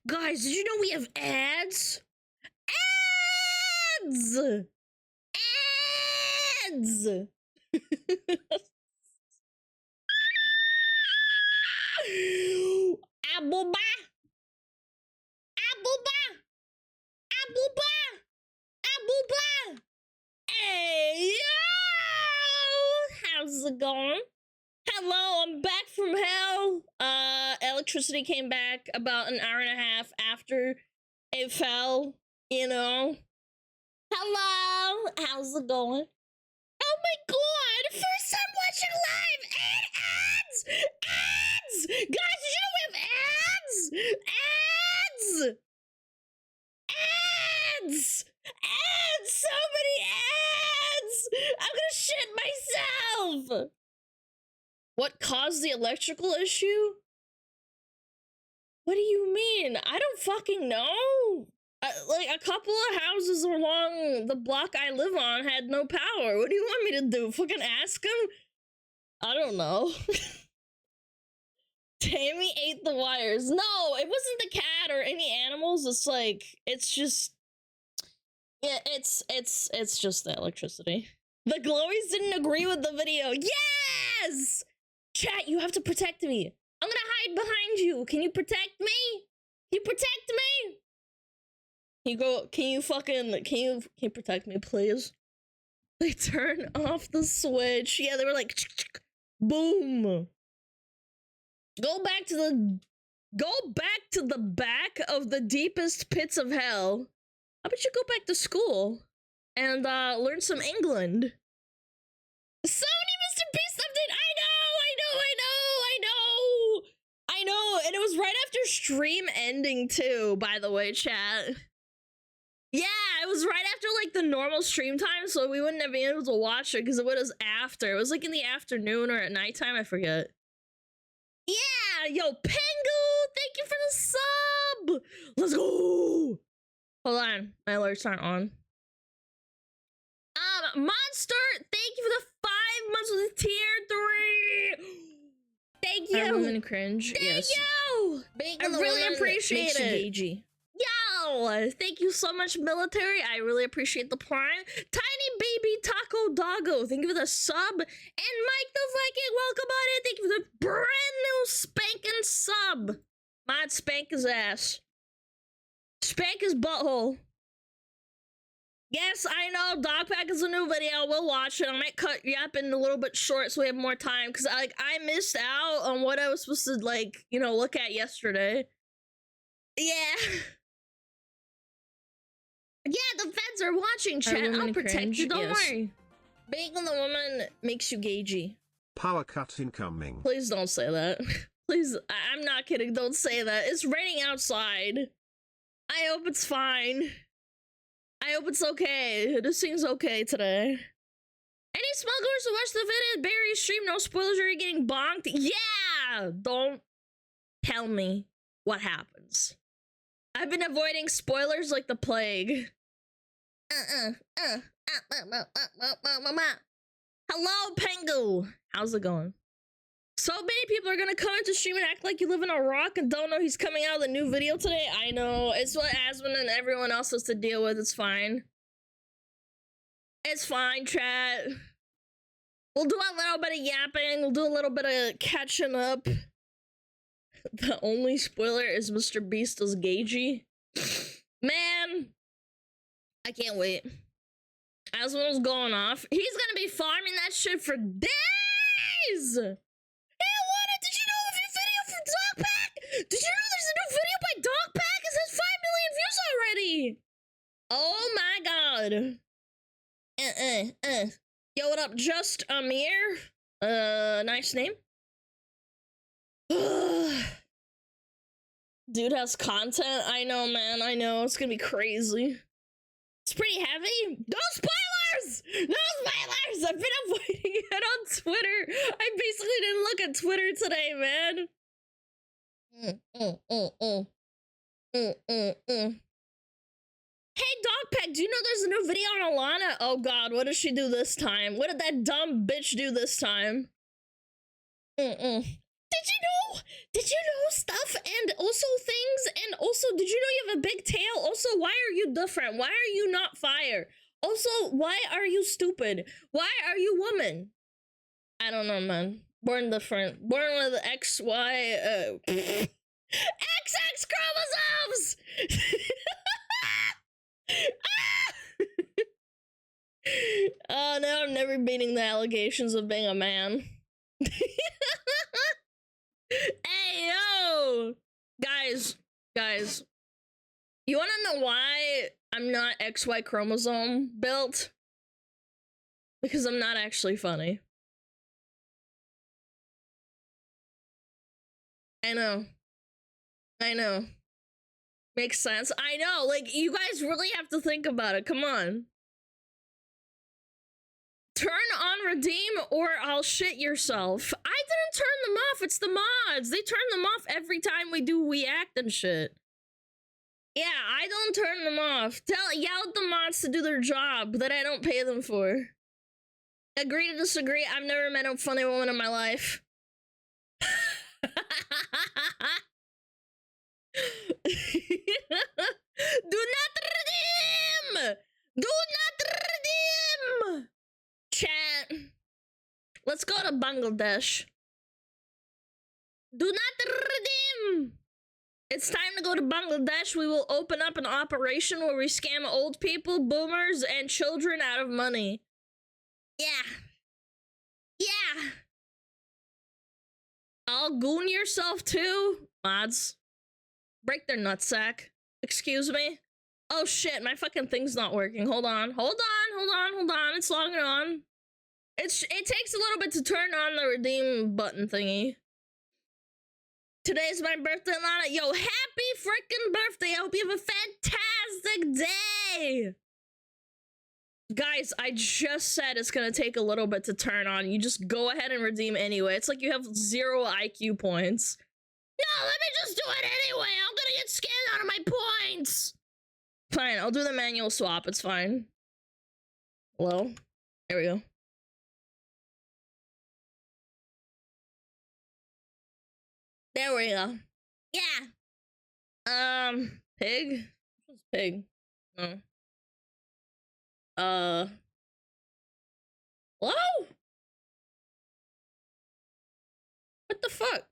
Guys, did you know we have ads? Ads! Ads! Abuba! Abuba! Abuba! Abuba! Hey, yo! How's it going? Hello, I'm back from hell. Electricity came back about an hour and a half after it fell, you know. Hello, how's it going? Oh my god, first time watching live and ads! Ads! Guys, did you know we have ads? Ads! Ads! Ads! So many ads! I'm gonna shit myself! What caused the electrical issue? What do you mean? I don't fucking know. Like, a couple of houses along the block I live on had no power. What do you want me to do? Fucking ask them? I don't know. Tammy ate the wires. No, it wasn't the cat or any animals. It's like, it's just... Yeah, it's just the electricity. The glowies didn't agree with the video. Yes! Chat, you have to protect me. I'm gonna hide behind you. Can you protect me? Can you protect me? Can you protect me, please? They turn off the switch. Yeah, they were like, boom. Go back to the back of the deepest pits of hell. How about you go back to school and learn some England? Sony Mr. Beast update. I know, and it was right after stream ending too, by the way, chat. Yeah, it was right after like the normal stream time, so we wouldn't have been able to watch it because it was after. It was like in the afternoon or at nighttime, I forget. Yeah, yo, Pengu, thank you for the sub. Let's go. Hold on, my alerts aren't on. Monster, thank you for the 5 months with the tier 3. Thank you. Women cringe. Thank you. I really appreciate it. Yo, thank you so much, military. I really appreciate the prime. Tiny baby taco doggo, thank you for the sub. And Mike the Viking, welcome on in. Thank you for the brand new spanking sub. Mod spank his ass. Spank his butthole. Yes, I know, Dogpack is a new video, we'll watch it. I might cut Yappin a little bit short so we have more time, because I missed out on what I was supposed to, like, you know, look at yesterday. Yeah. Yeah, the feds are watching, chat. I'll protect you, don't worry. Being the woman makes you gagey. Power cut incoming. Please don't say that. Please, I'm not kidding, don't say that. It's raining outside. I hope it's fine. I hope it's okay. This seems okay today. Any smugglers who watch the video Barry stream, no spoilers, or you're getting bonked? Yeah! Don't tell me what happens. I've been avoiding spoilers like the plague. Hello, Pengu! How's it going? So many people are gonna come into stream and act like you live in a rock and don't know he's coming out with a new video today. I know. It's what Asmund and everyone else has to deal with. It's fine. It's fine, chat. We'll do a little bit of yapping. We'll do a little bit of catching up. The only spoiler is Mr. Beast is gagey. Man, I can't wait. Asmund was going off. He's gonna be farming that shit for days! Did you know of your video from Dogpack? Did you know there's a new video by Dogpack? It has 5 million views already. Oh my god. Yo, what up? Just Amir. Nice name. Dude has content. I know, man. I know. It's gonna be crazy. It's pretty heavy. No spoilers! No spoilers! I've been avoiding it on Twitter. I basically didn't look at Twitter today, man. Hey, Dogpack, do you know there's a new video on Alana? Oh god, what did she do this time? What did that dumb bitch do this time? Did you know stuff and also things? And also, did you know you have a big tail? Also, why are you different? Why are you not fire? Also, why are you stupid? Why are you woman? I don't know, man. Born different. Born with XY, XX chromosomes! Oh, now I'm never beating the allegations of being a man. Hey, yo! Guys. You wanna know why I'm not XY chromosome built? Because I'm not actually funny. I know. Makes sense. I know, like, you guys really have to think about it. Come on. Turn on redeem or I'll shit yourself. I didn't turn them off. It's the mods. They turn them off every time we act and shit. Yeah, I don't turn them off. Yell at the mods to do their job that I don't pay them for. Agree to disagree. I've never met a funny woman in my life. Do not redeem! Do not redeem! Chat. Let's go to Bangladesh. Do not redeem! It's time to go to Bangladesh. We will open up an operation where we scam old people, boomers, and children out of money. Yeah. I'll goon yourself too, mods. Break their nutsack. Excuse me? Oh shit, my fucking thing's not working. Hold on. It's logging on. It takes a little bit to turn on the redeem button thingy. Today's my birthday, Alana. Yo, happy freaking birthday. I hope you have a fantastic day. Guys, I just said it's gonna take a little bit to turn on. You just go ahead and redeem anyway. It's like you have 0 IQ points. No, let me just do it anyway. I'm gonna get scammed out of my points. Fine, I'll do the manual swap. It's fine. Hello? There we go. There we go. Yeah. Pig? What's pig? No. Hello? What the fuck?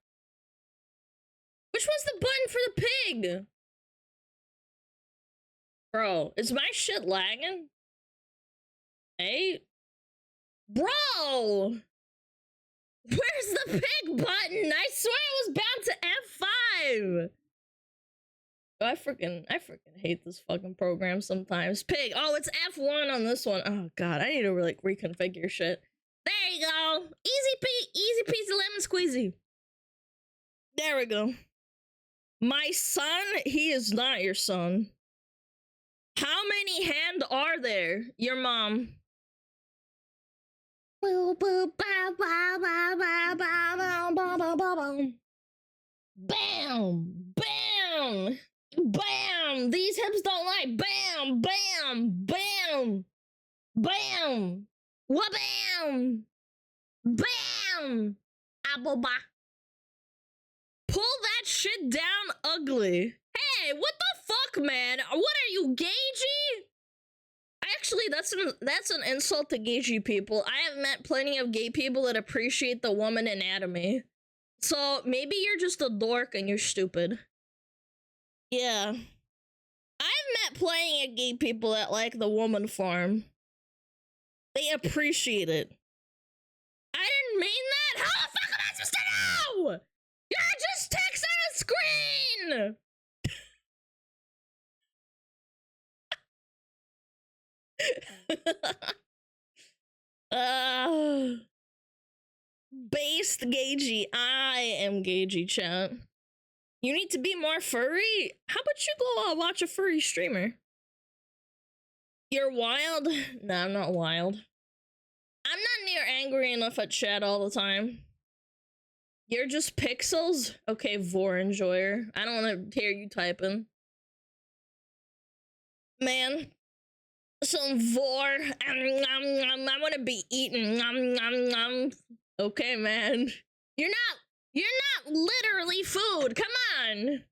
Which was the button for the pig? Bro, is my shit lagging? Hey? Bro! Where's the pig button? I swear it was bound to F5! Oh, I freaking hate this fucking program sometimes. Pig. Oh, it's F1 on this one. Oh god, I need to like reconfigure shit. There you go. Easy peasy lemon squeezy. There we go. My son, he is not your son. How many hand are there? Your mom. Bam! Bam! Bam! These hips don't lie. Bam! Bam! Bam! Bam! Wabam! Bam! Aboba. Pull that shit down ugly. Hey, what the fuck, man? What are you, gagey? Actually, that's an insult to gagey people. I have met plenty of gay people that appreciate the woman anatomy. So maybe you're just a dork and you're stupid. Yeah. I've met plenty of gay people that like the woman form. They appreciate it. I didn't mean that! How the fuck am I supposed to know? You're just text on a screen! Based gagey. I am gagey, chat. You need to be more furry? How about you go watch a furry streamer? You're wild? No, I'm not wild. I'm not near angry enough at chat all the time. You're just pixels? Okay, vor enjoyer. I don't want to hear you typing. Man. Some vor. I want to be eaten. Okay, man. You're You're not literally food. Come on.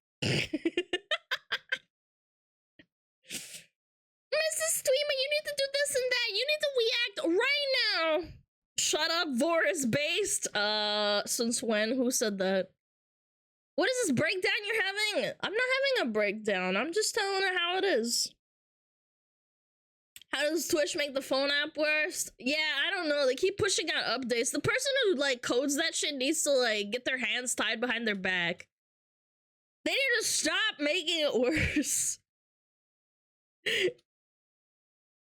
Mrs. Streamer, you need to do this and that. You need to react right now. Shut up, Voris based. Since when? Who said that? What is this breakdown you're having? I'm not having a breakdown. I'm just telling her how it is. How does Twitch make the phone app worse? Yeah, I don't know. They keep pushing out updates. The person who, like, codes that shit needs to, like, get their hands tied behind their back. They need to stop making it worse.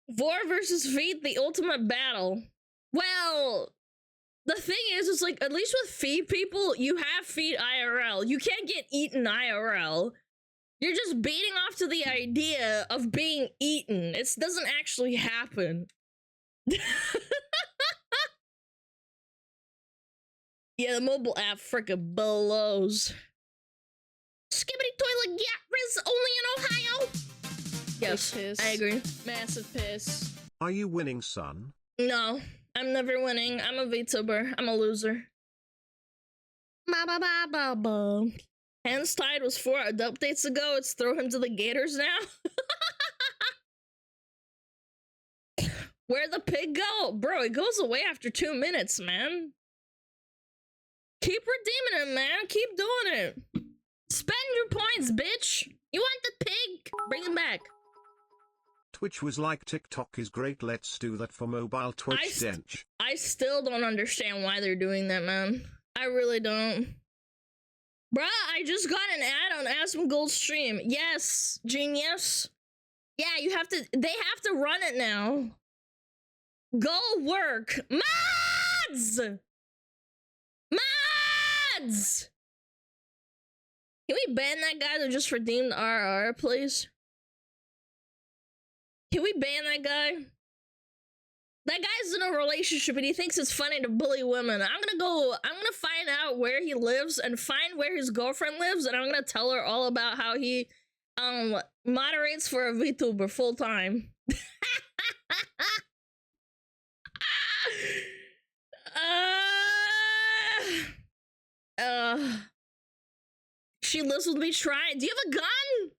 Vor versus Feet, the ultimate battle. Well, the thing is, it's like, at least with feed people, you have feed IRL. You can't get eaten IRL. You're just baiting off to the idea of being eaten. It doesn't actually happen. Yeah, the mobile app frickin' blows. Skibbity toilet Riz only in Ohio. Yes, piss. I agree. Massive piss. Are you winning, son? No, I'm never winning. I'm a VTuber. I'm a loser. Ba ba ba ba ba. Hands tied was 4 updates ago. It's throw him to the Gators now. Where'd the pig go? Bro, it goes away after 2 minutes, man. Keep redeeming it, man. Keep doing it. Spend your points, bitch. You want the pig? Bring him back. Twitch was like TikTok is great. Let's do that for mobile Twitch Dench. I still don't understand why they're doing that, man. I really don't. Bruh, I just got an ad on Asmongold's stream. Yes, genius. Yeah, you have to, they have to run it now. Go work. Mods! Mods! Can we ban that guy that just redeemed RR, please? Can we ban that guy? That guy's in a relationship and he thinks it's funny to bully women. I'm gonna find out where he lives and find where his girlfriend lives, and I'm gonna tell her all about how he moderates for a VTuber full time. She lives with me trying. Do you have a gun?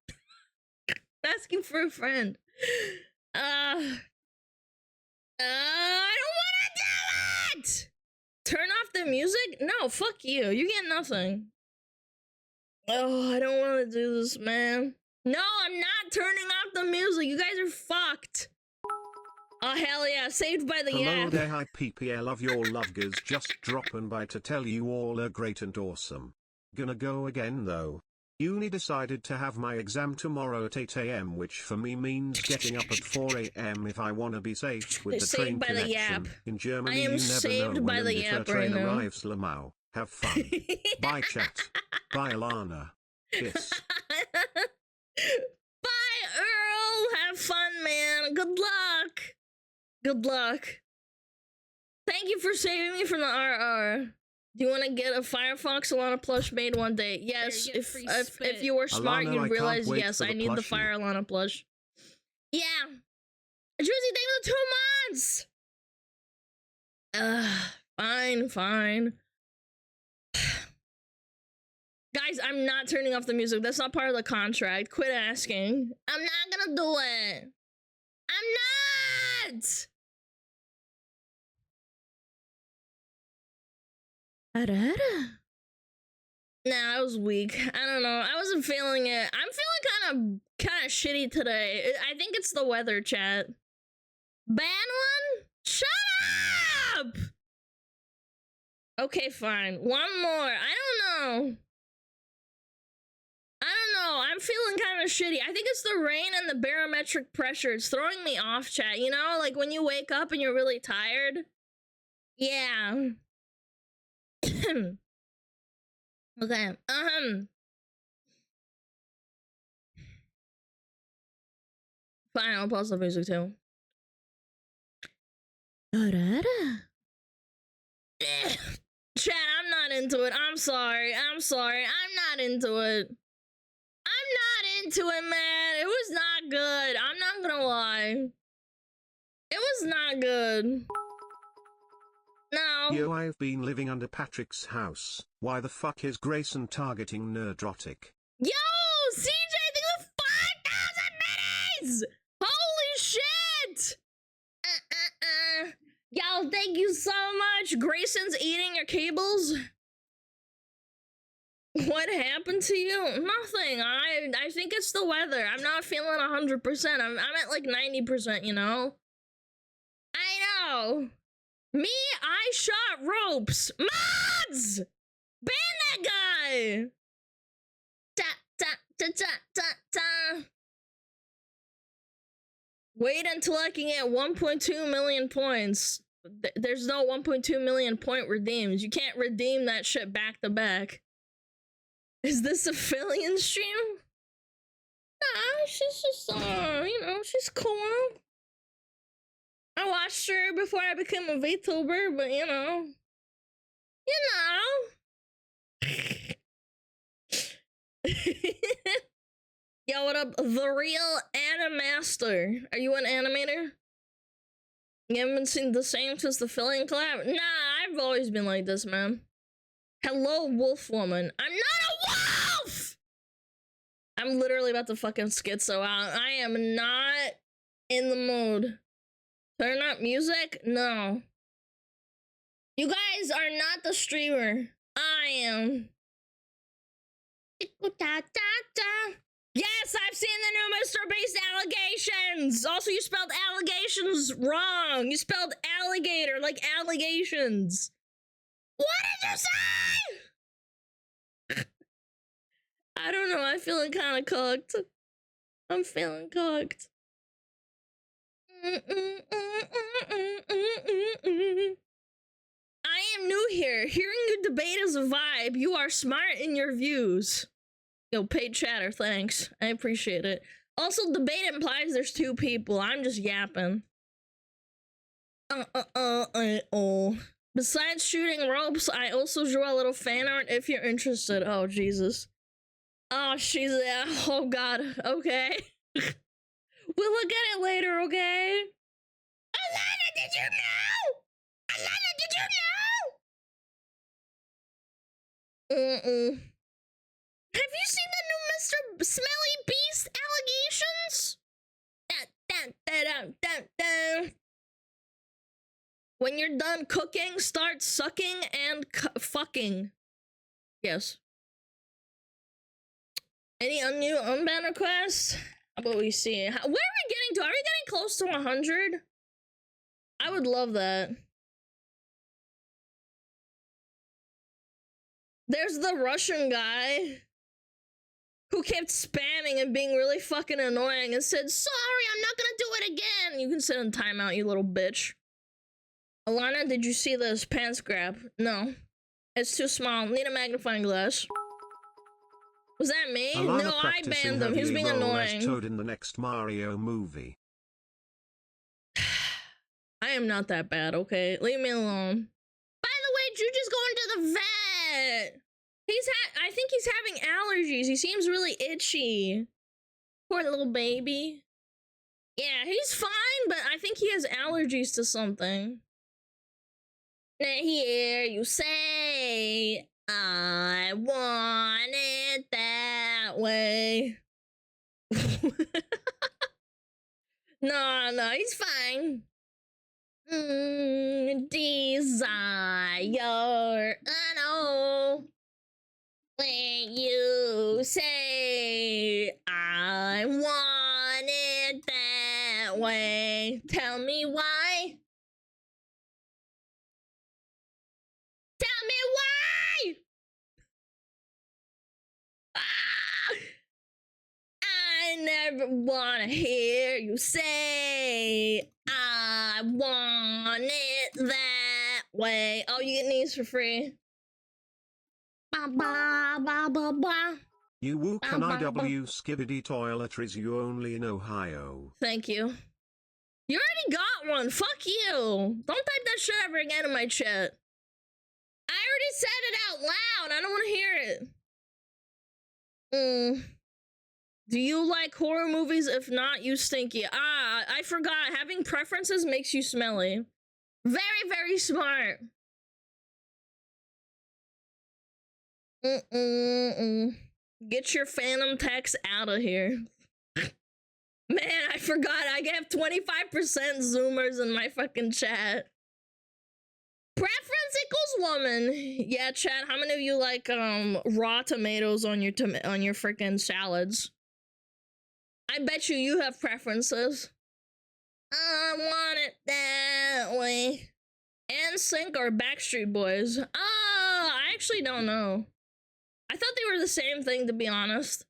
Asking for a friend. I don't want to do it! Turn off the music? No, fuck you. You get nothing. Oh, I don't want to do this, man. No, I'm not turning off the music. You guys are fucked. Oh, hell yeah. Saved by the Hello Yap. there, hi PP. I love your lovegers. Just dropping by to tell you all are great and awesome. Gonna go again though. Uni decided to have my exam tomorrow at 8 AM, which for me means getting up at 4 AM if I want to be safe with the train by the Yap. connection. In Germany, I am you never saved know by when the the Yap train right now. arrives. Lamau. Have fun. Bye, chat. Bye, Alana. Kiss. Bye, Earl. Have fun, man. Good luck. Good luck. Thank you for saving me from the RR. Do you want to get a Firefox Alana plush made one day? Yes, if you were smart, Alana, you'd I realize, can't wait yes, for I the need the plushie. Fire Alana plush. Yeah. Juicy, thank you for the 2 months! Fine. Guys, I'm not turning off the music. That's not part of the contract. Quit asking. I'm not gonna do it. I'm not! Nah, I was weak. I don't know. I wasn't feeling it. I'm feeling kind of shitty today. I think it's the weather, chat. Ban one? Shut up! Okay, fine. One more. I don't know. I'm feeling kind of shitty. I think it's the rain and the barometric pressure. It's throwing me off, chat. You know, like when you wake up and you're really tired? Yeah. Okay. Fine, I'll pause the music too. Chat, I'm not into it. I'm sorry. I'm not into it. Man. It was not good. I'm not gonna lie. It was not good. No, Yo, I've been living under Patrick's house. Why the fuck is Grayson targeting Nerdrotic? Yo, CJ, thank you for 5,000 minis! Holy shit! Yo, thank you so much. Grayson's eating your cables. What happened to you? Nothing. I think it's the weather. I'm not feeling 100%. I'm at like 90%, you know? I know. Me, I shot ropes. Mods! Ban that guy! Da, da, da, da, da, da. Wait until I can get 1.2 million points. There's no 1.2 million point redeems. You can't redeem that shit back to back. Is this a Fillion stream? Nah, she's just, you know, she's cool. I watched her before I became a VTuber, but you know. Yo, what up? The real Animaster. Are you an animator? You haven't been seen the same since the Fillion collab? Nah, I've always been like this, man. Hello, wolf woman. I'm not a wolf! I'm literally about to fucking schizo out. I am not in the mood. Turn up music? No. You guys are not the streamer. I am. Yes, I've seen the new Mr. Beast allegations. Also, you spelled allegations wrong. You spelled alligator like allegations. What did you say? I don't know. I'm feeling kind of cooked. I'm feeling cooked. I am new here. Hearing you debate is a vibe. You are smart in your views. Yo, paid chatter, thanks. I appreciate it. Also, debate implies there's two people. I'm just yapping. Besides shooting ropes, I also drew a little fan art if you're interested. Oh, Jesus. Oh, she's there. Oh, God. Okay. We'll look at it later, okay? Alana, did you know? Alana, did you know? Have you seen the new Mr. Smelly Beast allegations? When you're done cooking, start sucking and fucking. Yes. Any new unban requests? How about we see? Where are we getting to? Are we getting close to 100? I would love that. There's the Russian guy who kept spamming and being really fucking annoying and said, sorry, I'm not gonna do it again. You can sit in timeout, you little bitch. Alana, did you see this pants grab? No. It's too small. Need a magnifying glass. Was that me? Alana, no, I banned him. He was being annoying. Toad in the next Mario movie. I am not that bad, okay? Leave me alone. By the way, Juju's going to the vet. I think he's having allergies. He seems really itchy. Poor little baby. Yeah, he's fine, but I think he has allergies to something. Now here you say, I want it that way. No, he's fine. Desire, I know. When you say, I want it that way. Tell me why. Tell me why! I never wanna hear you say, I want it that way. Oh, you get these for free. Ba ba ba ba ba. You woo can IW skibidi toiletries you only in Ohio. Thank you. You already got one. Fuck you. Don't type that shit ever again in my chat. I already said it out loud. I don't want to hear it. Do you like horror movies? If not, you stinky. Ah, I forgot. Having preferences makes you smelly. Very, very smart. Get your phantom text out of here. Man, I forgot I have 25% Zoomers in my fucking chat. Preference equals woman. Yeah, chat, how many of you like raw tomatoes on your freaking salads? I bet you have preferences. I want it that way. NSYNC or Backstreet Boys? I actually don't know. I thought they were the same thing, to be honest.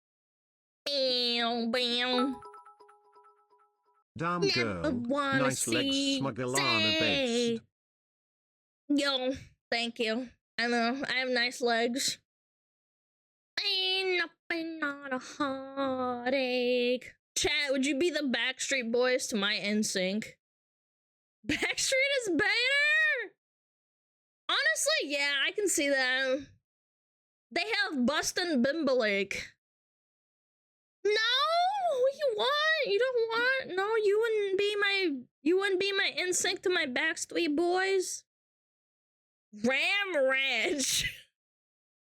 Bam, bam. Damn girl, nice legs, SmugAlana based. Yo, thank you. I know, I have nice legs. Ain't nothing not a heartache. Chat, would you be the Backstreet Boys to my NSYNC? Backstreet is better! Honestly, yeah, I can see that. They have Bustin' Bimbalake. No, you want? You don't want? No, you wouldn't be my NSYNC to my Backstreet Boys. Ram Ranch.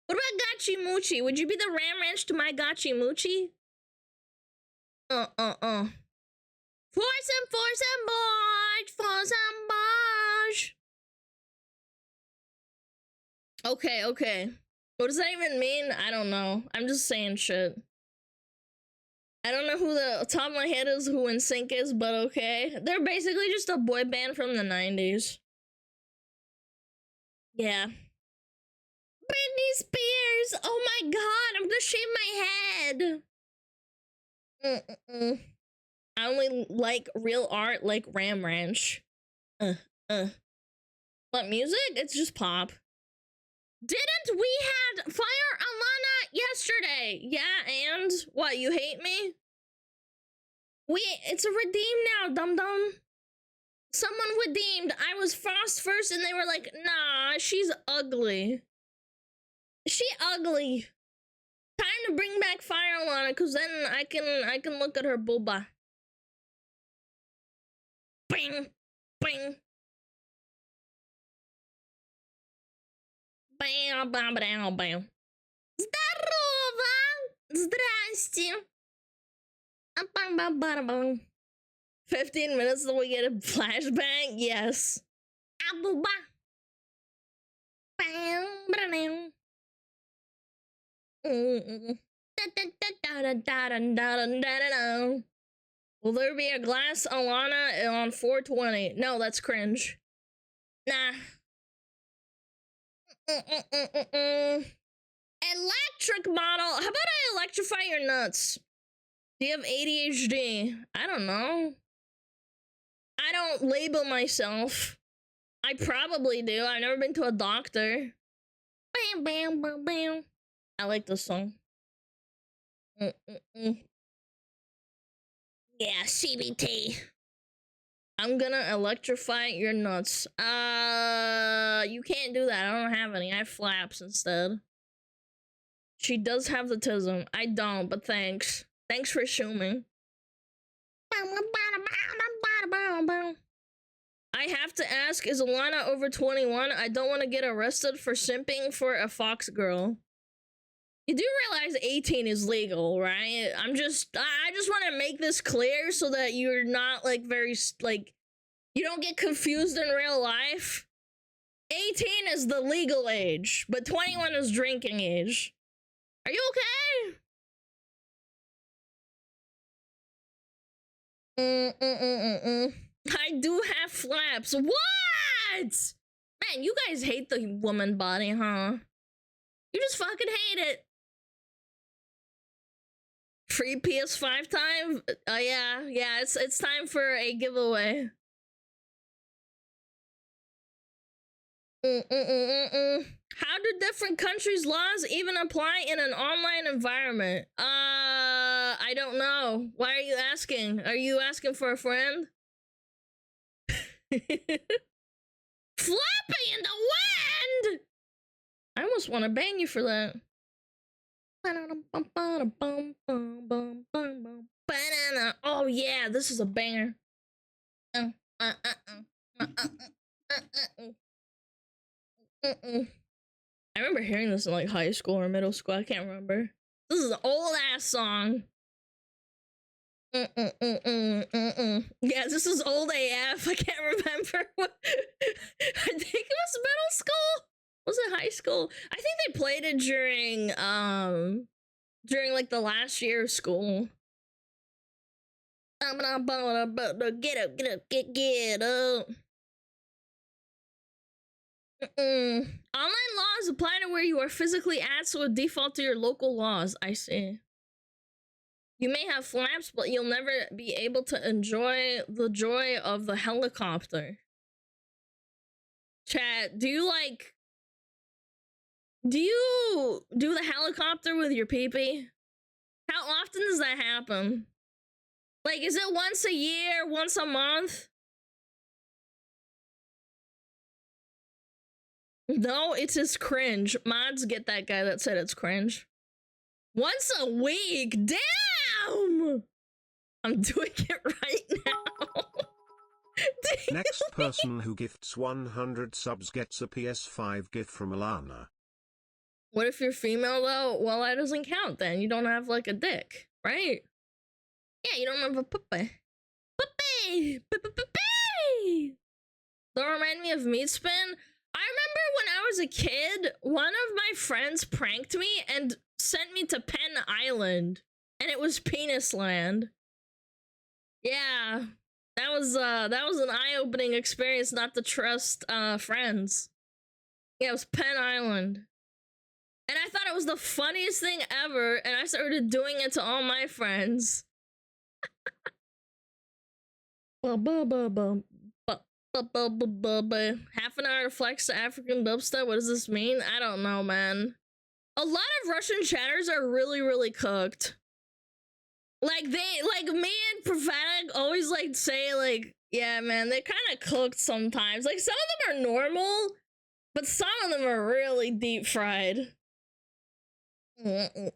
What about Gachi Moochie? Would you be the Ram Ranch to my Gachi Moochie? Force and barge. Okay. What does that even mean? I don't know. I'm just saying shit. I don't know who the top of my head is who NSYNC is, but okay. They're basically just a boy band from the 90s. Yeah. Britney Spears! Oh my god, I'm gonna shave my head! I only like real art like Ram Ranch. What music? It's just pop. Didn't we had Fire Alana yesterday? Yeah, and? What, you hate me? It's a redeem now, dum-dum. Someone redeemed. I was fast first and they were like, nah, she's ugly. She ugly. Time to bring back Fire Alana, cause then I can look at her booba. Bing, bing. Bam, bam, bam, bam. Здорово! Здрасте. 15 minutes till we get a flashbang? Yes. Abuba. Bam, Will there be a glass Alana on 420? No, that's cringe. Nah. Electric model. How about I electrify your nuts? Do you have ADHD? I don't know. I don't label myself. I probably do. I've never been to a doctor. Bam, bam, bam, bam. I like this song. Yeah, CBT. I'm gonna electrify your nuts. You can't do that. I don't have any. I have flaps instead. She does have the tism. I don't, but thanks. Thanks for assuming. I have to ask, is Alana over 21? I don't want to get arrested for simping for a fox girl. You do realize 18 is legal, right? I just want to make this clear so that you're not like you don't get confused in real life. 18 is the legal age, but 21 is drinking age. Are you okay? I do have flaps. What? Man, you guys hate the woman body, huh? You just fucking hate it. Free PS5 time? Yeah, it's time for a giveaway. How do different countries' laws even apply in an online environment? I don't know. Why are you asking? Are you asking for a friend? Flapping in the wind! I almost want to bang you for that. Oh yeah, this is a banger. I remember hearing this in like high school or middle school. I can't remember. This is an old ass song. Yeah, this is old AF. I can't remember what. I think it was middle school. Was it high school? I think they played it during like the last year of school. Get up, get up. Online laws apply to where you are physically at, so it default to your local laws. I see. You may have flaps, but you'll never be able to enjoy the joy of the helicopter. Chat, do you do the helicopter with your pee-pee? How often does that happen? Like, is it once a year, once a month? No, it's just cringe. Mods get that guy that said it's cringe. Once a week? Damn! I'm doing it right now. Next person who gifts 100 subs gets a PS5 gift from Alana. What if you're female though? Well, that doesn't count then. You don't have like a dick, right? Yeah, you don't have a puppy. Puppy! Puppy! Don't remind me of Meat Spin. I remember when I was a kid, one of my friends pranked me and sent me to Penn Island. And it was Penis Land. Yeah. That was an eye-opening experience not to trust friends. Yeah, it was Penn Island. And I thought it was the funniest thing ever, and I started doing it to all my friends. Half an hour to flex to African dubstep. What does this mean? I don't know, man. A lot of Russian chatters are really, really cooked. Like, me and Prophetic always, like, say, like, yeah, man, they're kind of cooked sometimes. Like, some of them are normal, but some of them are really deep fried. Неправда?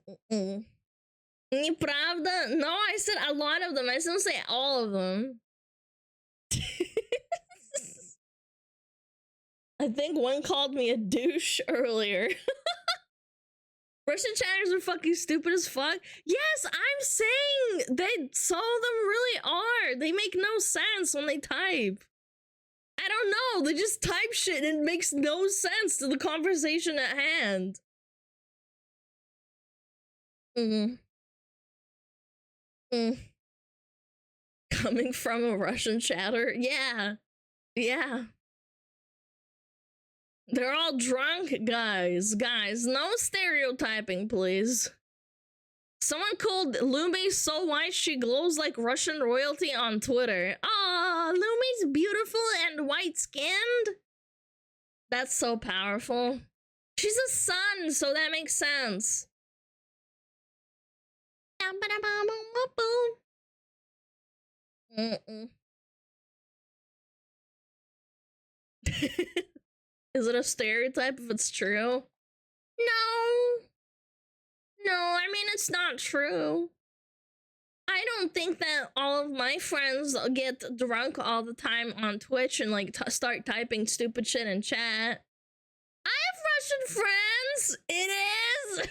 No, I said a lot of them. I didn't say all of them. I think one called me a douche earlier. Russian chatters are fucking stupid as fuck. Yes, I'm saying some of them really are. They make no sense when they type. I don't know. They just type shit and it makes no sense to the conversation at hand. Coming from a Russian chatter? Yeah. Yeah. They're all drunk, guys. Guys, no stereotyping, please. Someone called Lumi so white she glows like Russian royalty on Twitter. Aw, Lumi's beautiful and white-skinned? That's so powerful. She's a sun, so that makes sense. Is it a stereotype if it's true? No. No, I mean, it's not true. I don't think that all of my friends get drunk all the time on Twitch and, like, start typing stupid shit in chat. I have Russian friends! It is!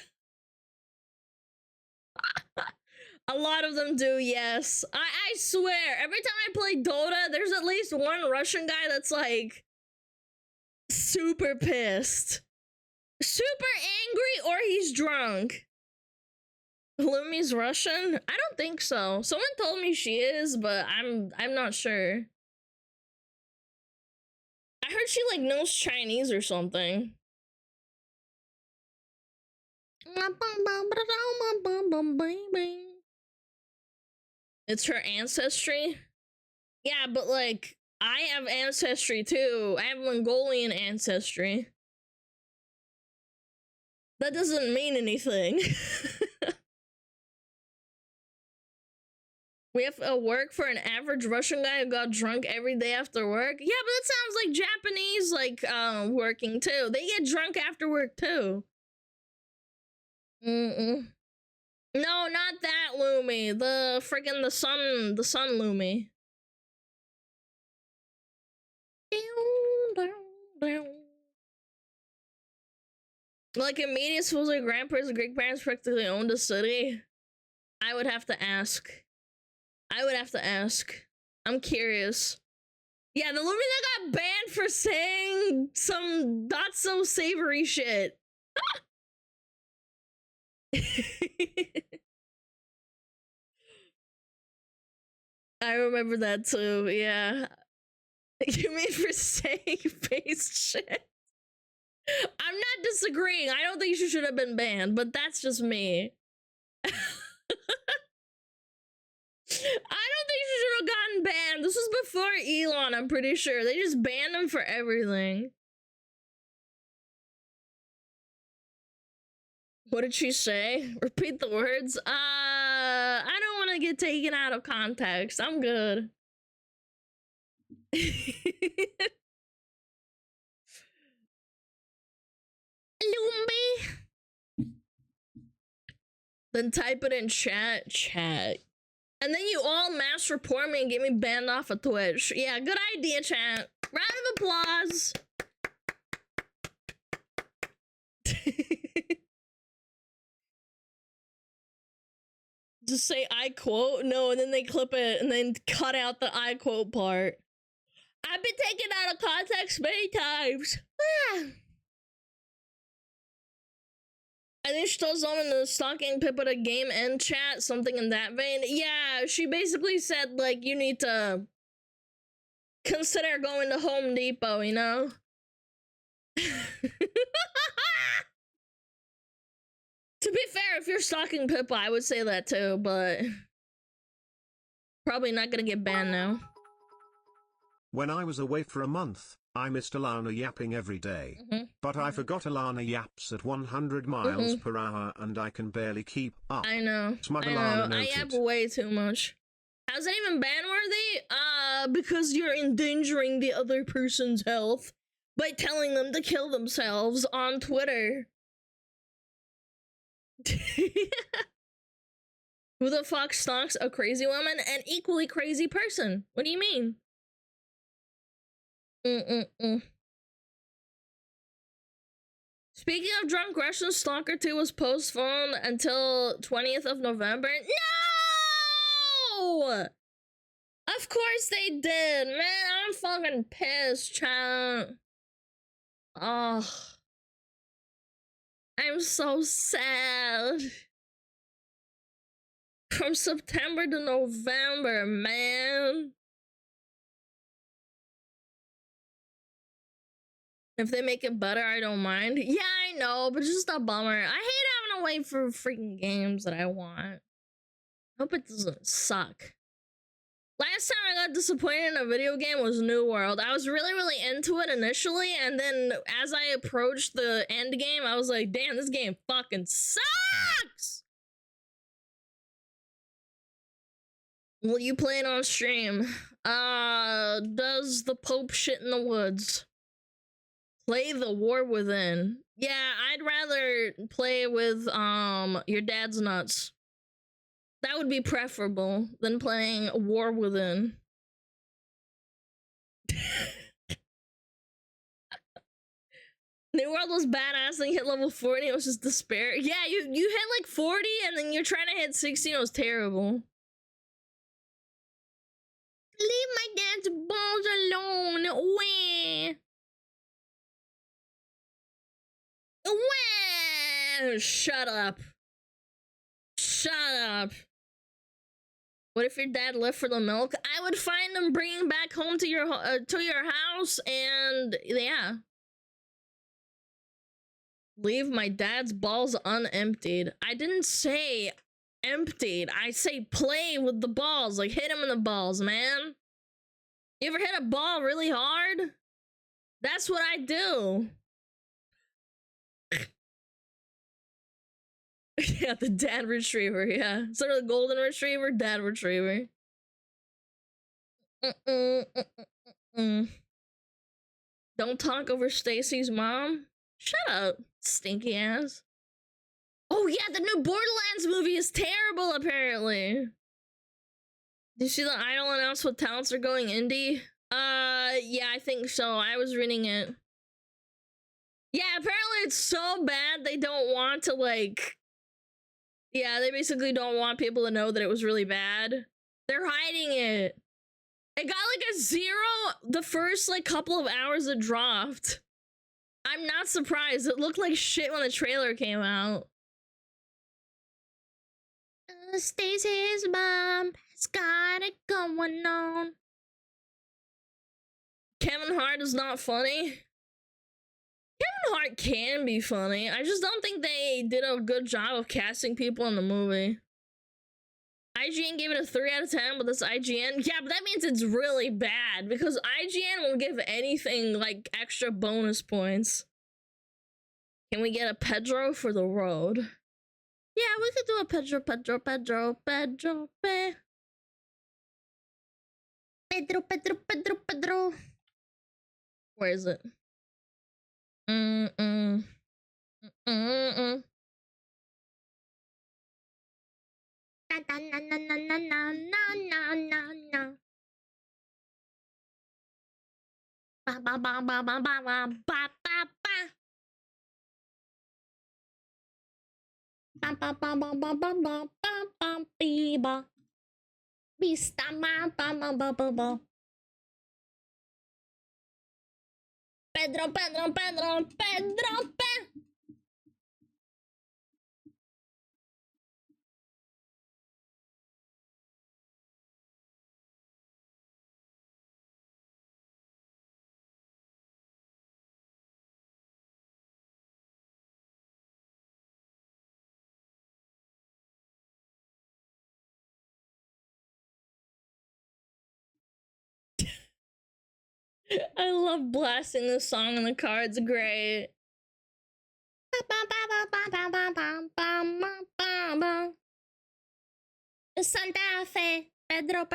A lot of them do, yes. I swear, every time I play Dota, there's at least one Russian guy that's, like, super pissed. Super angry, or he's drunk. Lumi's Russian? I don't think so. Someone told me she is, but I'm not sure. I heard she, like, knows Chinese or something. It's her ancestry? Yeah, but, like, I have ancestry too. I have Mongolian ancestry. That doesn't mean anything. We have to work for an average Russian guy who got drunk every day after work? Yeah, but that sounds like Japanese, like, working too. They get drunk after work too. No, not that Lumi. The friggin' the sun Lumi. Like, in media schools, like grandparents and great-grandparents practically owned the city. I would have to ask. I'm curious. Yeah, the woman that got banned for saying some not so savory shit. I remember that too, yeah. You mean for saying face shit? I'm not disagreeing. I don't think she should have been banned, but that's just me. I don't think she should have gotten banned. This was before Elon, I'm pretty sure. They just banned him for everything. What did she say? Repeat the words. I don't want to get taken out of context. I'm good. Lumbi. Then type it in chat. And then you all mass report me and get me banned off of Twitch. Yeah, good idea, chat. Round of applause. Just say I quote? No, and then they clip it and then cut out the I quote part. I've been taken out of context many times. I think she told someone to stalking Pip at a game end chat, something in that vein. Yeah, she basically said, like, you need to consider going to Home Depot, you know? To be fair, if you're stalking Pippa, I would say that too, but probably not gonna get banned now. When I was away for a month, I missed Alana yapping every day. But I forgot Alana yaps at 100 miles per hour and I can barely keep up. I know. SmugAlana I yap way too much. How's that even ban-worthy? Because you're endangering the other person's health by telling them to kill themselves on Twitter. Who the fuck stalks a crazy woman and equally crazy person? What do you mean? Speaking of Drunk Russian, Stalker 2 was postponed until 20th of November. No! Of course they did, man. I'm fucking pissed, chat. Oh. I'm so sad. From September to November, man. If they make it better, I don't mind. Yeah, I know, but it's just a bummer. I hate having to wait for freaking games that I want. Hope it doesn't suck. Last time I got disappointed in a video game was New World. I was really into it initially, and then as I approached the end game, I was like, damn, this game fucking sucks! Will you play it on stream? Does the Pope shit in the woods? Play The War Within. Yeah, I'd rather play with, Your Dad's Nuts. That would be preferable than playing War Within. New World was badass, then you hit level 40, it was just despair. Yeah, you hit like 40 and then you're trying to hit 60, it was terrible. Leave my dad's balls alone. Wah. Shut up. What if your dad left for the milk? I would find him, bring him back home to your house, and yeah. Leave my dad's balls unemptied. I didn't say emptied. I say play with the balls, like hit him in the balls, man. You ever hit a ball really hard? That's what I do. Yeah, the dad retriever, yeah. Sort of the golden retriever, dad retriever. Don't talk over Stacy's mom. Shut up, stinky ass. Oh yeah, the new Borderlands movie is terrible, apparently. Did you see the Idol announce what talents are going indie? Yeah, I think so. I was reading it. Yeah, apparently it's so bad they don't want to, like... Yeah, they basically don't want people to know that it was really bad. They're hiding it. It got like a 0 the first like couple of hours it dropped. I'm not surprised. It looked like shit when the trailer came out. Stacy's mom has got it going on. Kevin Hart is not funny. Kevin Hart can be funny. I just don't think they did a good job of casting people in the movie. IGN gave it a 3 out of 10, but that's IGN. Yeah, but that means it's really bad because IGN won't give anything like extra bonus points. Can we get a Pedro for the road? Yeah, we could do a Pedro. Where is it? Pedro. I love blasting this song in the car. It's great. Santa Fe. Pedro.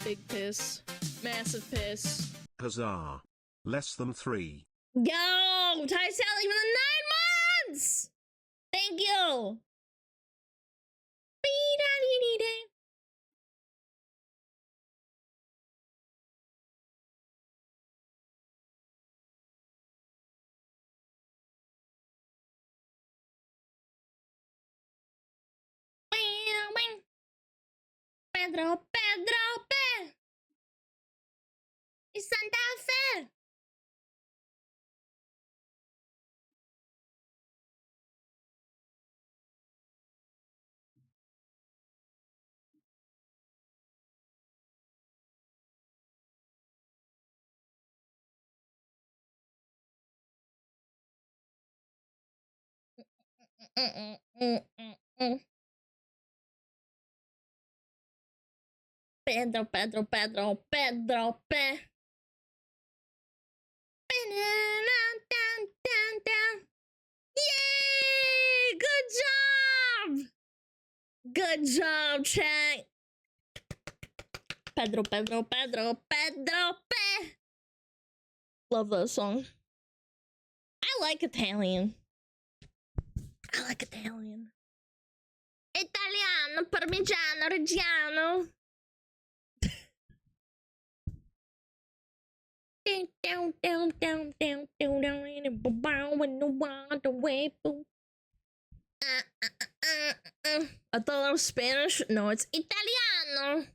Big piss. Massive piss. Huzzah. Less than 3. Yo! Ty Sally for the 9 months! Thank you! Pedro. It's Santa Fe! Pedro. Yay! Good job, chat. Pedro. Love that song. I like Italian. Italiano, parmigiano, reggiano. I thought that was Spanish. No, it's Italiano.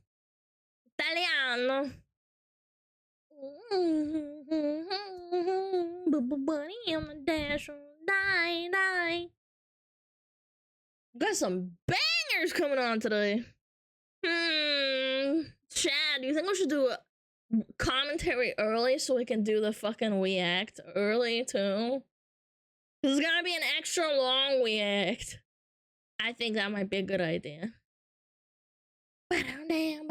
Bunny on the dash, die. Got some bangers coming on today. Chad, do you think we should do a commentary early so we can do the fucking react early too? This is gonna be an extra long react. I think that might be a good idea. Commenting.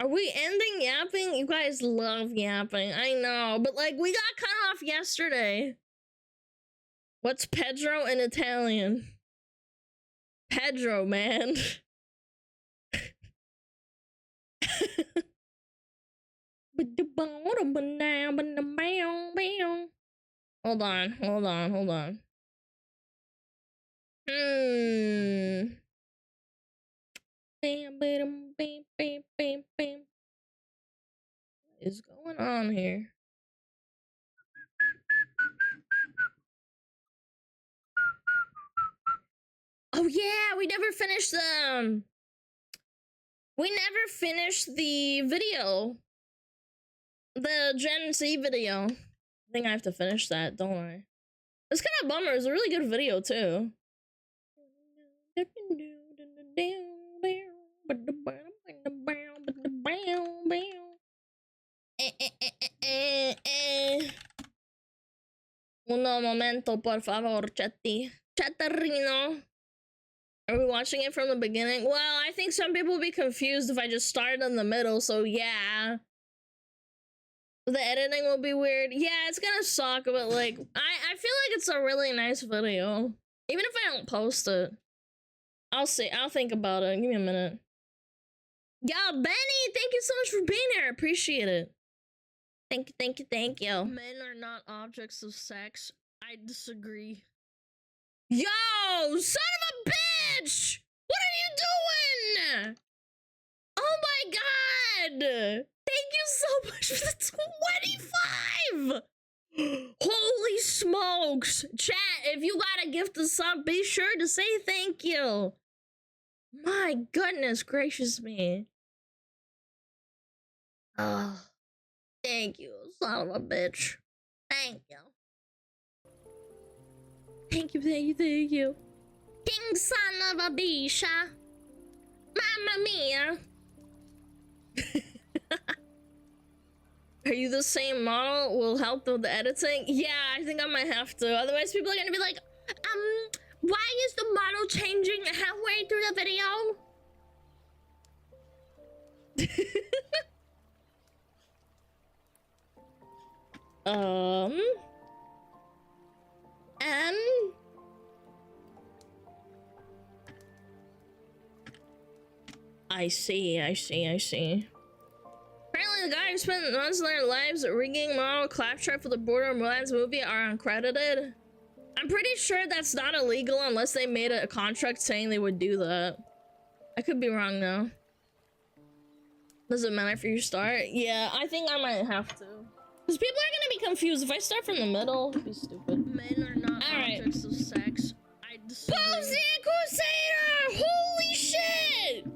Are we ending yapping? You guys love yapping. I know, but like we got cut off yesterday. What's Pedro in Italian? Pedro, man. Hold on, hold on, hold on. Bam, bam, bam, bam, bam, bam. What is going on here? Oh yeah, we never finished the video. The Gen Z video. I think I have to finish that, don't I? It's kind of bummer. It's a really good video too. Uno momento, por favor, Chatterino. Are we watching it from the beginning? Well, I think some people will be confused if I just start in the middle, so yeah. The editing will be weird. Yeah, it's gonna suck, but like, I feel like it's a really nice video. Even if I don't post it. I'll see. I'll think about it. Give me a minute. Yo, Benny, thank you so much for being here. I appreciate it. Thank you, thank you, thank you. Men are not objects of sex. I disagree. Yo, son of a bitch! What are you doing? Oh my god! Thank you so much for the 25! Holy smokes! Chat, if you got a gift of sub, be sure to say thank you. My goodness gracious me. Oh, thank you, son of a bitch. Thank you. Thank you, thank you, thank you. King son of a bisha. Mamma mia. Are you the same model? Will help with the editing? Yeah, I think I might have to. Otherwise, people are gonna be like, why is the model changing halfway through the video? I see. Apparently the guy who spent months of their lives rigging model claptrap for the Borderlands movie are uncredited. I'm pretty sure that's not illegal unless they made a contract saying they would do that. I could be wrong though. Does it matter if you start? Yeah, I think I might have to. Because people are gonna be confused. If I start from the middle, it'd be stupid. Men are not objects of sex. I disagree. Crusader! Holy shit!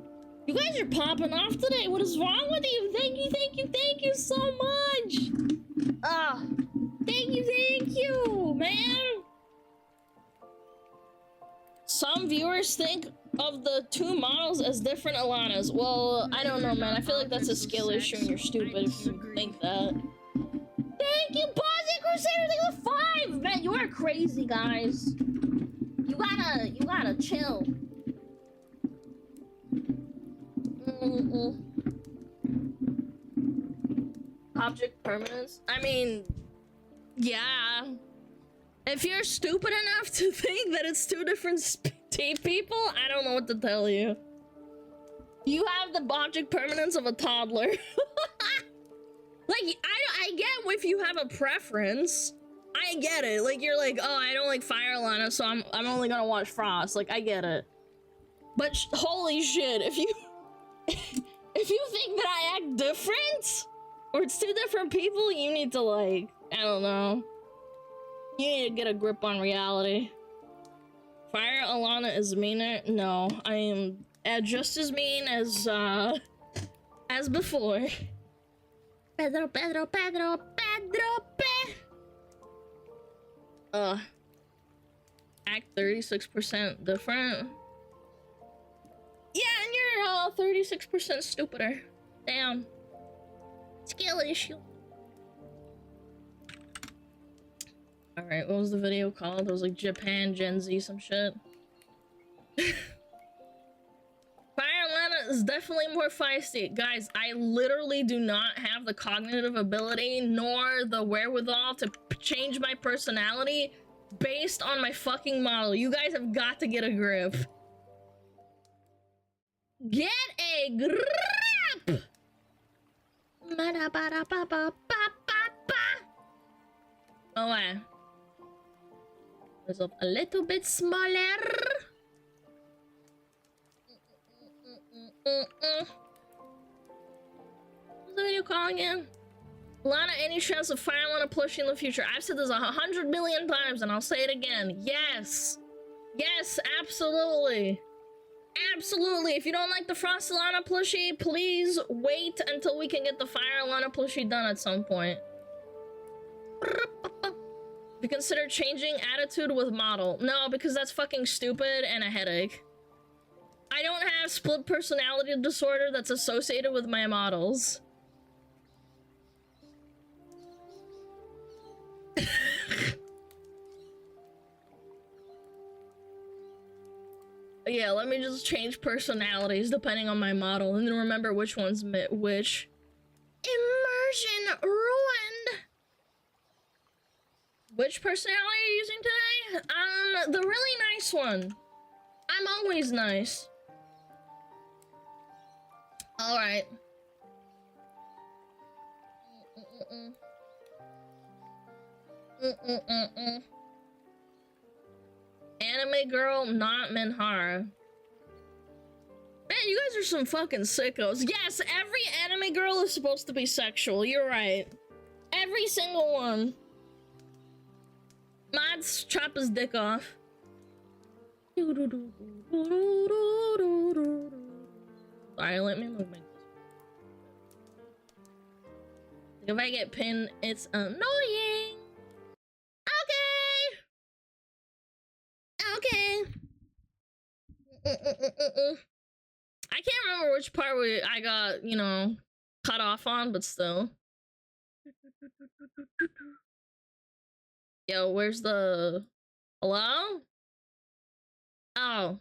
You guys are popping off today. What is wrong with you? Thank you so much. Thank you, man. Some viewers think of the two models as different Alanas. Well, I don't know, man. I feel like that's a skill issue and you're stupid if you think that. Thank you, Posy Crusader. Thank you, 5. Man, you are crazy, guys. You gotta chill. Object permanence? I mean, yeah. If you're stupid enough to think that it's two different people, I don't know what to tell you. You have the object permanence of a toddler. Like, I get if you have a preference. I get it. Like, you're like, oh, I don't like Fire Alana, so I'm only gonna watch Frost. Like, I get it. But holy shit, if you if you think that I act different, or it's two different people, you need to, like, I don't know. You need to get a grip on reality. Fire Alana is meaner? No, I am just as mean as before. Pedro. Act 36% different. Yeah, and you're 36% stupider. Damn. Skill issue. Alright, what was the video called? It was like Japan, Gen Z, some shit. Fire Alana is definitely more feisty. Guys, I literally do not have the cognitive ability nor the wherewithal to change my personality based on my fucking model. You guys have got to get a grip. Get a grip! Oh, Is up a little bit smaller. What's the video calling in? Alana, any chance of fire Alana plushie in the future? I've said this 100 million times and I'll say it again. Yes. Yes, absolutely. Absolutely. If you don't like the Frost Alana plushie, please wait until we can get the Fire Alana plushie done at some point. You consider changing attitude with model? No, because that's fucking stupid and a headache. I don't have split personality disorder that's associated with my models. Yeah, let me just change personalities depending on my model and then remember which one's which. Immersion ruined. Which personality are you using today? The really nice one. I'm always nice. All right. Anime girl, not Minhara. Man, you guys are some fucking sickos. Yes, every anime girl is supposed to be sexual. You're right. Every single one. Mods, chop his dick off. Sorry, let me move my... If I get pinned, it's annoying. Okay. I can't remember which part I got, you know, cut off on, but still. Yo, where's the... Hello? Oh.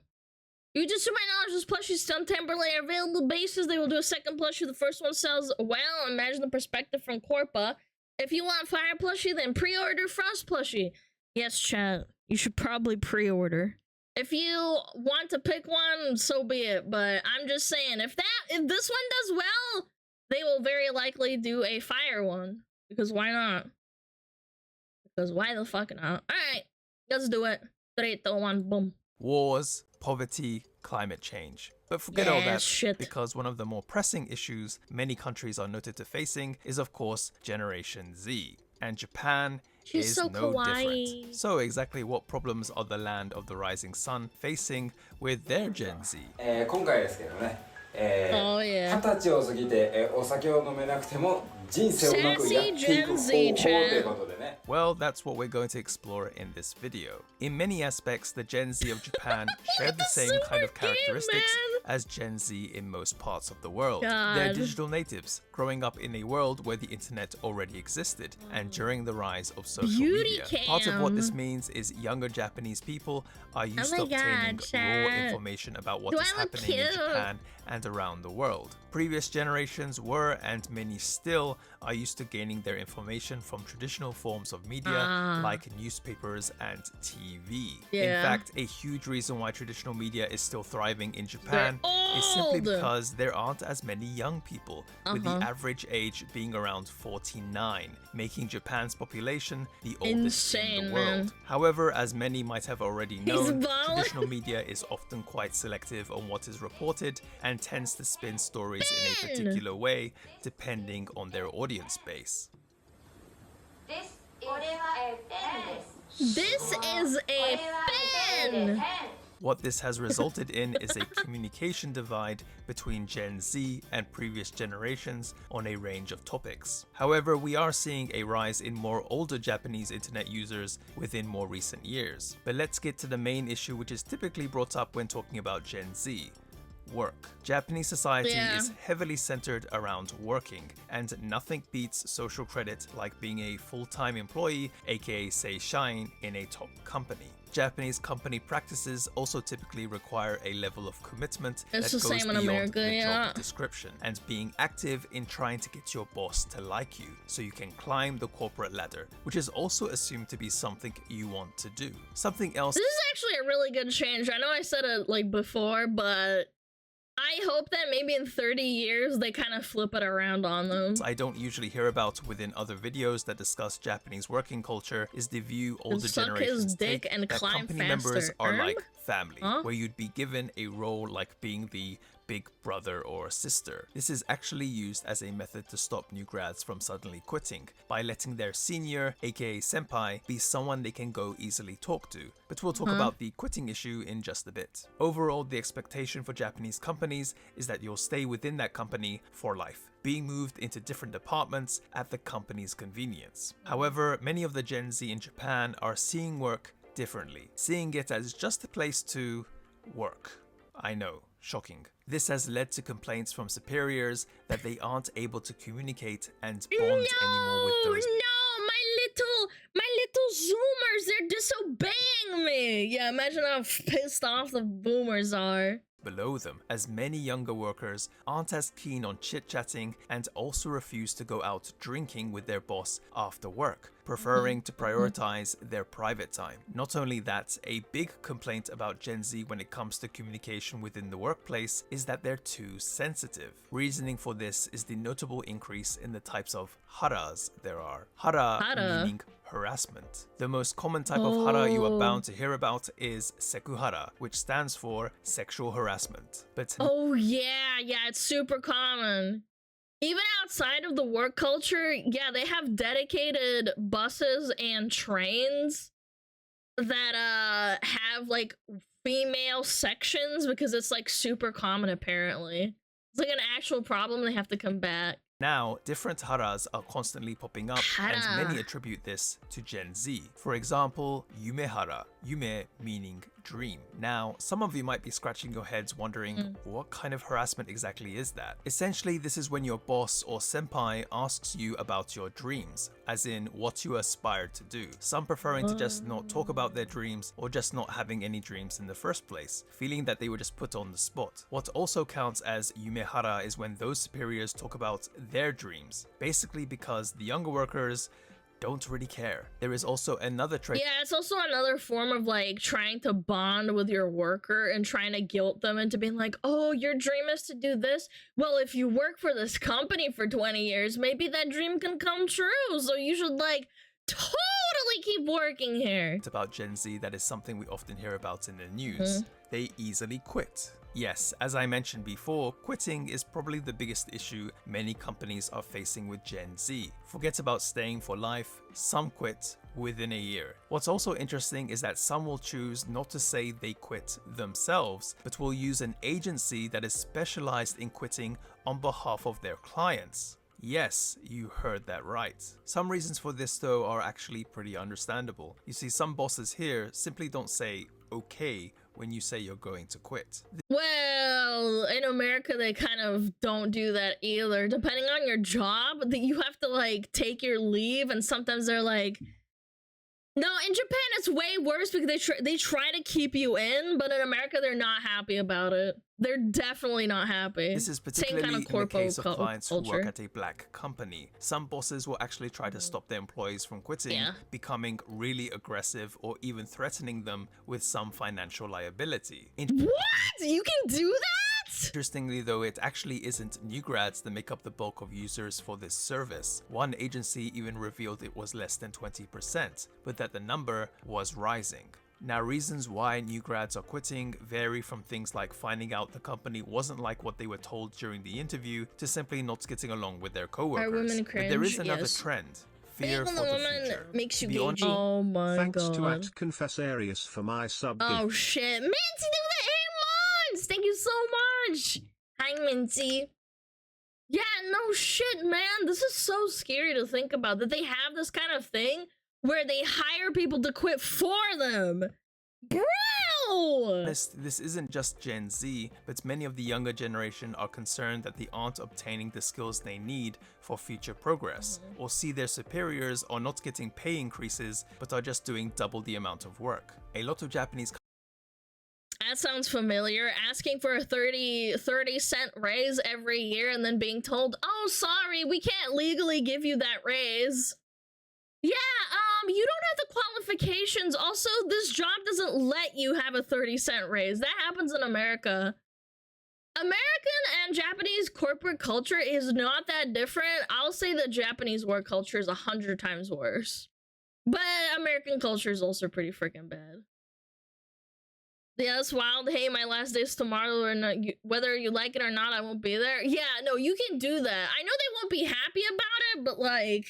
You just to my knowledge, this plushie is on temporarily available basis. They will do a second plushie. The first one sells well. Imagine the perspective from Corpa. If you want fire plushie, then pre-order Frost plushie. Yes, chat. You should probably pre-order. If you want to pick one, so be it. But I'm just saying, if this one does well, they will very likely do a fire one. Because why not? Because why the fuck not? Alright, let's do it. 3, 2, 1, boom. Wars, poverty, climate change. But forget all that, because one of the more pressing issues many countries are noted to facing is of course Generation Z. And Japan is no different. So exactly what problems are the land of the rising sun facing with their Gen Z? 今回ですけどね、20歳を過ぎてお酒を飲めなくても人生をうまくやっていく方法ということでね。 Well, that's what we're going to explore in this video. In many aspects, the Gen Z of Japan share the same kind of characteristics as Gen Z in most parts of the world. They're digital natives, growing up in a world where the internet already existed, and during the rise of social media. Part of what this means is younger Japanese people are used to obtaining raw information about what is happening in Japan and around the world. Previous generations were, and many still, are used to gaining their information from traditional forms of media like newspapers and TV. In fact, a huge reason why traditional media is still thriving in Japan is simply because there aren't as many young people, with the average age being around 49, making Japan's population the oldest in the world. However, as many might have already known, traditional media is often quite selective on what is reported and tends to spin stories in a particular way depending on their audience base. This is a pen! What this has resulted in is a communication divide between Gen Z and previous generations on a range of topics. However, we are seeing a rise in more older Japanese internet users within more recent years. But let's get to the main issue, which is typically brought up when talking about Gen Z. Work. Japanese society is heavily centered around working, and nothing beats social credit like being a full-time employee, aka say shine, in a top company. Japanese company practices also typically require a level of commitment that goes beyond the job description, and being active in trying to get your boss to like you so you can climb the corporate ladder, which is also assumed to be something you want to do. Something else. This is actually a really good change. I know I said it like before, but I hope that maybe in 30 years they kind of flip it around on them. I don't usually hear about within other videos that discuss Japanese working culture is the view older generations take and that climb company faster. members are like family, where you'd be given a role like being the big brother or sister. This is actually used as a method to stop new grads from suddenly quitting by letting their senior, aka senpai, be someone they can go easily talk to. But we'll talk about the quitting issue in just a bit. Overall, the expectation for Japanese companies is that you'll stay within that company for life, being moved into different departments at the company's convenience. However, many of the Gen Z in Japan are seeing work differently, seeing it as just a place to work. I know, shocking. This has led to complaints from superiors that they aren't able to communicate and bond anymore with those. No, my little Zoomers, they're disobeying me. Yeah, imagine how pissed off the boomers are. Below them, as many younger workers aren't as keen on chit-chatting and also refuse to go out drinking with their boss after work, preferring to prioritize their private time. Not only that, a big complaint about Gen Z when it comes to communication within the workplace is that they're too sensitive. Reasoning for this is the notable increase in the types of haras there are. Hara meaning harassment. The most common type of hara you are bound to hear about is sekuhara, which stands for sexual harassment. But it's super common. Even outside of the work culture, yeah, they have dedicated buses and trains that have like female sections because it's like super common apparently. It's like an actual problem they have to combat. Now, different haras are constantly popping up, and many attribute this to Gen Z. For example, yumehara, yume meaning dream. Now, some of you might be scratching your heads wondering, what kind of harassment exactly is that? Essentially, this is when your boss or senpai asks you about your dreams, as in what you aspire to do. Some preferring to just not talk about their dreams or just not having any dreams in the first place, feeling that they were just put on the spot. What also counts as yumehara is when those superiors talk about their dreams, basically because the younger workers don't really care. There is also another trait. Yeah, it's also another form of like trying to bond with your worker and trying to guilt them into being like, oh, your dream is to do this. Well, if you work for this company for 20 years, maybe that dream can come true. So you should like totally keep working here. It's about Gen Z that is something we often hear about in the news. They easily quit. Yes, as I mentioned before, quitting is probably the biggest issue many companies are facing with Gen Z. Forget about staying for life, some quit within a year. What's also interesting is that some will choose not to say they quit themselves, but will use an agency that is specialized in quitting on behalf of their clients. Yes, you heard that right. Some reasons for this though are actually pretty understandable. You see, some bosses here simply don't say okay when you say you're going to quit. Well, in America, they kind of don't do that either. Depending on your job, that you have to like take your leave, and sometimes they're like, no, in Japan it's way worse because they try to keep you in, but in America they're not happy about it. They're definitely not happy. This is particularly in the case of clients who work at a black company. Some bosses will actually try to stop their employees from quitting, becoming really aggressive or even threatening them with some financial liability. What? You can do that? Interestingly though, it actually isn't new grads that make up the bulk of users for this service. One agency even revealed it was less than 20%, but that the number was rising. Now, reasons why new grads are quitting vary from things like finding out the company wasn't like what they were told during the interview to simply not getting along with their coworkers. Are women cringe? But there is another trend. Fear for the future. Makes you gaugy. Oh my Thanks god. Thanks to @Confessarius for my sub gift. Oh shit. Minty do the 8 months! Thank you so much! Hi, Minty. Yeah, no shit, man. This is so scary to think about, that they have this kind of thing where they hire people to quit for them. Bro! This isn't just Gen Z, but many of the younger generation are concerned that they aren't obtaining the skills they need for future progress, or see their superiors are not getting pay increases, but are just doing double the amount of work. A lot of Japanese That sounds familiar. Asking for a 30-cent raise every year and then being told, oh, sorry, we can't legally give you that raise. Yeah, you don't have the qualifications. Also, this job doesn't let you have a 30-cent raise. That happens in America. American and Japanese corporate culture is not that different. I'll say the Japanese work culture is 100 times worse. But American culture is also pretty freaking bad. Yeah, that's wild. Hey, my last day's tomorrow, or not, whether you like it or not, I won't be there. Yeah, no, you can do that. I know they won't be happy about it, but like,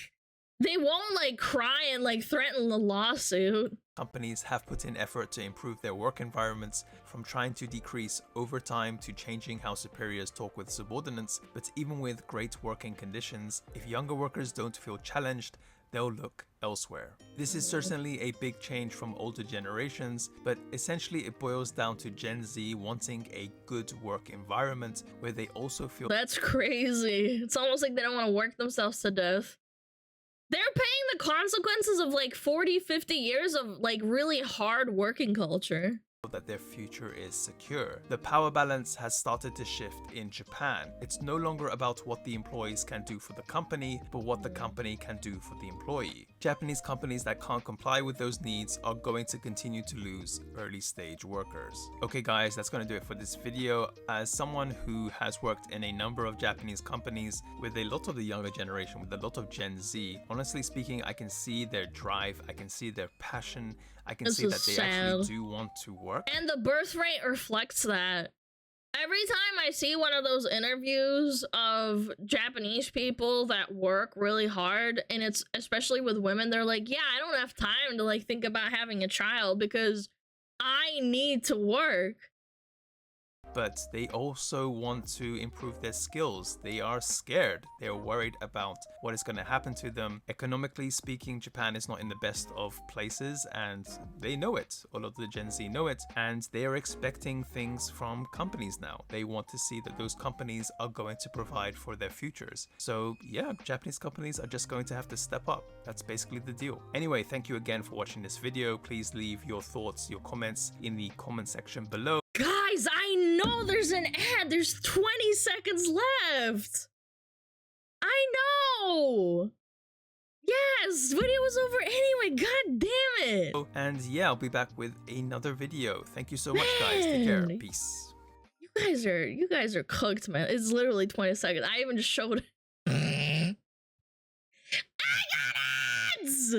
they won't like cry and like threaten the lawsuit. Companies have put in effort to improve their work environments, from trying to decrease overtime to changing how superiors talk with subordinates. But even with great working conditions, if younger workers don't feel challenged, they'll look elsewhere. This is certainly a big change from older generations, but essentially it boils down to Gen Z wanting a good work environment where they also feel— That's crazy. It's almost like they don't want to work themselves to death. They're paying the consequences of like 40, 50 years of like really hard working culture. that their future is secure. The power balance has started to shift in Japan. It's no longer about what the employees can do for the company, but what the company can do for the employee. Japanese companies that can't comply with those needs are going to continue to lose early stage workers. Okay guys, that's going to do it for this video. As someone who has worked in a number of Japanese companies with a lot of the younger generation, with a lot of Gen Z, honestly speaking, I can see their drive, I can see their passion, I can see that they actually do want to work. And the birth rate reflects that. Every time I see one of those interviews of Japanese people that work really hard, and it's especially with women, they're like, yeah, I don't have time to like think about having a child because I need to work. But they also want to improve their skills. They are scared. They're worried about what is going to happen to them. Economically speaking, Japan is not in the best of places, and they know it. All of the Gen Z know it, and they are expecting things from companies now. They want to see that those companies are going to provide for their futures. So yeah, Japanese companies are just going to have to step up. That's basically the deal. Anyway, thank you again for watching this video. Please leave your thoughts, your comments in the comment section below. Guys, I know there's an ad. There's 20 seconds left. I know. Yes, video was over anyway. God damn it. And yeah, I'll be back with another video. Thank you so much, guys. Take care. Peace. You guys are cooked, man. It's literally 20 seconds. I even just showed it. I got ads.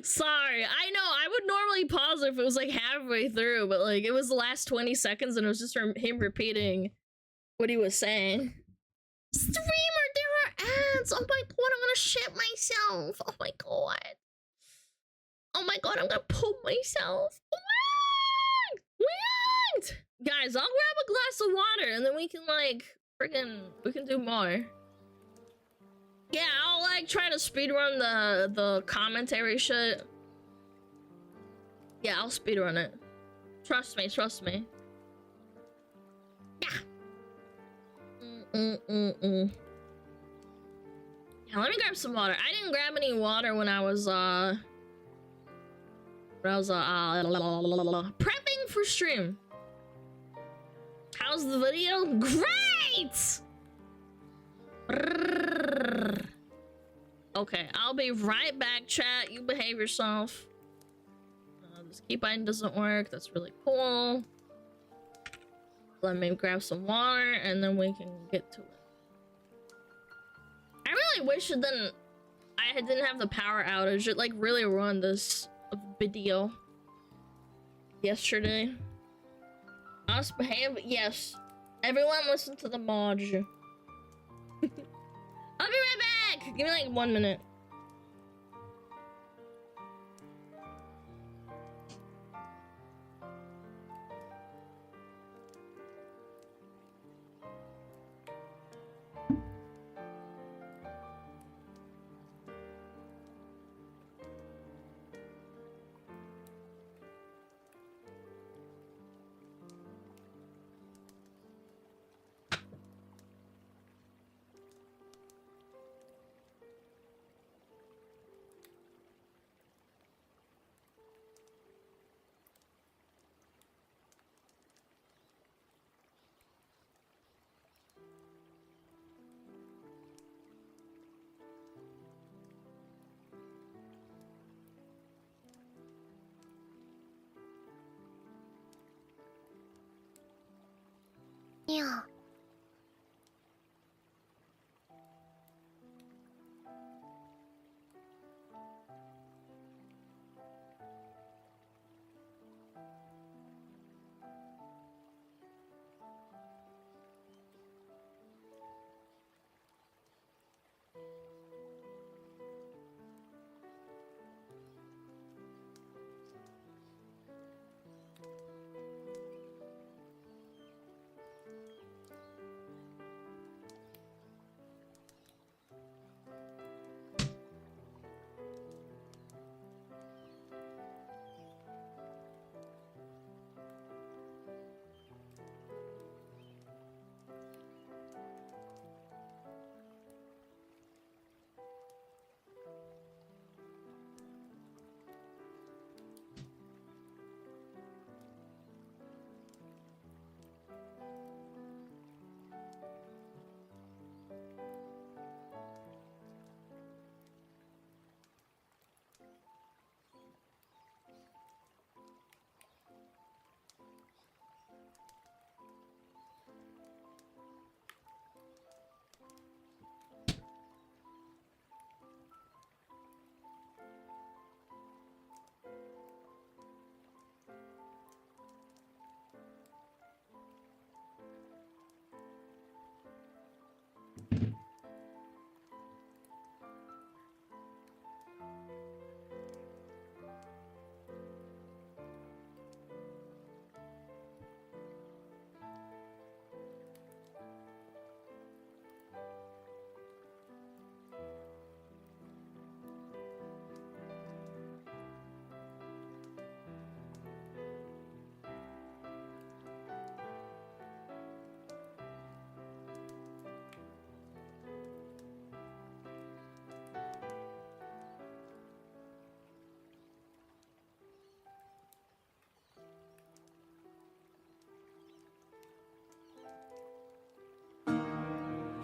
Sorry, I know I would normally pause if it was like halfway through, but like it was the last 20 seconds and it was just him repeating what he was saying. Streamer, there are ads. Oh my god, I'm gonna shit myself. Oh my god. Oh my god, I'm gonna poop myself. What? Guys, I'll grab a glass of water and then we can like we can do more. Yeah, I'll like try to speedrun the commentary shit. Yeah, I'll speedrun it. Trust me, trust me. Yeah. Yeah, let me grab some water. I didn't grab any water when I was prepping for stream. How's the video? Great! Okay, I'll be right back, chat. You behave yourself. This key bind doesn't work. That's really cool. Let me grab some water and then we can get to it. I really wish I didn't have the power outage. It like really ruined this video yesterday. Us behave? Yes. Everyone listen to the mod. I'll be right back! Give me like 1 minute.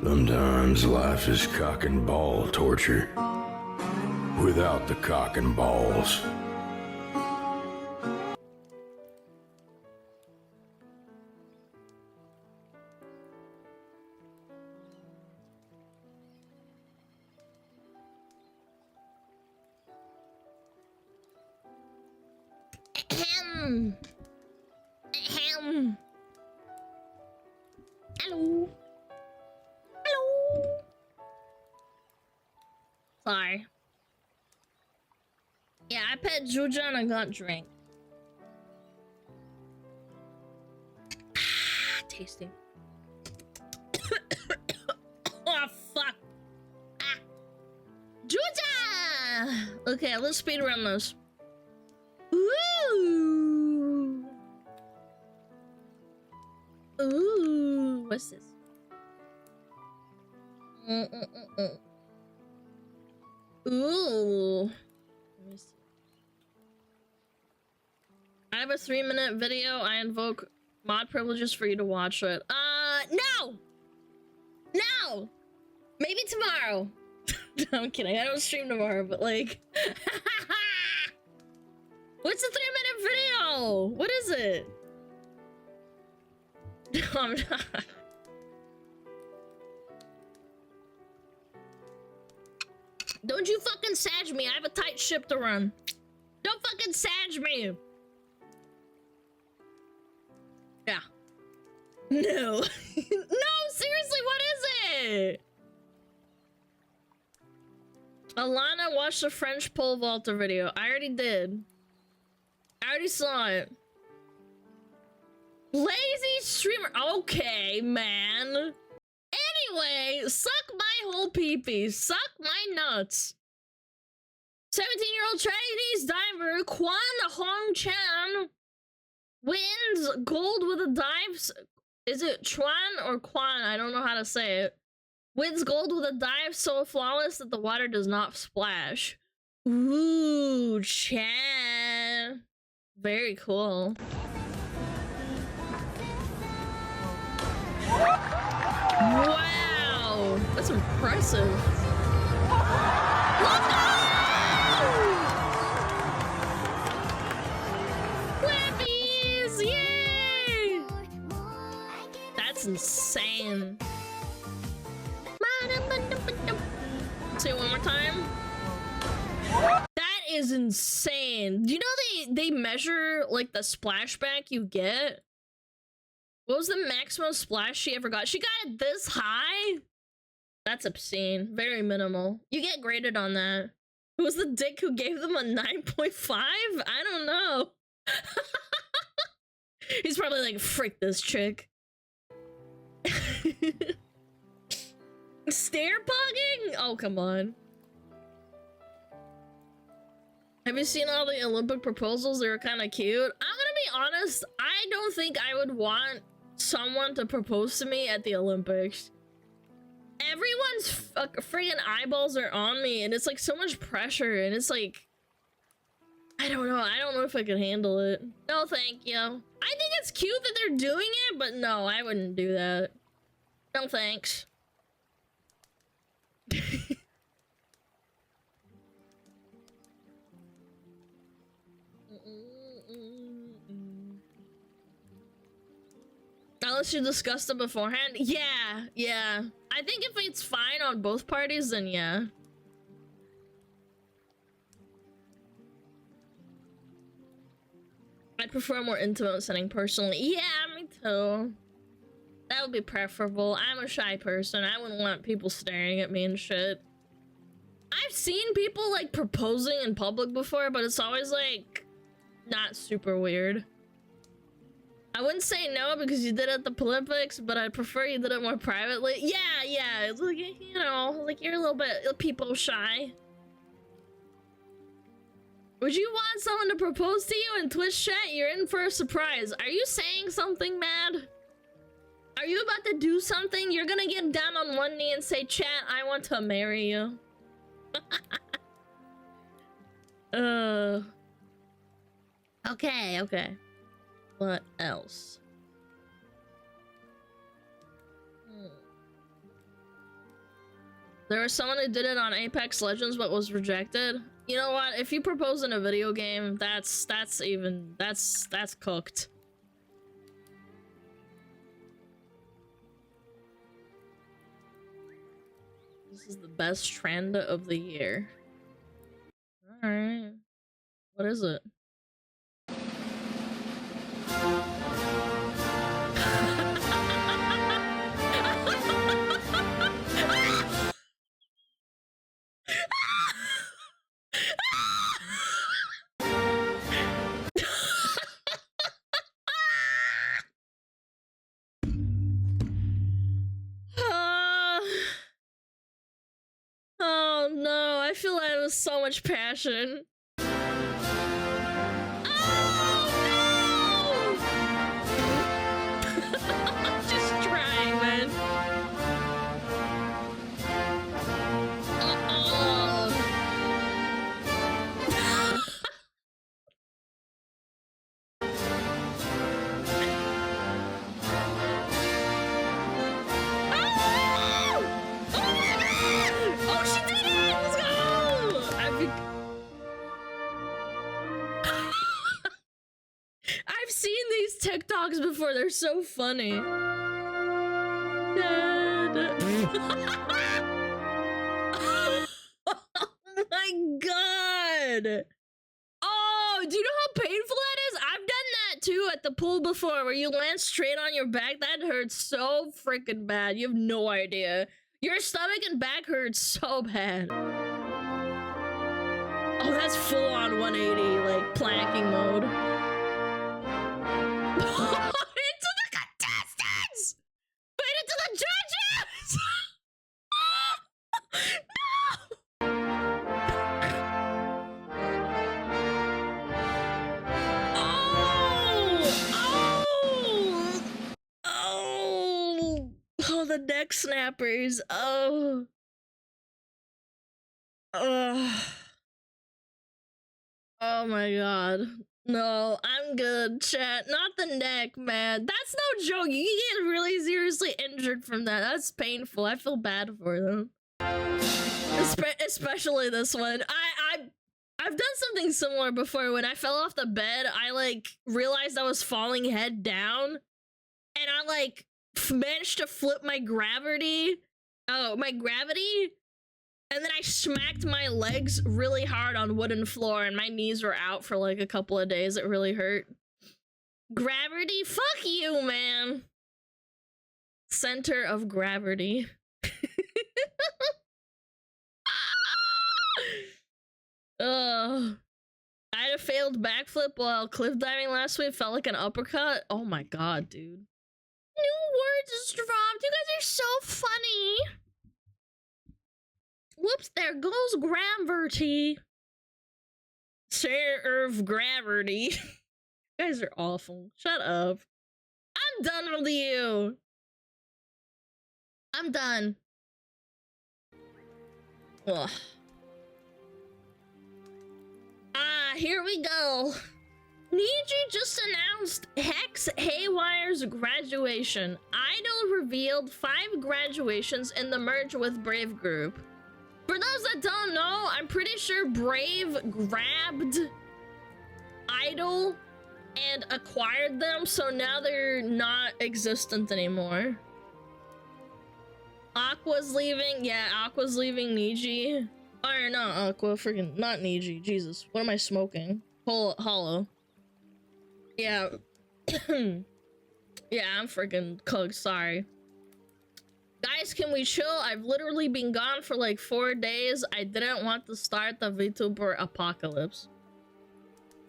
Sometimes life is cock and ball torture without the cock and balls. Ahem. Ahem. Hello. Hello. Sorry. Yeah, I pet Juja and I got drink. Ah, tasty. Oh, fuck. Ah. Juja! Okay, let's speed run this. Ooh. Ooh. What's this? Ooh. Let me see. I have a 3-minute video. I invoke mod privileges for you to watch it. No! No! Maybe tomorrow. No, I'm kidding. I don't stream tomorrow, but like... What's a 3-minute video? What is it? No, I'm not. Don't you fucking sag me. I have a tight ship to run. Don't fucking sag me. Yeah. No. No, seriously, what is it? Alana watched the French pole vaulter video. I already did. I already saw it. Lazy streamer. Okay, man. Anyway, suck my whole pee-pee. Suck my nuts. 17-year-old Chinese diver Quan Hong Chan wins gold with a dive. Is it Chuan or Quan? I don't know how to say it. Wins gold with a dive so flawless that the water does not splash. Ooh, Chan. Very cool. Wow, that's impressive. Let's go! Clappies! Yay! That's insane. Say it one more time. That is insane. Do you know they measure like the splashback you get? What was the maximum splash she ever got? She got it this high? That's obscene. Very minimal. You get graded on that. Who was the dick who gave them a 9.5? I don't know. He's probably like, frick this chick. Stare pugging? Oh, come on. Have you seen all the Olympic proposals? They were kind of cute. I'm gonna be honest, I don't think I would want someone to propose to me at the Olympics. Everyone's friggin' eyeballs are on me, and it's like so much pressure, and it's like, I don't know if I can handle it. No, thank you. I think it's cute that they're doing it, but no, I wouldn't do that. No, thanks. Unless you discussed it beforehand? Yeah. I think if it's fine on both parties, then yeah. I prefer a more intimate setting personally. Yeah, me too. That would be preferable. I'm a shy person. I wouldn't want people staring at me and shit. I've seen people like proposing in public before, but it's always like not super weird. I wouldn't say no because you did it at the Olympics, but I prefer you did it more privately. Yeah. It's like, you know, like you're a little bit people shy. Would you want someone to propose to you in Twitch chat? You're in for a surprise. Are you saying something mad? Are you about to do something? You're gonna get down on one knee and say, chat, I want to marry you. Okay. What else? There was someone who did it on Apex Legends but was rejected. You know what? If you propose in a video game, that's cooked. This is the best trend of the year. Alright. What is it? Oh no, I feel like it was so much passion. Oh no! I'm just trying, man. I've seen these TikToks before, they're so funny. Oh my god! Oh, do you know how painful that is? I've done that too at the pool before, where you land straight on your back. That hurts so freaking bad. You have no idea. Your stomach and back hurts so bad. Oh, that's full on 180, like planking mode. Into the contestants! But into the judges! No! Oh, the neck snappers. Oh. Oh my god. No, I'm good, chat. Not the neck, man. That's no joke. You can get really seriously injured from that. That's painful. I feel bad for them. Especially this one. I've done something similar before. When I fell off the bed, I like realized I was falling head down, and I like managed to flip my gravity. And then I smacked my legs really hard on wooden floor, and my knees were out for like a couple of days. It really hurt. Gravity? Fuck you, man. Center of gravity. I had a failed backflip while cliff diving last week. Felt like an uppercut. Oh my god, dude. New words just dropped. You guys are so funny. Whoops, there goes gravity. Center of gravity. You guys are awful. Shut up. I'm done with you. I'm done. Ugh. Here we go. Niji just announced Hex Haywire's graduation. Idol revealed 5 graduations in the merge with Brave group. For those that don't know, I'm pretty sure Brave grabbed Idol and acquired them, so now they're not existent anymore. Aqua's leaving. Yeah, Aqua's leaving Niji. Or not Aqua, freaking not Niji. Jesus, what am I smoking? Hollow. Yeah. Yeah, I'm freaking cooked, sorry. Guys, can we chill? I've literally been gone for like 4 days. I didn't want to start the VTuber apocalypse.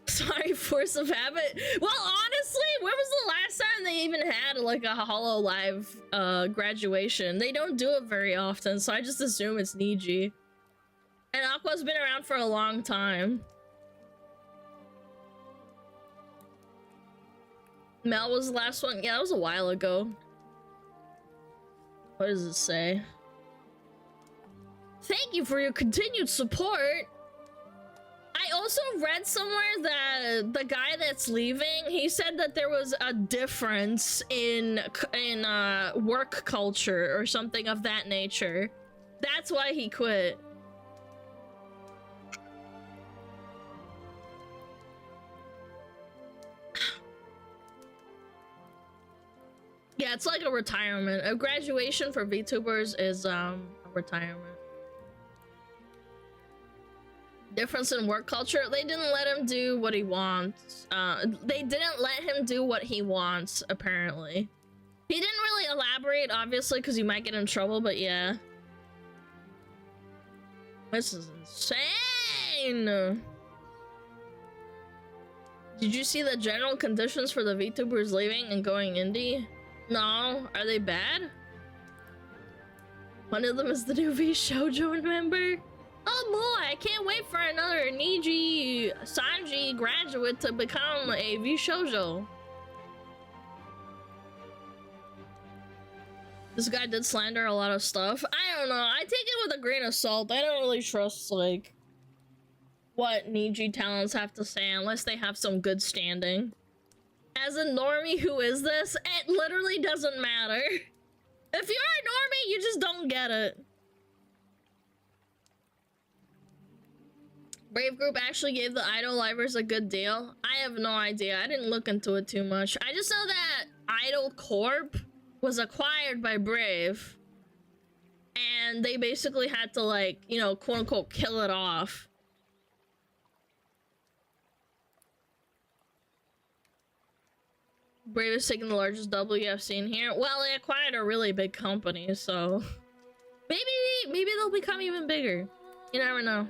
Sorry, force of habit. Well, honestly, when was the last time they even had like a Hollow Live graduation? They don't do it very often, so I just assume it's Niji. And Aqua's been around for a long time. Mel was the last one. Yeah, that was a while ago. What does it say? Thank you for your continued support. I also read somewhere that the guy that's leaving, he said that there was a difference in work culture or something of that nature. That's why he quit. Yeah, it's like a retirement. A graduation for VTubers is a retirement. Difference in work culture. They didn't let him do what he wants. They didn't let him do what he wants, apparently. He didn't really elaborate, obviously, because you might get in trouble, but yeah. This is insane! Did you see the general conditions for the VTubers leaving and going indie? No. Are they bad? One of them is the new V Shoujo member. Oh boy, I can't wait for another Niji Sanji graduate to become a V Shoujo. This guy did slander a lot of stuff. I don't know. I take it with a grain of salt. I don't really trust, like, what Niji talents have to say unless they have some good standing. As a normie who is this, it literally doesn't matter. If you're a normie, you just don't get it. Brave Group actually gave the Idol Livers a good deal. I have no idea. I didn't look into it too much. I just know that Idol Corp was acquired by Brave. And they basically had to, like, you know, quote unquote, kill it off. Brave is taking the largest W I've seen here. Well, they acquired a really big company, so maybe they'll become even bigger. You never know.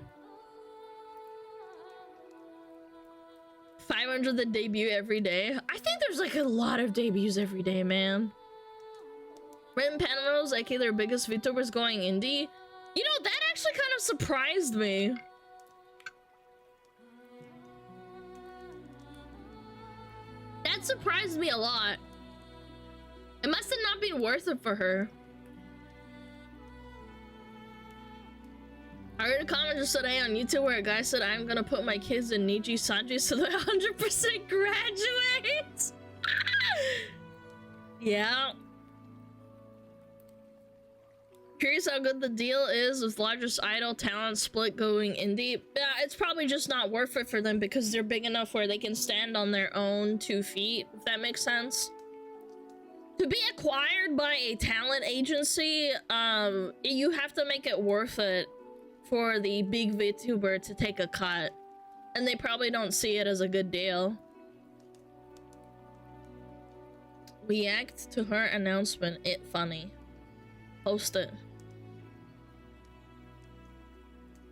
500 the debut every day. I think there's like a lot of debuts every day, man. Ren Penrose, aka their biggest VTubers going indie. You know, that actually kind of surprised me. That surprised me a lot. It must have not been worth it for her. I heard a comment just today on YouTube where a guy said, I'm gonna put my kids in Niji Sanji so they 100% graduate. Yeah. Curious how good the deal is with largest idol talent split going indie. Yeah, it's probably just not worth it for them because they're big enough where they can stand on their own 2 feet, if that makes sense. To be acquired by a talent agency, you have to make it worth it for the big VTuber to take a cut. And they probably don't see it as a good deal. React to her announcement, it funny. Post it.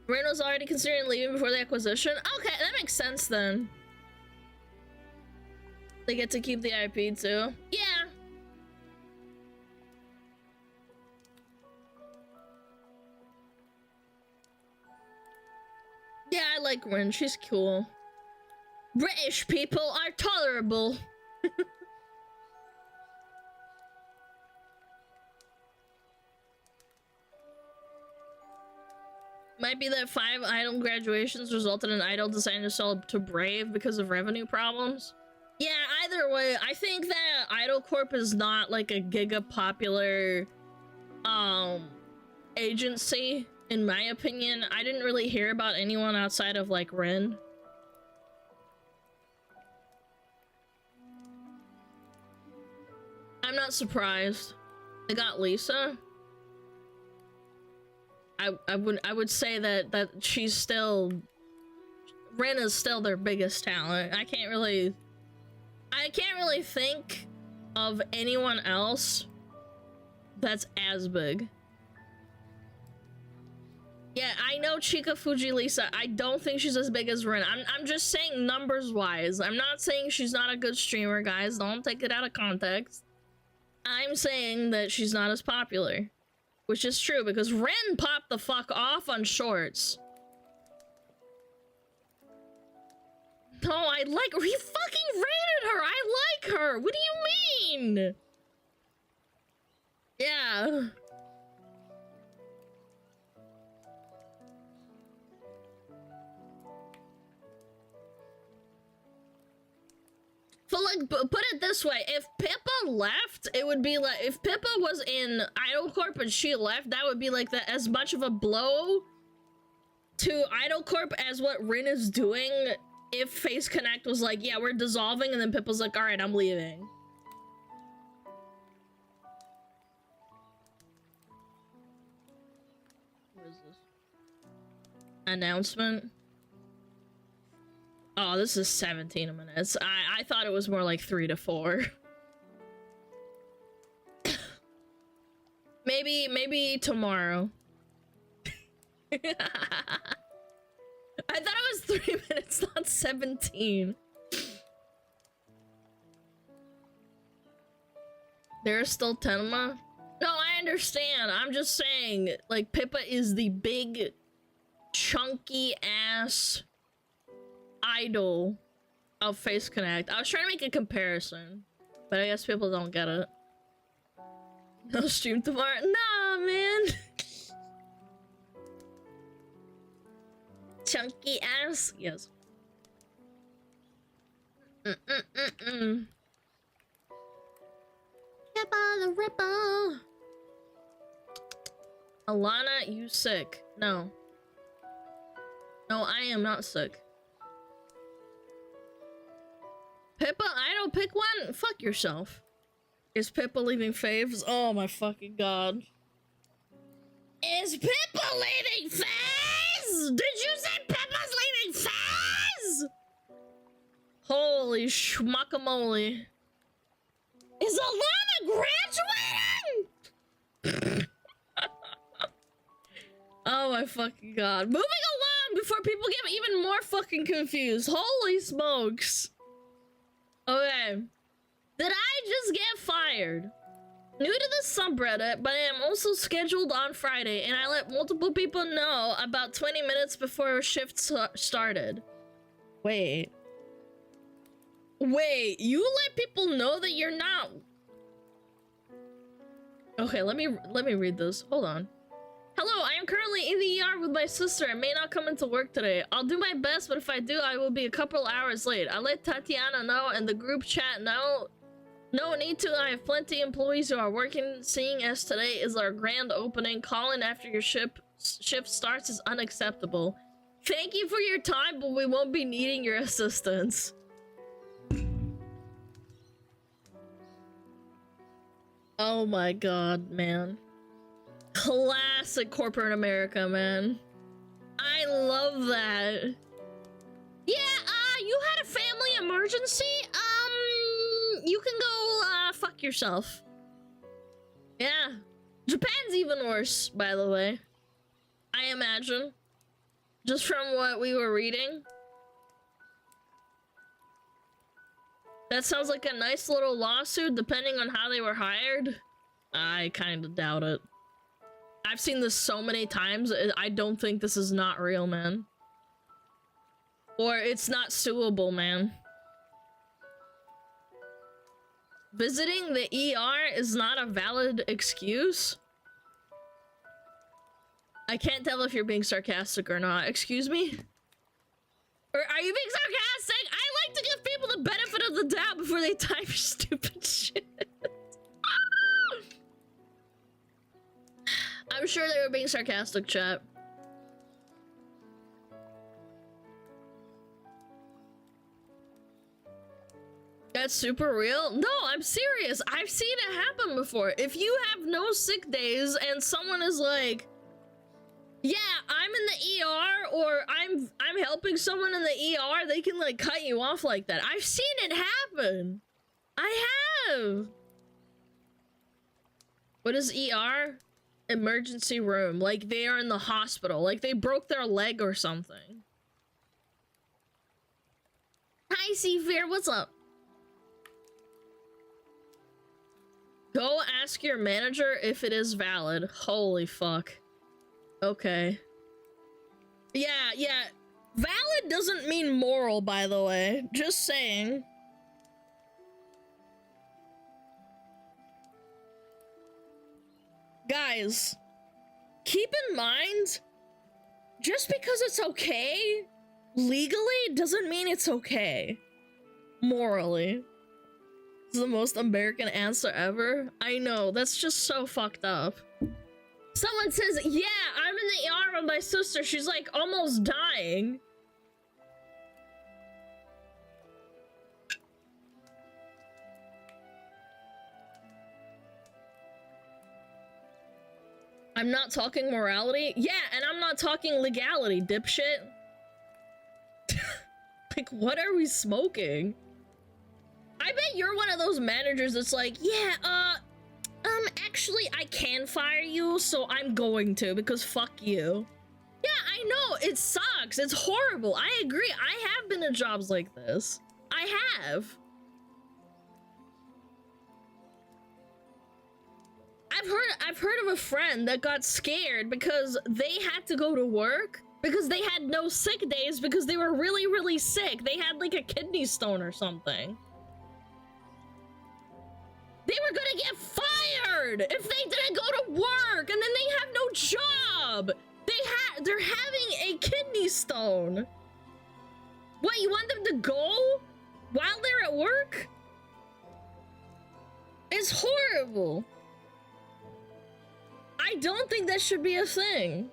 Reno's already considering leaving before the acquisition? Okay, that makes sense then. They get to keep the IP too. Yeah. Yeah, I like Ren. She's cool. British people are tolerable. Might be that 5 idol graduations resulted in idol deciding to sell to Brave because of revenue problems. Yeah, either way, I think that Idol Corp is not like a giga popular agency, in my opinion. I didn't really hear about anyone outside of like Ren. I'm not surprised. They got Lisa. I would say that she's still, Ren is still their biggest talent. I can't really think of anyone else that's as big. Yeah, I know Chika Fuji Lisa. I don't think she's as big as Ren. I'm just saying numbers wise. I'm not saying she's not a good streamer, guys. Don't take it out of context. I'm saying that she's not as popular. Which is true, because Ren popped the fuck off on shorts. No, I like her. He fucking rated her. I like her. What do you mean? Yeah. Full of like, put it this way. If Pippa left, it would be like, if Pippa was in Idol Corp and she left, that would be like as much of a blow to Idol Corp as what Rin is doing if Face Connect was like, yeah, we're dissolving, and then Pippa's like, all right, I'm leaving. What is this? Announcement? Oh, this is 17 minutes. I thought it was more like 3 to 4. maybe tomorrow. I thought it was 3 minutes, not 17. There's still Tenma? No, I understand. I'm just saying, like, Pippa is the big, chunky ass idol of Face Connect. I was trying to make a comparison, but I guess people don't get it. No stream tomorrow? Nah, man. Chunky ass? Yes. Pippa the Ripple. Alana, you sick? No. No, I am not sick. Pippa, I don't pick one? Fuck yourself. Is Pippa leaving faves? Oh my fucking god. Is Pippa leaving faves? Did you say Pippa's leaving faves? Holy schmuckamole. Is Alana graduating? Oh my fucking god. Moving along before people get even more fucking confused. Holy smokes. Okay. Did I just get fired? New to the subreddit, but I am also scheduled on Friday, and I let multiple people know about 20 minutes before our shift started. Wait. Wait, you let people know that you're not... Okay, let me read this. Hold on. Hello, I am currently in the ER with my sister. I may not come into work today. I'll do my best, but if I do, I will be a couple hours late. I let Tatiana know and the group chat know. No need to. I have plenty of employees who are working, seeing as today is our grand opening. Calling after your shift starts is unacceptable. Thank you for your time, but we won't be needing your assistance. Oh my god, man. Classic corporate America, man. I love that. Yeah, you had a family emergency? You can go, fuck yourself. Yeah. Japan's even worse, by the way. I imagine. Just from what we were reading. That sounds like a nice little lawsuit, depending on how they were hired. I kind of doubt it. I've seen this so many times, I don't think this is not real, man. Or it's not suable, man. Visiting the ER is not a valid excuse? I can't tell if you're being sarcastic or not. Excuse me? Or are you being sarcastic? I like to give people the benefit of the doubt before they type stupid shit. I'm sure they were being sarcastic, chat. That's super real? No, I'm serious. I've seen it happen before. If you have no sick days and someone is like, yeah, I'm in the ER, or I'm helping someone in the ER, they can like cut you off like that. I've seen it happen. I have. What is ER? Emergency room. Like they are in the hospital. Like they broke their leg or something. Hi, Seafair. What's up? Go ask your manager if it is valid. Holy fuck. Okay. Yeah. Valid doesn't mean moral, by the way. Just saying. Guys, keep in mind, just because it's okay legally doesn't mean it's okay morally. It's the most American answer ever. I know, that's just so fucked up. Someone says, yeah, I'm in the ER with my sister. She's like almost dying. I'm not talking morality. Yeah, and I'm not talking legality, dipshit. Like, what are we smoking? I bet you're one of those managers that's like, yeah, actually, I can fire you, so I'm going to, because fuck you. Yeah, I know, it sucks, it's horrible, I agree, I have been in jobs like this. I have. I've heard of a friend that got scared because they had to go to work because they had no sick days because they were really, really sick. They had like a kidney stone or something. They were gonna get fired if they didn't go to work, and then they have no job. They're having a kidney stone. What, you want them to go while they're at work? It's horrible. I don't think that should be a thing.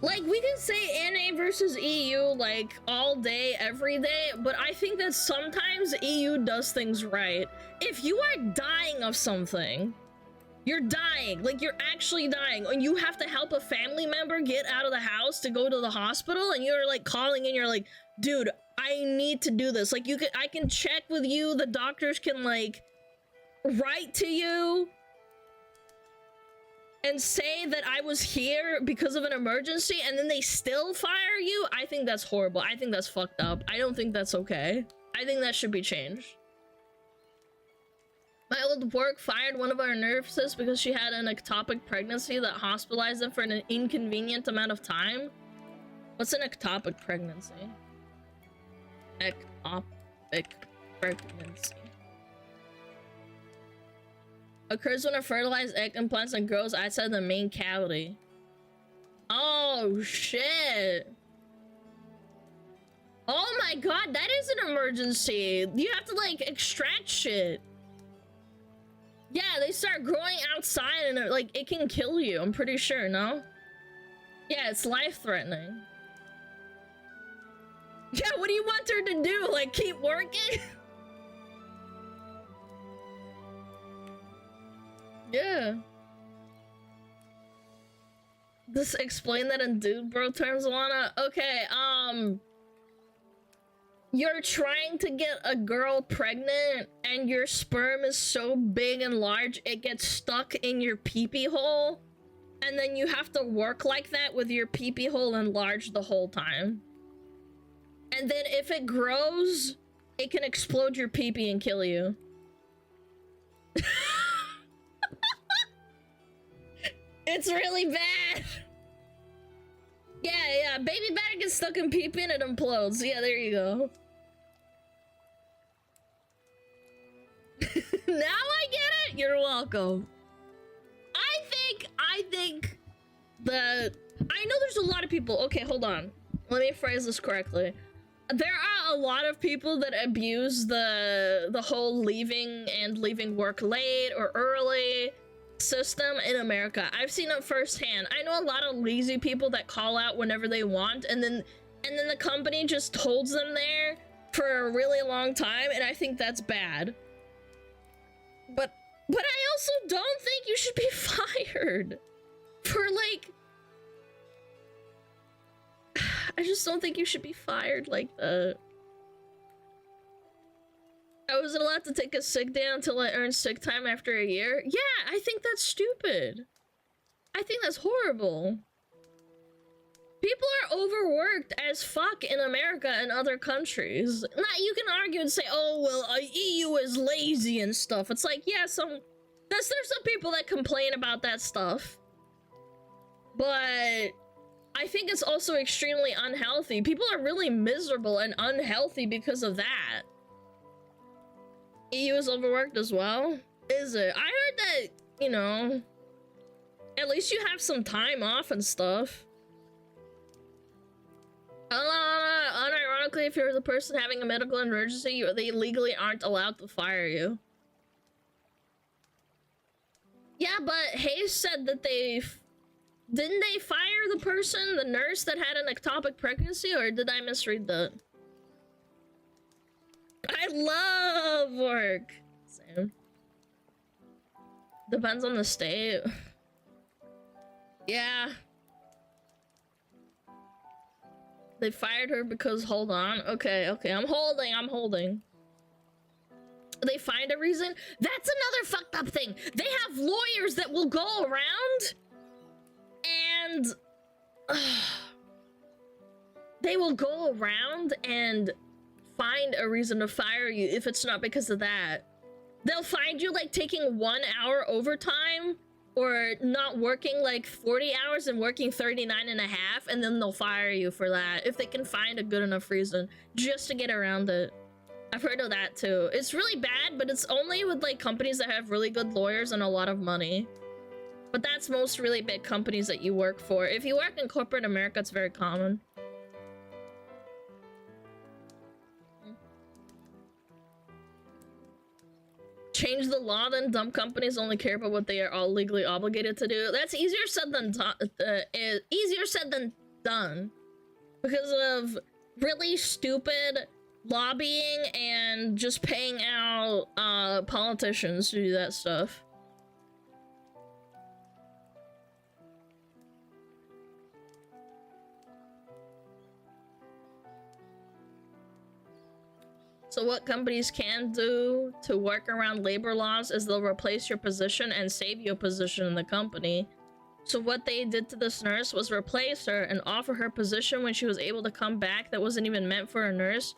Like, we can say NA versus EU, like, all day, every day, but I think that sometimes EU does things right. If you are dying of something, you're dying, like, you're actually dying, and you have to help a family member get out of the house to go to the hospital, and you're, like, calling in, you're like, dude, I need to do this. Like, I can check with you, the doctors can, like, write to you and say that I was here because of an emergency, and then they still fire you. I think that's horrible. I think that's fucked up. I don't think that's okay. I think that should be changed. My old work fired one of our nurses because she had an ectopic pregnancy that hospitalized them for an inconvenient amount of time. What's an ectopic pregnancy? Ectopic pregnancy occurs when a fertilized egg implants and grows outside the main cavity. Oh shit. Oh my god, that is an emergency. You have to like extract shit. Yeah, they start growing outside and like it can kill you, I'm pretty sure, no? Yeah, it's life-threatening. Yeah, what do you want her to do? Like keep working? Yeah. Just explain that in dude bro terms, Alana. Okay, you're trying to get a girl pregnant and your sperm is so big and large it gets stuck in your pee-pee hole, and then you have to work like that with your pee-pee hole enlarged the whole time. And then if it grows, it can explode your pee-pee and kill you. It's really bad. Yeah, baby batter gets stuck in pee-pee and it implodes. Yeah, there you go. Now I get it. You're welcome. I think that I know there's a lot of people. Okay, hold on. Let me phrase this correctly. There are a lot of people that abuse the whole leaving work late or early system in America. I've seen it firsthand. I know a lot of lazy people that call out whenever they want, and then the company just holds them there for a really long time, and I think that's bad. But I also don't think you should be fired for like, I just don't think you should be fired like that. I wasn't allowed to take a sick day until I earned sick time after a year. Yeah, I think that's stupid. I think that's horrible. People are overworked as fuck in America and other countries. Now, you can argue and say, oh, well, EU is lazy and stuff. It's like, yeah, there's some people that complain about that stuff. But I think it's also extremely unhealthy. People are really miserable and unhealthy because of that. EU is overworked as well? Is it? I heard that, you know, at least you have some time off and stuff. Alana ironically, if you're the person having a medical emergency, they legally aren't allowed to fire you. Yeah, but Hayes said that didn't they fire the person, the nurse that had an ectopic pregnancy, or did I misread that? I love work. Same. Depends on the state. Yeah. They fired her because, hold on. Okay, I'm holding. They find a reason? That's another fucked up thing. They have lawyers that will go around and they will go around and find a reason to fire you if it's not because of that. They'll find you like taking 1 hour overtime or not working like 40 hours and working 39 and a half, and then they'll fire you for that if they can find a good enough reason just to get around it. I've heard of that too. It's really bad, but it's only with like companies that have really good lawyers and a lot of money. But that's most really big companies that you work for. If you work in corporate America, it's very common. Change the law, then dumb companies only care about what they are all legally obligated to do. That's easier said than done because of really stupid lobbying and just paying out politicians to do that stuff. So what companies can do to work around labor laws is they'll replace your position and save your position in the company. So what they did to this nurse was replace her and offer her position when she was able to come back that wasn't even meant for a nurse.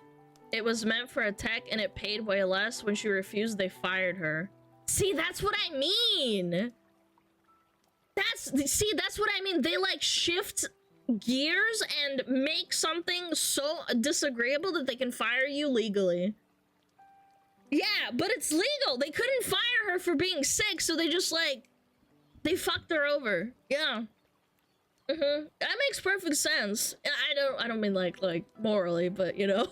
It was meant for a tech and it paid way less. When she refused, they fired her. See, that's what I mean. That's what I mean. They like shift gears and make something so disagreeable that they can fire you legally. Yeah, but it's legal. They couldn't fire her for being sick, so they just like they fucked her over. Yeah. That makes perfect sense. I don't mean like morally, but you know.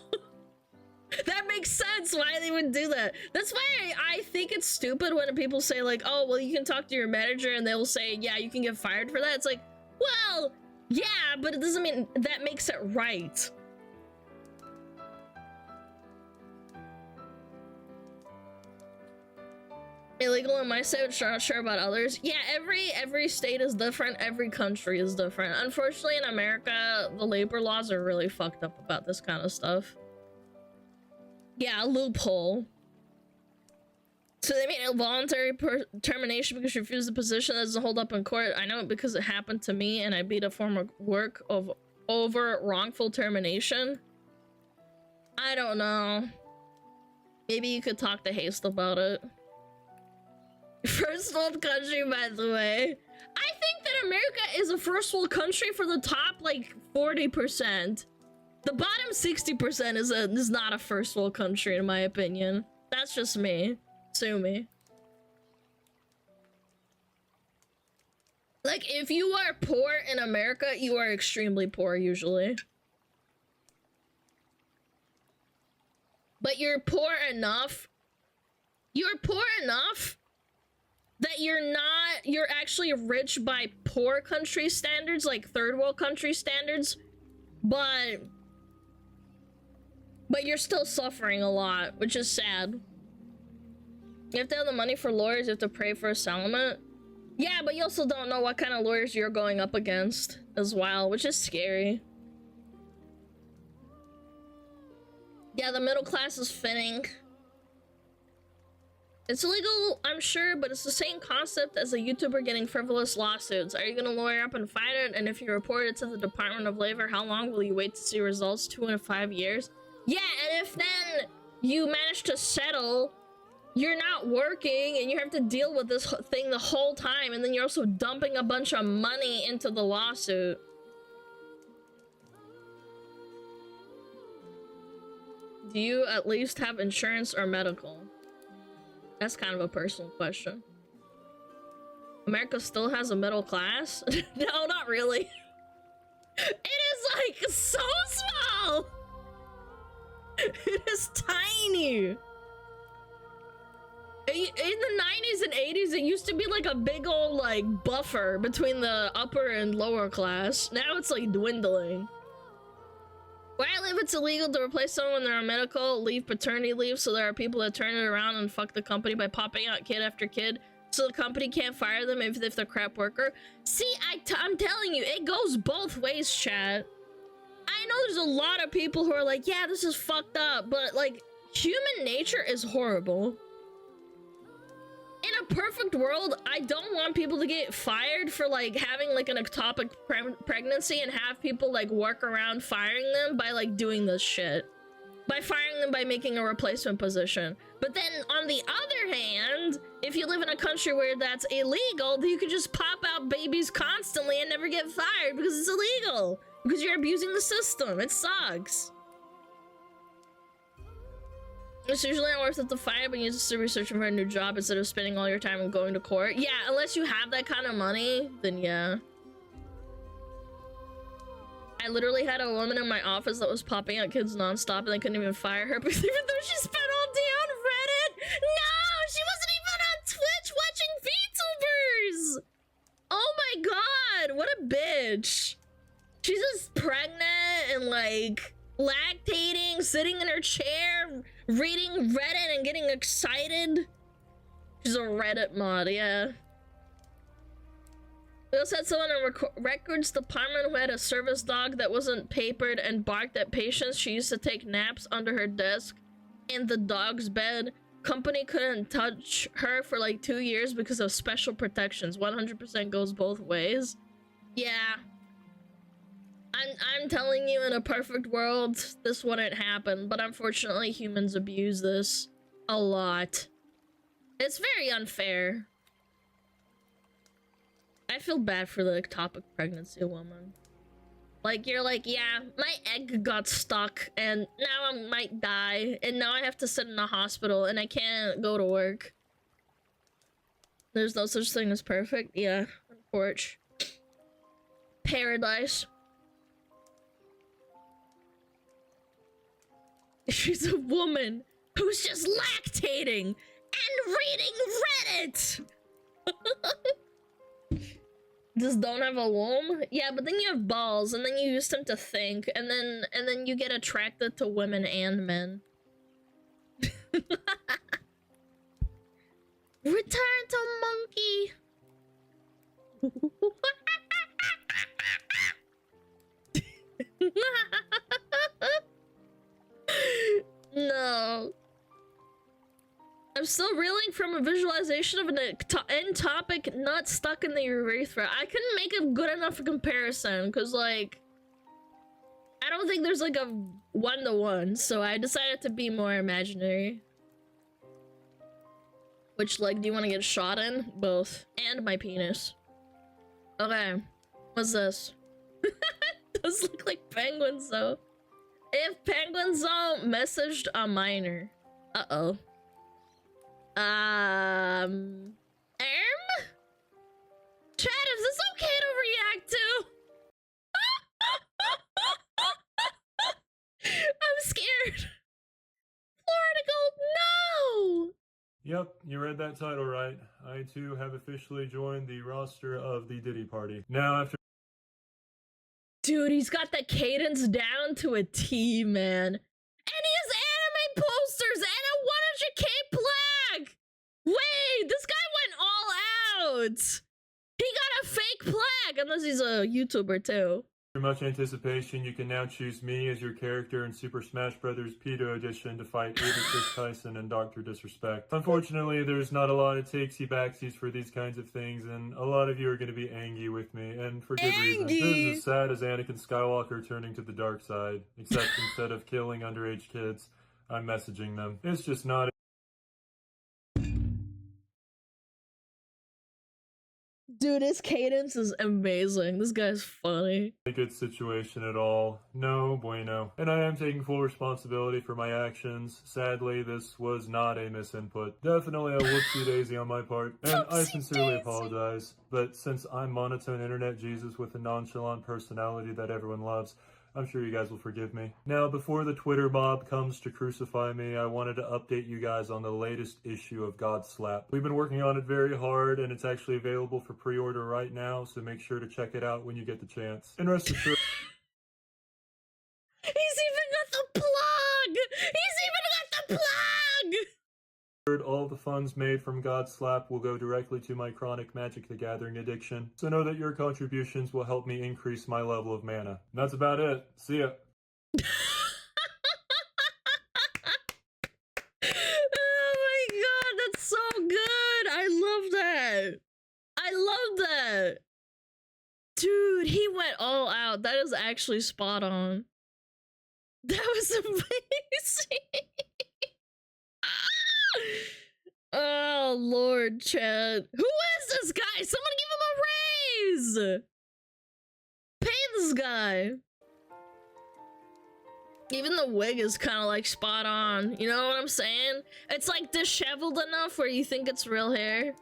That makes sense why they would do that. That's why I think it's stupid when people say like, oh, well, you can talk to your manager and they'll say, yeah, you can get fired for that. It's like, well, yeah, but it doesn't mean that makes it right. Illegal in my state, not sure about others. Yeah, every state is different. Every country is different. Unfortunately, in America, the labor laws are really fucked up about this kind of stuff. Yeah, a loophole. So they made a voluntary termination because she refused the position that doesn't hold up in court. I know it because it happened to me and I beat a former work over wrongful termination. I don't know. Maybe you could talk to Haste about it. First world country, by the way. I think that America is a first world country for the top like 40%. The bottom 60% is not a first world country in my opinion. That's just me. Sue me. Like, if you are poor in America, you are extremely poor usually. But you're poor enough that you're actually rich by poor country standards, like third world country standards, but you're still suffering a lot, which is sad. You have to have the money for lawyers, you have to pray for a settlement. Yeah, but you also don't know what kind of lawyers you're going up against as well, which is scary. Yeah, the middle class is finning. It's illegal, I'm sure, but it's the same concept as a YouTuber getting frivolous lawsuits. Are you gonna lawyer up and fight it? And if you report it to the Department of Labor, how long will you wait to see results? 2 to 5 years? Yeah, and if then you manage to settle, you're not working and you have to deal with this thing the whole time, and then you're also dumping a bunch of money into the lawsuit. Do you at least have insurance or medical? That's kind of a personal question. America still has a middle class? No, not really. It is like so small. It is tiny. In the 90s and 80s, it used to be like a big old like buffer between the upper and lower class. Now it's like dwindling. Where I live, it's illegal to replace someone when they're on medical leave, paternity leave, so there are people that turn it around and fuck the company by popping out kid after kid, so the company can't fire them even if they're a crap worker. See, I'm telling you, it goes both ways, chat. I know there's a lot of people who are like, yeah, this is fucked up, but like, human nature is horrible. In a perfect world, I don't want people to get fired for like having like an ectopic pregnancy and have people like work around firing them by like doing this shit. By firing them by making a replacement position. But then on the other hand, if you live in a country where that's illegal, you could just pop out babies constantly and never get fired because it's illegal. Because you're abusing the system. It sucks. It's usually not worth it to fire, but you just researching for a new job instead of spending all your time and going to court. Yeah, unless you have that kind of money, then yeah. I literally had a woman in my office that was popping out kids nonstop and they couldn't even fire her because even though she spent all day on Reddit. No, she wasn't even on Twitch watching VTubers. Oh my god, what a bitch. She's just pregnant and like lactating, sitting in her chair, reading Reddit and getting excited. She's a Reddit mod, yeah. We also had someone in records department who had a service dog that wasn't papered and barked at patients. She used to take naps under her desk in the dog's bed. Company couldn't touch her for like 2 years because of special protections. 100% goes both ways. Yeah. I'm telling you, in a perfect world, this wouldn't happen, but unfortunately humans abuse this a lot. It's very unfair. I feel bad for the ectopic pregnancy woman. Like, you're like, yeah, my egg got stuck and now I might die and now I have to sit in a hospital and I can't go to work. There's no such thing as perfect. Yeah, unfortunately. Paradise. She's a woman who's just lactating and reading Reddit. Just don't have a womb? Yeah, but then you have balls and then you use them to think and then you get attracted to women and men. Return to monkey. No. I'm still reeling from a visualization of an ectopic nut stuck in the urethra. I couldn't make a good enough comparison because, like, I don't think there's like a one-to-one, so I decided to be more imaginary. Which, like, do you want to get shot in? Both. And my penis. Okay. What's this? It does look like penguins, though. If penguins all messaged a minor. Uh-oh. Erm? Chad, is this okay to react to? I'm scared. Florida Gold, no! Yep, you read that title right. I too have officially joined the roster of the Diddy Party. Now after— Dude, he's got the cadence down to a T, man. And he has anime posters and a 100k plaque! Wait, this guy went all out! He got a fake plaque, unless he's a YouTuber too. After much anticipation, you can now choose me as your character in Super Smash Bros. Pedo Edition to fight 86 Tyson and Dr. Disrespect. Unfortunately, there's not a lot of takesy-backsies for these kinds of things, and a lot of you are going to be angry with me, and for good reason. This is as sad as Anakin Skywalker turning to the dark side, except instead of killing underage kids, I'm messaging them. It's just not— Dude, his cadence is amazing. This guy's funny. a good situation at all. No bueno. And I am taking full responsibility for my actions. Sadly, this was not a misinput. Definitely a whoopsie-daisy on my part. And I sincerely apologize. But since I'm monotone internet Jesus with a nonchalant personality that everyone loves, I'm sure you guys will forgive me. Now, before the Twitter mob comes to crucify me, I wanted to update you guys on the latest issue of God Slap. We've been working on it very hard, and it's actually available for pre-order right now, so make sure to check it out when you get the chance. And rest assured... He's even got the plug! He's even got the plug! All the funds made from God Slap will go directly to my chronic Magic the Gathering addiction, so know that your contributions will help me increase my level of mana. And that's about it. See ya. Oh my god, that's so good! I love that! I love that! Dude, he went all out. That is actually spot on. That was amazing! Oh, Lord, Chad. Who is this guy? Someone give him a raise! Pay this guy. Even the wig is kind of like spot on. You know what I'm saying? It's like disheveled enough where you think it's real hair.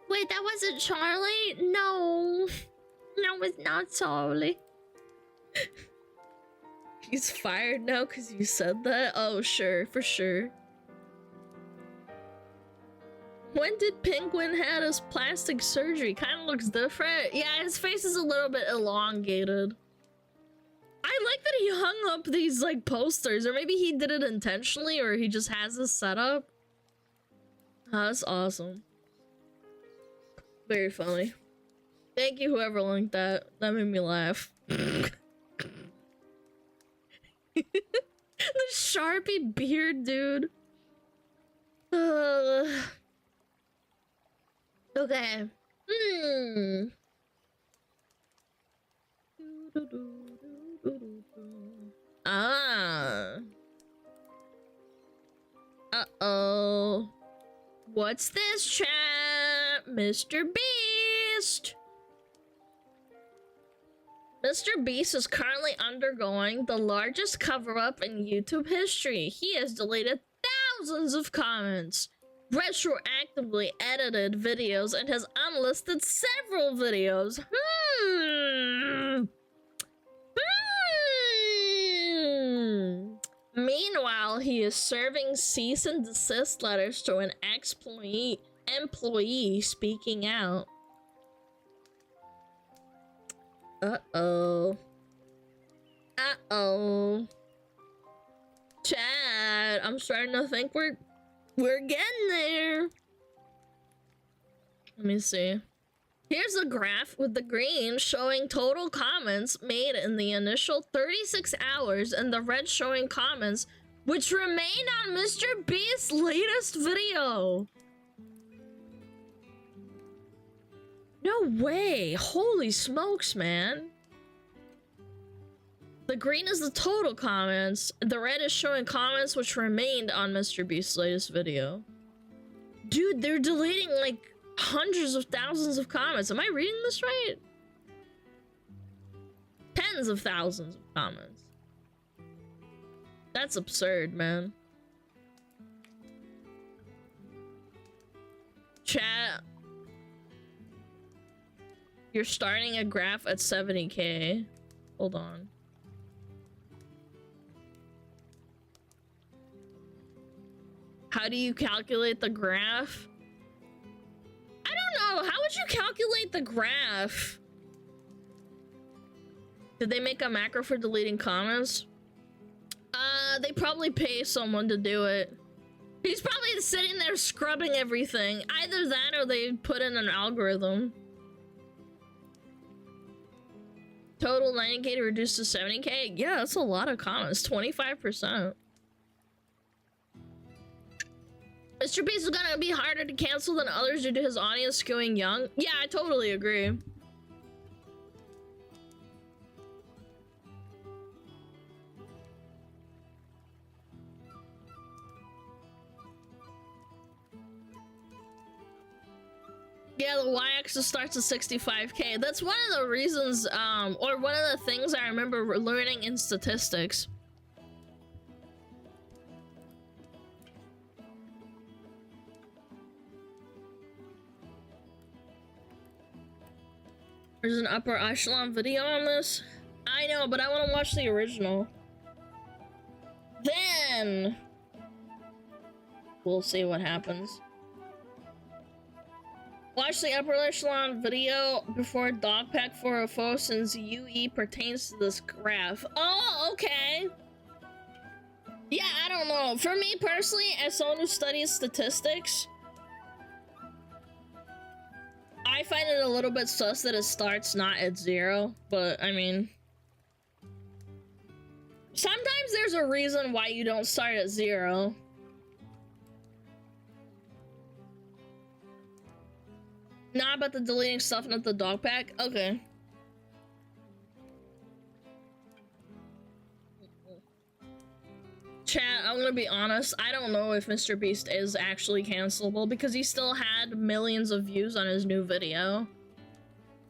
Wait, that wasn't Charlie? No. No, it's not Charlie. He's fired now because you said that? Oh, sure, for sure. When did Penguin had his plastic surgery? Kind of looks different. Yeah, his face is a little bit elongated. I like that he hung up these, like, posters. Or maybe he did it intentionally, or he just has this setup. Oh, that's awesome. Very funny. Thank you, whoever linked that. That made me laugh. The Sharpie beard, dude. Okay. Ah. Uh-oh. What's this, chat? Mr. Beast. Mr. Beast is currently undergoing the largest cover-up in YouTube history. He has deleted thousands of comments, retroactively edited videos, and has unlisted several videos. Meanwhile, he is serving cease and desist letters to an employee speaking out. Uh-oh. Uh-oh. Chad, I'm starting to think we're getting there. Let me see. Here's a graph with the green showing total comments made in the initial 36 hours and the red showing comments which remained on Mr. Beast's latest video. No way. Holy smokes, man. The green is the total comments. The red is showing comments which remained on Mr. Beast's latest video. Dude, they're deleting like hundreds of thousands of comments. Am I reading this right? Tens of thousands of comments. That's absurd, man. Chat. You're starting a graph at 70K. Hold on. How do you calculate the graph? I don't know. How would you calculate the graph? Did they make a macro for deleting comments? They probably pay someone to do it. He's probably sitting there scrubbing everything. Either that or they put in an algorithm. Total 90K to reduce to 70K? Yeah, that's a lot of comments. 25%. Mr. Beast is gonna be harder to cancel than others due to his audience skewing young. Yeah, I totally agree. Yeah, the y-axis starts at 65K. That's one of the reasons, or one of the things I remember learning in statistics. There's an upper echelon video on this. I know, but I want to watch the original. Then we'll see what happens. Watch the upper echelon video before Dogpack 404 since UE pertains to this graph. Oh, okay. Yeah, I don't know. For me personally, as someone who studies statistics, I find it a little bit sus that it starts not at 0, but I mean, sometimes there's a reason why you don't start at 0. Not about the deleting stuff, not the dog pack? Okay. Chat, I'm gonna be honest, I don't know if Mr. Beast is actually cancelable because he still had millions of views on his new video.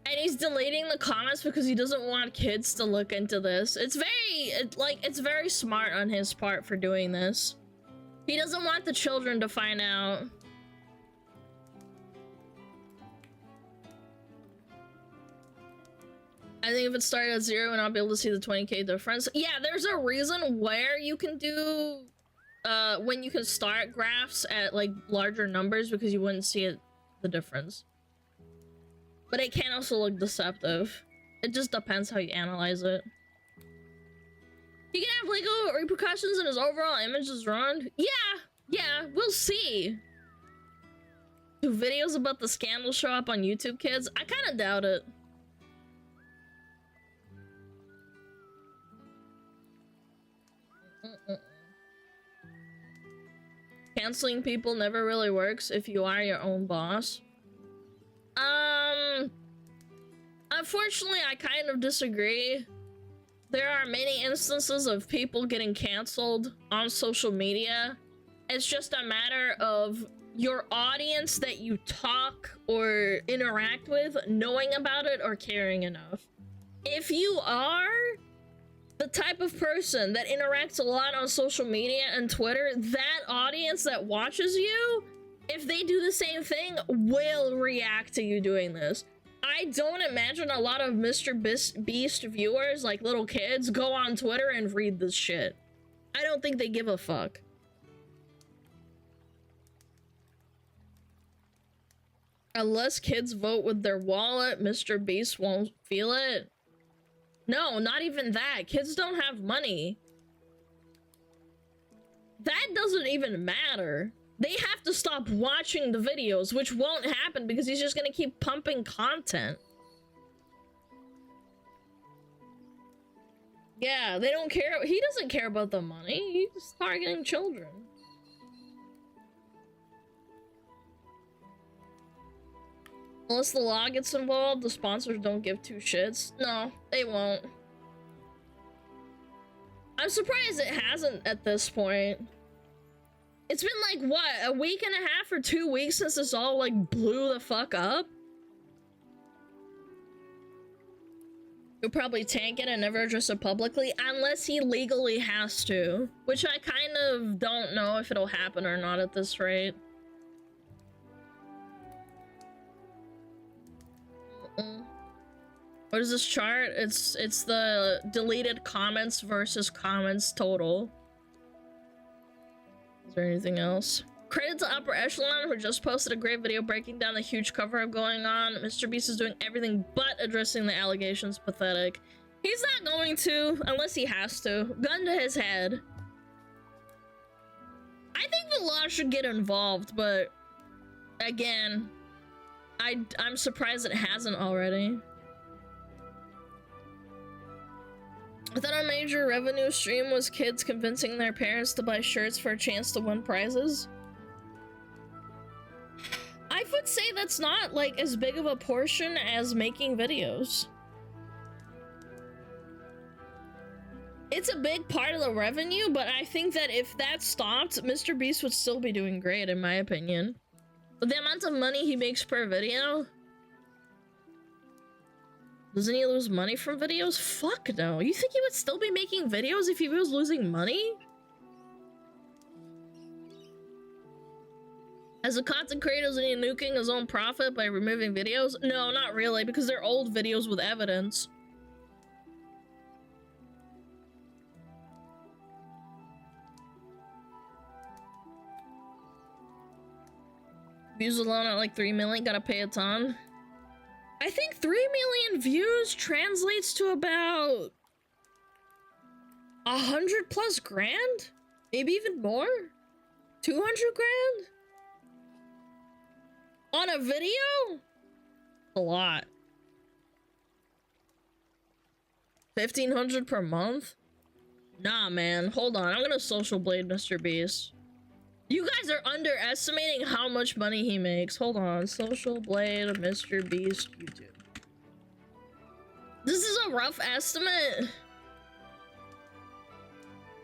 And he's deleting the comments because he doesn't want kids to look into this. It's very smart on his part for doing this. He doesn't want the children to find out. I think if it started at 0 and I'll be able to see the 20k difference. Yeah, there's a reason where you can do, when you can start graphs at like larger numbers because you wouldn't see the difference. But it can also look deceptive. It just depends how you analyze it. You can have legal repercussions and his overall image is ruined. Yeah, we'll see. Do videos about the scandal show up on YouTube, kids? I kind of doubt it. Canceling people never really works if you are your own boss. Unfortunately, I kind of disagree. There are many instances of people getting canceled on social media. It's just a matter of your audience that you talk or interact with knowing about it or caring enough. If you are the type of person that interacts a lot on social media and Twitter, that audience that watches you, if they do the same thing, will react to you doing this. I don't imagine a lot of Mr. Beast viewers, like little kids, go on Twitter and read this shit. I don't think they give a fuck. Unless kids vote with their wallet, Mr. Beast won't feel it. No, not even that. Kids don't have money. That doesn't even matter. They have to stop watching the videos, which won't happen because he's just gonna keep pumping content. Yeah, they don't care. He doesn't care about the money. He's targeting children. Unless the law gets involved, the sponsors don't give two shits. No, they won't. I'm surprised it hasn't at this point. It's been like, what, a week and a half or 2 weeks since this all like blew the fuck up? He'll probably tank it and never address it publicly unless he legally has to, which I kind of don't know if it'll happen or not at this rate. What is this chart? It's the deleted comments versus comments total. Is there anything else? Credit to Upper Echelon, who just posted a great video breaking down the huge cover-up going on. Mr. Beast is doing everything but addressing the allegations. Pathetic. He's not going to, unless he has to. Gun to his head. I think the law should get involved, but again, I'm surprised it hasn't already. I thought our major revenue stream was kids convincing their parents to buy shirts for a chance to win prizes. I would say that's not like as big of a portion as making videos. It's a big part of the revenue, but I think that if that stopped, Mr. Beast would still be doing great, in my opinion. With the amount of money he makes per video, doesn't he lose money from videos? Fuck no. You think he would still be making videos if he was losing money? As a content creator, is he nuking his own profit by removing videos? No, not really, because they're old videos with evidence. Views alone at like 3 million, gotta pay a ton. I think 3 million views translates to about 100+ grand? Maybe even more? 200 grand? On a video? A lot. 1,500 per month? Nah, man. Hold on. I'm gonna social blade Mr. Beast. You guys are underestimating how much money he makes. Hold on. Social blade Mr. Beast YouTube. This is a rough estimate.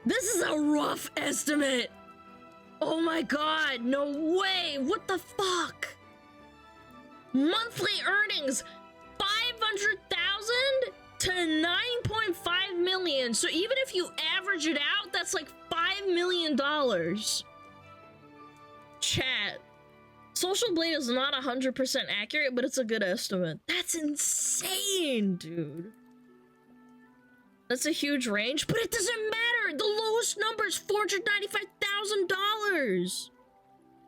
This is a rough estimate. Oh my god. No way. What the fuck? Monthly earnings 500,000 to 9.5 million. So even if you average it out, that's like $5 million. Chat. Social Blade is not 100% accurate, but it's a good estimate. That's insane, dude. That's a huge range, but it doesn't matter. The lowest number is $495,000.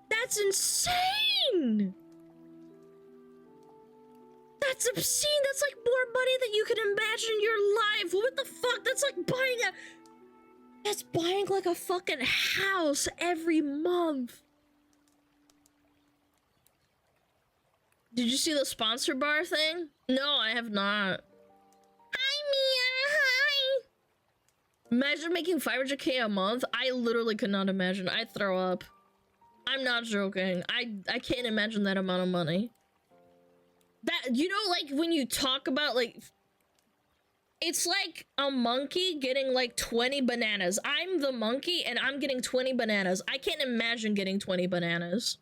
That's insane. That's obscene. That's like more money than you can imagine in your life. What the fuck? That's like buying a... That's buying like a fucking house every month. Did you see the sponsor bar thing? No, I have not. Hi, Mia. Hi. Imagine making 500K a month. I literally could not imagine. I'd throw up. I'm not joking. I can't imagine that amount of money. That, you know, like when you talk about like, it's like a monkey getting like 20 bananas. I'm the monkey and I'm getting 20 bananas. I can't imagine getting 20 bananas.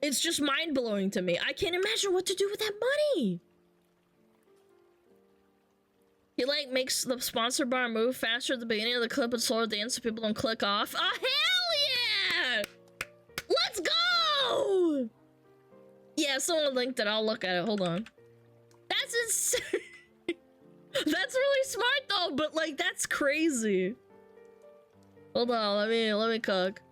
It's just mind-blowing to me. I can't imagine what to do with that money. He like makes the sponsor bar move faster at the beginning of the clip and slower at the end so people don't click off. Oh, hell yeah! Let's go! Yeah, someone linked it. I'll look at it. Hold on. That's insane. That's really smart though, but like that's crazy. Hold on, let me cook.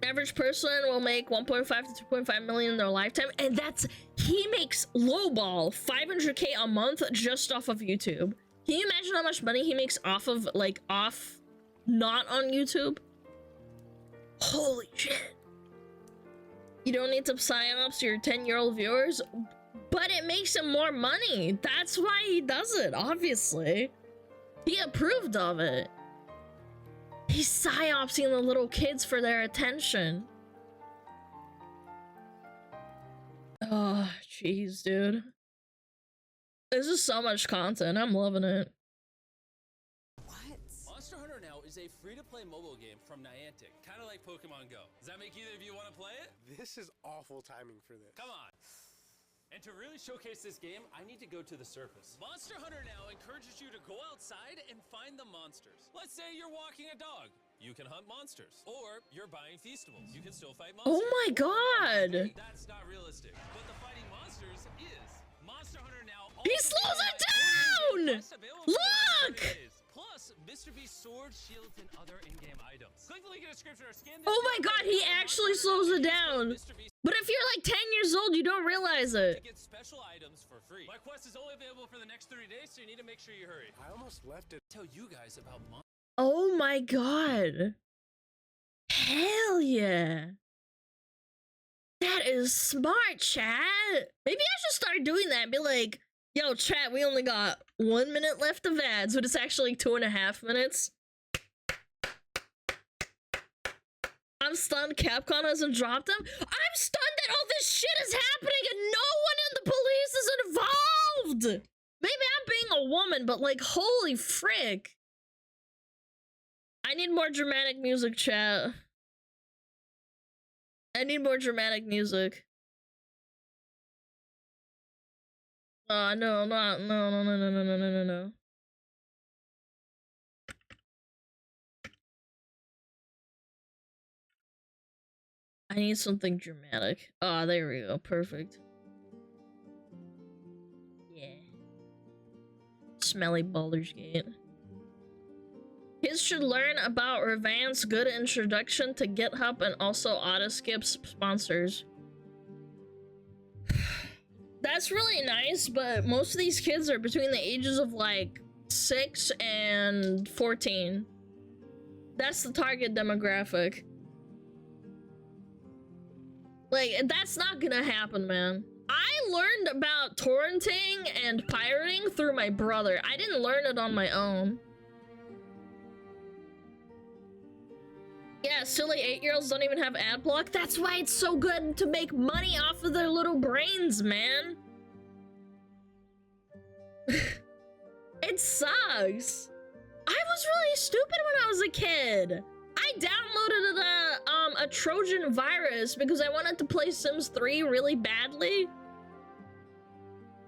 Average person will make 1.5 to 2.5 million in their lifetime, and that's, he makes lowball 500K a month just off of YouTube. Can you imagine how much money he makes off of, like, not on YouTube? Holy shit. You don't need to psyops your 10-year-old viewers, but it makes him more money. That's why he does it, obviously. He approved of it. He's psyopsing the little kids for their attention. Oh, jeez, dude. This is so much content. I'm loving it. What? Monster Hunter now is a free-to-play mobile game from Niantic, kind of like Pokemon Go. Does that make either of you want to play it? This is awful timing for this. Come on. And to really showcase this game, I need to go to the surface. Monster Hunter now encourages you to go outside and find the monsters. Let's say you're walking a dog. You can hunt monsters. Or you're buying Feastables. You can still fight monsters. Oh my god! That's not realistic. But the fighting monsters is. Monster Hunter now... He slows it down! Look! Plus, Mr. Beast's sword, shields, and other in-game items. Click the link in the description or scan this. Oh my god, he actually slows it down. But if you're like 10 years old, you don't realize it. To get special items for free. My quest is only available for the next 30 days, so you need to make sure you hurry. I almost left it. Tell you guys about Oh my god. Hell yeah. That is smart, chat. Maybe I should start doing that and be like, yo, chat, we only got 1 minute left of ads, but it's actually 2.5 minutes. I'm stunned Capcom hasn't dropped them. I'm stunned that all this shit is happening and no one in the police is involved. Maybe I'm being a woman, but like, holy frick. I need more dramatic music, chat. I need more dramatic music. No, no. I need something dramatic. Oh, there we go. Perfect. Yeah. Smelly Baldur's Gate. Kids should learn about Revant's good introduction to GitHub and also auto-skip's sponsors. That's really nice, but most of these kids are between the ages of like 6 and 14. That's the target demographic. Like, that's not gonna happen, man. I learned about torrenting and pirating through my brother. I didn't learn it on my own. Yeah, silly 8-year-olds don't even have ad block. That's why it's so good to make money off of their little brains, man. It sucks. I was really stupid when I was a kid. I downloaded a Trojan virus because I wanted to play Sims 3 really badly.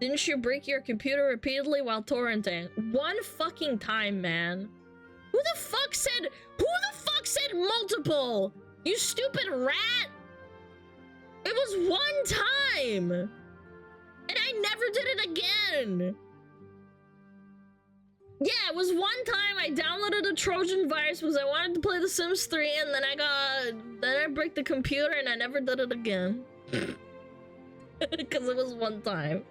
Didn't you break your computer repeatedly while torrenting? One fucking time, man. Who the fuck said multiple? You stupid rat. It was one time. And I never did it again. Yeah, it was one time I downloaded a Trojan virus because I wanted to play The Sims 3 and then I broke the computer and I never did it again. Because it was one time.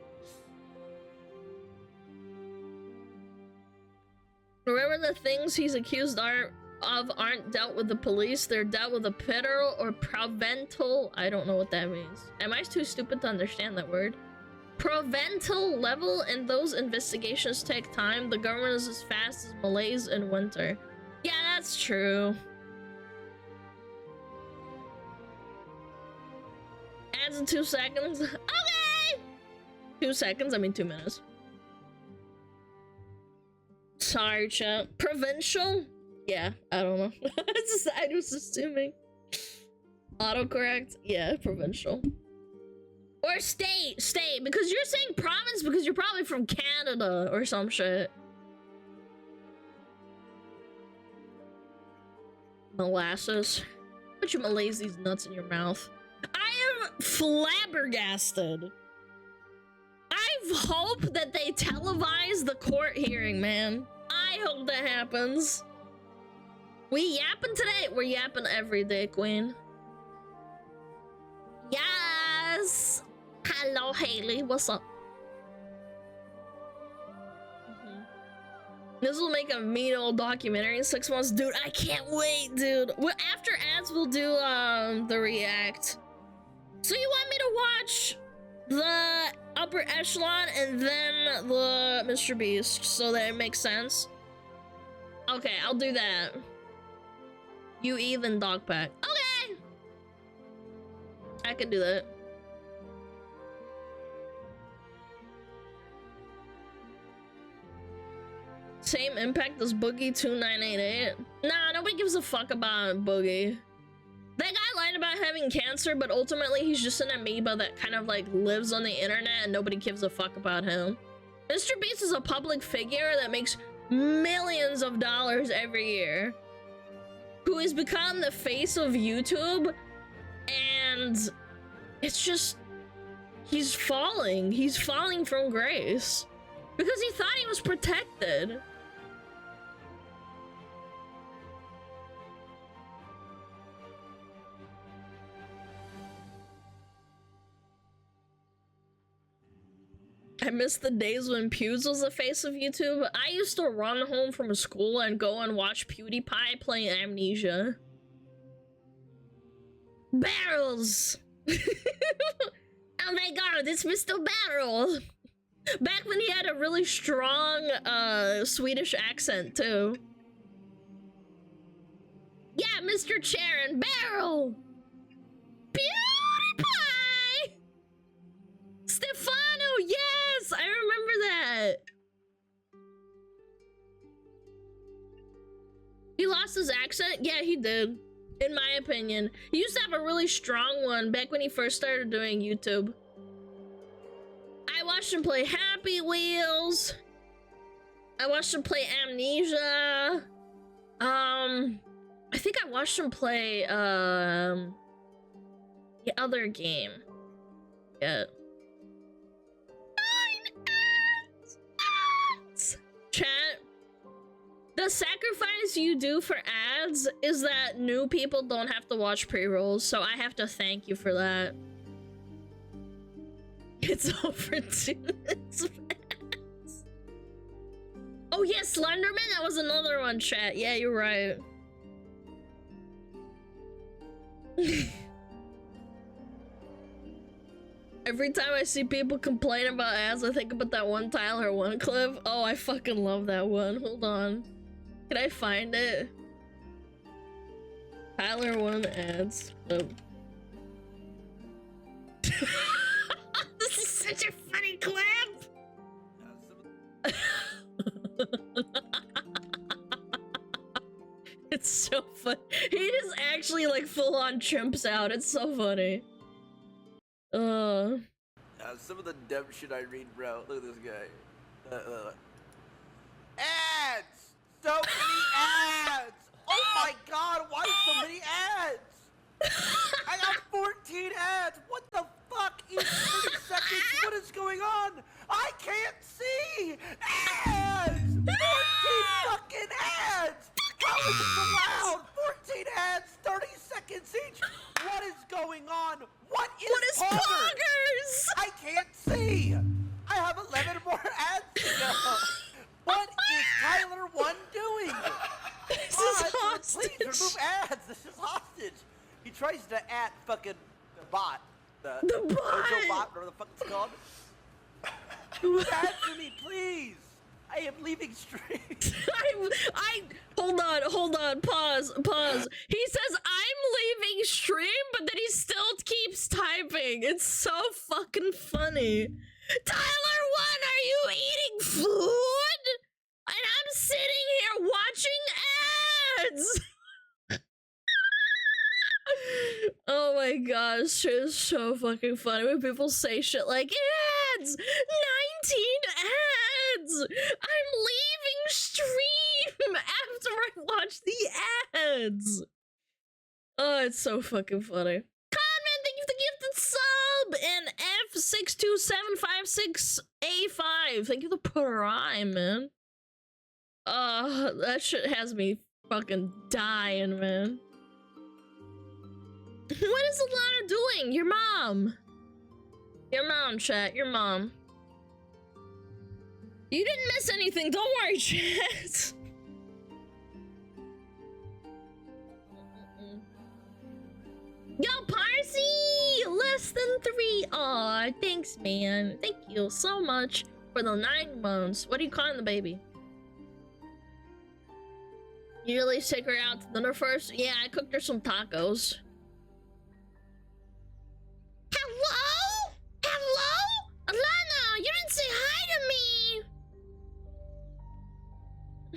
Remember, the things he's accused of aren't dealt with the police, they're dealt with a federal or provincial, I don't know what that means. Am I too stupid to understand that word? Provincial level, and those investigations take time. The government is as fast as malaise in winter. Yeah, that's true. Adds in 2 seconds. Okay! 2 seconds, I mean 2 minutes. Sorry, chat. Provincial? Yeah, I don't know. I was assuming. Autocorrect? Yeah, provincial. Or state, because you're saying province because you're probably from Canada or some shit. Molasses. Put your malaise these nuts in your mouth. I am flabbergasted. I hope that they televise the court hearing, man. I hope that happens. We yapping today? We're yapping every day, queen. Yes! Hello, Haley. What's up? This will make a mean old documentary in 6 months. Dude, I can't wait, dude. Well, after ads, we'll do the react. So you want me to watch the upper echelon and then the Mr. Beast so that it makes sense? Okay, I'll do that. You even dog pack. Okay! I can do that. Same impact as Boogie 2988. Nah, nobody gives a fuck about Boogie. That guy lied about having cancer, but ultimately he's just an amoeba that kind of like lives on the internet and nobody gives a fuck about him. Mr. Beast is a public figure that makes millions of dollars every year, who has become the face of YouTube, and it's just, he's falling from grace because he thought he was protected. I miss the days when Pewds was the face of YouTube. I used to run home from school and go and watch PewDiePie play Amnesia. Barrels! Oh my god, it's Mr. Barrel! Back when he had a really strong Swedish accent too. Yeah, Mr. Charon, Barrel! PewDiePie! Stefano, yes! I remember that! He lost his accent? Yeah, he did. In my opinion. He used to have a really strong one back when he first started doing YouTube. I watched him play Happy Wheels. I watched him play Amnesia. I think I watched him play, the other game. Yeah. 9 ads! Chat. The The sacrifice you do for ads is that new people don't have to watch pre-rolls, so I have to thank you for that. It's over 2 minutes. Oh yeah, Slenderman, that was another one, chat. Yeah, you're right. Every time I see people complain about ads, I think about that one Tyler 1 clip. Oh, I fucking love that one. Hold on. Can I find it? Tyler 1 ads clip. This is such a funny clip! It's so funny. He just actually like full on chimps out. It's so funny. Some of the dumb shit I read, bro. Look at this guy. Ads! So many ads! Oh my god, why so many ads? I got 14 ads! What the fuck? Each 30 seconds? What is going on? I can't see! Ads! 14 fucking ads! How is this allowed? 14 ads, 30 seconds each! What is going on? What is Poggers? I can't see! I have 11 more ads to go! What is Tyler 1 doing? This is hostage! Please remove ads! This is hostage! He tries to at fucking the bot. The bot! bot, whatever the fuck it's called. Remove ads for me, please! I am leaving stream. Hold on, pause. He says I'm leaving stream, but then he still keeps typing. It's so fucking funny. Tyler 1, are you eating food? And I'm sitting here watching ads. Oh my gosh, it's so fucking funny when people say shit like ads! 19 ads! I'm leaving stream after I watch the ads! Oh, it's so fucking funny. Conman, thank you for the gifted sub! And F62756A5, thank you for the prime, man. That shit has me fucking dying, man. What is Alana doing? Your mom. Your mom, chat. Your mom. You didn't miss anything. Don't worry, chat. Yo, Parsi! Less than 3. Aw, thanks, man. Thank you so much for the 9 months. What are you calling the baby? You really take her out to dinner first? Yeah, I cooked her some tacos. Hello? Hello? Alana, you didn't say hi to me!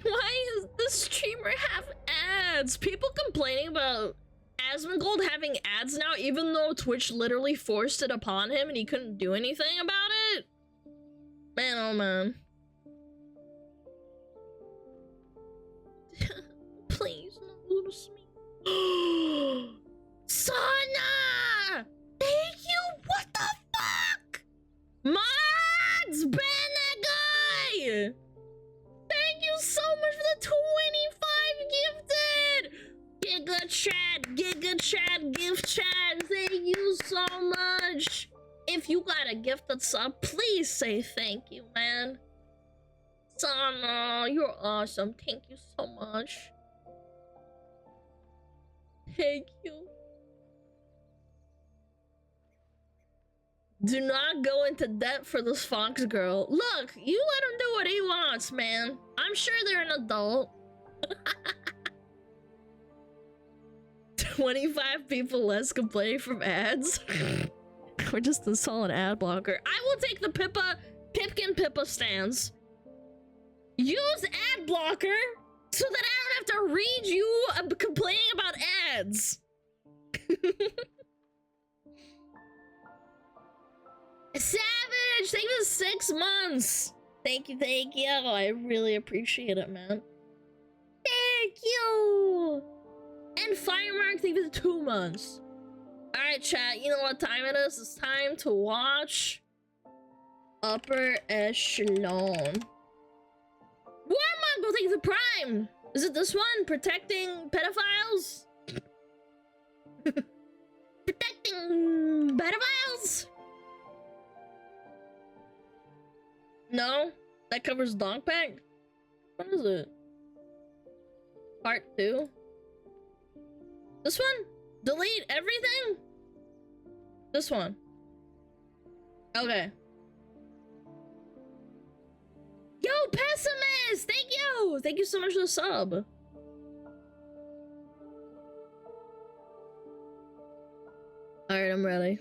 Why does the streamer have ads? People complaining about Asmongold having ads now, even though Twitch literally forced it upon him and he couldn't do anything about it? Man, oh man. Please, no, lose me. Sana! Thank you! What the fuck? Mods! Ban that guy! Thank you so much for the 25 gifted! Giga chat, gift chat, thank you so much! If you got a gifted sub, please say thank you, man. Sana, you're awesome. Thank you so much. Thank you. Do not go into debt for this fox girl. Look, you let him do what he wants, man. I'm sure they're an adult. 25 people less complaining from ads. We're just installing an ad blocker. I will take the Pipkin Pippa stance. Use ad blocker so that I don't have to read you complaining about ads. Savage, thank you for 6 months. Thank you. I really appreciate it, man. Thank you. And Firemark, thank you for 2 months. Alright, chat, you know what time it is? It's time to watch Upper Echelon. Warmongo, thank you for Prime. Is it this one? Protecting pedophiles? Protecting pedophiles? No? That covers Dogpack? What is it? Part 2? This one? Delete everything? This one. Okay. Yo, Pessimist! Thank you! Thank you so much for the sub. Alright, I'm ready.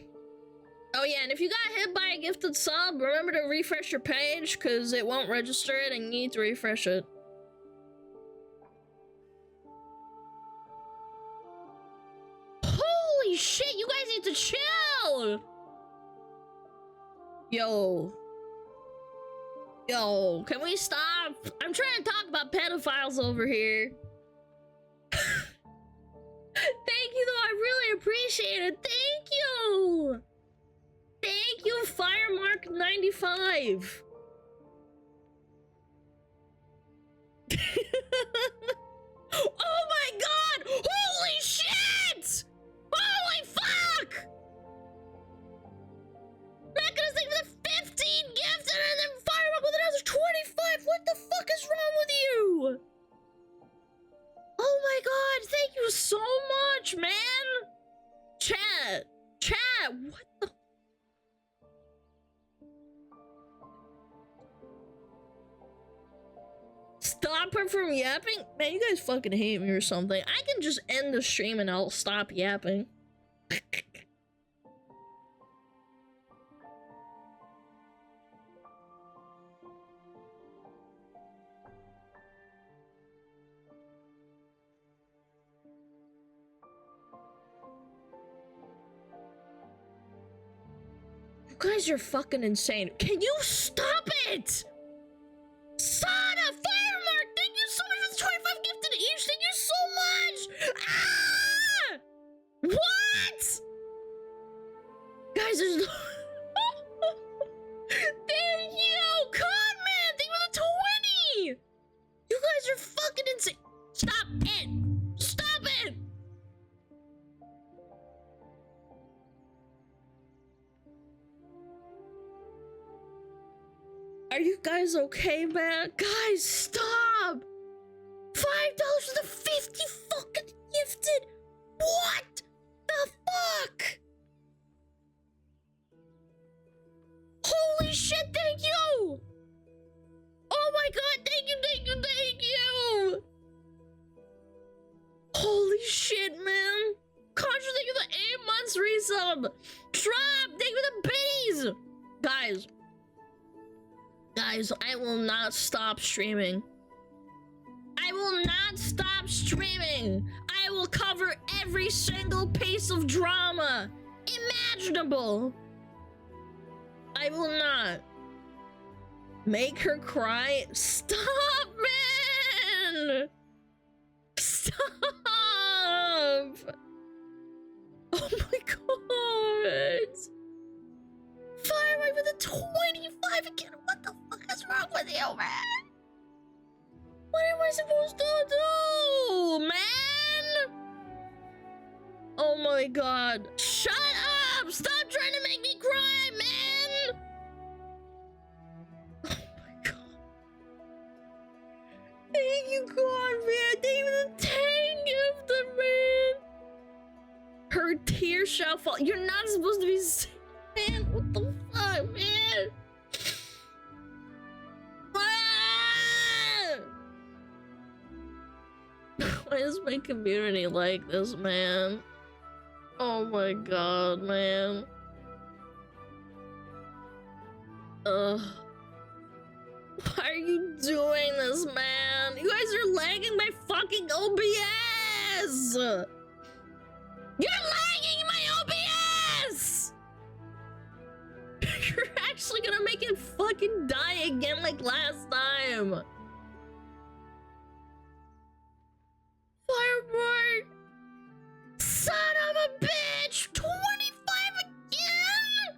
Oh yeah, and if you got hit by a gifted sub, remember to refresh your page, because it won't register it and you need to refresh it. Holy shit, you guys need to chill! Yo. Yo, can we stop? I'm trying to talk about pedophiles over here. Thank you though, I really appreciate it. Thank you! Thank you, Firemark95. Oh my god! Holy shit! Holy fuck! Mecca's thing for the 15 gifts and then Firemark with another 25. What the fuck is wrong with you? Oh my god, thank you so much, man! Chat! Chat! What the? Stop her from yapping? Man, you guys fucking hate me or something. I can just end the stream and I'll stop yapping. You guys are fucking insane. Can you stop it? Sada, Firemark, thank you so much for the 25 gifted each. Thank you so much. Ah! What? Guys, there's no... Thank you, Conman. Thank you for the 20. You guys are fucking insane. Stop it. Stop it. Are you guys okay, man? Guys, stop! $5 for the 50 fucking gifted! What the fuck? Holy shit, thank you! Oh my god, thank you, thank you, thank you! Holy shit, man! Contra, thank you for the 8 months resub! Drop, thank you for the biddies! Guys, I will not stop streaming. I will not stop streaming. I will cover every single piece of drama imaginable. I will not. Make her cry. Stop, man! Stop! Oh my god! Firemark with a 25 again. What the fuck is wrong with you, man? What am I supposed to do, man? Oh my god. Shut up! Stop trying to make me cry, man! Oh my god. Thank you, God, man. Thank you for the 10 gifted, man. Her tears shall fall. You're not supposed to be sick, man. What the fuck, man? Why is my community like this, man? Oh my god, man. Ugh. Why are you doing this, man? You guys are lagging my fucking OBS! You're lagging my OBS! You're actually gonna make it fucking die again like last time. Firemark! Son of a bitch! 25 again?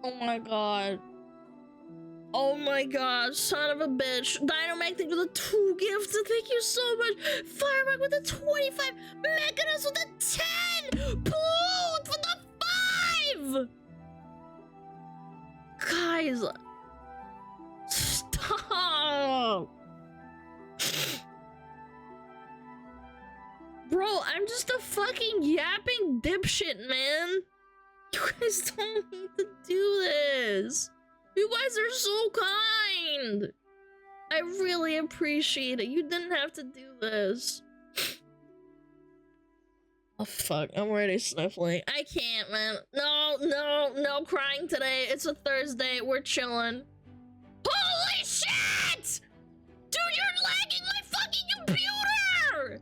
Oh my god. Oh my god, son of a bitch. Dynamactic with the 2 gifts. Thank you so much. Firemark with the 25. Mechanus with the 10. Blood with the 5. Guys. Stop. Bro, I'm just a fucking yapping dipshit, man. You guys don't need to do this. You guys are so kind. I really appreciate it. You didn't have to do this. Oh fuck, I'm already sniffling. I can't, man. No crying today. It's a Thursday. We're chilling. Holy shit! Dude, you're lagging my fucking computer!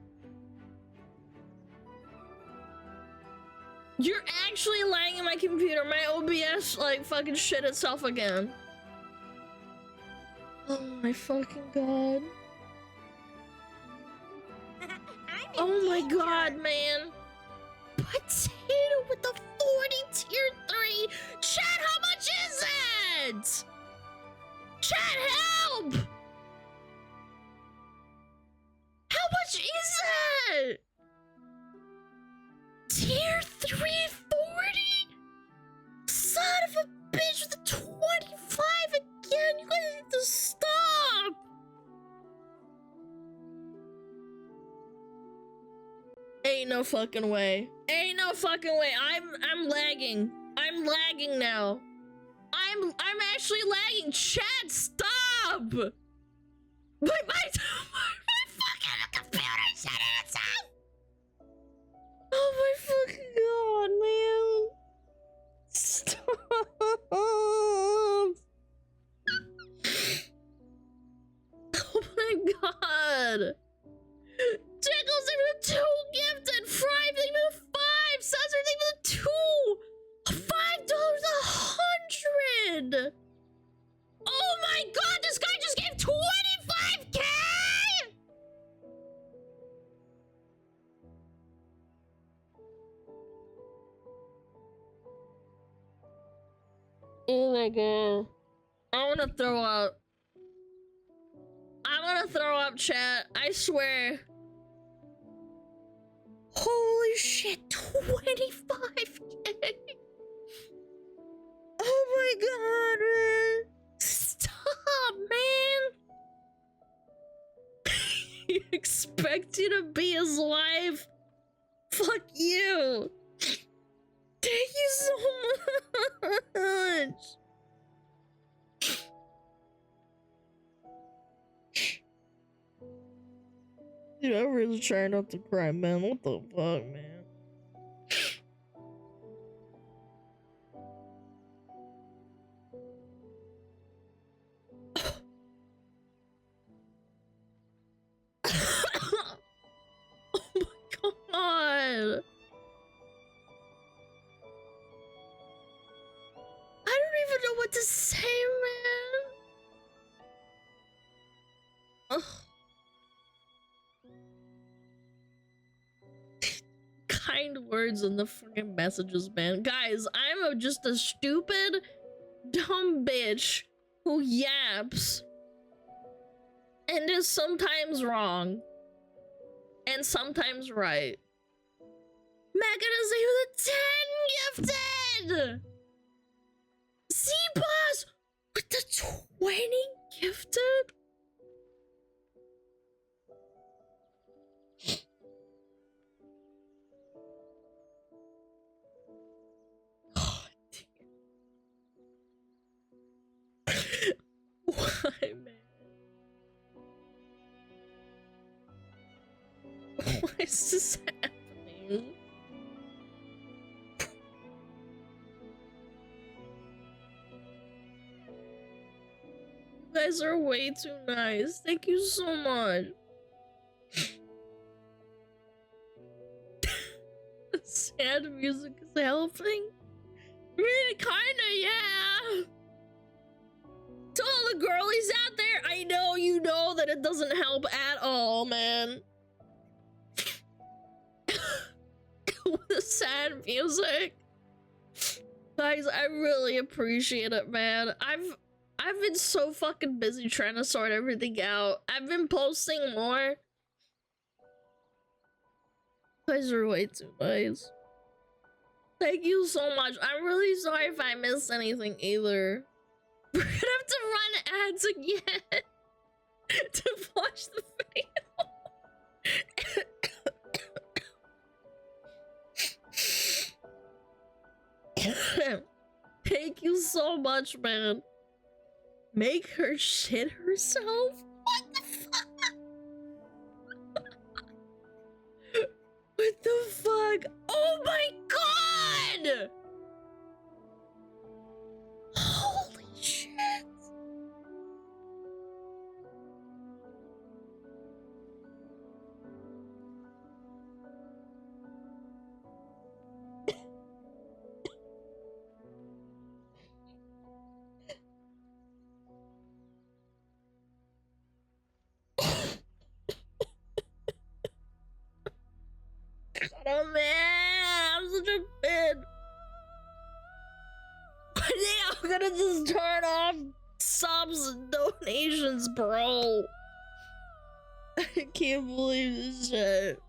You're actually lagging my computer. My OBS, like, fucking shit itself again. Oh my fucking god. Oh my god, man. Potato with the 40 tier 3. Chat, how much is it? Chat, help! How much is it? Tier 340? Son of a bitch with the 25 again. You guys need to stop. Ain't no fucking way. Ain't no fucking way. I'm lagging. I'm lagging now. I'm actually lagging. Chat, stop. My fucking computer shut itself. Oh my fucking god, man. Stop. Oh my god. Tickles even a 2 gifted. Fry thing with a 5. Sensor thing with a 2. $5 100. Oh my god, this guy just gave 25k. Oh my god. I wanna throw up. I'm gonna throw up, chat. I swear. Holy shit, 25k. Oh my god, man. Stop, man. You expect you to be his wife? Fuck you. Thank you so much. Dude, I'm really trying not to cry, man. What the fuck, man? Oh my god. I don't even know what to say, man. Ugh. Kind words in the fucking messages, man. Guys, I'm just a stupid, dumb bitch who yaps and is sometimes wrong and sometimes right. Mechanism with a 10 gifted! Z-Boss with the 20 gifted? Why, man? Why is this happening? You guys are way too nice. Thank you so much. Sad music is helping? I mean, kinda, yeah. To all the girlies out there, I know you know that it doesn't help at all, man. With the sad music. Guys, I really appreciate it, man. I've been so fucking busy trying to sort everything out. I've been posting more. You guys are way too nice. Thank you so much. I'm really sorry if I missed anything either. We're gonna have to run ads again to watch the video. Thank you so much, man. Make her shit herself? What the fuck? What the fuck? Oh my god! Holy shit. Oh man, I'm such a kid. I think I'm gonna just turn off subs and donations, bro. I can't believe this shit.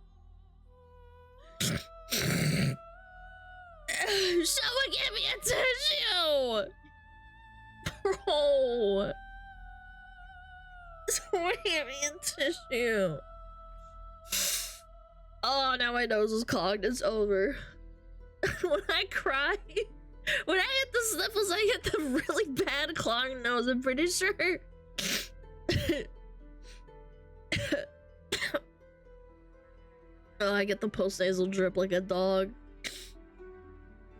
Someone give me a tissue! Bro! Someone give me a tissue. Oh, now my nose is clogged. It's over. When I cry, when I get the sniffles, I get the really bad clogged nose. I'm pretty sure. Oh, I get the post-nasal drip like a dog.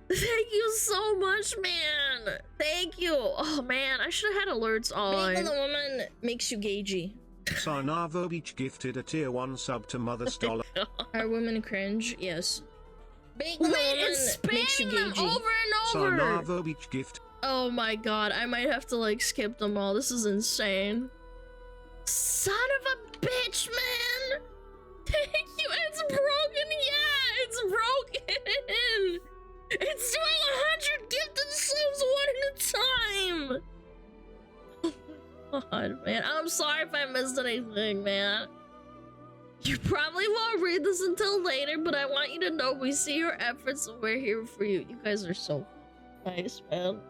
Thank you so much, man. Thank you. Oh man, I should have had alerts on. Being the woman makes you gagey. Sarnavo Beach gifted a tier 1 sub to Mother Stoller. Are women cringe? Yes. Wait, it's spamming over and over! Sarnavo Beach gift. Oh my god, I might have to like skip them all. This is insane. Son of a bitch, man! Thank you, it's broken, yeah! It's broken! It's doing 100 gifted subs one at a time! God, man. I'm sorry if I missed anything, man. You probably won't read this until later, but I want you to know we see your efforts and we're here for you. You guys are so nice, man.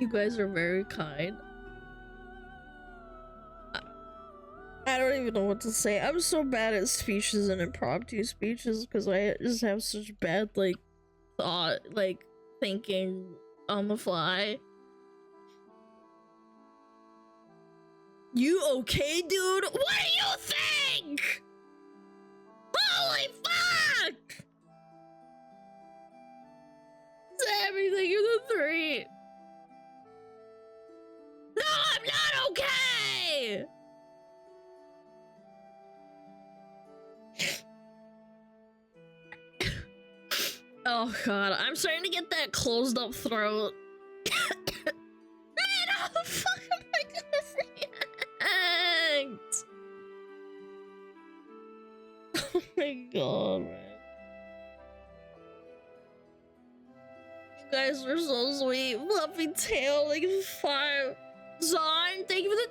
You guys are very kind. I don't even know what to say. I'm so bad at speeches and impromptu speeches because I just have such bad like thought, like thinking on the fly. You okay, dude? What do you think? Holy fuck! It's everything in the 3. No, I'm not okay! Oh god, I'm starting to get that closed up throat. Man, how the fuck am I gonna react? Oh my god, man. You guys are so sweet. Fluffy tail, like 5. Zon, thank you for the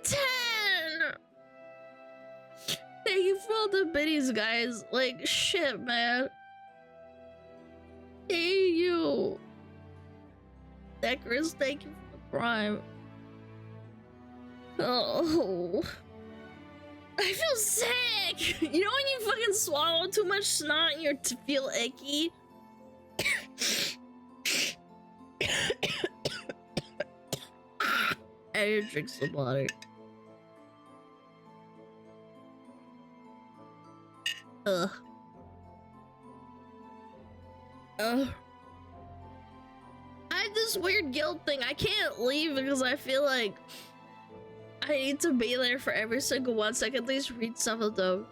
10! Thank you for all the biddies, guys. Like, shit, man. Hey, you. Decorous, thank you for the prime. Oh. I feel sick! You know when you fucking swallow too much snot and you feel icky? I need to drink some water. Ugh. I had this this weird guilt thing. I can't leave because I feel like I need to be there for every single one so I can at least read some of them.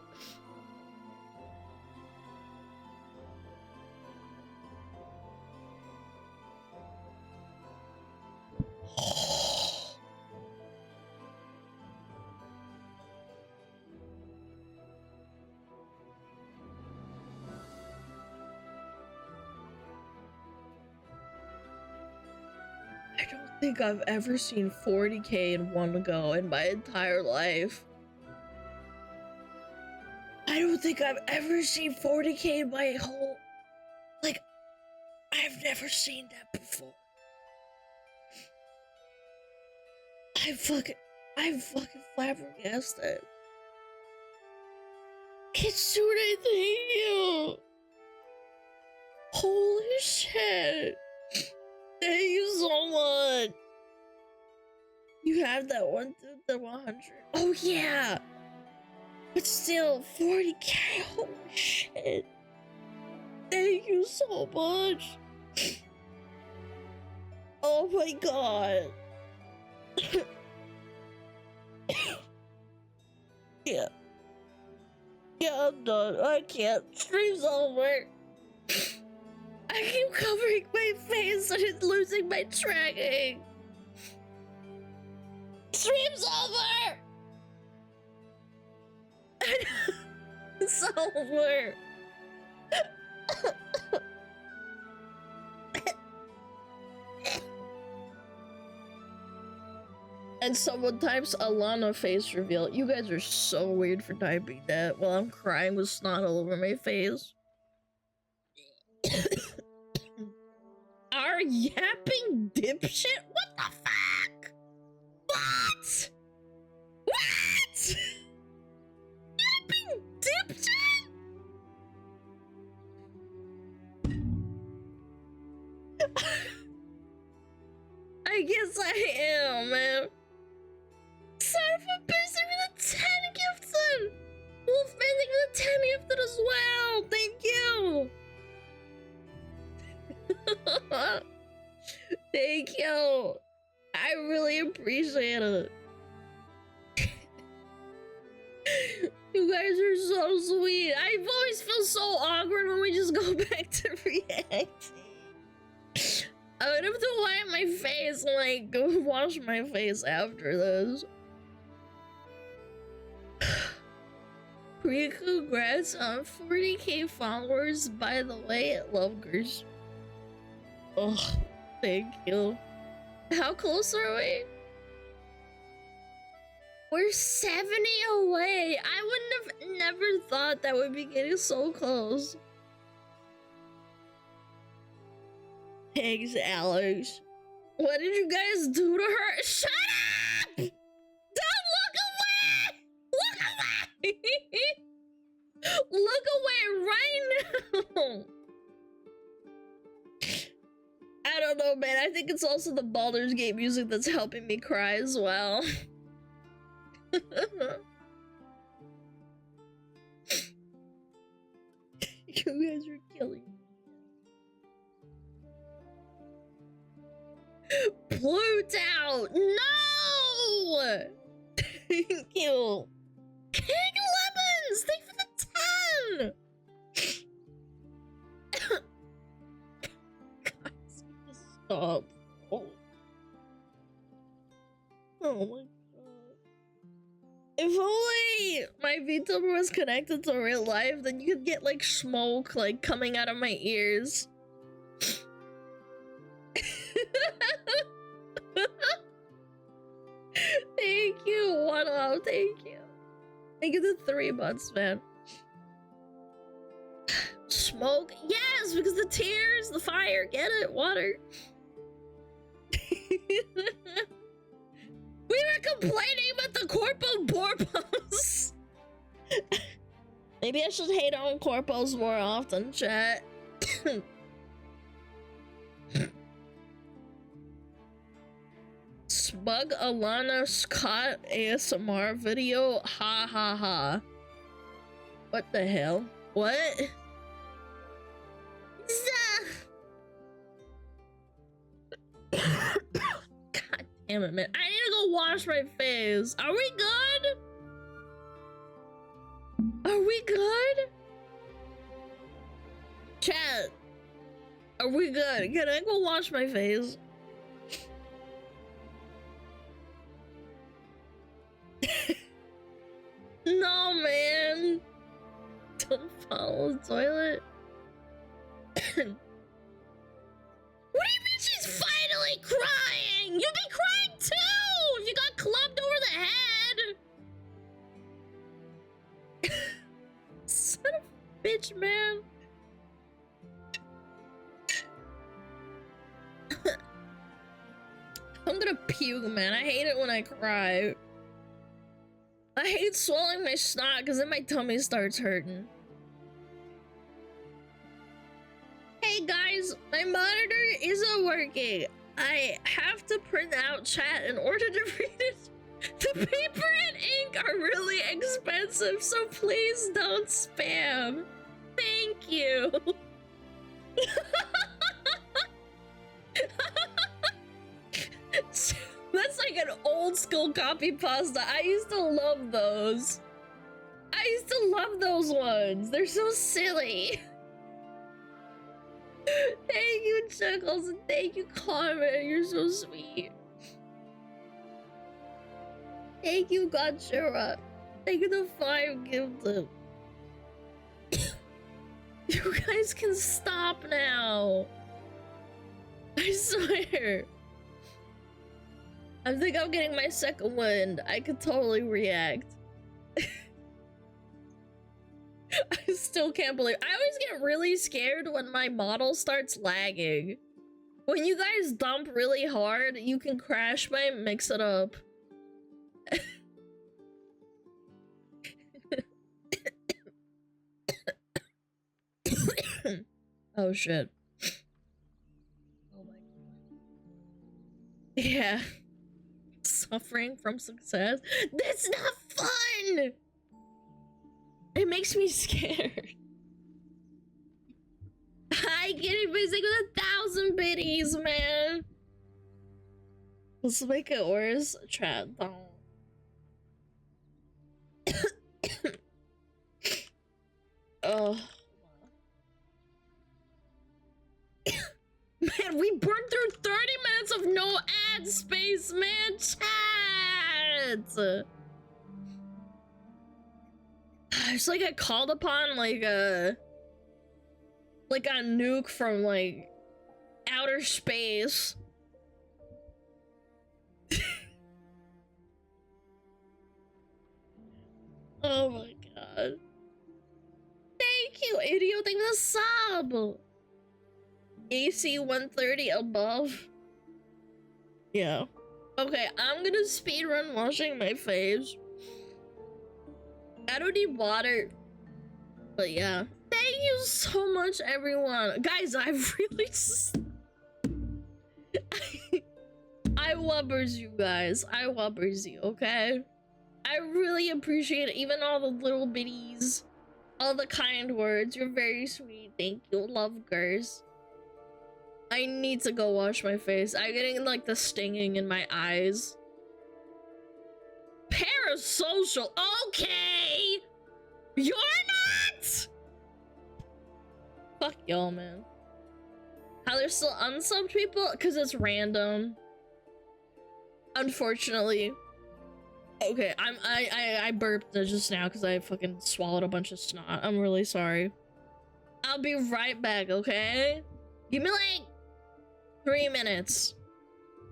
I don't think I've ever seen 40k in one go in my entire life. I don't think I've ever seen 40k in my whole... Like, I've never seen that before. I'm fucking flabbergasted. Kitsune, thank you! Holy shit! Thank you so much! You have that one to the 100. Oh yeah! But still, 40k, holy shit! Thank you so much! Oh my god! Yeah. Yeah, I'm done. I can't. Stream's over. I keep covering my face and it's losing my tracking. Stream's over! It's over. And someone types Alana face reveal. You guys are so weird for typing that while I'm crying with snot all over my face. Our yapping dipshit? What the fuck? What? What? Yapping dipshit? I guess I am, man. Son of a bitch, thank you for the 10 gifted! Wolfman, thank you for the 10 gifted as well! Thank you! Thank you! I really appreciate it. You guys are so sweet. I've always felt so awkward when we just go back to reacting. I would have to wipe my face and like go wash my face after this. Congrats on 40k followers, by the way, Lovegers. Oh, thank you. How close are we? We're 70 away. I wouldn't have never thought that we'd be getting so close. Thanks, Alex. What did you guys do to her? Shut up! Don't look away! Look away! Look away right now! I don't know, man. I think it's also the Baldur's Gate music that's helping me cry as well. You guys are killing me. Blue out! No! Thank you. King Lemons! Thank you for the 10! Guys, just stop. Oh my god. If only my VTuber was connected to real life, then you could get like smoke like coming out of my ears. Thank you, one up, thank you. Thank you the 3 months, man. Smoke, yes, because the tears, the fire, get it, water. We were complaining about the corpo porpos. Maybe I should hate on corpos more often, chat. SmugAlana Scott ASMR video. Ha ha ha. What the hell? What? Damn it, man. I need to go wash my face. Are we good? Are we good? Chat. Are we good? Can I go wash my face? No, man. Don't follow the toilet. What do you mean she's finally crying? You'd be crying too if you got clubbed over the head. Son of a bitch, man. I'm gonna puke, man. I hate it when I cry. I hate swallowing my snot because then my tummy starts hurting. Hey guys, my monitor isn't working. I have to print out chat in order to read it. The paper and ink are really expensive, so please don't spam. Thank you. That's like an old school copy pasta. I used to love those. I used to love those ones. They're so silly. Thank you, Chuckles, and thank you, Carmen. You're so sweet. Thank you, Gotchura. Thank you, the 5 gifted. You guys can stop now. I swear. I think I'm getting my second wind. I could totally react. I still can't believe. I always get really scared when my model starts lagging. When you guys dump really hard, you can crash my mix it up. Oh shit. Oh my god. Yeah. Suffering from success? That's not fun! It makes me scared. I get it busy with 1,000 biddies, man. Let's make it worse. Chat, don't. Oh. Man, we burned through 30 minutes of no ad space, man. Chat. It's like I called upon like a nuke from like outer space. Oh my god. Thank you, idiot. Thank you for the sub. AC 130 above. Yeah. Okay, I'm gonna speedrun washing my face. I don't need water. But yeah. Thank you so much, everyone. Guys, I really I wubbers you guys. I wubbers you, okay? I really appreciate it. Even all the little bitties. All the kind words. You're very sweet. Thank you. Love girls. I need to go wash my face. I'm getting like the stinging in my eyes. Parasocial. Okay. You're not. Fuck y'all, man. How there's still unsubbed people? Because it's random. Unfortunately. Okay, I burped just now because I fucking swallowed a bunch of snot. I'm really sorry. I'll be right back, okay? Give me like 3 minutes.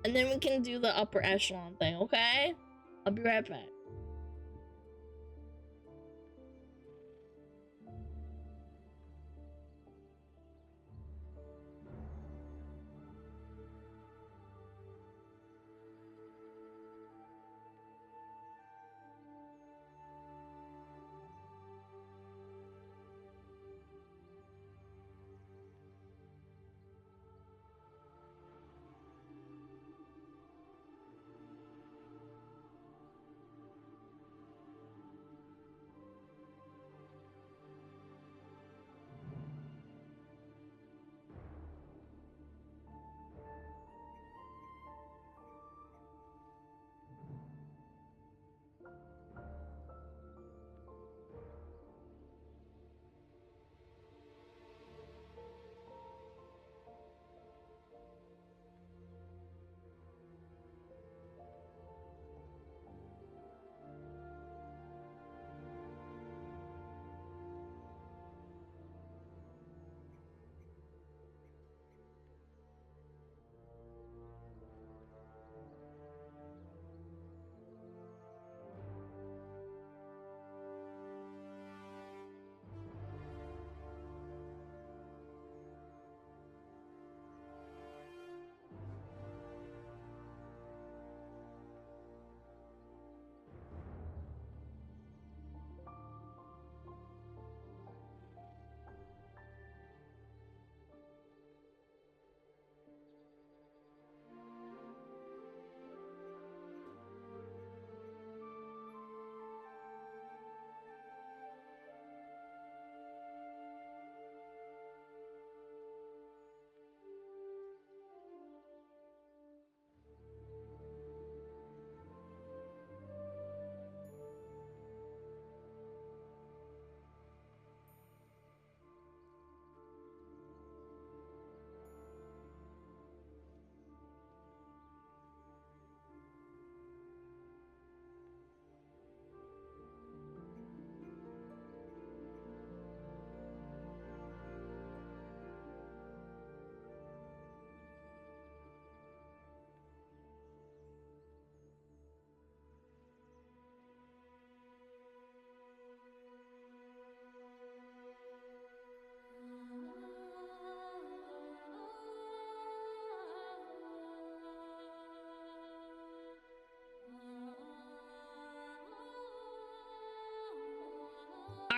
And then we can do the upper echelon thing, okay? I'll be right back.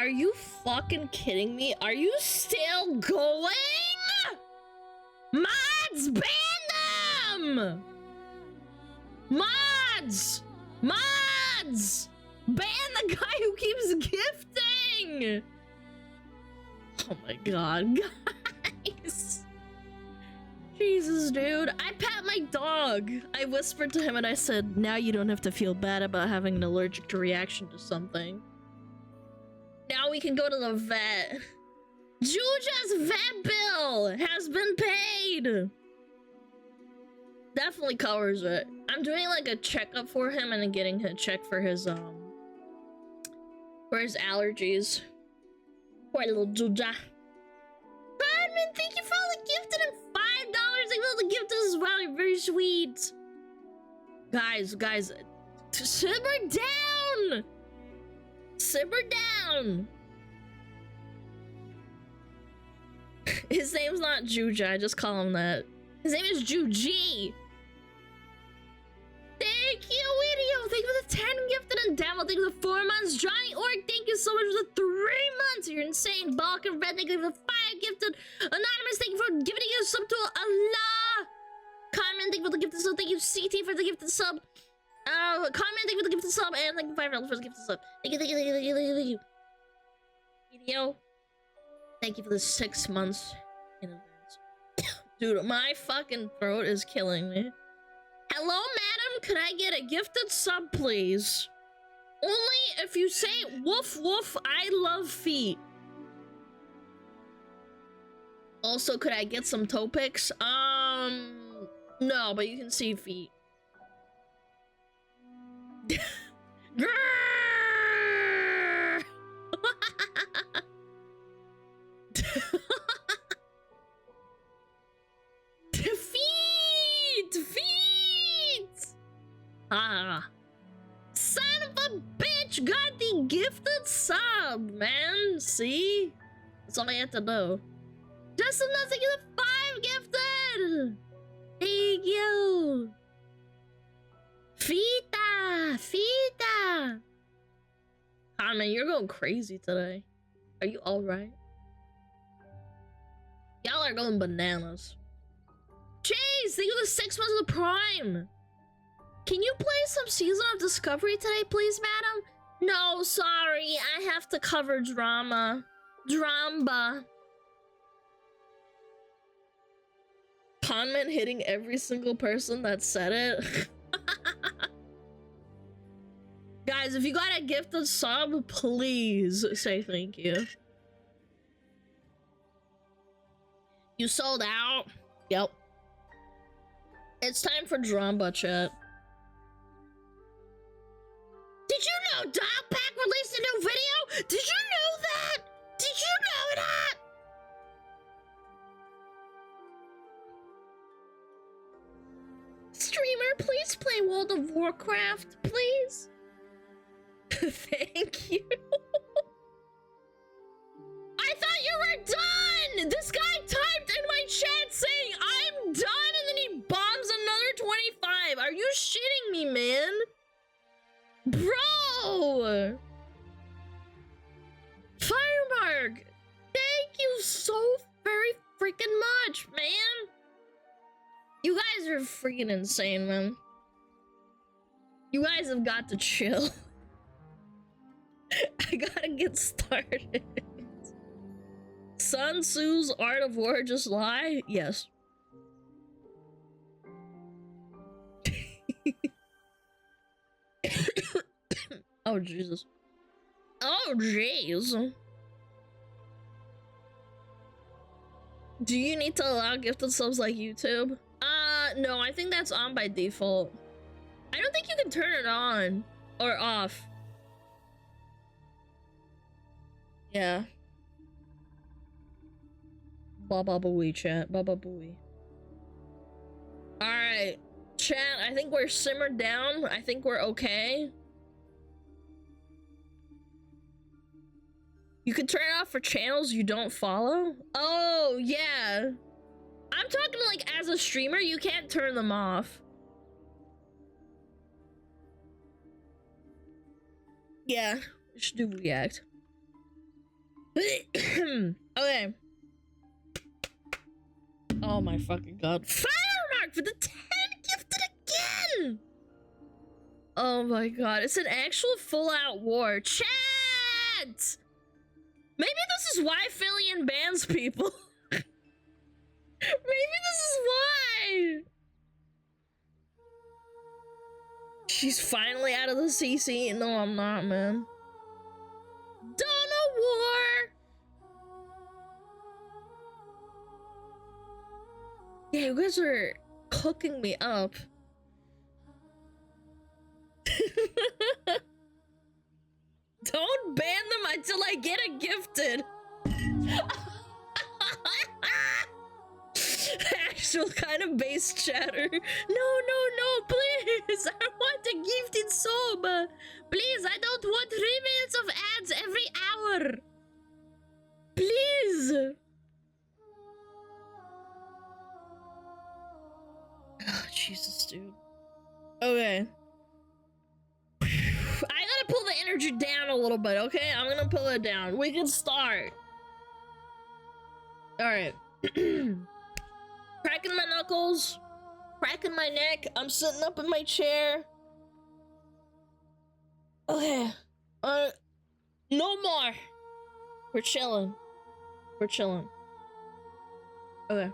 Are you fucking kidding me? Are you still going? Mods, ban them! Mods! Mods! Ban the guy who keeps gifting! Oh my god, guys. Jesus, dude. I pat my dog. I whispered to him and I said, now you don't have to feel bad about having an allergic reaction to something. Now we can go to the vet. Juja's vet bill has been paid. Definitely covers it. I'm doing like a checkup for him and then getting a check for his allergies. Poor little Juja. Badman, thank you for all the gifted and $5. Thank you for all the gifted as well. You're very sweet. Guys, simmer down. Simmer down. His name's not Juja, I just call him that. His name is Juji. Thank you, Idio. Thank you for the 10 gifted and demo. Thank you for the 4 months. Johnny Orc, thank you so much for the 3 months. You're insane. Balkan Red, thank you for the 5 gifted. Anonymous, thank you for giving a sub to Allah. Comment, thank you for the gifted sub. Thank you, CT, for the gifted sub. Comment, thank you for the gifted sub. And thank you, $5 for the gifted sub. Thank you, thank you, thank you, thank you, thank you. Idio, thank you for the 6 months in advance. Dude, my fucking throat is killing me. Hello, madam, could I get a gifted sub, please? Only if you say woof woof, I love feet. Also, could I get some toe pics? No, but you can see feet. Grrr! Feet! Ah. Son of a bitch got the gifted sub, man. See? That's all I have to know. Just enough to get the 5 gifted! Thank you! Fita! Ah, man, you're going crazy today. Are you alright? Y'all are going bananas. Chase, thank you for the 6 months of the Prime. Can you play some Season of Discovery today, please, madam? No, sorry. I have to cover drama. Dramba. Comment hitting every single person that said it. Guys, if you got a gifted sub, please say thank you. You sold out? Yep. It's time for drama chat. Did you know Dogpack released a new video? Did you know that? Did you know that? Streamer, please play World of Warcraft, please. Thank you. I thought you were done! This guy typed in my chat saying I'm done and then he bombs another 25. Are you shitting me, man? Bro! Firemark! Thank you so very freaking much, man! You guys are freaking insane, man. You guys have got to chill. I gotta get started. Sun Tzu's Art of War just lie? Yes. Oh, Jesus. Oh, jeez. Do you need to allow gifted subs like YouTube? No, I think that's on by default. I don't think you can turn it on or off. Yeah. Baba booey, chat. Baba booey. Alright. Chat, I think we're simmered down. I think we're okay. You can turn it off for channels you don't follow? Oh, yeah. I'm talking like as a streamer, you can't turn them off. Yeah, we should do react. Okay. Oh my fucking god. Firemark for the 10 gifted again! Oh my god. It's an actual full-out war. Chat! Maybe this is why Fillion bans people. Maybe this is why. She's finally out of the CC. No, I'm not, man. Donna War! Yeah, you guys are hooking me up. Don't ban them until I get it gifted. Actual kind of base chatter. No, please. I want a gifted sub. Please, I don't want 3 minutes of ads every hour. Please. Oh, Jesus, dude. Okay. I gotta pull the energy down a little bit, okay? I'm gonna pull it down. We can start. Alright. Cracking my knuckles. Cracking my neck. I'm sitting up in my chair. Okay. No more. We're chilling. We're chilling. Okay.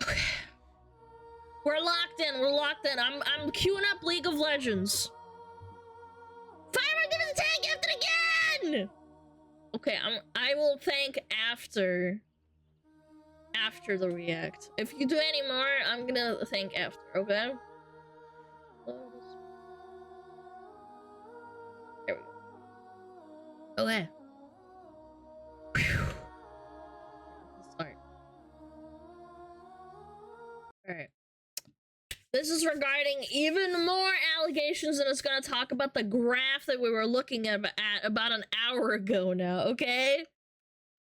Okay. We're locked in. We're locked in. I'm queuing up League of Legends. Firework, give us a tag gifted again! Okay, I will thank after the react. If you do any more, I'm gonna thank after, okay? There we go. Okay. Whew. Let's start. Alright. This is regarding even more allegations, and it's gonna talk about the graph that we were looking at about an hour ago now, okay?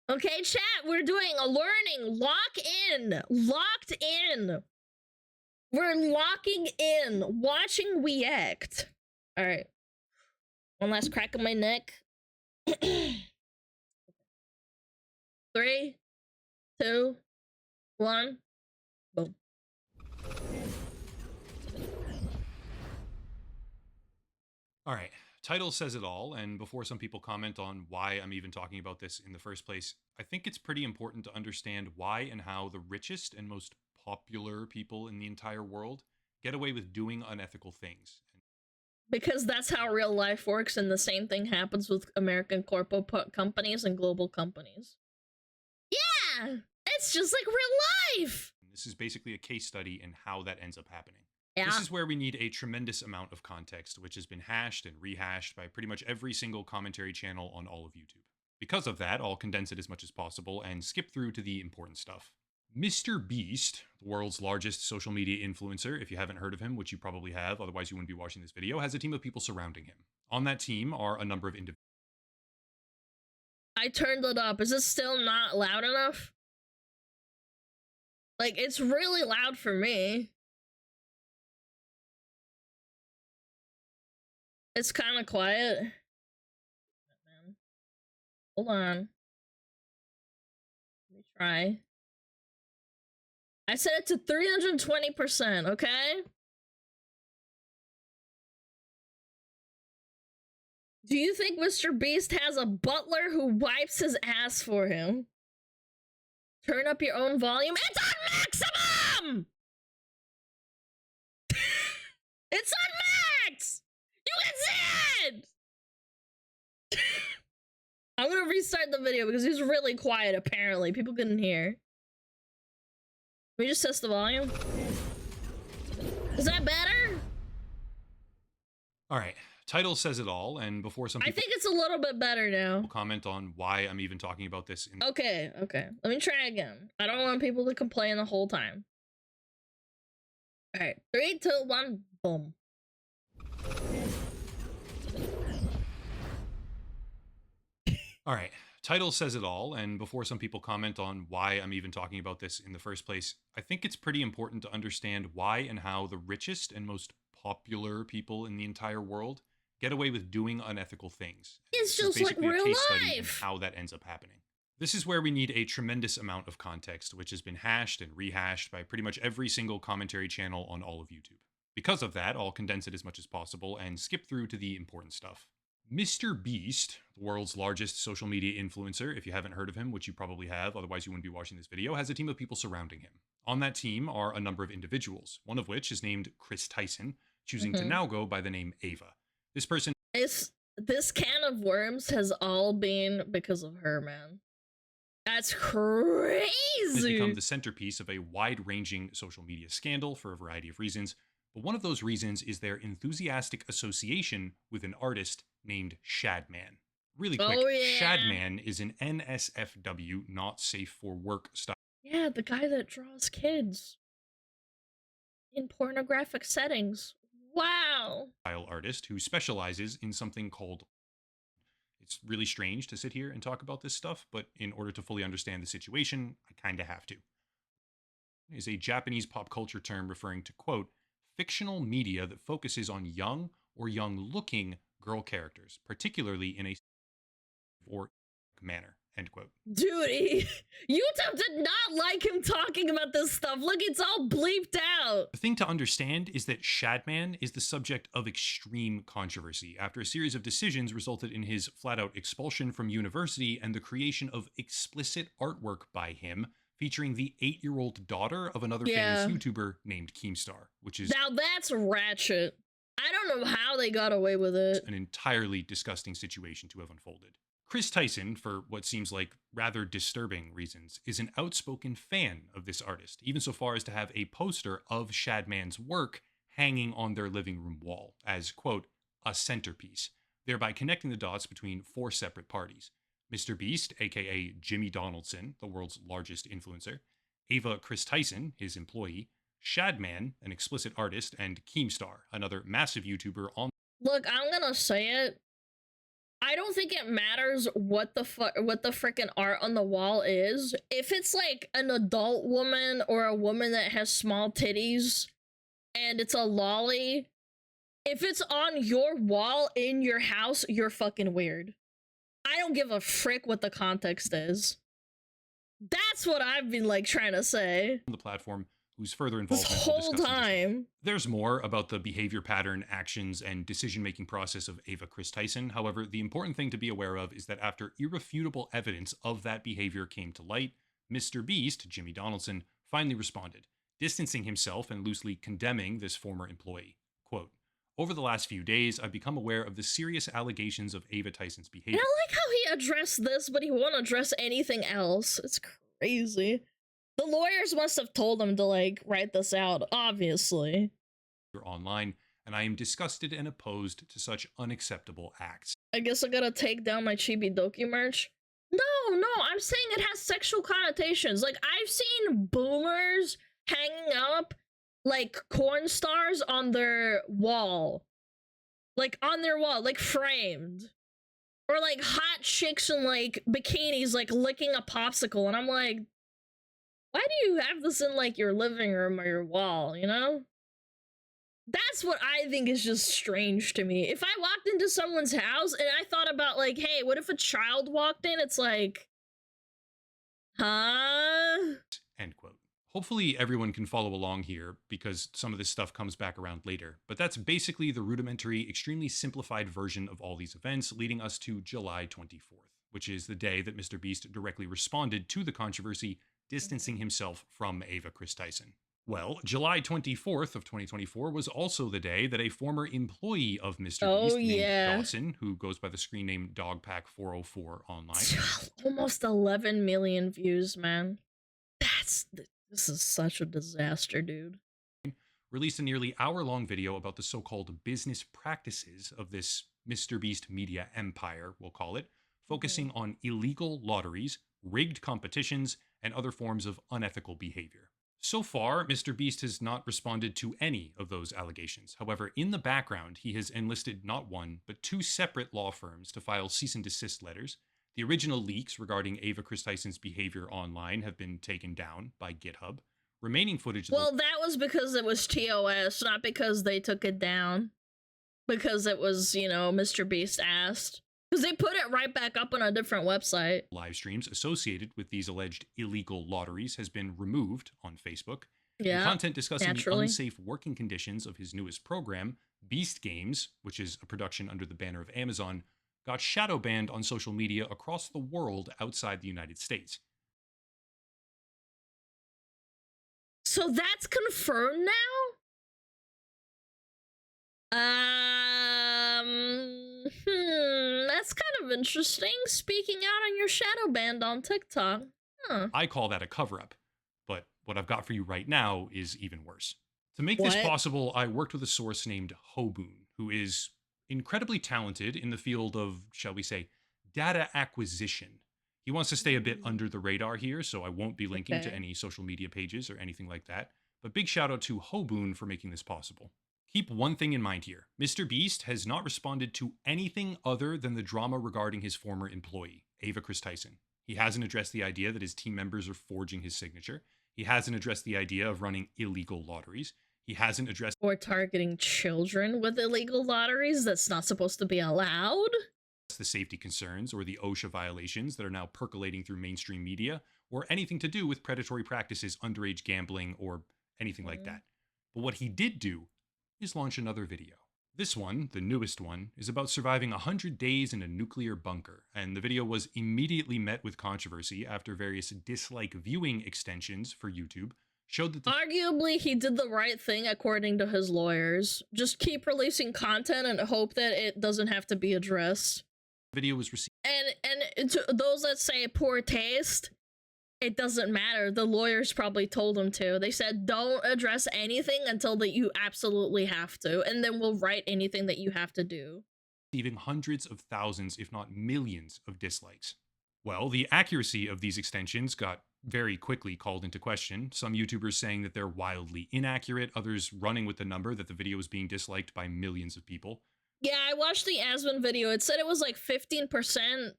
Okay, chat, we're doing a learning. Lock in. Locked in. We're locking in. Watching we act. Alright. One last crack of my neck. 3, 2, 1. Boom. All right, title says it all, and before some people comment on why I'm even talking about this in the first place, I think it's pretty important to understand why and how the richest and most popular people in the entire world get away with doing unethical things. Because that's how real life works, and the same thing happens with American corporate companies and global companies. Yeah! It's just like real life! This is basically a case study in how that ends up happening. Yeah. This is where we need a tremendous amount of context, which has been hashed and rehashed by pretty much every single commentary channel on all of YouTube. Because of that, I'll condense it as much as possible and skip through to the important stuff. Mr. Beast, the world's largest social media influencer, if you haven't heard of him, which you probably have, otherwise you wouldn't be watching this video, has a team of people surrounding him. On that team are a number of individuals. I turned it up. Is it still not loud enough? Like, it's really loud for me. It's kind of quiet. Hold on. Let me try. I set it to 320%, okay? Do you think Mr. Beast has a butler who wipes his ass for him? Turn up your own volume. It's on maximum! It's on max! You can see it! I'm gonna restart the video because he's really quiet, apparently. People couldn't hear. Can we just test the volume? Is that better? Alright, title says it all, and before some people I think it's a little bit better now. comment on why I'm even talking about this in Okay. Let me try again. I don't want people to complain the whole time. Alright, 3, 2, 1, boom. Alright, title says it all, and before some people comment on why I'm even talking about this in the first place, I think it's pretty important to understand why and how the richest and most popular people in the entire world get away with doing unethical things. It's This is just like basically a real case study in life. how that ends up happening. This is where we need a tremendous amount of context, which has been hashed and rehashed by pretty much every single commentary channel on all of YouTube. Because of that, I'll condense it as much as possible and skip through to the important stuff. Mr. Beast, the world's largest social media influencer, if you haven't heard of him, which you probably have, otherwise you wouldn't be watching this video, has a team of people surrounding him. On that team are a number of individuals, one of which is named Chris Tyson, choosing to now go by the name Ava. This person This can of worms has all been because of her, man. That's crazy. has become the centerpiece of a wide-ranging social media scandal for a variety of reasons, but one of those reasons is their enthusiastic association with an artist named Shadman. Really quick, Shadman is an NSFW, not safe for work style. Yeah, the guy that draws kids in pornographic settings. Wow. Artist who specializes in something called... It's really strange to sit here and talk about this stuff, but in order to fully understand the situation, I kinda have to. It is a Japanese pop culture term referring to, quote, fictional media that focuses on young or young-looking girl characters, particularly in a or manner, end quote. Dude, YouTube did not like him talking about this stuff. Look, it's all bleeped out. The thing to understand is that Shadman is the subject of extreme controversy after a series of decisions resulted in his flat-out expulsion from university and the creation of explicit artwork by him featuring the 8-year-old daughter of another famous YouTuber named Keemstar, which is... Now that's ratchet. I don't know how they got away with it. An entirely disgusting situation to have unfolded. Chris Tyson, for what seems like rather disturbing reasons, is an outspoken fan of this artist, even so far as to have a poster of Shadman's work hanging on their living room wall as, quote, a centerpiece, thereby connecting the dots between 4 separate parties. Mr. Beast, aka Jimmy Donaldson, the world's largest influencer, Ava Chris Tyson, his employee, Shadman, an explicit artist, and Keemstar, another massive YouTuber on... Look, I'm gonna say it. I don't think it matters what the frickin' art on the wall is. If it's like an adult woman or a woman that has small titties and it's a lolly, if it's on your wall in your house, you're fucking weird. I don't give a frick what the context is. That's what I've been like trying to say. The platform whose further involvement this whole time. There's more about the behavior pattern, actions, and decision-making process of Ava Chris Tyson. However, the important thing to be aware of is that after irrefutable evidence of that behavior came to light, Mr. Beast, Jimmy Donaldson, finally responded, distancing himself and loosely condemning this former employee. Quote, over the last few days, I've become aware of the serious allegations of Ava Tyson's behavior. And I like how he addressed this, but he won't address anything else. It's crazy. The lawyers must have told him to, like, write this out, obviously. Online, and I am disgusted and opposed to such unacceptable acts. I guess I gotta take down my Chibi Doki merch. No, I'm saying it has sexual connotations. Like, I've seen boomers hanging up, like, corn stars on their wall. Like, on their wall, like, framed. Or, like, hot chicks in, like, bikinis, like, licking a popsicle, and I'm like... Why do you have this in, like, your living room or your wall, you know? That's what I think is just strange to me. If I walked into someone's house and I thought about, like, hey, what if a child walked in? It's like, huh? End quote. Hopefully everyone can follow along here, because some of this stuff comes back around later, but that's basically the rudimentary, extremely simplified version of all these events, leading us to July 24th, which is the day that Mr. Beast directly responded to the controversy, distancing himself from Ava Chris Tyson. Well, July 24th of 2024 was also the day that a former employee of Mr. Beast named Dawson, who goes by the screen name Dogpack404 online. Almost 11 million views, man. This is such a disaster, dude. Released a nearly hour-long video about the so-called business practices of this Mr. Beast media empire, we'll call it, focusing on illegal lotteries, rigged competitions, and other forms of unethical behavior. So far, Mr. Beast has not responded to any of those allegations. However, in the background, he has enlisted not one, but 2 separate law firms to file cease and desist letters. The original leaks regarding Ava Chris Tyson's behavior online have been taken down by GitHub. Remaining footage... Well, that was because it was TOS, not because they took it down. because it was, you know, Mr. Beast asked. Because they put it right back up on a different website. Live streams associated with these alleged illegal lotteries has been removed on Facebook. Yeah, and content discussing naturally. the unsafe working conditions of his newest program, Beast Games, which is a production under the banner of Amazon, got shadow banned on social media across the world outside the United States. So that's confirmed now? That's kind of interesting. Speaking out on your shadow banned on TikTok. Huh. I call that a cover-up, but what I've got for you right now is even worse. To make this possible, I worked with a source named Hoboon, who is incredibly talented in the field of, shall we say, data acquisition. He wants to stay a bit under the radar here, so I won't be linking to any social media pages or anything like that. But big shout out to Hoboon for making this possible. Keep one thing in mind here. Mr. Beast has not responded to anything other than the drama regarding his former employee, Ava Chris Tyson. He hasn't addressed the idea that his team members are forging his signature. He hasn't addressed the idea of running illegal lotteries. He hasn't addressed or targeting children with illegal lotteries that's not supposed to be allowed. The safety concerns or the OSHA violations that are now percolating through mainstream media, or anything to do with predatory practices, underage gambling, or anything like that. But what he did do is launch another video. This one, the newest one, is about surviving 100 days in a nuclear bunker, and the video was immediately met with controversy after various dislike viewing extensions for YouTube showed that arguably he did the right thing according to his lawyers. Just keep releasing content and hope that it doesn't have to be addressed. Video was received. And to those that say poor taste, it doesn't matter. The lawyers probably told him to. They said don't address anything until that you absolutely have to, and then we'll write anything that you have to do. Receiving hundreds of thousands, if not millions, of dislikes. Well, the accuracy of these extensions got very quickly called into question. Some YouTubers saying that they're wildly inaccurate, others running with the number that the video is being disliked by millions of people. Yeah, I watched the Asmon video. It said it was like 15%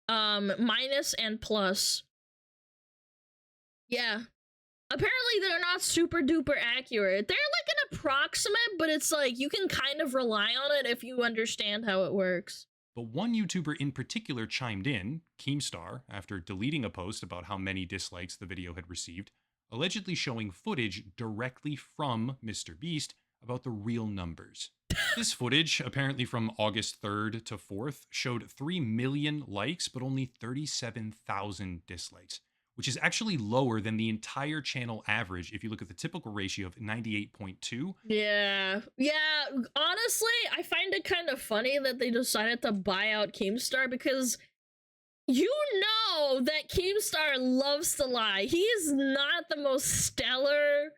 minus and plus. Yeah. Apparently they're not super duper accurate. They're like an approximate, but it's like you can kind of rely on it if you understand how it works. But one YouTuber in particular chimed in, Keemstar, after deleting a post about how many dislikes the video had received, allegedly showing footage directly from Mr. Beast about the real numbers. This footage, apparently from August 3rd to 4th, showed 3 million likes, but only 37,000 dislikes, which is actually lower than the entire channel average if you look at the typical ratio of 98.2. Yeah. Yeah, honestly, I find it kind of funny that they decided to buy out Keemstar because you know that Keemstar loves to lie. He is not the most stellar,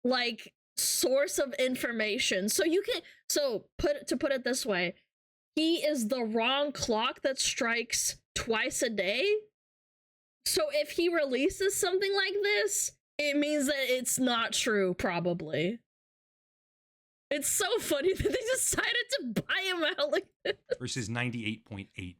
like, source of information. So you can put it this way, he is the wrong clock that strikes twice a day. So if he releases something like this, it means that it's not true, probably. It's so funny that they decided to buy him out like this. Versus 98.8%.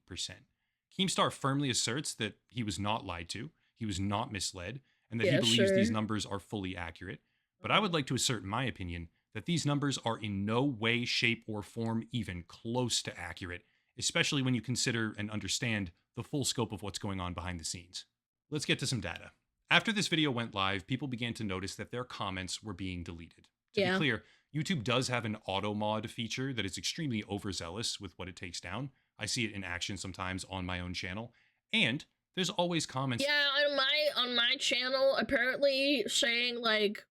Keemstar firmly asserts that he was not lied to, he was not misled, and that he believes these numbers are fully accurate. But I would like to assert, in my opinion, that these numbers are in no way, shape, or form even close to accurate, especially when you consider and understand the full scope of what's going on behind the scenes. Let's get to some data. After this video went live, people began to notice that their comments were being deleted. To be clear, YouTube does have an auto mod feature that is extremely overzealous with what it takes down. I see it in action sometimes on my own channel, and there's always comments. Yeah, on my channel, apparently saying like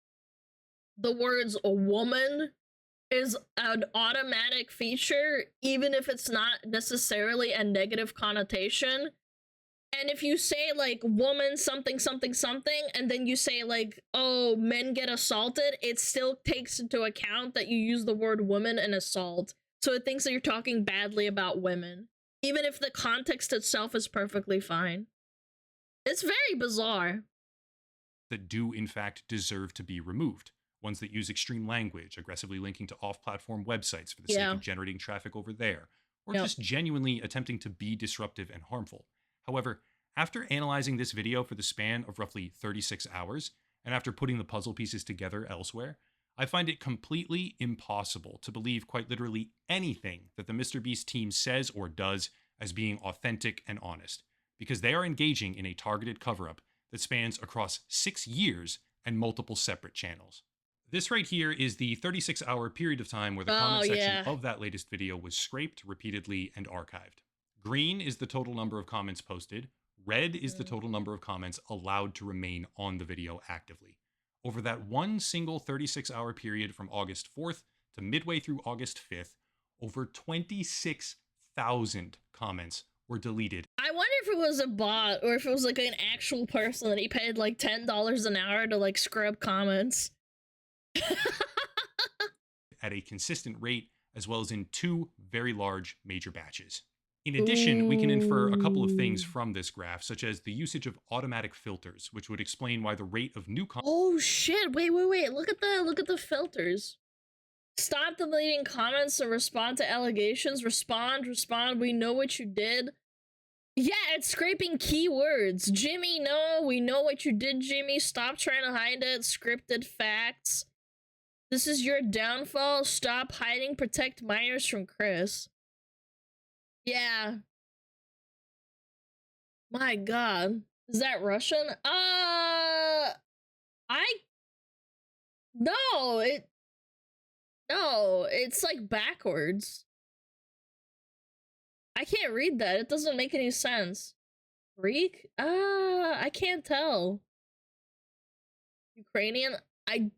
the words "a woman" is an automatic feature, even if it's not necessarily a negative connotation. And if you say like woman something something something, and then you say like, oh, men get assaulted, it still takes into account that you use the word woman and assault. So it thinks that you're talking badly about women, even if the context itself is perfectly fine. It's very bizarre. That do in fact deserve to be removed. Ones that use extreme language, aggressively linking to off-platform websites for the sake of generating traffic over there, or just genuinely attempting to be disruptive and harmful. However, after analyzing this video for the span of roughly 36 hours, and after putting the puzzle pieces together elsewhere, I find it completely impossible to believe quite literally anything that the MrBeast team says or does as being authentic and honest, because they are engaging in a targeted cover-up that spans across 6 years and multiple separate channels. This right here is the 36-hour period of time where the comment section of that latest video was scraped repeatedly and archived. Green is the total number of comments posted. Red is the total number of comments allowed to remain on the video actively. Over that one single 36-hour period from August 4th to midway through August 5th, over 26,000 comments were deleted. I wonder if it was a bot or if it was like an actual person that he paid like $10 an hour to like scrub comments. At a consistent rate, as well as in 2 very large major batches. In addition, we can infer a couple of things from this graph, such as the usage of automatic filters, which would explain why the rate of new Oh shit, wait, look at the filters. Stop deleting comments and respond to allegations. Respond, we know what you did. Yeah, it's scraping keywords. Jimmy, no, we know what you did, Jimmy. Stop trying to hide it. Scripted facts. This is your downfall. Stop hiding. Protect minors from Chris. Yeah. My god. Is that Russian? No, it's like backwards. I can't read that. It doesn't make any sense. Greek? I can't tell. Ukrainian? I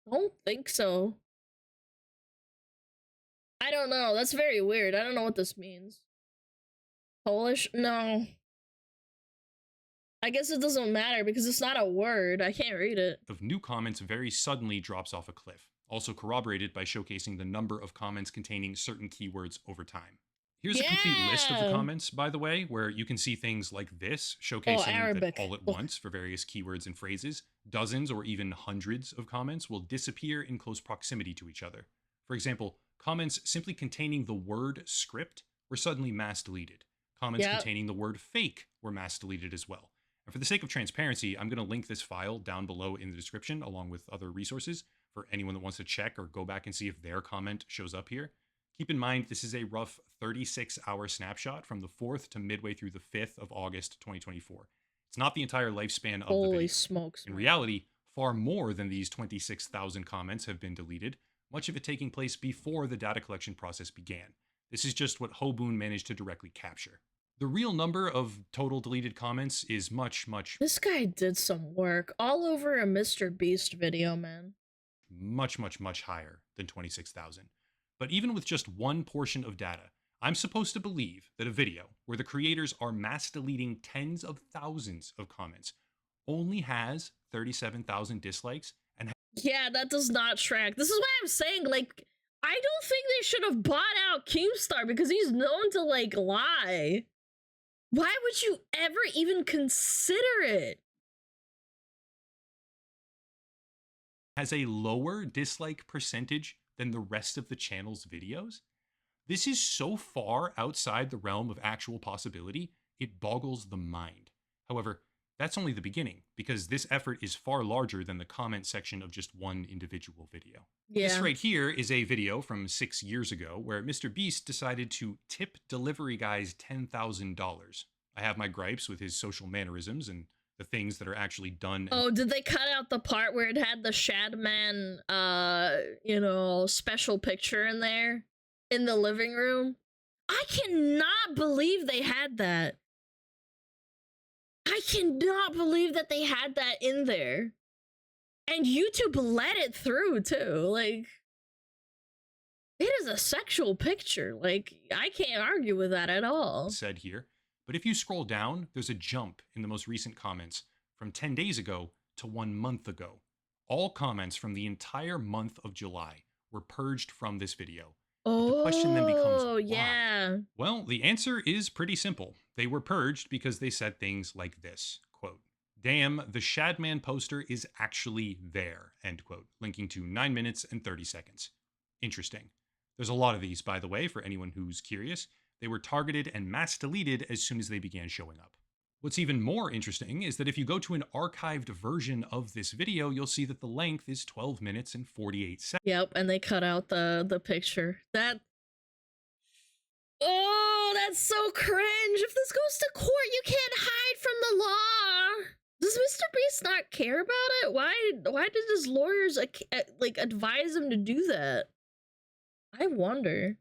don't think so. I don't know. That's very weird. I don't know what this means. Polish? No. I guess it doesn't matter because it's not a word. I can't read it. Of new comments very suddenly drops off a cliff, also corroborated by showcasing the number of comments containing certain keywords over time. Here's a complete list of the comments, by the way, where you can see things like this, showcasing that all at once for various keywords and phrases, dozens or even hundreds of comments will disappear in close proximity to each other. For example, comments simply containing the word script were suddenly mass deleted. Comments containing the word fake were mass deleted as well. And for the sake of transparency, I'm going to link this file down below in the description along with other resources for anyone that wants to check or go back and see if their comment shows up here. Keep in mind, this is a rough 36-hour snapshot from the 4th to midway through the 5th of August, 2024. It's not the entire lifespan of the video. Holy smokes. In reality, far more than these 26,000 comments have been deleted, much of it taking place before the data collection process began. This is just what Hoboon managed to directly capture. The real number of total deleted comments is much, much... This guy did some work all over a MrBeast video, man. Much, much, much higher than 26,000. But even with just one portion of data, I'm supposed to believe that a video where the creators are mass deleting tens of thousands of comments only has 37,000 dislikes and... Yeah, that does not track. This is why I'm saying, like, I don't think they should have bought out Keemstar because he's known to, like, lie. Why would you ever even consider it? Has a lower dislike percentage than the rest of the channel's videos? This is so far outside the realm of actual possibility, it boggles the mind. However, that's only the beginning, because this effort is far larger than the comment section of just one individual video. Yeah. This right here is a video from 6 years ago where MrBeast decided to tip delivery guys $10,000. I have my gripes with his social mannerisms and the things that are actually done. Oh, did they cut out the part where it had the Shadman, you know, special picture in there? In the living room? I cannot believe they had that. I cannot believe that they had that in there. And YouTube let it through, too. Like, it is a sexual picture. Like, I can't argue with that at all. Said here. But if you scroll down, there's a jump in the most recent comments from 10 days ago to 1 month ago. All comments from the entire month of July were purged from this video. Oh, the question then becomes, why? Yeah. Well, the answer is pretty simple. They were purged because they said things like this, quote, "Damn, the Shadman poster is actually there," end quote, linking to 9 minutes and 30 seconds. Interesting. There's a lot of these, by the way, for anyone who's curious. They were targeted and mass deleted as soon as they began showing up. What's even more interesting is that if you go to an archived version of this video, you'll see that the length is 12 minutes and 48 seconds. Yep, and they cut out the picture. Oh, that's so cringe. If this goes to court, you can't hide from the law. Does Mr. Beast not care about it? Why did his lawyers like advise him to do that? I wonder.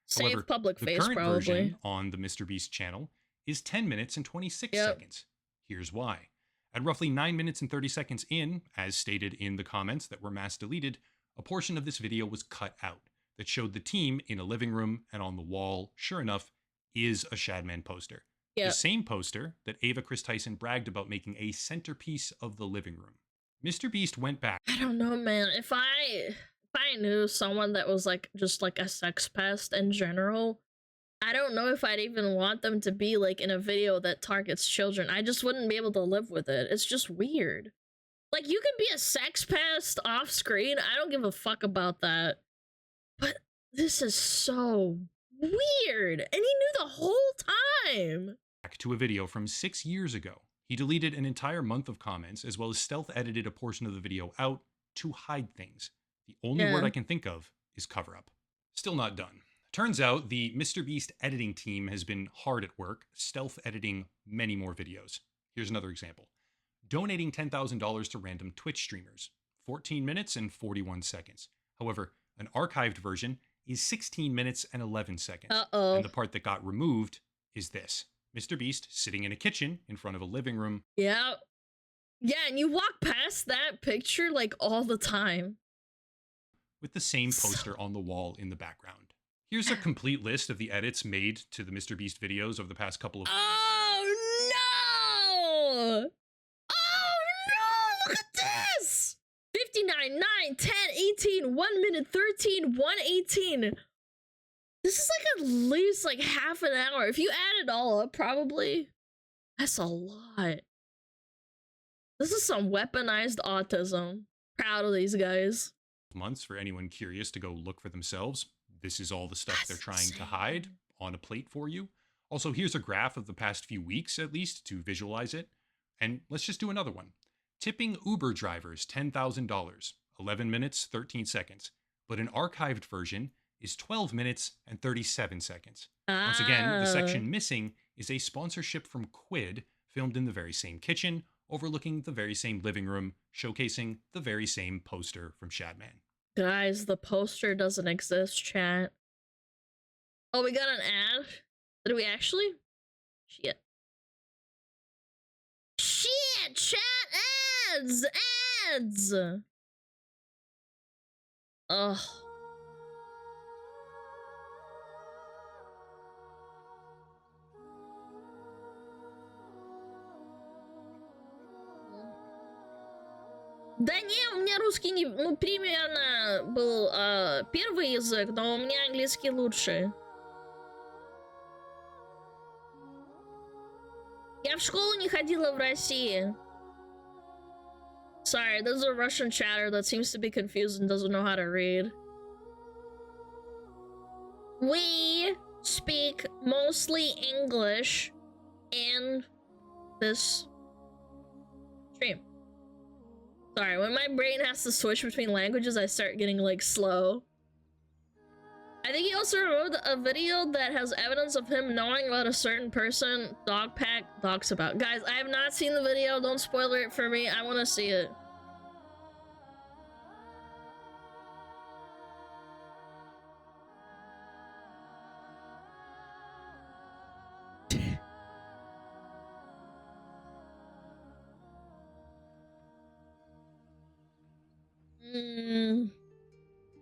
Save However, public the face, current probably. version on the Mr. Beast channel is 10 minutes and 26 seconds. Here's why. At roughly 9 minutes and 30 seconds in, as stated in the comments that were mass deleted, a portion of this video was cut out that showed the team in a living room, and on the wall, sure enough, is a Shadman poster. The same poster that Ava Chris Tyson bragged about making a centerpiece of the living room. Mr. Beast went back. I don't know, man. If I knew someone that was like just like a sex pest in general, I don't know if I'd even want them to be like in a video that targets children. I just wouldn't be able to live with it. It's just weird. Like, you can be a sex pest off screen. I don't give a fuck about that. But this is so weird. And he knew the whole time. Back to a video from 6 years ago. He deleted an entire month of comments, as well as stealth edited a portion of the video out to hide things. The only word I can think of is cover up. Still not done. Turns out the Mr. Beast editing team has been hard at work, stealth editing many more videos. Here's another example. Donating $10,000 to random Twitch streamers. 14 minutes and 41 seconds. However, an archived version is 16 minutes and 11 seconds. And the part that got removed is this. Mr. Beast sitting in a kitchen in front of a living room. Yeah. Yeah, and you walk past that picture like all the time. With the same poster on the wall in the background. Here's a complete list of the edits made to the Mr. Beast videos over the past couple of... Oh no! Oh no! Look at this! 59, 9, 10, 18, 1 minute, 13, 118. This is like at least like half an hour. If you add it all up, probably. That's a lot. This is some weaponized autism. Proud of these guys. Months for anyone curious to go look for themselves. This is all the stuff they're trying to hide on a plate for you. Also, here's a graph of the past few weeks, at least, to visualize it. And let's just do another one. Tipping Uber drivers $10,000, 11 minutes, 13 seconds. But an archived version is 12 minutes and 37 seconds. Once again, the section missing is a sponsorship from Quid, filmed in the very same kitchen, overlooking the very same living room, showcasing the very same poster from Shadman. Guys, the poster doesn't exist, chat. Oh, we got an ad? Did we actually? Shit. Shit, chat! Ads! Ads! Ugh. Да не, у меня русский не... Ну, примерно был первый язык, но у меня английский лучше. Я в школу не ходила в России. Sorry, there's a Russian chatter that seems to be confused and doesn't know how to read. We speak mostly English in this stream. Sorry, when my brain has to switch between languages, I start getting, like, slow. I think he also wrote a video that has evidence of him knowing about a certain person Dogpack talks about. Guys, I have not seen the video. Don't spoil it for me. I want to see it.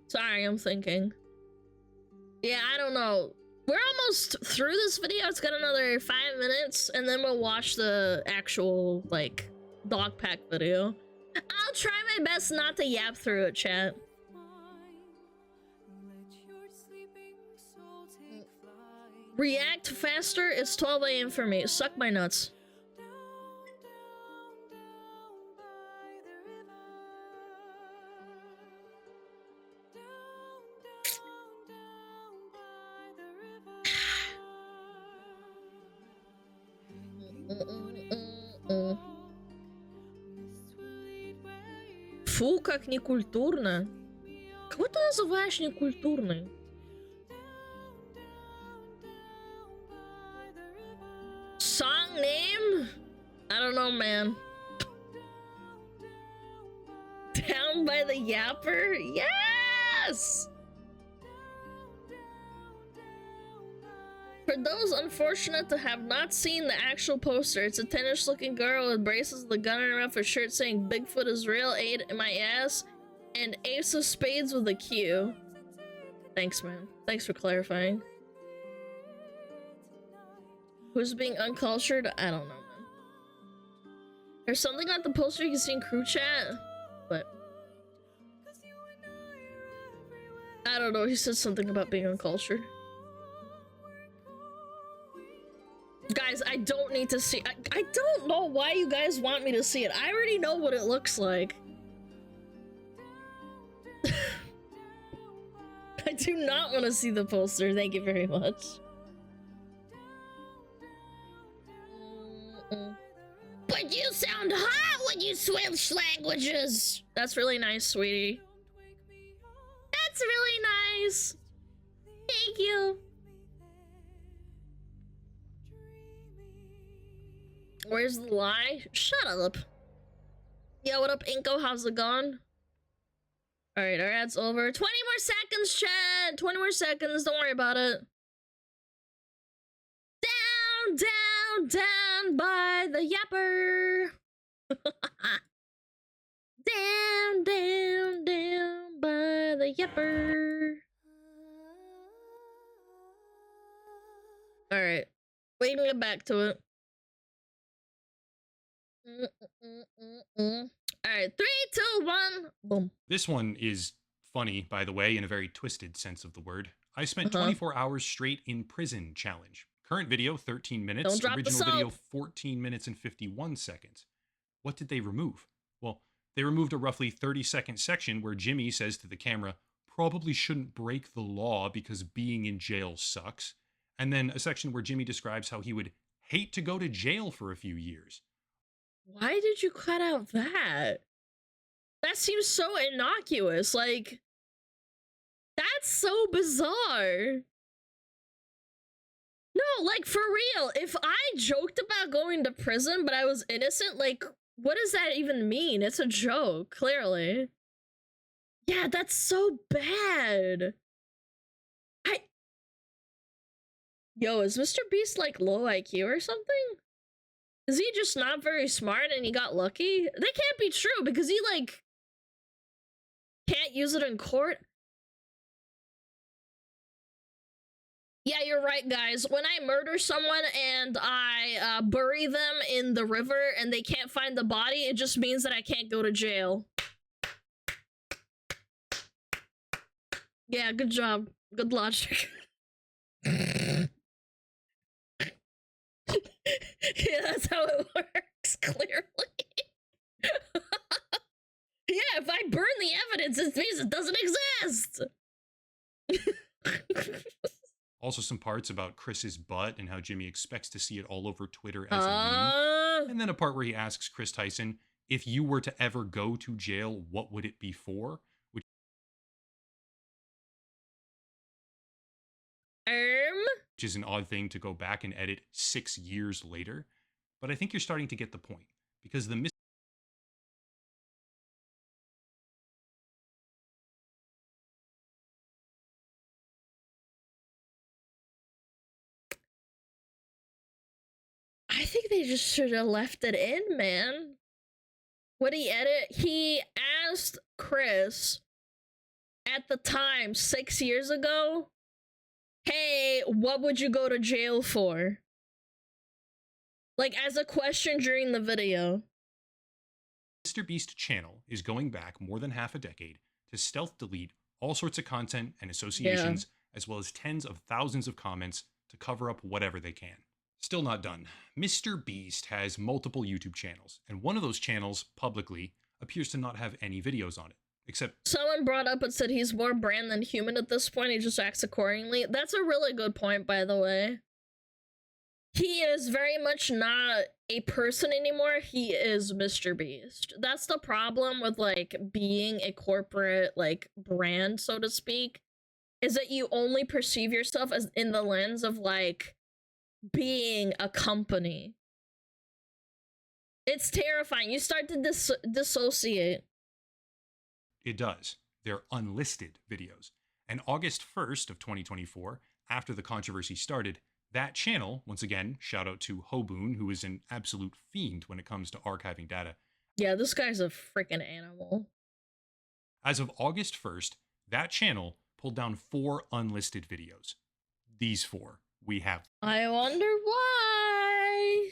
Sorry, I'm thinking. Yeah, I don't know. We're almost through this video. It's got another 5 minutes, and then we'll watch the actual, like, dog pack video. I'll try my best not to yap through it, chat. React faster. It's 12 AM for me. Suck my nuts. Фу, как некультурно. Кого ты называешь некультурной? Song name? I don't know, man. Down by the Yapper? Yes! For those unfortunate to have not seen the actual poster, it's a 10-ish looking girl with braces with a gun in her mouth, a shirt saying Bigfoot is real, 8 in my ass, and ace of spades with a Q. Thanks, man. Thanks for clarifying. Who's being uncultured? I don't know, man. There's something on the poster you can see in crew chat, but I don't know. He said something about being uncultured. Guys, I don't need to see. I don't know why you guys want me to see it. I already know what it looks like. I do not want to see the poster. Thank you very much. But you sound hot when you switch languages. That's really nice, sweetie. That's really nice. Thank you. Where's the lie? Shut up. Yo, what up, Inko? How's it going? Alright, our ad's over. 20 more seconds, chat! 20 more seconds, don't worry about it. Down, down, down by the Yapper. Down, down, down by the Yapper. Alright, we can get back to it. Alright, 3, 2, 1, boom. This one is funny, by the way, in a very twisted sense of the word. I spent 24 hours straight in prison challenge. Current video, 13 minutes. Original video, 14 minutes and 51 seconds. What did they remove? Well, they removed a roughly 30-second section where Jimmy says to the camera, probably shouldn't break the law because being in jail sucks. And then a section where Jimmy describes how he would hate to go to jail for a few years. Why did you cut out that? That seems so innocuous. Like, that's so bizarre. No, like, for real, if I joked about going to prison but I was innocent, like, what does that even mean? It's a joke, clearly. Yeah, that's so bad. Yo, is Mr. Beast, like, low IQ or something? Is he just not very smart and he got lucky? That can't be true because he, like, can't use it in court. Yeah, you're right, guys. When I murder someone and I bury them in the river and they can't find the body, it just means that I can't go to jail. Yeah, good job. Good logic. Yeah, that's how it works, clearly. Yeah, if I burn the evidence, it means it doesn't exist. Also some parts about Chris's butt and how Jimmy expects to see it all over Twitter as a meme. And then a part where he asks Chris Tyson, if you were to ever go to jail, what would it be for? Which is an odd thing to go back and edit 6 years later. But I think you're starting to get the point. Because the I think they just should have left it in, man. What he edit? He asked Chris at the time, 6 years ago, hey, what would you go to jail for? Like, as a question during the video. Mr. Beast channel is going back more than half a decade to stealth delete all sorts of content and associations, as well as tens of thousands of comments to cover up whatever they can. Still not done. Mr. Beast has multiple YouTube channels, and one of those channels, publicly, appears to not have any videos on it, except... Someone brought up and said he's more brand than human at this point, he just acts accordingly. That's a really good point, by the way. He is very much not a person anymore. He is Mr. Beast. That's the problem with like being a corporate like brand, so to speak, is that you only perceive yourself as in the lens of like being a company. It's terrifying. You start to dissociate. It does. They're unlisted videos. And August 1st of 2024, after the controversy started, that channel, once again, shout out to Hoboon, who is an absolute fiend when it comes to archiving data. Yeah, this guy's a freaking animal. As of August 1st, that channel pulled down 4 unlisted videos. These 4 we have. I wonder why.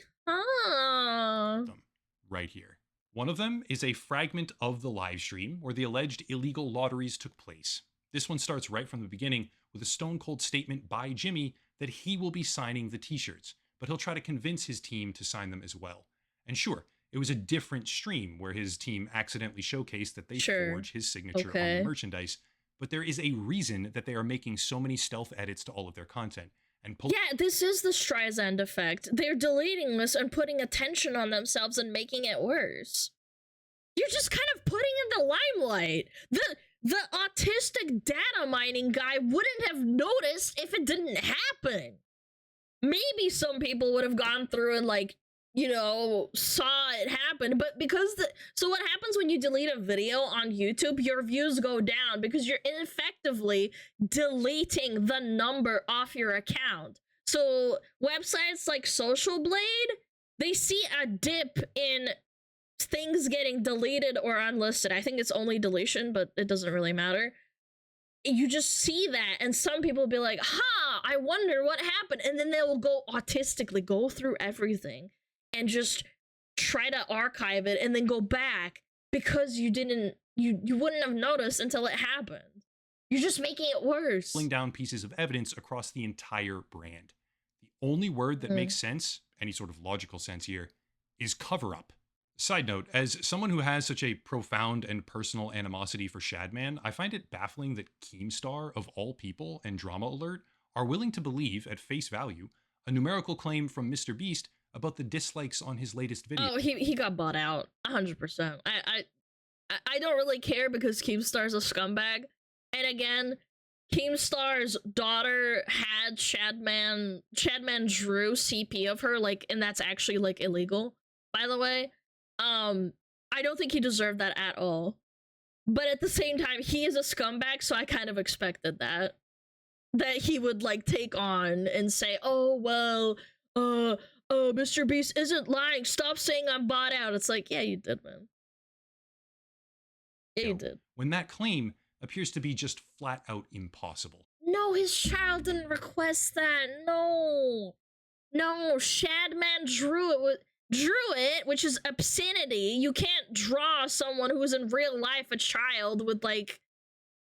Them right here. One of them is a fragment of the live stream where the alleged illegal lotteries took place. This one starts right from the beginning with a stone cold statement by Jimmy that he will be signing the t-shirts, but he'll try to convince his team to sign them as well. And sure, it was a different stream where his team accidentally showcased that they forge his signature on the merchandise, but there is a reason that they are making so many stealth edits to all of their content. And yeah, this is the Streisand effect. They're deleting this and putting attention on themselves and making it worse. You're just kind of putting in the limelight. The autistic data mining guy wouldn't have noticed if it didn't happen. Maybe some people would have gone through and like, you know, saw it happen, but because so what happens when you delete a video on YouTube, your views go down because you're effectively deleting the number off your account. So websites like Social Blade, they see a dip in things getting deleted or unlisted. I think it's only deletion, but it doesn't really matter. You just see that, and some people will be like, I wonder what happened, and then they will go autistically go through everything and just try to archive it and then go back because you wouldn't have noticed until it happened. You're just making it worse. Pulling down pieces of evidence across the entire brand. The only word that makes sense, any sort of logical sense here, is cover up. Side note, as someone who has such a profound and personal animosity for Shadman, I find it baffling that Keemstar, of all people, and Drama Alert are willing to believe, at face value, a numerical claim from Mr. Beast about the dislikes on his latest video. Oh, he got bought out, 100%. I don't really care because Keemstar's a scumbag. And again, Keemstar's daughter had Shadman drew CP of her, like, and that's actually, like, illegal, by the way. I don't think he deserved that at all. But at the same time, he is a scumbag, so I kind of expected that he would, like, take on and say, oh, well, Mr. Beast isn't lying. Stop saying I'm bought out. It's like, yeah, you did, man. Yeah, you did. When that claim appears to be just flat out impossible. No, his child didn't request that. No, Shadman drew it, which is obscenity. You can't draw someone who is in real life a child with, like,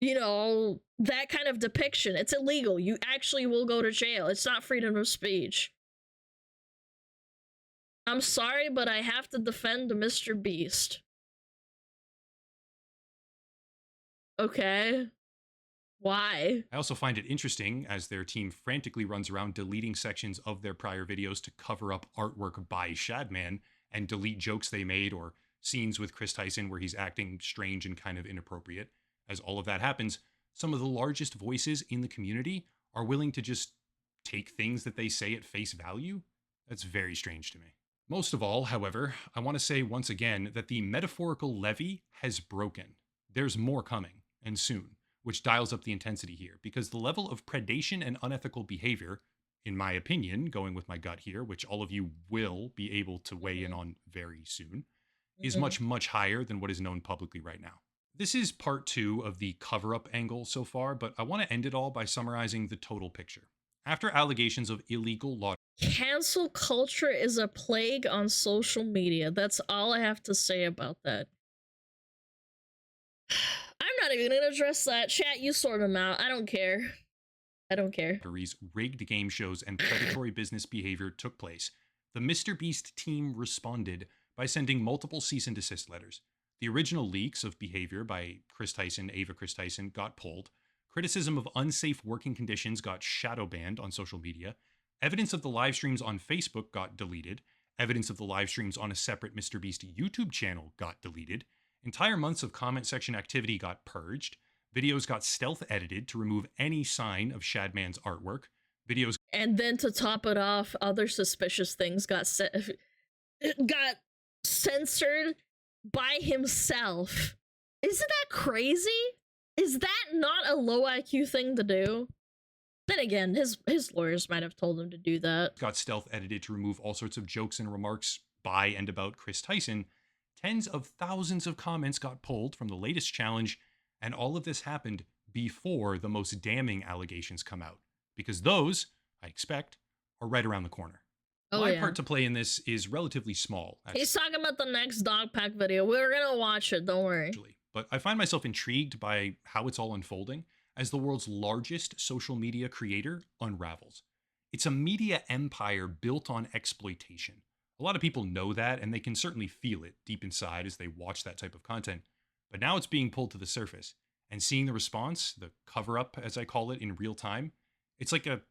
you know, that kind of depiction. It's illegal. You actually will go to jail. It's not freedom of speech. I'm sorry, but I have to defend Mr. Beast. Okay. Why? I also find it interesting as their team frantically runs around deleting sections of their prior videos to cover up artwork by Shadman and delete jokes they made or scenes with Chris Tyson where he's acting strange and kind of inappropriate. As all of that happens, some of the largest voices in the community are willing to just take things that they say at face value. That's very strange to me. Most of all, however, I want to say once again that the metaphorical levee has broken. There's more coming, and soon, which dials up the intensity here, because the level of predation and unethical behavior, in my opinion, going with my gut here, which all of you will be able to weigh in on very soon, is much, much higher than what is known publicly right now. This is part 2 of the cover-up angle so far, but I want to end it all by summarizing the total picture. After allegations of illegal lottery... Cancel culture is a plague on social media. That's all I have to say about that. I'm not even gonna address that. Chat, you sort them out. I don't care. Rigged game shows and predatory business behavior took place. The Mr. Beast team responded by sending multiple cease and desist letters. The original leaks of behavior by Chris Tyson, Ava Chris Tyson, got pulled. Criticism of unsafe working conditions got shadow banned on social media. Evidence of the live streams on Facebook got deleted. Evidence of the live streams on a separate MrBeast YouTube channel got deleted. Entire months of comment section activity got purged. Videos got stealth edited to remove any sign of Shadman's artwork. Videos, and then to top it off, other suspicious things got censored by himself. Isn't that crazy? Is that not a low IQ thing to do? Then again, his lawyers might have told him to do that. Got stealth edited to remove all sorts of jokes and remarks by and about Chris Tyson. Tens of thousands of comments got pulled from the latest challenge, and all of this happened before the most damning allegations come out, because those, I expect, are right around the corner. My part to play in this is relatively small. He's talking about the next dog pack video. We're gonna watch it, don't worry. But I find myself intrigued by how it's all unfolding as the world's largest social media creator unravels. It's a media empire built on exploitation. A lot of people know that, and they can certainly feel it deep inside as they watch that type of content. But now it's being pulled to the surface, and seeing the response, the cover-up as I call it, in real time, it's like a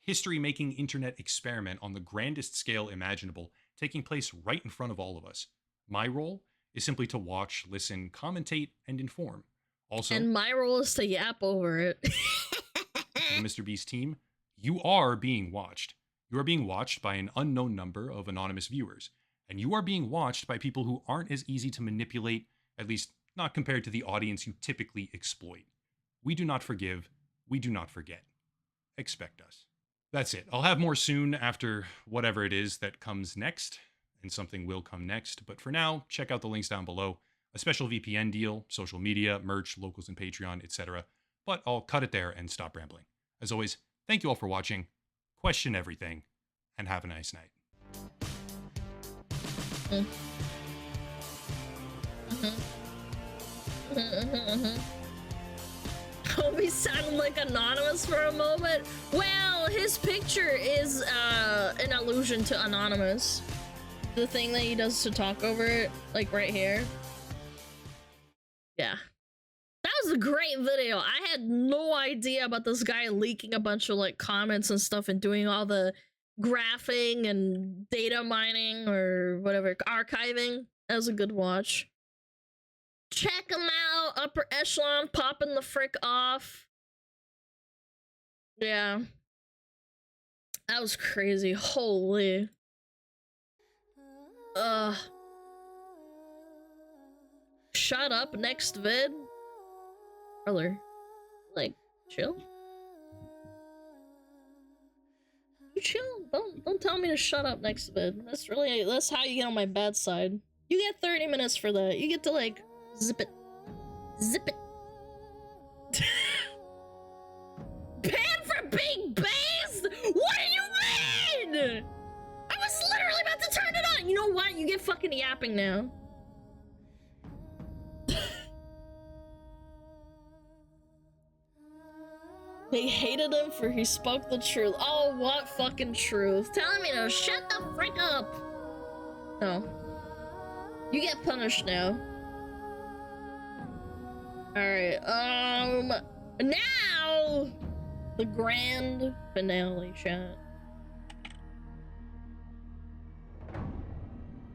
history-making internet experiment on the grandest scale imaginable, taking place right in front of all of us. My role is simply to watch, listen, commentate, and inform. Also, and my role is to yap over it. The MrBeast team, you are being watched. You are being watched by an unknown number of anonymous viewers, and you are being watched by people who aren't as easy to manipulate, at least not compared to the audience you typically exploit. We do not forgive. We do not forget. Expect us. That's it. I'll have more soon after whatever it is that comes next, and something will come next. But for now, check out the links down below. A special VPN deal, social media, merch, locals and Patreon, etc. But I'll cut it there and stop rambling. As always, thank you all for watching. Question everything, and have a nice night. Homie sounded like anonymous for a moment. Well, his picture is an allusion to anonymous. The thing that he does to talk over it, like right here. Yeah. That was a great video. I had no idea about this guy leaking a bunch of like comments and stuff and doing all the graphing and data mining or whatever, archiving. That was a good watch. Check him out, Upper Echelon, popping the frick off. Yeah. That was crazy. Holy. Shut up, next vid. Brother, like, chill. You chill. Don't tell me to shut up next vid. That's how you get on my bad side. You get 30 minutes for that. You get to like zip it. Zip it. Ban for being based? What do you mean? I was literally about to turn it on. You know what? You get fucking yapping now. They hated him for he spoke the truth. Oh, what fucking truth? Telling me to shut the frick up. No. You get punished now. Alright, now the grand finale, chat.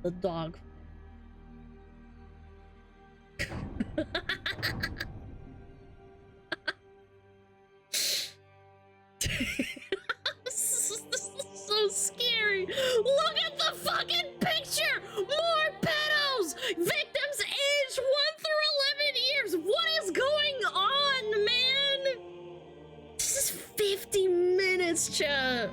The dog. This is so scary. Look at the fucking picture. More pedos. Victims aged 1 through 11 years. What is going on, man? This is 50 minutes, chat.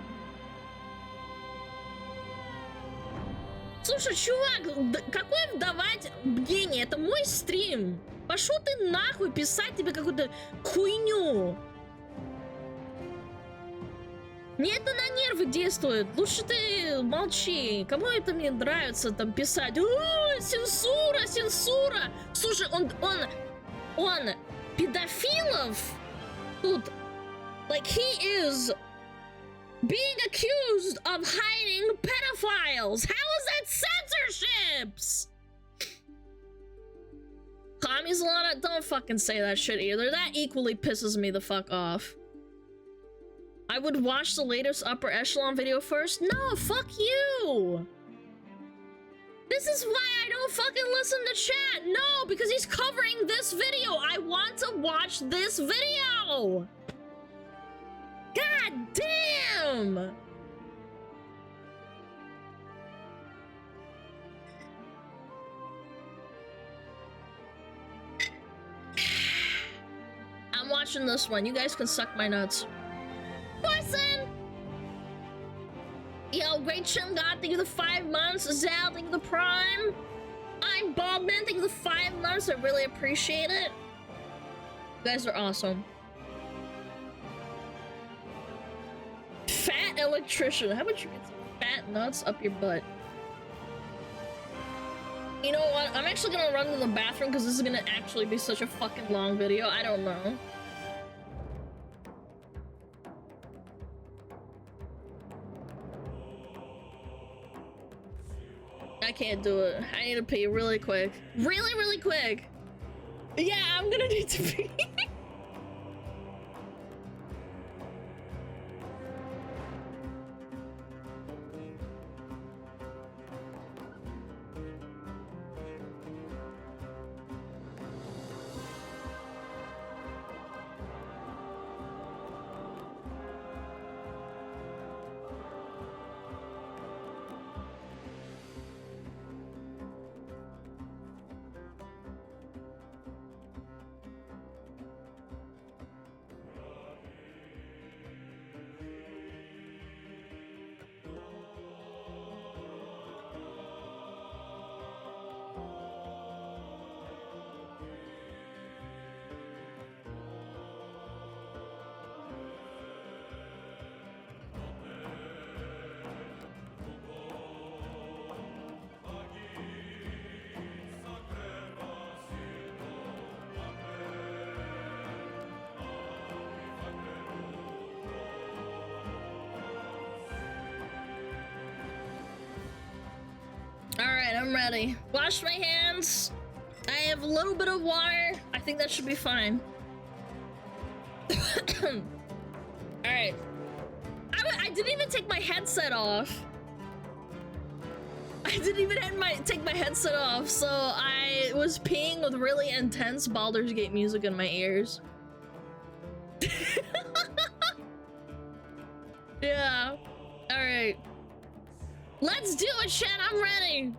Слушай, чувак, какое вдавать мнение? Это мой стрим. Пошел ты нахуй писать тебе какую-то хуйню. Мне это на нервы действует. Лучше ты молчи. Кому это мне нравится там писать? О, цензура, цензура. Слушай, он педофилов тут, like he is being accused of hiding pedophiles. How is that censorships? Commies, Alana, don't fucking say that shit either. That equally pisses me the fuck off. I would watch the latest Upper Echelon video first? No, fuck you! This is why I don't fucking listen to chat. No, because he's covering this video. I want to watch this video. God damn. I'm watching this one. You guys can suck my nuts. Poison! Yo, great Chim God, thank you for the 5 months. Zal, thank you for the Prime. I'm Baldman, thank you for the 5 months. I really appreciate it. You guys are awesome. Fat electrician. How about you get some fat nuts up your butt? You know what? I'm actually gonna run to the bathroom because this is gonna actually be such a fucking long video. I don't know. I can't do it. I need to pee really quick. Really quick. Yeah, I'm gonna need to pee. Alright, I'm ready. Wash my hands. I have a little bit of water. I think that should be fine. Alright. I didn't even take my headset off. I didn't even take my headset off, so I was peeing with really intense Baldur's Gate music in my ears. Yeah. Alright. Let's do it, chat. I'm ready.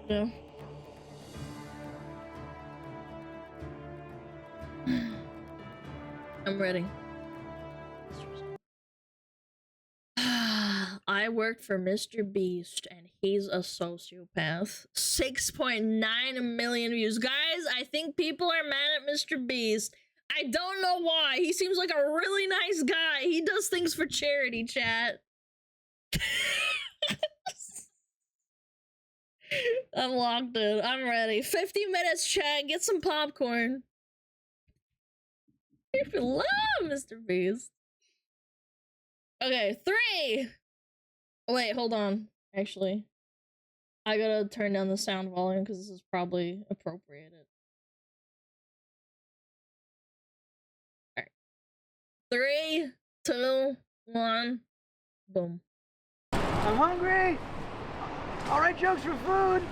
Yeah. I'm ready. I worked for Mr. Beast and he's a sociopath. 6.9 million views. Guys, I think people are mad at Mr. Beast. I don't know why. He seems like a really nice guy. He does things for charity, chat. I'm locked in. I'm ready. 50 minutes, chat. Get some popcorn. If you love Mr. Beast. Okay, 3. Wait, hold on. Actually, I gotta turn down the sound volume because this is probably appropriated. Alright. 3, 2, 1, boom. I'm hungry! Alright, jokes for food!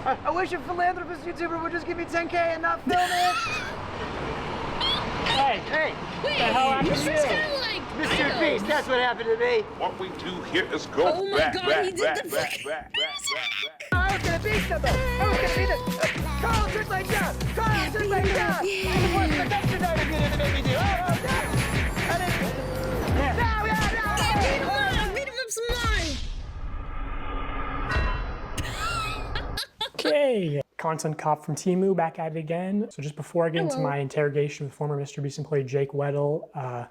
I wish a philanthropist YouTuber would just give me 10K and not film it! Hey! Wait, what the hell happened to you? kinda like Mr. Beast, that's what happened to me! What we do here is go Oh my back, God, back, he did back, the back, fucking- back, back, back, back. I was gonna be something! I was gonna be the... Carl took my job! Carl took my job! I'm the worst production director you didn't make me do! Oh, no! I didn't... No! Beat him up some more! Okay, content cop from Temu back at it again. So just before I get into Hello. my interrogation with former Mr. Beast employee Jake Weddle, a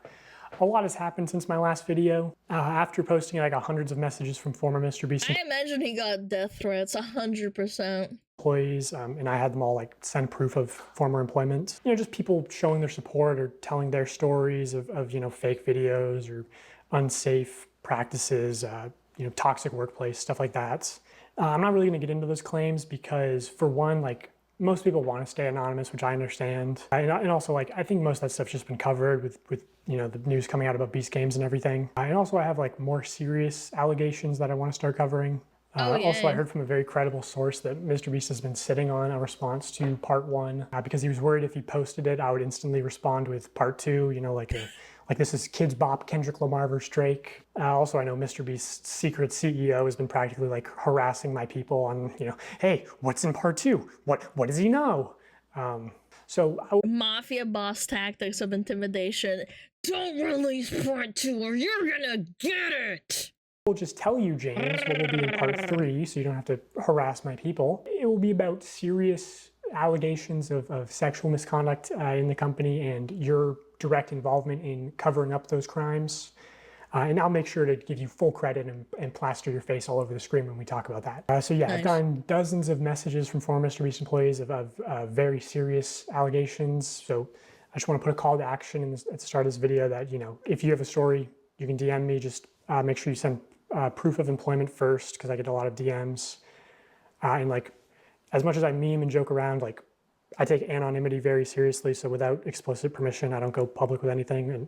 lot has happened since my last video. After posting I got hundreds of messages from former Mr. Beast I imagine he got death threats 100%. employees, and I had them all like send proof of former employment. You know, just people showing their support or telling their stories of you know, fake videos or unsafe practices, you know, toxic workplace, stuff like that. I'm not really going to get into those claims because, for one, like, most people want to stay anonymous, which I understand. And also, like, I think most of that stuff's just been covered with you know, the news coming out about Beast Games and everything. And also I have like more serious allegations that I want to start covering. Also, I heard from a very credible source that Mr. Beast has been sitting on a response to part 1 because he was worried if he posted it, I would instantly respond with part 2, you know, like this is Kids Bop, Kendrick Lamar versus Drake. Also, I know Mr. Beast's secret CEO has been practically like harassing my people on, you know, hey, what's in part 2? What does he know? Mafia boss tactics of intimidation. Don't release part 2 or you're gonna get it! We'll just tell you, James, what will be in part 3, so you don't have to harass my people. It will be about serious allegations of sexual misconduct in the company and your direct involvement in covering up those crimes. And I'll make sure to give you full credit and plaster your face all over the screen when we talk about that. So yeah, nice. I've gotten dozens of messages from former Mr. Beast employees of very serious allegations. So I just want to put a call to action at the start of this video that, you know, if you have a story, you can DM me. Just make sure you send proof of employment first, because I get a lot of DMs. And like, as much as I meme and joke around, like, I take anonymity very seriously. So without explicit permission, I don't go public with anything. And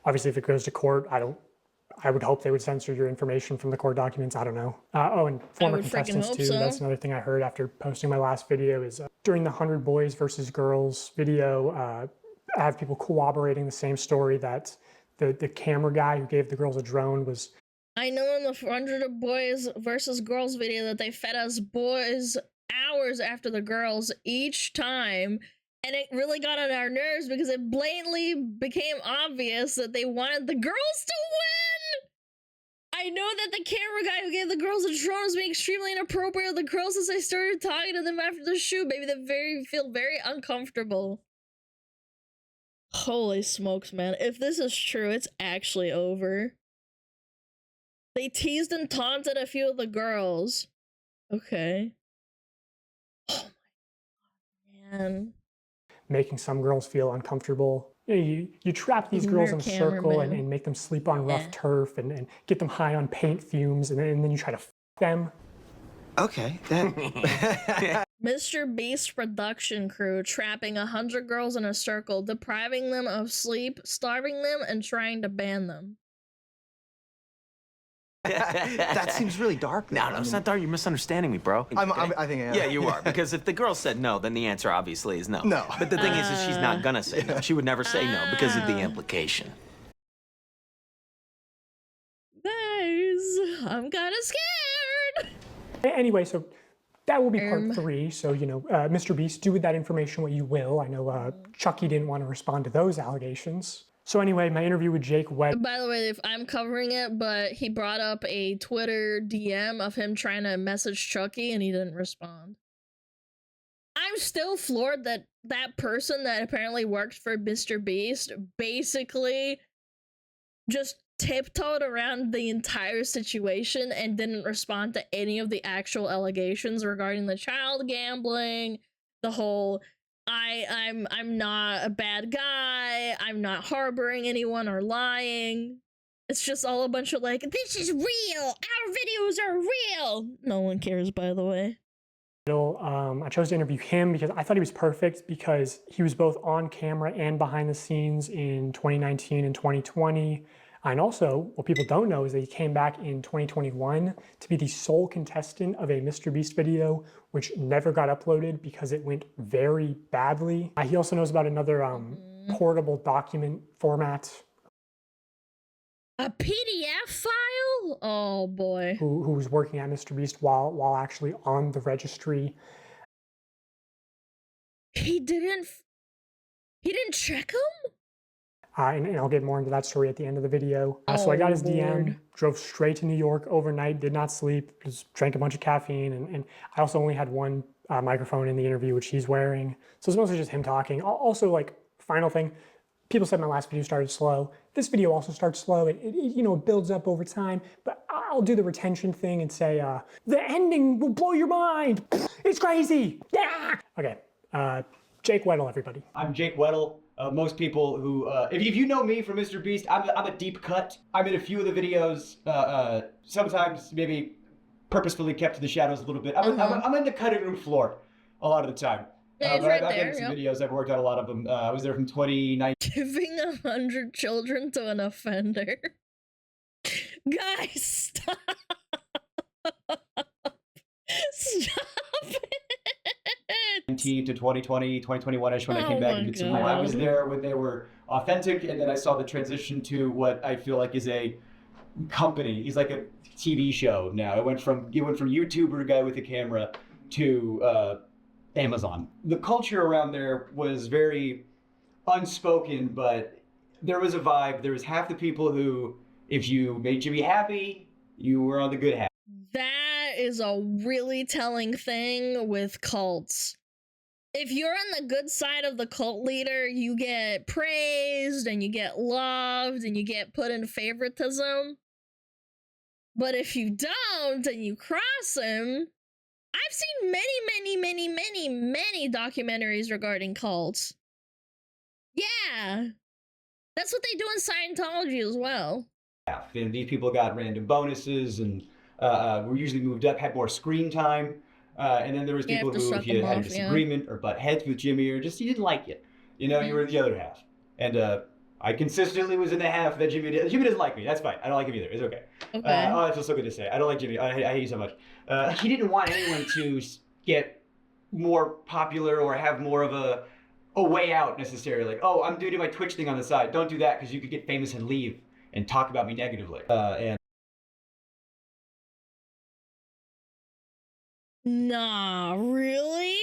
obviously, if it goes to court, I would hope they would censor your information from the court documents. I don't know. Oh, and former contestants too. So. That's another thing I heard after posting my last video is during the 100 boys versus girls video, I have people corroborating the same story that the camera guy who gave the girls a drone was. I know in the 100 boys versus girls video that they fed us boys hours after the girls each time. And it really got on our nerves because it blatantly became obvious that they wanted the girls to win! I know that the camera guy who gave the girls a drone was being extremely inappropriate with the girls as I started talking to them after the shoot. Maybe they feel very uncomfortable. Holy smokes, man. If this is true, it's actually over. They teased and taunted a few of the girls. Okay. Oh my god, man. Making some girls feel uncomfortable. You know, you trap these girls in a circle and make them sleep on rough turf and get them high on paint fumes, and then you try to f them. Okay, Mr. Beast production crew trapping 100 girls in a circle, depriving them of sleep, starving them, and trying to ban them. That seems really dark. No, it's not dark. You're misunderstanding me, bro. I think I am. Yeah, you are. Because if the girl said no, then the answer obviously is no. No. But the thing is she's not gonna say no. She would never say no because of the implication. Guys, I'm kind of scared. Anyway, so that will be part 3. So, you know, Mr. Beast, do with that information what you will. I know Chucky didn't want to respond to those allegations. So anyway, my interview with Jake Webb. By the way, if I'm covering it, but he brought up a Twitter DM of him trying to message Chucky and he didn't respond. I'm still floored that that person that apparently worked for Mr. Beast basically just tiptoed around the entire situation and didn't respond to any of the actual allegations regarding the child gambling, the whole I'm not a bad guy, I'm not harboring anyone or lying. It's just all a bunch of like, this is real, our videos are real. No one cares, by the way. I chose to interview him because I thought he was perfect because he was both on camera and behind the scenes in 2019 and 2020. And also, what people don't know is that he came back in 2021 to be the sole contestant of a Mr. Beast video, which never got uploaded because it went very badly. He also knows about another portable document format. A PDF file? Oh boy. Who was working at Mr. Beast while actually on the registry. He didn't check him? And I'll get more into that story at the end of the video. So I got his DM, drove straight to New York overnight, did not sleep, just drank a bunch of caffeine, and I also only had one microphone in the interview, which he's wearing. So it's mostly just him talking. Also, like, final thing, people said my last video started slow. This video also starts slow. It builds up over time, but I'll do the retention thing and say, the ending will blow your mind. It's crazy. Yeah. Okay, Jake Weddle, everybody. I'm Jake Weddle. Most people who, if you know me from Mr. Beast, I'm a deep cut. I'm in a few of the videos, sometimes maybe purposefully kept to the shadows a little bit. I'm in the cutting room floor a lot of the time. Yeah, but right I've there, done some yep. videos. I've worked on a lot of them. I was there from 2019. Giving 100 children to an offender. Guys, stop. Stop it. To 2020, 2021ish when I came back and did some more. I was there when they were authentic, and then I saw the transition to what I feel like is a company. He's like a TV show now. It went from YouTuber guy with a camera to Amazon. The culture around there was very unspoken, but there was a vibe. There was half the people who, if you made Jimmy happy, you were on the good half. That is a really telling thing with cults. If you're on the good side of the cult leader, you get praised and you get loved and you get put in favoritism. But if you don't and you cross him, I've seen many documentaries regarding cults. Yeah. That's what they do in Scientology as well. And these people got random bonuses and were usually moved up, had more screen time. And then there was people who, if you had a disagreement or butt heads with Jimmy or just you didn't like it, you know, you were the other half. And I consistently was in the half that Jimmy doesn't like me. That's fine. I don't like him either. It's okay. Oh, that feels so good to say. I don't like Jimmy. I hate you so much. He didn't want anyone to get more popular or have more of a way out necessarily. Like, oh, I'm doing my Twitch thing on the side. Don't do that because you could get famous and leave and talk about me negatively. Nah, really?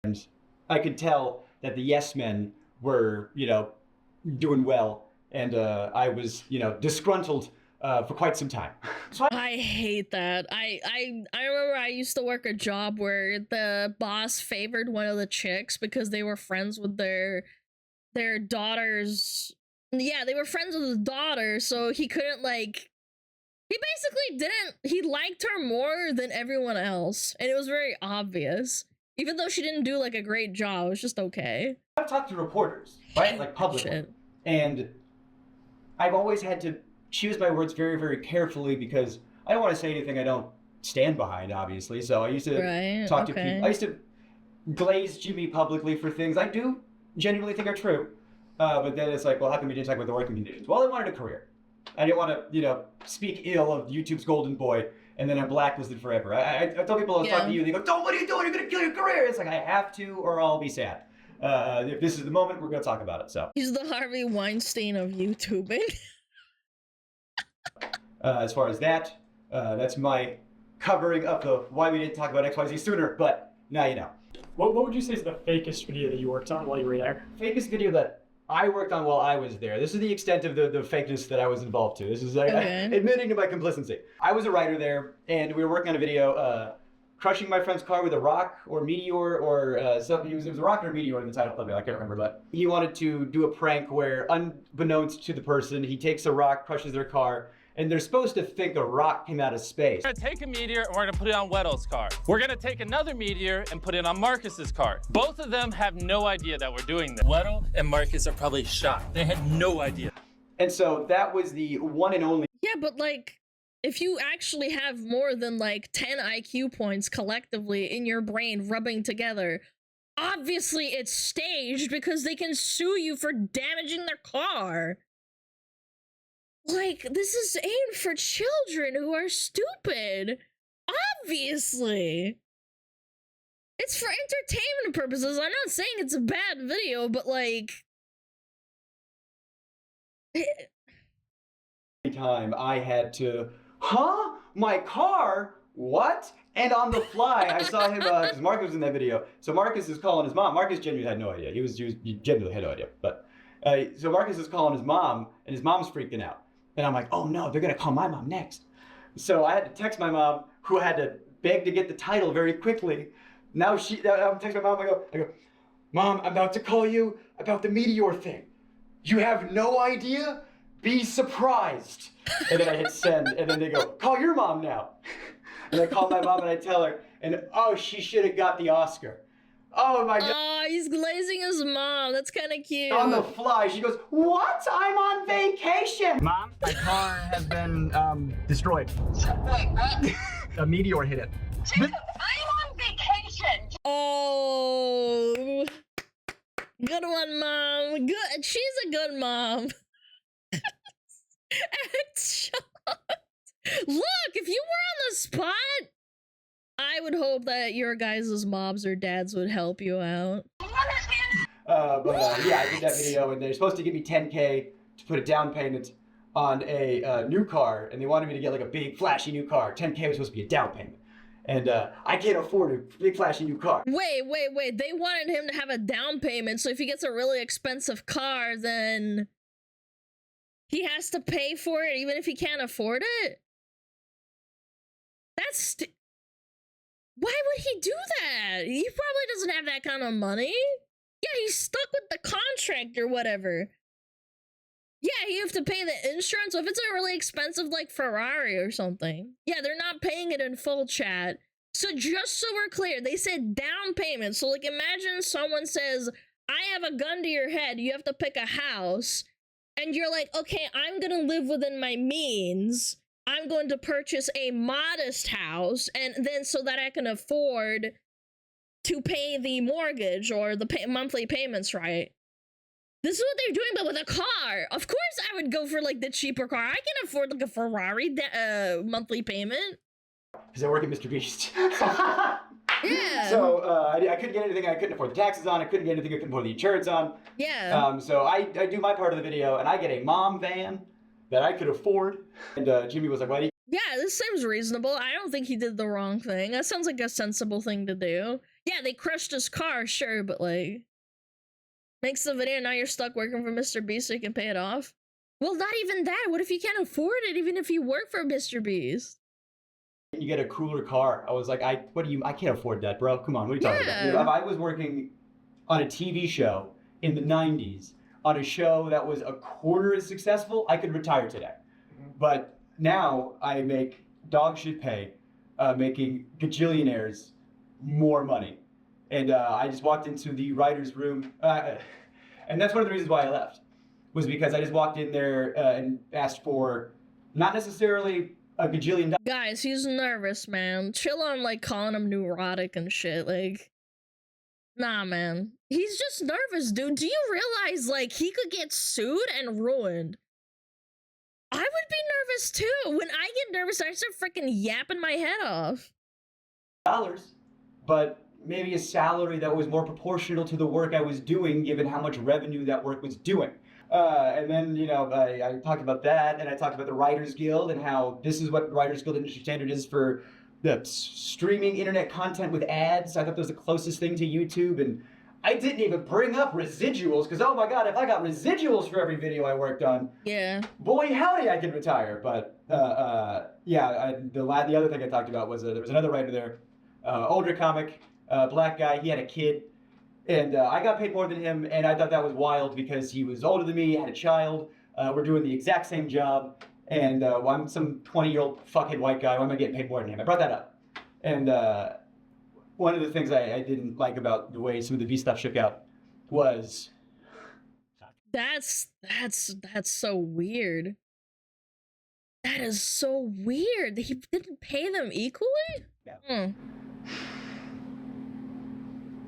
And I could tell that the yes men were, you know, doing well, and I was, you know, disgruntled for quite some time. So I hate that. I remember I used to work a job where the boss favored one of the chicks because they were friends with their daughters. Yeah, they were friends with his daughter, so he couldn't like. He liked her more than everyone else, and it was very obvious. Even though she didn't do like a great job, it was just okay. I've talked to reporters, right, like publicly, and I've always had to choose my words very, very carefully because I don't want to say anything I don't stand behind, obviously. So I used to talk to people. I used to glaze Jimmy publicly for things I do genuinely think are true, but then it's like, well, how come you didn't talk about the working conditions? Well, I wanted a career. I didn't want to, you know, speak ill of YouTube's golden boy, and then I'm blacklisted forever. I tell people I'll talk to you, and they go, "Don't, what are you doing? You're gonna kill your career." It's like I have to, or I'll be sad. If this is the moment, we're gonna talk about it. So he's the Harvey Weinstein of YouTubing. As far as that, that's my covering up of why we didn't talk about XYZ sooner. But now you know. What would you say is the fakest video that you worked on while you were there? Fakest video that I worked on while I was there. This is the extent of the fakeness that I was involved to. This is admitting to my complicity. I was a writer there, and we were working on a video, crushing my friend's car with a rock or meteor or something. It was a rock or a meteor in the title of it. I can't remember, but he wanted to do a prank where, unbeknownst to the person, he takes a rock, crushes their car, and they're supposed to think a rock came out of space. We're gonna take a meteor and we're gonna put it on Weddle's car. We're gonna take another meteor and put it on Marcus's car. Both of them have no idea that we're doing this. Weddle and Marcus are probably shocked. They had no idea. And so that was the one and only. Yeah, but like, if you actually have more than like 10 IQ points collectively in your brain rubbing together, obviously it's staged because they can sue you for damaging their car. Like, this is aimed for children who are stupid. Obviously. It's for entertainment purposes. I'm not saying it's a bad video, but like... time I had to, my car? What? And on the fly, I saw him, because Marcus was in that video. So Marcus is calling his mom. Marcus genuinely had no idea. He genuinely had no idea. But, so Marcus is calling his mom, and his mom's freaking out. And I'm like, oh no, they're gonna call my mom next. So I had to text my mom, who had to beg to get the title very quickly. Now I'm texting my mom, I go, Mom, I'm about to call you about the meteor thing. You have no idea? Be surprised. And then I hit send, and then they go, call your mom now. And I call my mom and I tell her, and oh, she should have got the Oscar. Oh my God. Oh, he's glazing his mom. That's kind of cute. On the fly, she goes, what? I'm on vacation. Mom, my car has been destroyed. A meteor hit it. I'm on vacation. Oh, good one, mom. Good. She's a good mom. Act shocked. Look, if you were on the spot, I would hope that your guys' moms or dads would help you out. Yeah, I did that video, and they're supposed to give me 10K to put a down payment on a new car, and they wanted me to get like a big flashy new car. 10K was supposed to be a down payment, and I can't afford a big flashy new car. Wait. They wanted him to have a down payment, so if he gets a really expensive car, then he has to pay for it even if he can't afford it? That's why would he do that? He probably doesn't have that kind of money. Yeah, he's stuck with the contract or whatever. Yeah, you have to pay the insurance. So if it's a really expensive, like, Ferrari or something. Yeah, they're not paying it in full, chat. So just so we're clear, they said down payment. So, like, imagine someone says, I have a gun to your head. You have to pick a house. And you're like, okay, I'm going to live within my means. I'm going to purchase a modest house. And then so that I can afford to pay the mortgage or the monthly payments, right? This is what they're doing, but with a car. Of course I would go for, like, the cheaper car. I can afford, like, a Ferrari monthly payment. Because I work at Mr. Beast. Yeah. So I couldn't get anything I couldn't afford the taxes on. I couldn't get anything I couldn't afford the insurance on. Yeah. So I do my part of the video, and I get a mom van that I could afford. And Jimmy was like, why do you... Yeah, this seems reasonable. I don't think he did the wrong thing. That sounds like a sensible thing to do. Yeah, they crushed his car, sure, but, like, makes the video, now you're stuck working for Mr. Beast so you can pay it off. Well, not even that. What if you can't afford it, even if you work for Mr. Beast? You get a cooler car. I was like, I can't afford that, bro. Come on, what are you talking about? If I was working on a TV show in the 90s, on a show that was a quarter as successful, I could retire today. But now I make dog shit pay, making gajillionaires more money. And I just walked into the writer's room, and that's one of the reasons why I left, was because I just walked in there and asked for not necessarily a gajillion dollars. Guys, he's nervous, man. Chill on, like, calling him neurotic and shit, like, nah, man. He's just nervous, dude. Do you realize, like, he could get sued and ruined? I would be nervous, too. When I get nervous, I start freaking yapping my head off. But maybe a salary that was more proportional to the work I was doing, given how much revenue that work was doing. And then, you know, I talked about that, and I talked about the Writers Guild and how this is what Writers Guild industry standard is for the streaming internet content with ads. I thought that was the closest thing to YouTube, and I didn't even bring up residuals, because, oh my god, if I got residuals for every video I worked on, yeah, boy howdy, I could retire. But yeah, the other thing I talked about was there was another writer there, older comic, black guy. He had a kid, and I got paid more than him, and I thought that was wild because he was older than me, had a child. We're doing the exact same job, and I'm some 20-year-old fuckhead white guy. Why am I getting paid more than him? I brought that up, and one of the things I didn't like about the way some of the V stuff shook out was that's so weird. That is so weird. He didn't pay them equally? Yeah.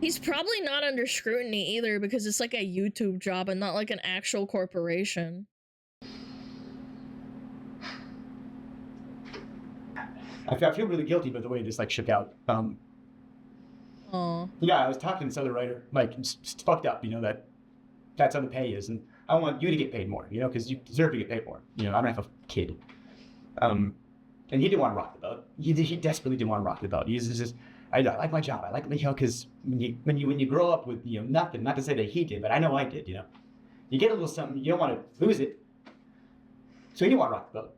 He's probably not under scrutiny either because it's like a YouTube job and not like an actual corporation. I feel really guilty about the way this like shook out. Yeah, I was talking to this other writer, like, it's fucked up, you know, that's how the pay is, and I want you to get paid more, you know, because you deserve to get paid more. You know, I don't have a kid. And he didn't want to rock the boat. He desperately didn't want to rock the boat. He's just, I like my job. I like, you know, because when you grow up with, you know, nothing, not to say that he did, but I know I did, you know. You get a little something, you don't want to lose it. So he didn't want to rock the boat.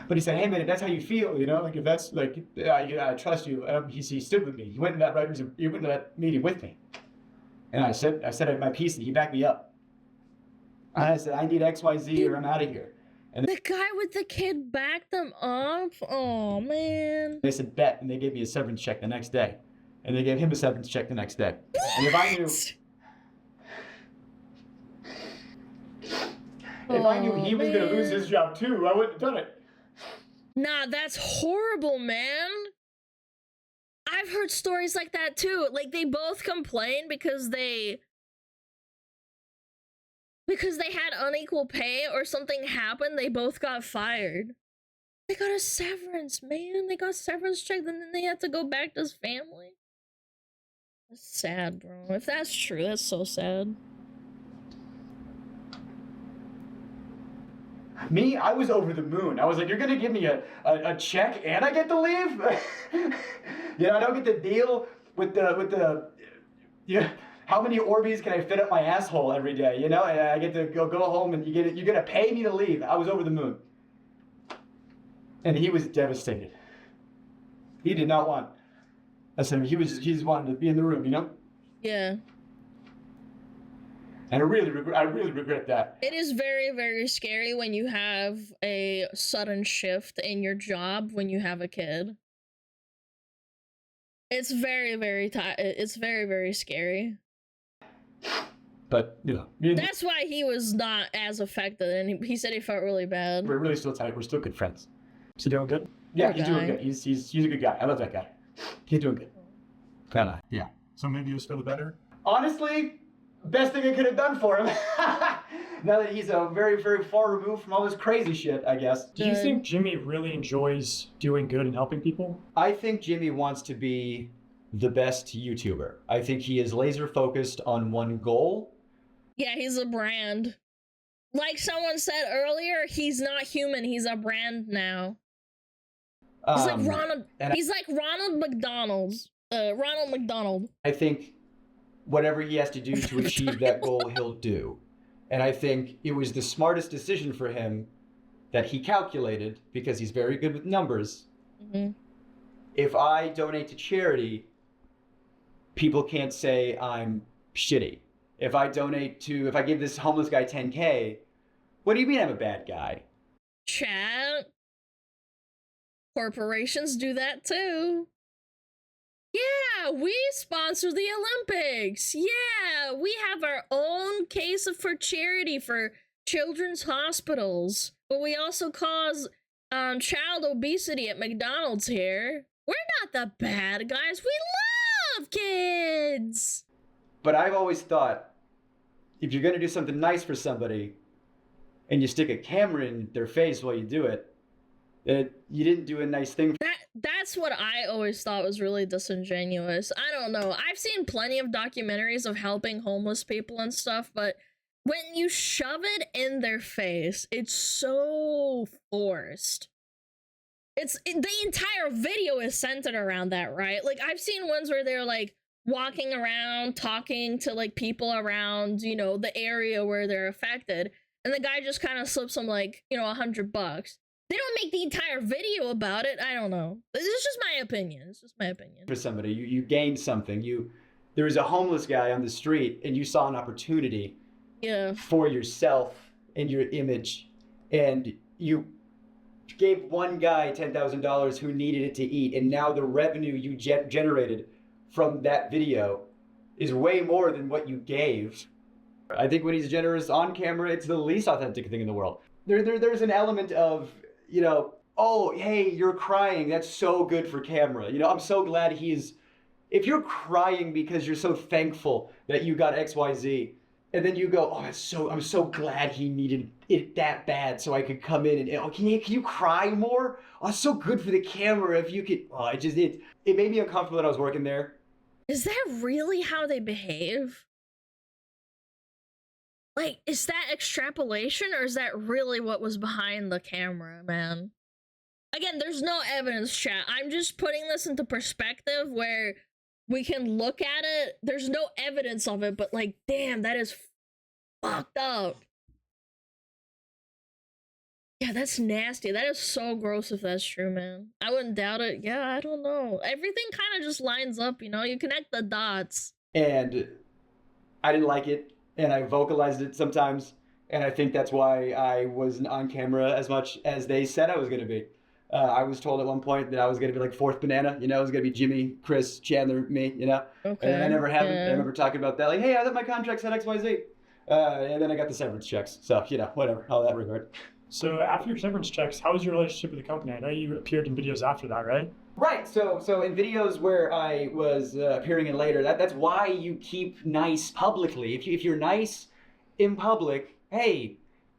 But he said, hey man, if that's how you feel, you know, like if that's like, I trust you. He stood with me. He went to that meeting with me. And I said my piece, and he backed me up. I said, I need XYZ or I'm out of here. And the guy with the kid backed them up? Oh man. They said bet, and they gave me a severance check the next day. And they gave him a severance check the next day. What? And if I knew he was gonna lose his job too, I wouldn't have done it. Nah, that's horrible, man. I've heard stories like that too. Like, they both complained because they had unequal pay or something happened, they both got fired. They got a severance, man. They got severance check, and then they had to go back to his family. That's sad, bro. If that's true, that's so sad. Me, I was over the moon. I was like, you're gonna give me a check and I get to leave? You know, I don't get to deal with the yeah. How many Orbeez can I fit up my asshole every day? You know, and I get to go home and you're gonna pay me to leave. I was over the moon. And he was devastated. He did not want. I said he just wanted to be in the room, you know? Yeah. And I really regret that. It is very, very scary when you have a sudden shift in your job when you have a kid. It's very, very scary. But, you know. That's why he was not as affected, and he said he felt really bad. We're really still tight. We're still good friends. Is he doing good? Yeah, he's doing good. He's a good guy. I love that guy. He's doing good. Yeah. So maybe you feel better? Honestly, best thing I could have done for him. Now that he's very, very far removed from all this crazy shit, I guess. Do you think Jimmy really enjoys doing good and helping people? I think Jimmy wants to be the best YouTuber. I think he is laser focused on one goal. Yeah, he's a brand. Like someone said earlier, he's not human, he's a brand now. He's like Ronald. He's like Ronald McDonald's. Ronald McDonald. I think whatever he has to do to achieve that goal, he'll do. And I think it was the smartest decision for him that he calculated, because he's very good with numbers. Mm-hmm. If I donate to charity, people can't say I'm shitty. If I give this homeless guy 10K, what do you mean I'm a bad guy? Chat. Corporations do that too. Yeah, we sponsor the Olympics. Yeah, we have our own case for charity for children's hospitals. But we also cause child obesity at McDonald's here. We're not the bad guys. We love kids. But I've always thought, if you're going to do something nice for somebody and you stick a camera in their face while you do it, you didn't do a nice thing. That's what I always thought was really disingenuous. I don't know. I've seen plenty of documentaries of helping homeless people and stuff, but when you shove it in their face, it's so forced. The entire video is centered around that, right? Like, I've seen ones where they're like walking around talking to like people around, you know, the area where they're affected, and the guy just kind of slips them like, you know, $100. They don't make the entire video about it. I don't know. This is just my opinion. It's just my opinion. For somebody, you gained something. There was a homeless guy on the street, and you saw an opportunity for yourself and your image, and you gave one guy $10,000 who needed it to eat, and now the revenue you generated from that video is way more than what you gave. I think when he's generous on camera, it's the least authentic thing in the world. There's an element of, you know, oh, hey, you're crying. That's so good for camera. You know, I'm so glad if you're crying because you're so thankful that you got XYZ, and then you go, oh, I'm so glad he needed it that bad so I could come in and, can you cry more? Oh, it's so good for the camera if you could, it made me uncomfortable that I was working there. Is that really how they behave? Like, is that extrapolation, or is that really what was behind the camera, man? Again, there's no evidence, chat. I'm just putting this into perspective where we can look at it. There's no evidence of it, but like, damn, that is fucked up. Yeah, that's nasty. That is so gross if that's true, man. I wouldn't doubt it. Yeah, I don't know. Everything kind of just lines up, you know? You connect the dots. And I didn't like it. And I vocalized it sometimes, and I think that's why I wasn't on camera as much as they said I was going to be. I was told at one point that I was going to be like fourth banana, you know, it was going to be Jimmy, Chris, Chandler, me, you know? Okay. And I never happened. I remember talking about that, like, hey, I thought my contract said XYZ. And then I got the severance checks. So, you know, whatever, all that regard. So after your severance checks, how was your relationship with the company? I know you appeared in videos after that, right? Right. So in videos where I was appearing in later, that's why you keep nice publicly. If you're nice in public, hey,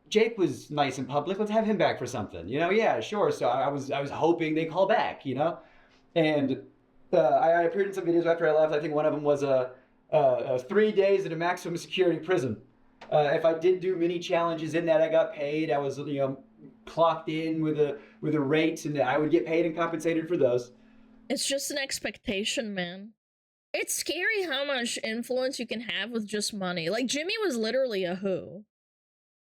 Jake was nice in public. Let's have him back for something. You know? Yeah, sure. So I was hoping they call back. You know, and I appeared in some videos after I left. I think one of them was 3 days in a maximum security prison. If I did do mini challenges in that, I got paid. I was, you know, clocked in with a rate, and I would get paid and compensated for those. It's just an expectation, man. It's scary how much influence you can have with just money. Like, Jimmy was literally a who.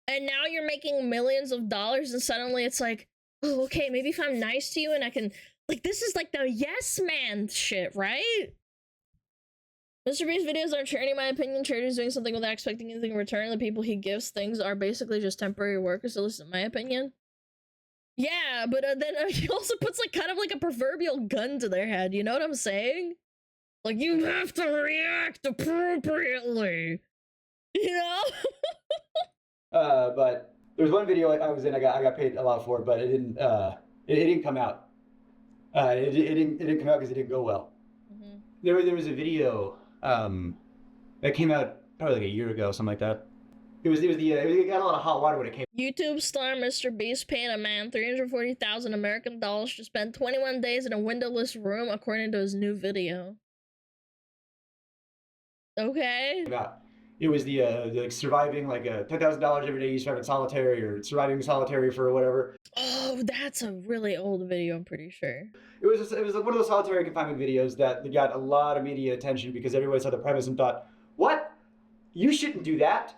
And now you're making millions of dollars, and suddenly it's like, oh, okay, maybe if I'm nice to you and I can... Like, this is like the yes man shit, right? Mr. Beast's videos aren't charity, in my opinion. Charity is doing something without expecting anything in return. The people he gives things are basically just temporary workers, at least in my opinion. Yeah, but then he also puts like kind of like a proverbial gun to their head, you know what I'm saying? Like, you have to react appropriately, you know? But there was one video I was in, I got paid a lot for it, but it didn't come out. It didn't come out because it didn't go well. Mm-hmm. There was a video that came out probably like a year ago, something like that. It got a lot of hot water when it came. YouTube star Mr. Beast paid a man 340,000 American dollars to spend 21 days in a windowless room, according to his new video. Okay. It was the like surviving like $10,000 every day you survive in solitary, or surviving solitary for whatever. Oh, that's a really old video, I'm pretty sure. It was one of those solitary confinement videos that got a lot of media attention because everybody saw the premise and thought, what? You shouldn't do that.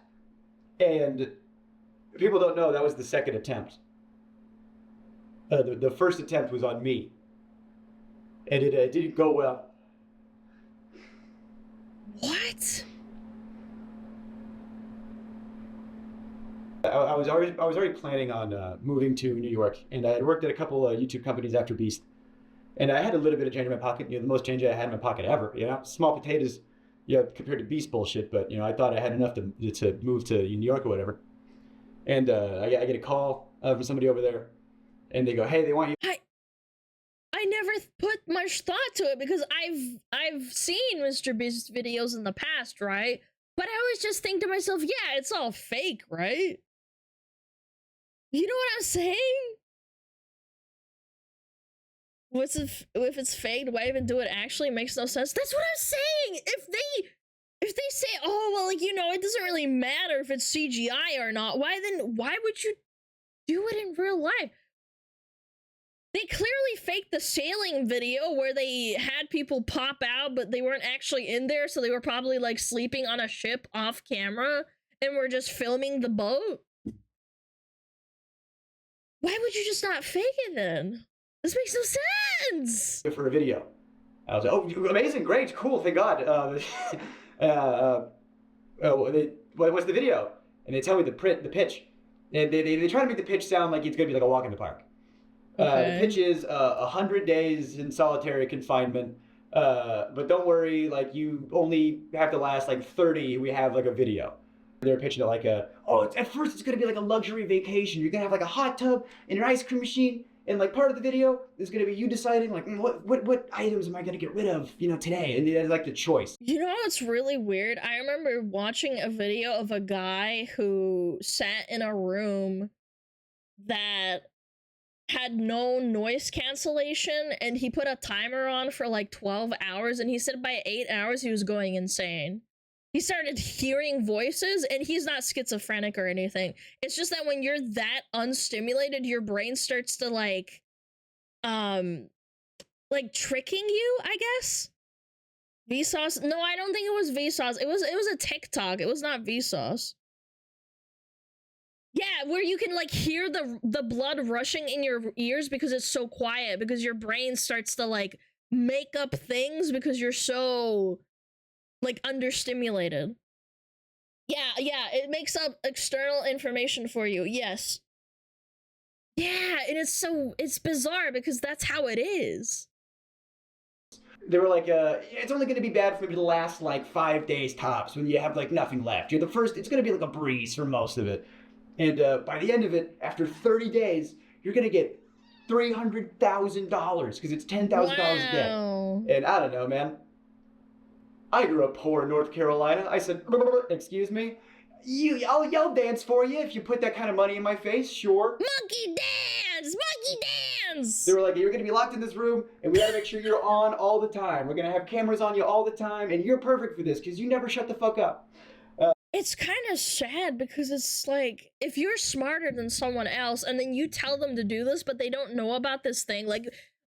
And people don't know that was the second attempt. The first attempt was on me. And it didn't go well. What? I was already planning on moving to New York, and I had worked at a couple of YouTube companies after Beast, and I had a little bit of change in my pocket. You know, the most change I had in my pocket ever. You know, small potatoes, you know, compared to Beast bullshit. But you know, I thought I had enough to move to New York or whatever. And I get a call from somebody over there, and they go, "Hey, they want you." I never put much thought to it because I've seen Mr. Beast's videos in the past, right? But I always just think to myself, yeah, it's all fake, right? You know what I'm saying? If it's fake, why even do it? Actually makes no sense. That's what I'm saying. If they say, oh well, like, you know, it doesn't really matter if it's CGI or not, why would you do it in real life? They clearly faked the sailing video where they had people pop out, but they weren't actually in there, so they were probably like sleeping on a ship off camera and were just filming the boat. Why would you just not fake it then? This makes no sense. For a video, I was like, oh, amazing, great, cool, thank God. What's the video? And they tell me the pitch, and they try to make the pitch sound like it's gonna be like a walk in the park. Okay. The pitch is 100 days in solitary confinement, but don't worry, like you only have to last like 30. We have like a video. They're pitching it like at first it's gonna be like a luxury vacation. You're gonna have like a hot tub and an ice cream machine, and like part of the video is gonna be you deciding like what items am I gonna get rid of, you know, today, and it's like the choice. You know what's really weird? I remember watching a video of a guy who sat in a room that had no noise cancellation, and he put a timer on for like 12 hours, and he said by 8 hours he was going insane. He started hearing voices, and he's not schizophrenic or anything. It's just that when you're that unstimulated, your brain starts to like tricking you, I guess. Vsauce? No, I don't think it was Vsauce. It was a TikTok. It was not Vsauce. Yeah, where you can like hear the blood rushing in your ears because it's so quiet, because your brain starts to like make up things because you're so like understimulated. Yeah, it makes up external information for you. Yes. Yeah, and it's bizarre because that's how it is. They were like, it's only going to be bad for you to last like 5 days tops when you have like nothing left. You're the first, it's going to be like a breeze for most of it. And by the end of it, after 30 days, you're gonna get $300,000 because it's $10,000 a day. And I don't know, man. I grew up poor in North Carolina. I said, excuse me? I'll dance for you if you put that kind of money in my face, sure. Monkey dance! Monkey dance! They were like, you're gonna be locked in this room and we gotta make sure you're on all the time. We're gonna have cameras on you all the time and you're perfect for this because you never shut the fuck up. It's kind of sad because it's like, if you're smarter than someone else and then you tell them to do this, but they don't know about this thing, like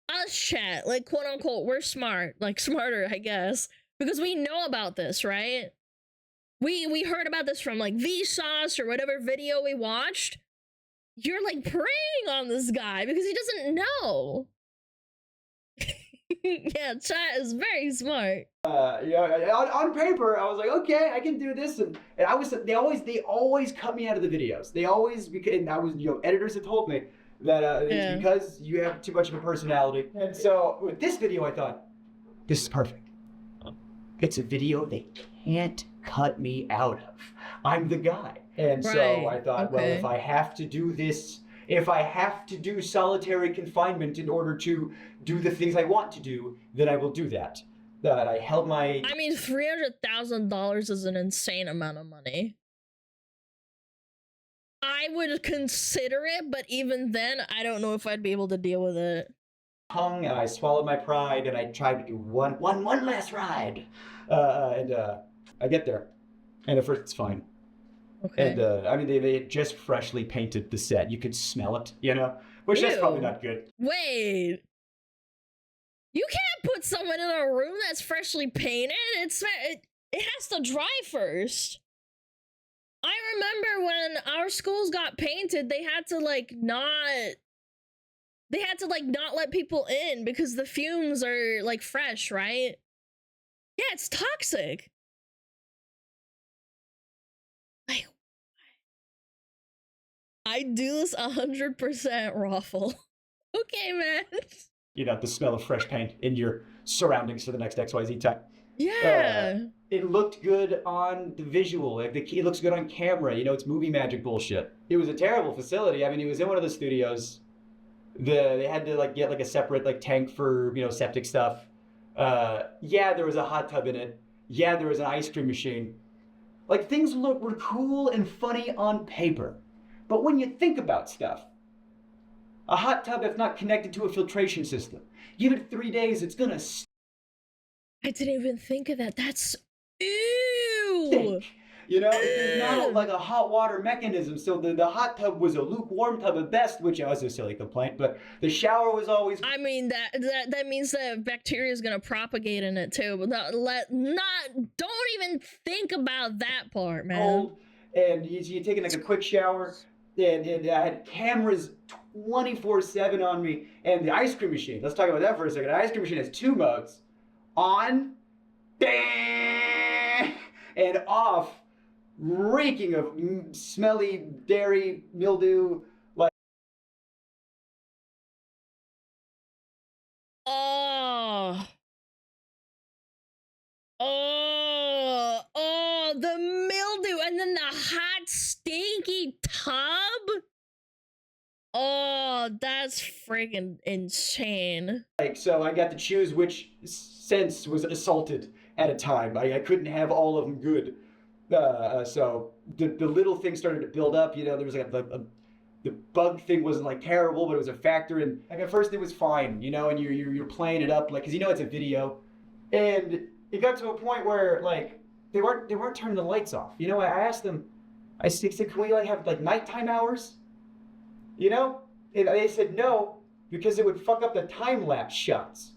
us chat, like quote unquote, we're smart, like smarter, I guess, because we know about this, right? We heard about this from like Vsauce or whatever video we watched. You're like preying on this guy because he doesn't know. Yeah, chat is very smart. On paper, I was like, okay, I can do this, and they always cut me out of the videos. They always, and I was, editors have told me that it's because you have too much of a personality. And so with this video, I thought, this is perfect. It's a video they can't cut me out of. I'm the guy. And so I thought, well, if I have to do this, if I have to do solitary confinement in order to do the things I want to do, then I will do that. That I held my... I mean, $300,000 is an insane amount of money. I would consider it, but even then, I don't know if I'd be able to deal with it. Hung, and I swallowed my pride, and I tried to do one last ride. I get there. And at first, it's fine. Okay. And, I mean, they had just freshly painted the set. You could smell it, Which that's probably not good. Wait. You can't put someone in a room that's freshly painted. It has to dry first. I remember when our schools got painted, they had to not let people in because the fumes are like fresh, right? Yeah, it's toxic. I do this 100% raffle. Okay, man. The smell of fresh paint in your surroundings for the next XYZ time. Yeah. It looked good on the visual. It looks good on camera. It's movie magic bullshit. It was a terrible facility. I mean, it was in one of the studios. They had to get a separate tank for septic stuff. Yeah, there was a hot tub in it. Yeah, there was an ice cream machine. Things were cool and funny on paper. But when you think about stuff, a hot tub that's not connected to a filtration system, give it 3 days, it's gonna I didn't even think of that. That's ew. There's not a hot water mechanism. So the hot tub was a lukewarm tub at best, which was a silly complaint. But the shower was always. I mean that means that bacteria is gonna propagate in it too. But don't even think about that part, man. Cold, and you're taking a quick shower, and I had cameras 24/7 on me, and the ice cream machine. Let's talk about that for a second. The ice cream machine has 2 modes. On, and off, reeking of smelly dairy mildew. Oh, the mildew, and then the hot, stinky tub. Oh, that's freaking insane. So I got to choose which sense was assaulted at a time. I couldn't have all of them good. So the little things started to build up. There was the bug thing wasn't terrible, but it was a factor. And at first it was fine, and you're playing it up because it's a video, and it got to a point where they weren't turning the lights off. I asked them, I said, can we have nighttime hours? And they said no, because it would fuck up the time-lapse shots.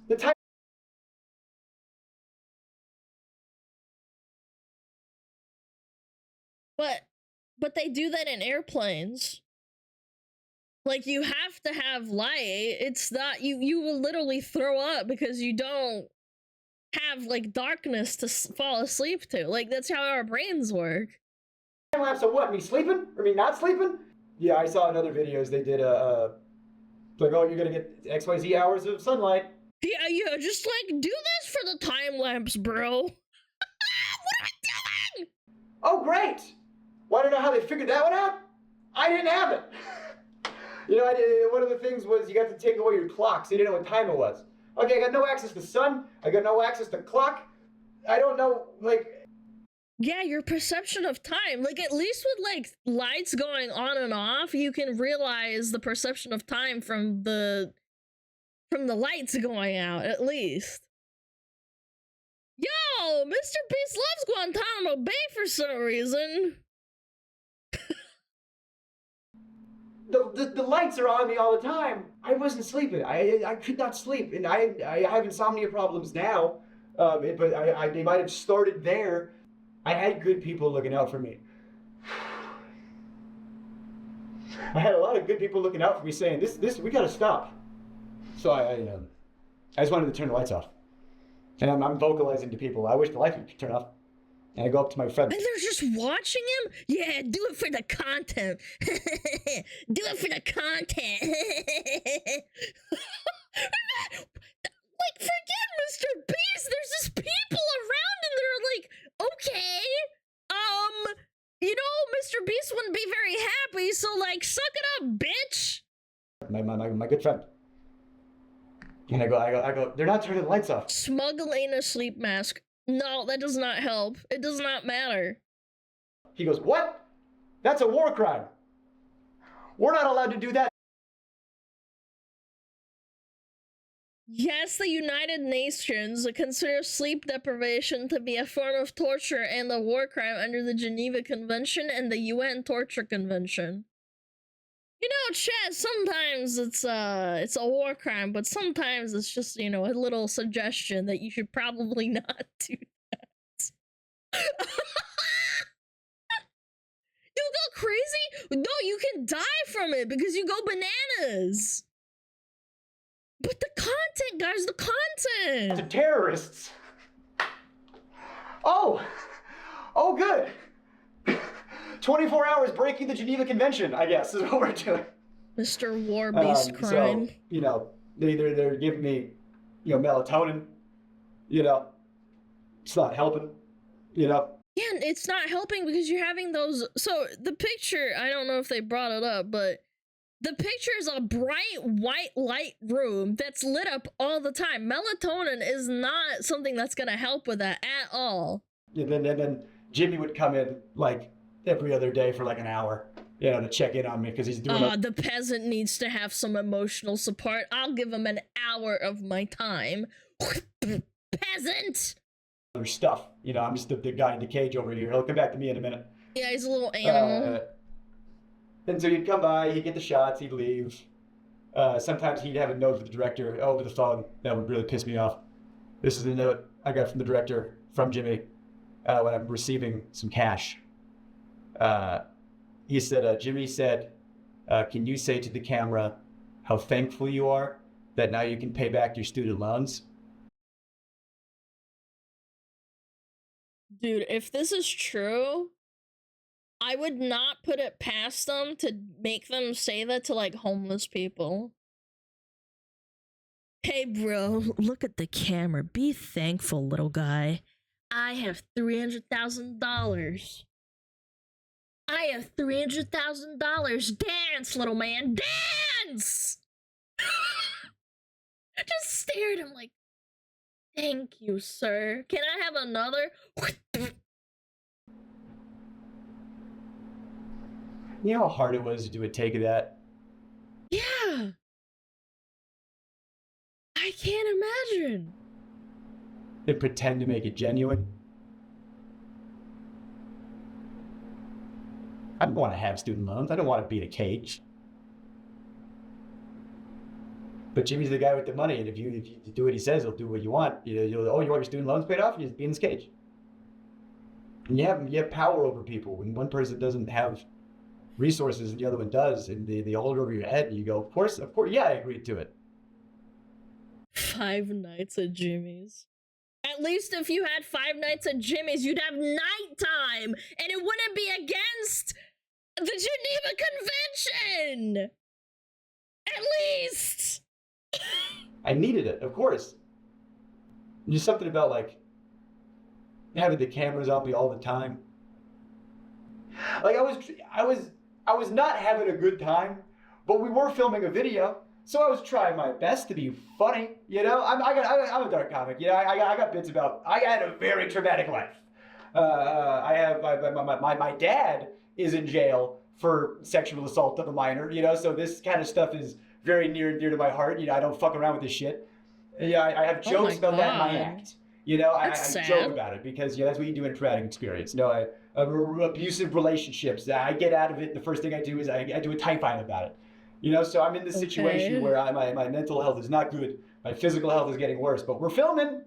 But they do that in airplanes. You have to have light. It's not, you will literally throw up because you don't have darkness to fall asleep to. That's how our brains work. Time-lapse of what? Me sleeping? Or me not sleeping? Yeah, I saw in other videos they did oh, you're gonna get XYZ hours of sunlight. Yeah, just do this for the time lapse, bro. What am I doing? Oh, great! Want to know how they figured that one out? I didn't have it. You know, one of the things was you got to take away your clock, so you didn't know what time it was. Okay, I got no access to sun. I got no access to clock. I don't know, like... Yeah, your perception of time. Like, at least with, like, lights going on and off, you can realize the perception of time from the lights going out, at least. Yo, Mr. Beast loves Guantanamo Bay for some reason. The lights are on me all the time. I wasn't sleeping. I could not sleep, and I have insomnia problems now. But they might have started there. I had good people looking out for me. I had a lot of good people looking out for me, saying, "This we gotta stop." So I just wanted to turn the lights off, and I'm vocalizing to people. I wish the lights would turn off. And I go up to my friend. And they're just watching him? Yeah, do it for the content. Do it for the content. Like, forget Mr. Beast. There's just people around and they're like, okay, you know, Mr. Beast wouldn't be very happy, so like, suck it up, bitch. My good friend. And I go, they're not turning the lights off. SmugAlana sleep mask. No, that does not help. It does not matter. He goes, what? That's a war crime. We're not allowed to do that. Yes, the United Nations considers sleep deprivation to be a form of torture and a war crime under the Geneva Convention and the UN Torture Convention. You know, chat, sometimes it's a war crime, but sometimes it's just, you know, a little suggestion that you should probably not do that. You go crazy? No, you can die from it because you go bananas. But the content, guys, the content. The terrorists. Oh, good. 24 hours breaking the Geneva Convention, I guess, is what we're doing. Mr. War Beast crime. So, you know, they're giving me, you know, melatonin. You know, it's not helping. You know. Yeah, and it's not helping because you're having those. So the picture, I don't know if they brought it up, but the picture is a bright white light room that's lit up all the time. Melatonin is not something that's gonna help with that at all. And then Jimmy would come in like every other day for like an hour, you know, to check in on me because he's doing. The peasant needs to have some emotional support. I'll give him an hour of my time. Peasant. Other stuff, you know. I'm just the guy in the cage over here. He'll come back to me in a minute. Yeah, he's a little animal. And so he'd come by, he'd get the shots, he'd leave. Sometimes he'd have a note from the director over the phone. That would really piss me off. This is the note I got from the director, from Jimmy, when I'm receiving some cash. He said, Jimmy said, can you say to the camera how thankful you are that now you can pay back your student loans? Dude, if this is true, I would not put it past them to make them say that to, like, homeless people. Hey, bro, look at the camera. Be thankful, little guy. I have $300,000. I have $300,000. Dance, little man. Dance! I just stare at him like, thank you, sir. Can I have another? You know how hard it was to do a take of that? Yeah. I can't imagine. And pretend to make it genuine. I don't want to have student loans. I don't want to be in a cage. But Jimmy's the guy with the money, and if you do what he says, he'll do what you want. You want your student loans paid off? You just be in this cage. And you have power over people. When one person doesn't have resources and the other one does, and they hold it over your head, and you go, of course, yeah, I agreed to it. 5 nights at Jimmy's. At least if you had 5 nights at Jimmy's, you'd have nighttime, and it wouldn't be against the Geneva Convention! At least! I needed it, of course. Just something about, like, having the cameras on me all the time. Like, I was I was not having a good time, but we were filming a video, so I was trying my best to be funny. You know, I'm a dark comic. You know, I got bits about. I had a very traumatic life. I have my dad is in jail for sexual assault of a minor. You know, so this kind of stuff is very near and dear to my heart. You know, I don't fuck around with this shit. Yeah, I have jokes about that in my act. You know, I joke about it because that's what you do in a traumatic experience. You know, abusive relationships. I get out of it. The first thing I do is I do a typine about it. You know, so I'm in this situation where my mental health is not good. My physical health is getting worse. But we're filming,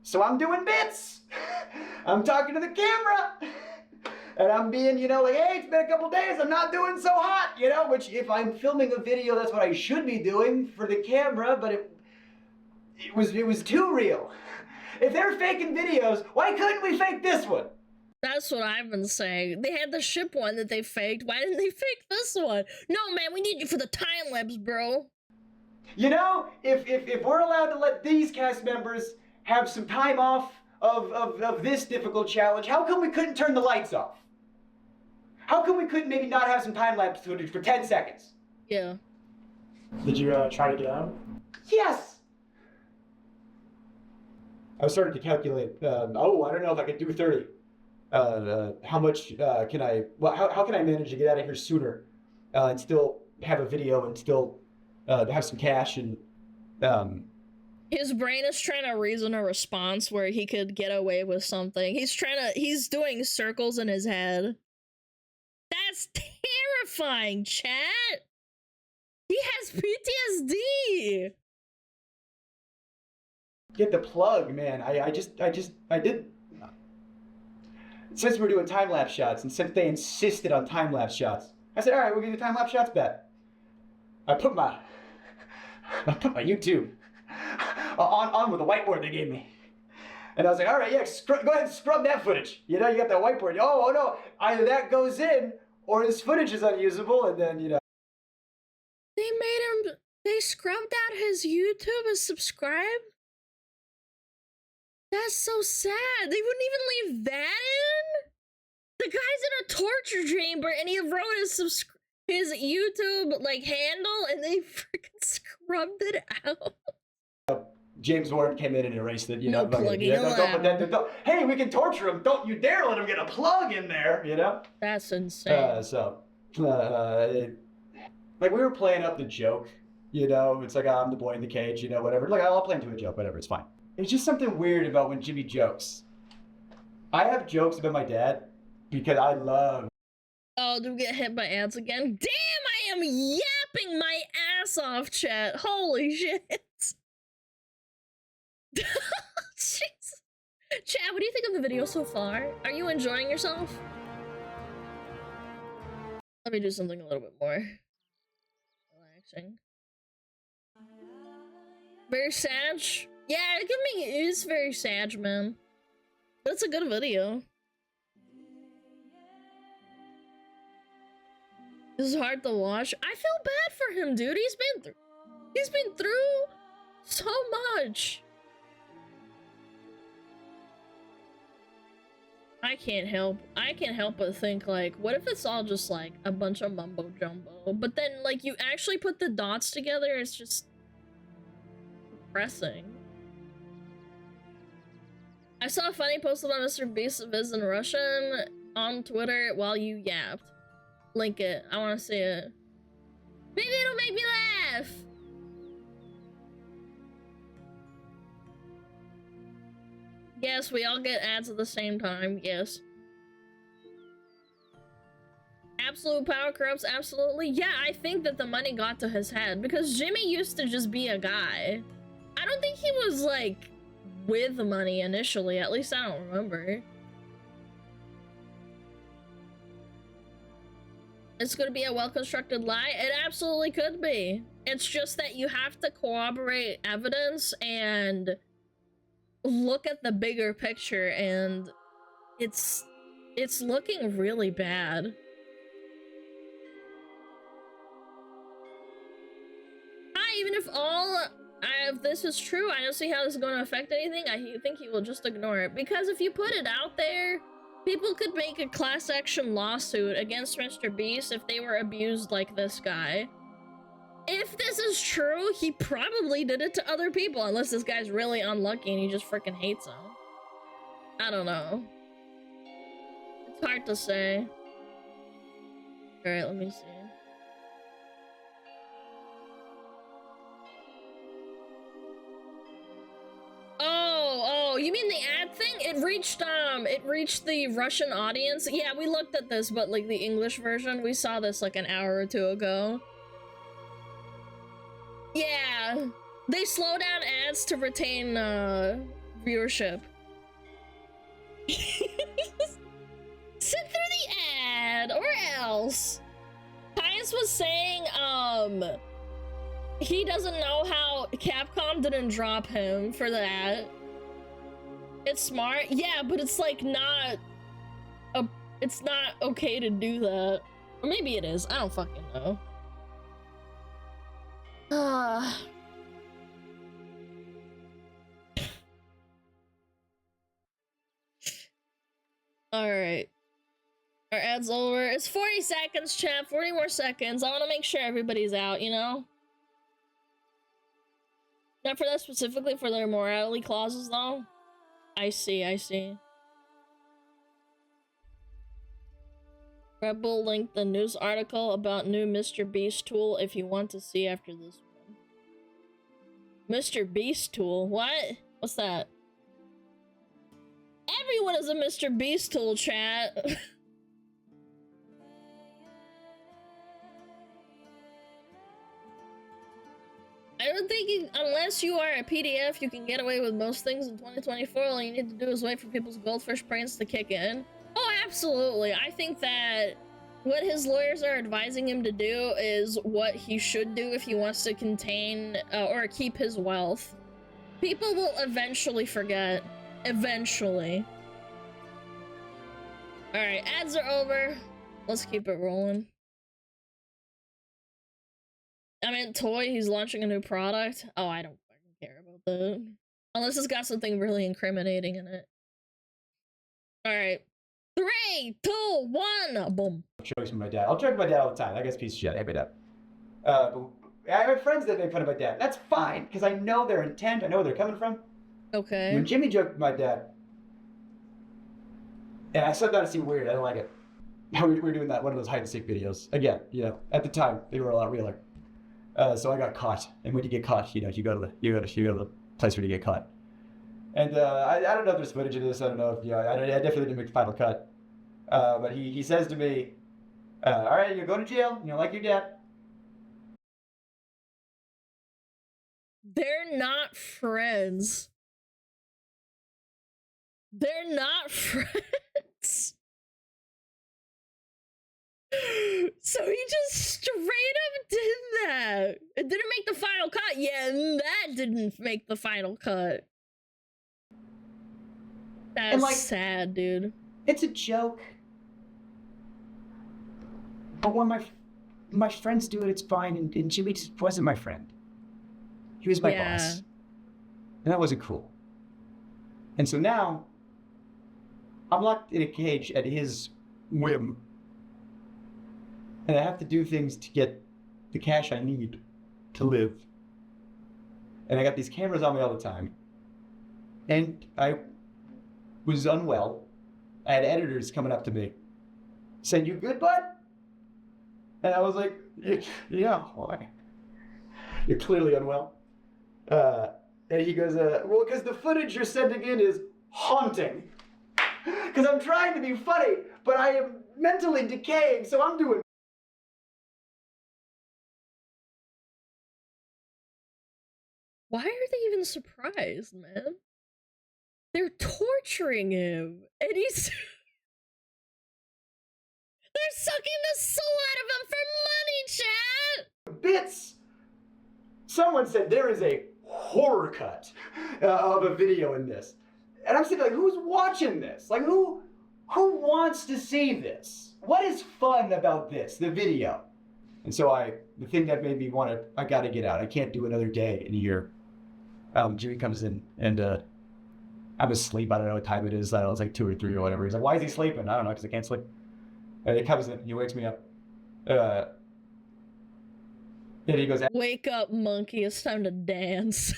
so I'm doing bits. I'm talking to the camera. And I'm being, you know, like, hey, it's been a couple days, I'm not doing so hot, you know, which if I'm filming a video, that's what I should be doing for the camera, but it was too real. If they're faking videos, why couldn't we fake this one? That's what I've been saying. They had the ship one that they faked. Why didn't they fake this one? No, man, we need you for the time lapse, bro. You know, if we're allowed to let these cast members have some time off of this difficult challenge, how come we couldn't turn the lights off? How come we couldn't maybe not have some time lapse footage for 10 seconds? Yeah. Did you try to get out? Yes! I was starting to calculate, I don't know if I could do 30. How much can I, well, how can I manage to get out of here sooner and still have a video and still have some cash and, His brain is trying to reason a response where he could get away with something. He's doing circles in his head. That's terrifying, chat! He has PTSD! Get the plug, man. I did. Since we're doing time-lapse shots, and since they insisted on time-lapse shots, I said, all right, we'll give you time-lapse shots back. I put my YouTube on with the whiteboard they gave me. And I was like, all right, yeah, go ahead and scrub that footage. You know, you got that whiteboard. Oh no, either that goes in, or this footage is unusable, and then, you know. They scrubbed out his YouTube and subscribe? That's so sad. They wouldn't even leave that in? The guy's in a torture chamber and he wrote his YouTube, like, handle, and they freaking scrubbed it out. James Warren came in and erased it, you know. Plugging hey, we can torture him. Don't you dare let him get a plug in there, you know? That's insane. Like, we were playing up the joke, you know. It's like, I'm the boy in the cage, you know, whatever. Like, I'll play into a joke, whatever, it's fine. It's just something weird about when Jimmy jokes. I have jokes about my dad because I love. Oh, do we get hit by ads again? Damn, I am yapping my ass off, chat. Holy shit. Jeez. Chat, what do you think of the video so far? Are you enjoying yourself? Let me do something a little bit more relaxing. Very sad. Yeah, it's very sad, man. But it's a good video. This is hard to watch. I feel bad for him, dude. He's been through so much. I can't help but think, like, what if it's all just like a bunch of mumbo jumbo? But then, like, you actually put the dots together, it's just depressing. I saw a funny post about Mr. Beast's viz in Russian on Twitter while you yapped. Link it. I want to see it. Maybe it'll make me laugh. Yes, we all get ads at the same time. Yes. Absolute power corrupts. Absolutely. Yeah, I think that the money got to his head because Jimmy used to just be a guy. I don't think he was like with the money initially. At least I don't remember. It's gonna be a well-constructed lie. It absolutely could be. It's just that you have to corroborate evidence and look at the bigger picture, and it's looking really bad. Even if all of this is true, I don't see how this is going to affect anything. I think he will just ignore it, because if you put it out there, People could make a class action lawsuit against Mr. Beast if they were abused like this guy. If this is true, he probably did it to other people, unless this guy's really unlucky and he just freaking hates them. I don't know. It's hard to say. Alright, let me see. Oh, you mean the ad thing? It reached the Russian audience. Yeah, we looked at this, but like the English version, we saw this like an hour or two ago. Yeah, they slow down ads to retain viewership. Sit through the ad, or else. Pius was saying, he doesn't know how Capcom didn't drop him for that. It's smart, yeah, but it's like not it's not okay to do that. Or maybe it is, I don't fucking know. Alright. Our ad's over. It's 40 seconds, chat. 40 more seconds. I want to make sure everybody's out, you know? Not for that specifically, for their morality clauses, though. I see, I see. Red Bull linked the news article about new Mr. Beast tool if you want to see after this one. Mr. Beast tool? What? What's that? Everyone is a Mr. Beast tool, chat. I don't think unless you are a PDF, you can get away with most things in 2024. All you need to do is wait for people's goldfish brains to kick in. Oh, absolutely. I think that what his lawyers are advising him to do is what he should do if he wants to contain or keep his wealth. People will eventually forget. Eventually. Alright, ads are over. Let's keep it rolling. I meant toy, he's launching a new product. Oh, I don't fucking care about that. Unless it's got something really incriminating in it. Alright. 3, 2, 1, boom. Jokes from my dad. I'll joke with my dad all the time. That guy's a piece of shit. I hate my dad. But I have friends that make fun of my dad. That's fine, because I know their intent. I know where they're coming from. Okay. When Jimmy joked with my dad, and I said that to seem weird. I don't like it. We were doing that, one of those hide and seek videos. Again, you know, at the time, they were a lot realer. So I got caught, and when you get caught, you know, you go to the place where you get caught. And I don't know if there's footage of this. I don't know if I definitely didn't make the final cut. But he says to me, "All right, you're going to jail. You know, like your dad." They're not friends. They're not friends. So he just straight up did that. It didn't make the final cut. Yeah, that didn't make the final cut. That's like, sad, dude. It's a joke. But when my friends do it, it's fine. And Jimmy just wasn't my friend. He was my boss. And that wasn't cool. And so now, I'm locked in a cage at his whim. And I have to do things to get the cash I need to live. And I got these cameras on me all the time. And I was unwell. I had editors coming up to me saying, "You good, bud?" And I was like, "Yeah, why? You're clearly unwell." And he goes, "Well, because the footage you're sending in is haunting. Because I'm trying to be funny, but I am mentally decaying, so I'm doing..." Why are they even surprised, man? They're torturing him, and he's... They're sucking the soul out of him for money, chat! Bits! Someone said there is a horror cut of a video in this. And I'm thinking, like, who's watching this? Like, who wants to see this? What is fun about this, the video? And so the thing that made me want to, I gotta get out. I can't do another day in here. Jimmy comes in and I'm asleep. I don't know what time it is. I don't know, it's like 2 or 3 or whatever. He's like, why is he sleeping? I don't know, because I can't sleep. And he comes in, he wakes me up. And he goes, wake up, monkey, it's time to dance.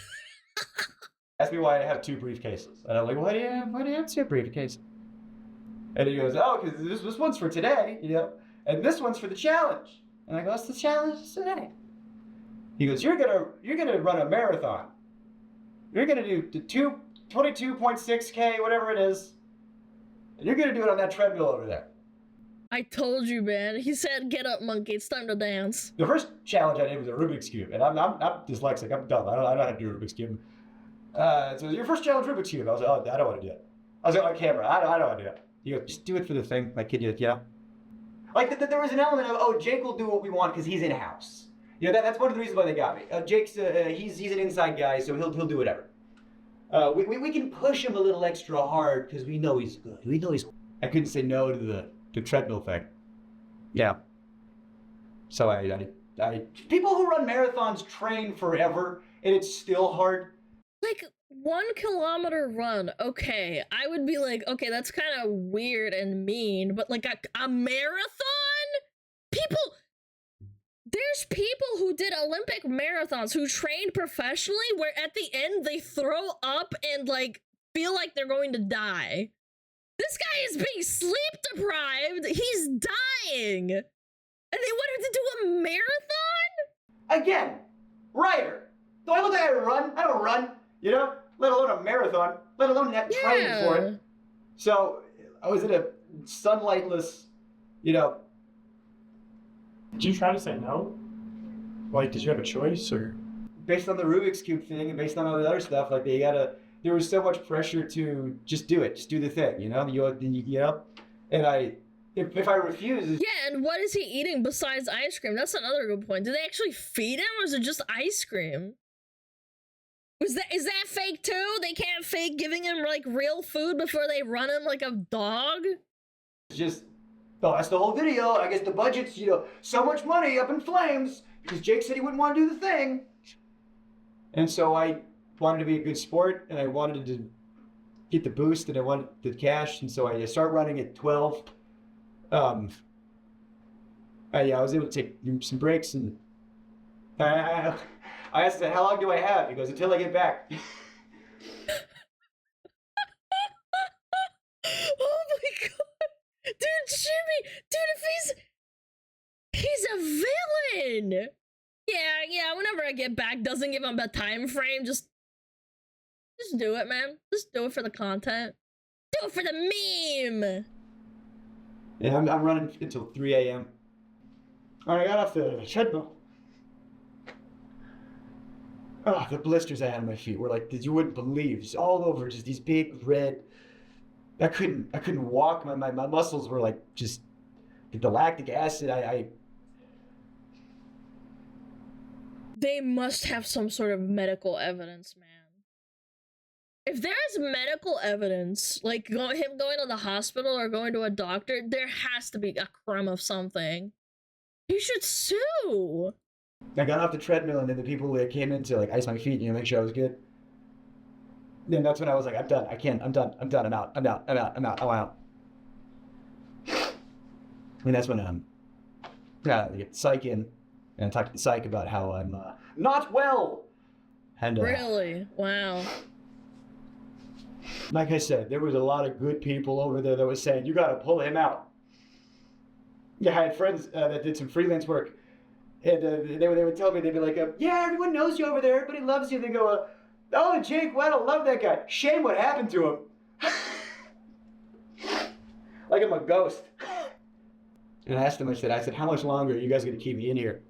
ask me why I have 2 briefcases. And I'm like, why do you have 2 briefcases? And he goes, oh, because this one's for today, you know, and this one's for the challenge. And I go, what's the challenge today? He goes, you're gonna run a marathon. You're gonna do the 22.6K, whatever it is. And you're gonna do it on that treadmill over there. I told you, man. He said, get up, monkey, it's time to dance. The first challenge I did was a Rubik's Cube, and I'm dyslexic, I'm dumb, I don't know how to do a Rubik's Cube. So your first challenge, Rubik's Cube. I was like, oh, I don't want to do it. I was like, on camera, I don't want to do it. He goes, just do it for the thing, my kid, yeah. Like, there was an element of, oh, Jake will do what we want because he's in-house. You know, that's one of the reasons why they got me. Jake's, he's an inside guy, so he'll do whatever. We can push him a little extra hard because we know he's good. We know he's. I couldn't say no to the treadmill thing. Yeah. So I people who run marathons train forever, and it's still hard. Like 1 kilometer run, okay, I would be like, okay, that's kind of weird and mean, but like a marathon? There's people who did Olympic marathons who trained professionally where at the end they throw up and like feel like they're going to die. This guy is being sleep deprived. He's dying. And they want him to do a marathon? Again, writer. Do I look like I run? I don't run, you know? Let alone a marathon, let alone have training for it. So I was in a sunlightless, you know. Did you try to say no? Like, did you have a choice, or? Based on the Rubik's Cube thing and based on all the other stuff, like there was so much pressure to just do it, just do the thing, you know? And if I refuse... Yeah, and what is he eating besides ice cream? That's another good point. Do they actually feed him, or is it just ice cream? Is that fake too? They can't fake giving him, like, real food before they run him like a dog? It's just... Oh, that's the whole video. I guess the budget's, you know, so much money up in flames because Jake said he wouldn't want to do the thing. And so I wanted to be a good sport, and I wanted to get the boost, and I wanted the cash, and so I started running at 12. I was able to take some breaks, and I asked him, how long do I have? He goes, until I get back. Oh my god! Dude, Jimmy! Dude, if he's a villain! Yeah, whenever I get back, doesn't give him a time frame, just do it, man. Just do it for the content. Do it for the meme! Yeah, I'm running until 3 a.m. I got off the treadmill. Oh, the blisters I had on my feet were like, you wouldn't believe, just all over, just these big red. I couldn't walk. My muscles were like just the lactic acid. They must have some sort of medical evidence, man. If there's medical evidence, like him going to the hospital or going to a doctor, there has to be a crumb of something. He should sue. I got off the treadmill, and then the people that came in to like ice my feet, you know, make sure I was good. Then that's when I was like, I'm done. I can't. I'm done. I'm out. I'm out. And that's when I get psych in, and I talk to the psych about how I'm not well. And Really? Wow. Like I said, there was a lot of good people over there that was saying, you got to pull him out. Yeah, I had friends that did some freelance work, and they would tell me, they'd be like, yeah, everyone knows you over there. Everybody loves you. They go, oh, Jake Weddle, love that guy. Shame what happened to him. Like I'm a ghost. And I asked him, I said, how much longer are you guys going to keep me in here?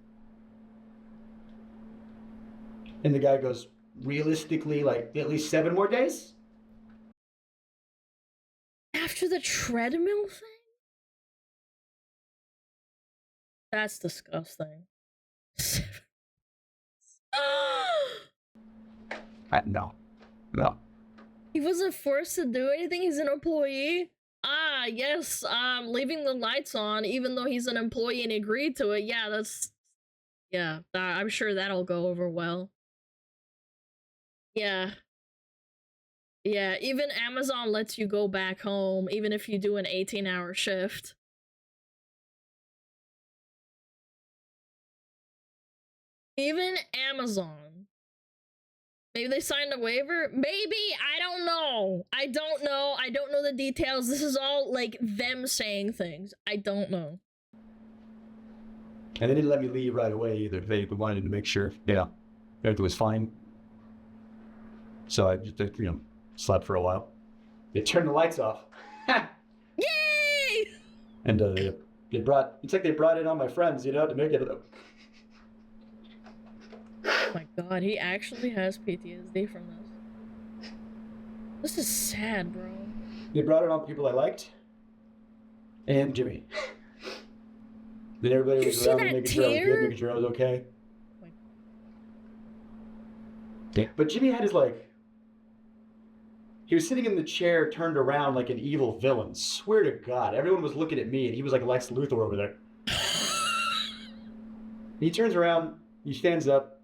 And the guy goes, realistically, like at least 7 more days? After the treadmill thing? That's disgusting. No. He wasn't forced to do anything. He's an employee. Ah, yes. Leaving the lights on, even though he's an employee and agreed to it. Yeah, I'm sure that'll go over well. Yeah. Yeah, even Amazon lets you go back home, even if you do an 18-hour shift. Even Amazon. Maybe they signed a waiver? Maybe! I don't know! I don't know. I don't know the details. This is all, like, them saying things. I don't know. And they didn't let me leave right away either. They wanted to make sure, everything was fine. So I just, slept for a while. They turned the lights off. Yay! And it's like they brought in all my friends, to make it. Oh my god, he actually has PTSD from this. This is sad, bro. They brought in all the people I liked. And Jimmy. Then everybody was around me, making sure I was good, making sure I was okay. But Jimmy had his, he was sitting in the chair turned around like an evil villain. Swear to God. Everyone was looking at me and he was like Lex Luthor over there. He turns around, he stands up.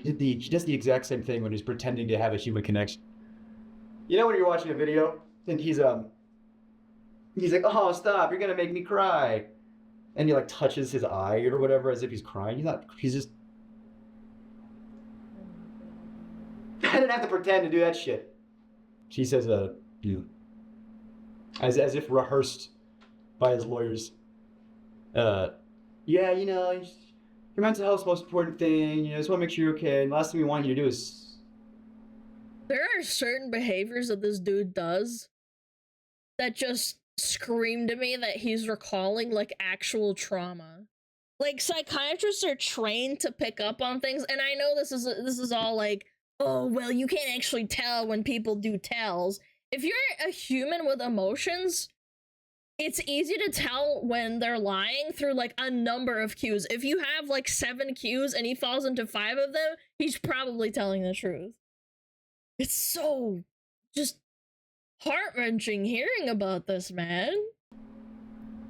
He does the exact same thing when he's pretending to have a human connection. You know when you're watching a video and he's like, oh, stop, you're gonna make me cry. And he touches his eye or whatever as if he's crying. He's just... I didn't have to pretend to do that shit. She says, as if rehearsed by his lawyers. Yeah, your mental health's the most important thing. I just want to make sure you're okay. And the last thing we want you to do is... There are certain behaviors that this dude does that just scream to me that he's recalling, actual trauma. Psychiatrists are trained to pick up on things, and I know this is all oh, well, you can't actually tell when people do tells. If you're a human with emotions, it's easy to tell when they're lying through, a number of cues. If you have, 7 cues and he falls into 5 of them, he's probably telling the truth. It's so just heart-wrenching hearing about this, man.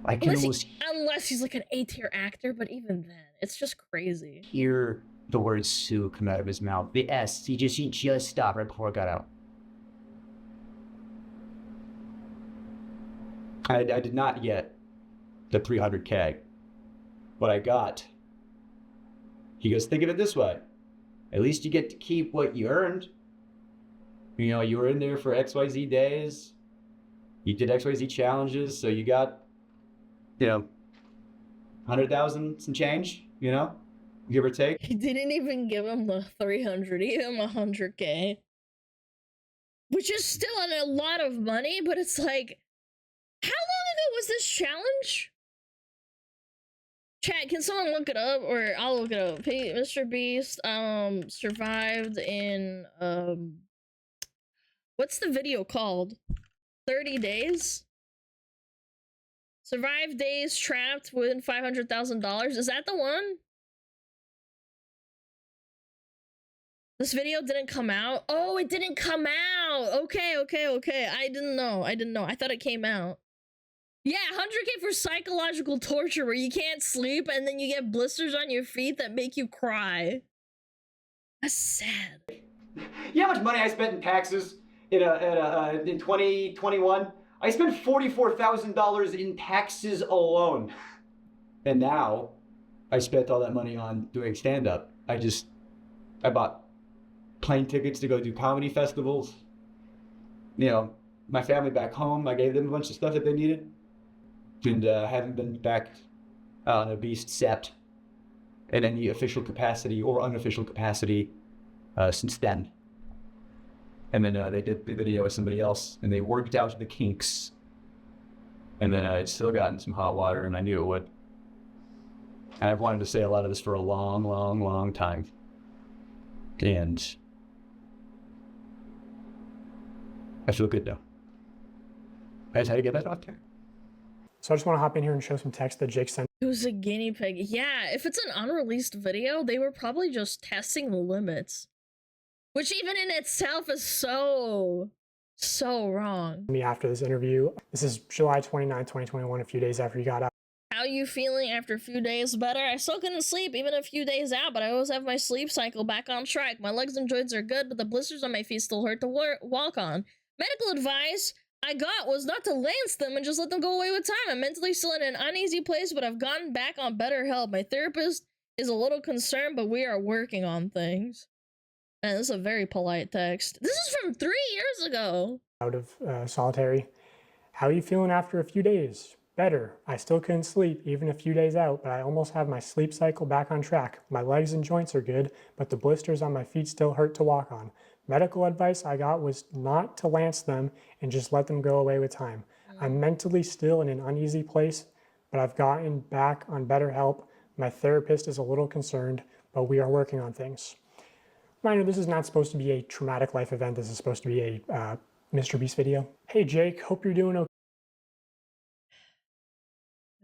Unless he's, an A-tier actor, but even then, it's just crazy. Hear the word Sue come out of his mouth. The S, he just stopped right before it got out. I did not get the 300K. What I got, he goes, think of it this way. At least you get to keep what you earned. You were in there for XYZ days. You did XYZ challenges, so you got, 100,000 some change, give or take. He didn't even give him the 300, he gave him 100K. Which is still a lot of money, but it's how long ago was this challenge? Chat, can someone look it up, or I'll look it up. Mr. Beast, survived in, what's the video called? 30 days? Survive days trapped within $500,000. Is that the one? This video didn't come out? Oh, it didn't come out! Okay. I didn't know. I thought it came out. Yeah, 100K for psychological torture where you can't sleep and then you get blisters on your feet that make you cry. That's sad. You know how much money I spent in taxes in 2021? I spent $44,000 in taxes alone. And now I spent all that money on doing stand-up. I bought plane tickets to go do comedy festivals. My family back home, I gave them a bunch of stuff that they needed. And haven't been back on a Beast set in any official capacity or unofficial capacity since then. And then they did the video with somebody else, and they worked out the kinks. And then I'd still gotten some hot water, and I knew it would. And I've wanted to say a lot of this for a long, long, long time. And I feel good now. I just had to get that off there. So I just want to hop in here and show some text that Jake sent. It was a guinea pig. Yeah, if it's an unreleased video, they were probably just testing the limits. Which even in itself is so wrong. Me after this interview. This is July 29, 2021, a few days after he got out. How How you feeling after a few days better? I still couldn't sleep even a few days out, but I always have my sleep cycle back on track. My legs and joints are good, but the blisters on my feet still hurt to walk on. Medical advice I got was not to lance them and just let them go away with time. I'm mentally still in an uneasy place, but I've gotten back on better help. My therapist is a little concerned, but we are working on things. Man, this is a very polite text. This is from 3 years ago. Out of solitary. How are you feeling after a few days? Better. I still couldn't sleep even a few days out, but I almost have my sleep cycle back on track. My legs and joints are good, but the blisters on my feet still hurt to walk on. Medical advice I got was not to lance them and just let them go away with time. I'm mentally still in an uneasy place, but I've gotten back on better help. My therapist is a little concerned, but we are working on things. Reminder, this is not supposed to be a traumatic life event. This is supposed to be a Mr. Beast video. Hey Jake, hope you're doing okay.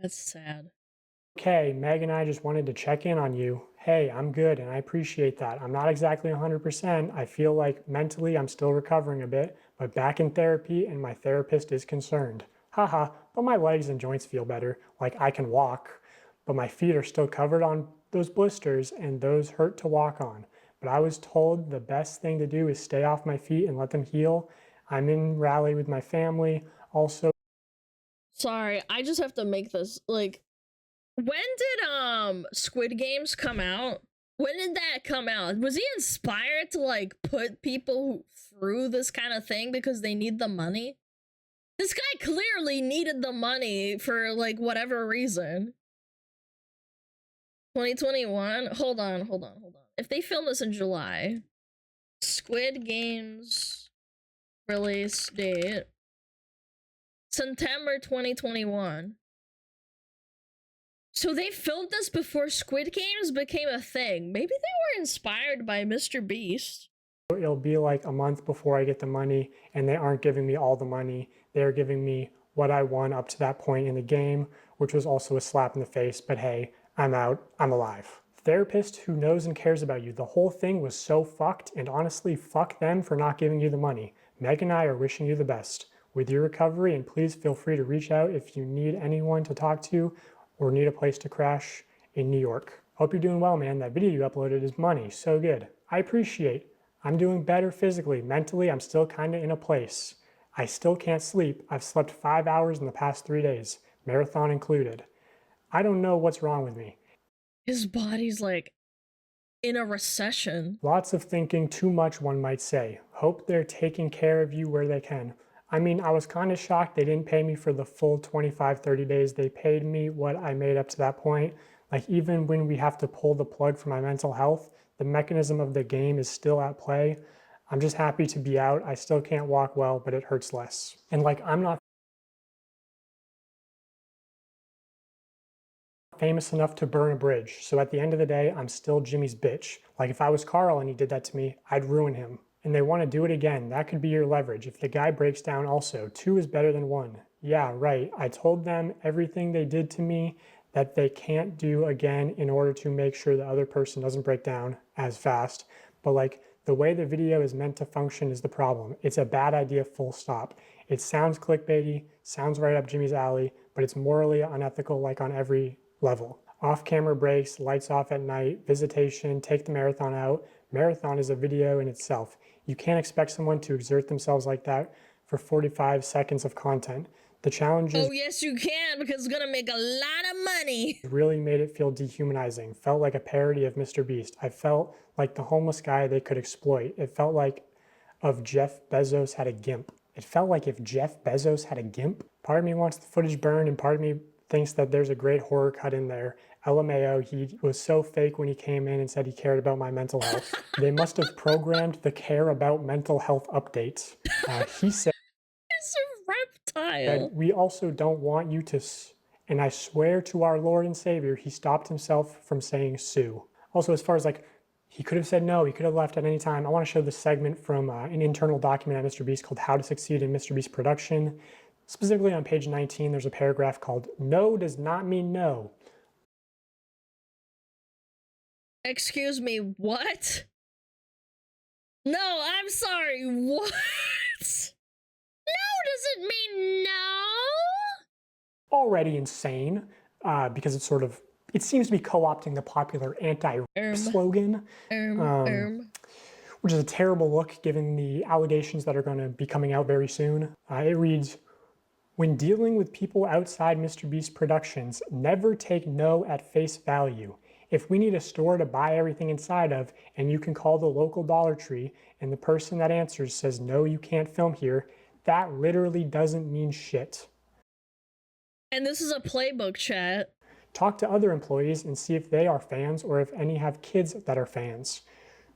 That's sad. Okay, Meg and I just wanted to check in on you. Hey, I'm good and I appreciate that. I'm not exactly 100%. I feel like mentally I'm still recovering a bit, but back in therapy and my therapist is concerned. Haha, but my legs and joints feel better, like I can walk, but my feet are still covered on those blisters and those hurt to walk on. But I was told the best thing to do is stay off my feet and let them heal. I'm in rally with my family. Also, sorry, I just have to make this, like, when did Squid Games come out? When did that come out? Was he inspired to like put people through this kind of thing because they need the money? This guy clearly needed the money for like whatever reason. 2021? Hold on. If they film this in July, Squid Games release date, September 2021. So they filmed this before Squid Games became a thing. Maybe they were inspired by Mr. Beast. it'll be like a month before I get the money, and they aren't giving me all the money. They're giving me what I won up to that point in the game, which was also a slap in the face, but hey, I'm out, I'm alive. Therapist who knows and cares about you. The whole thing was so fucked, and honestly, fuck them for not giving you the money. Meg and I are wishing you the best with your recovery, and please feel free to reach out if you need anyone to talk to or need a place to crash in New York. Hope you're doing well, man. That video you uploaded is money. So good. I appreciate. I'm doing better physically. Mentally, I'm still kind of in a place. I still can't sleep. I've slept 5 hours in the past 3 days, marathon included. I don't know what's wrong with me. His body's like in a recession. Lots of thinking, too much, one might say. Hope they're taking care of you where they can. I mean, I was kind of shocked they didn't pay me for the full 25, 30 days. They paid me what I made up to that point. Like, even when we have to pull the plug for my mental health, the mechanism of the game is still at play. I'm just happy to be out. I still can't walk well, but it hurts less. And like, I'm not famous enough to burn a bridge. So at the end of the day, I'm still Jimmy's bitch. Like, if I was Carl and he did that to me, I'd ruin him. And they want to do it again. That could be your leverage. If the guy breaks down also, 2 is better than 1. Yeah, right. I told them everything they did to me that they can't do again in order to make sure the other person doesn't break down as fast. But like, the way the video is meant to function is the problem. It's a bad idea, full stop. It sounds clickbaity, sounds right up Jimmy's alley, but it's morally unethical like on every level. Off-camera breaks, lights off at night, visitation, take the marathon out. Marathon is a video in itself. You can't expect someone to exert themselves like that for 45 seconds of content. The challenge is— oh yes you can, because it's gonna make a lot of money. Really made it feel dehumanizing. Felt like a parody of Mr. Beast. I felt like the homeless guy they could exploit. It felt like if Jeff Bezos had a GIMP. It felt like if Jeff Bezos had a GIMP. Part of me wants the footage burned, and part of me thinks that there's a great horror cut in there. LMAO, he was so fake when he came in and said he cared about my mental health. They must have programmed the care about mental health updates. He said— it's a reptile. we also don't want you to, and I swear to our Lord and Savior, he stopped himself from saying sue. Also, as far as like, he could have said no, he could have left at any time. I want to show this segment from an internal document at Mr. Beast called How to Succeed in Mr. Beast Production. Specifically on page 19, there's a paragraph called No Does Not Mean No. Excuse me, what? No, I'm sorry, what? No doesn't mean no! Already insane. because it's sort of, it seems to be co-opting the popular anti-rape slogan, which is a terrible look given the allegations that are going to be coming out very soon. It reads, when dealing with people outside MrBeast Productions, never take no at face value. If we need a store to buy everything inside of, and you can call the local Dollar Tree, and the person that answers says, no, you can't film here, that literally doesn't mean shit. And this is a playbook, chat. Talk to other employees and see if they are fans or if any have kids that are fans.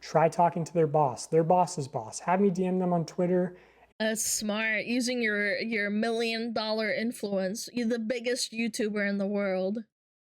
Try talking to their boss's boss. Have me DM them on Twitter. That's smart. Using your $1 million influence. You're the biggest YouTuber in the world.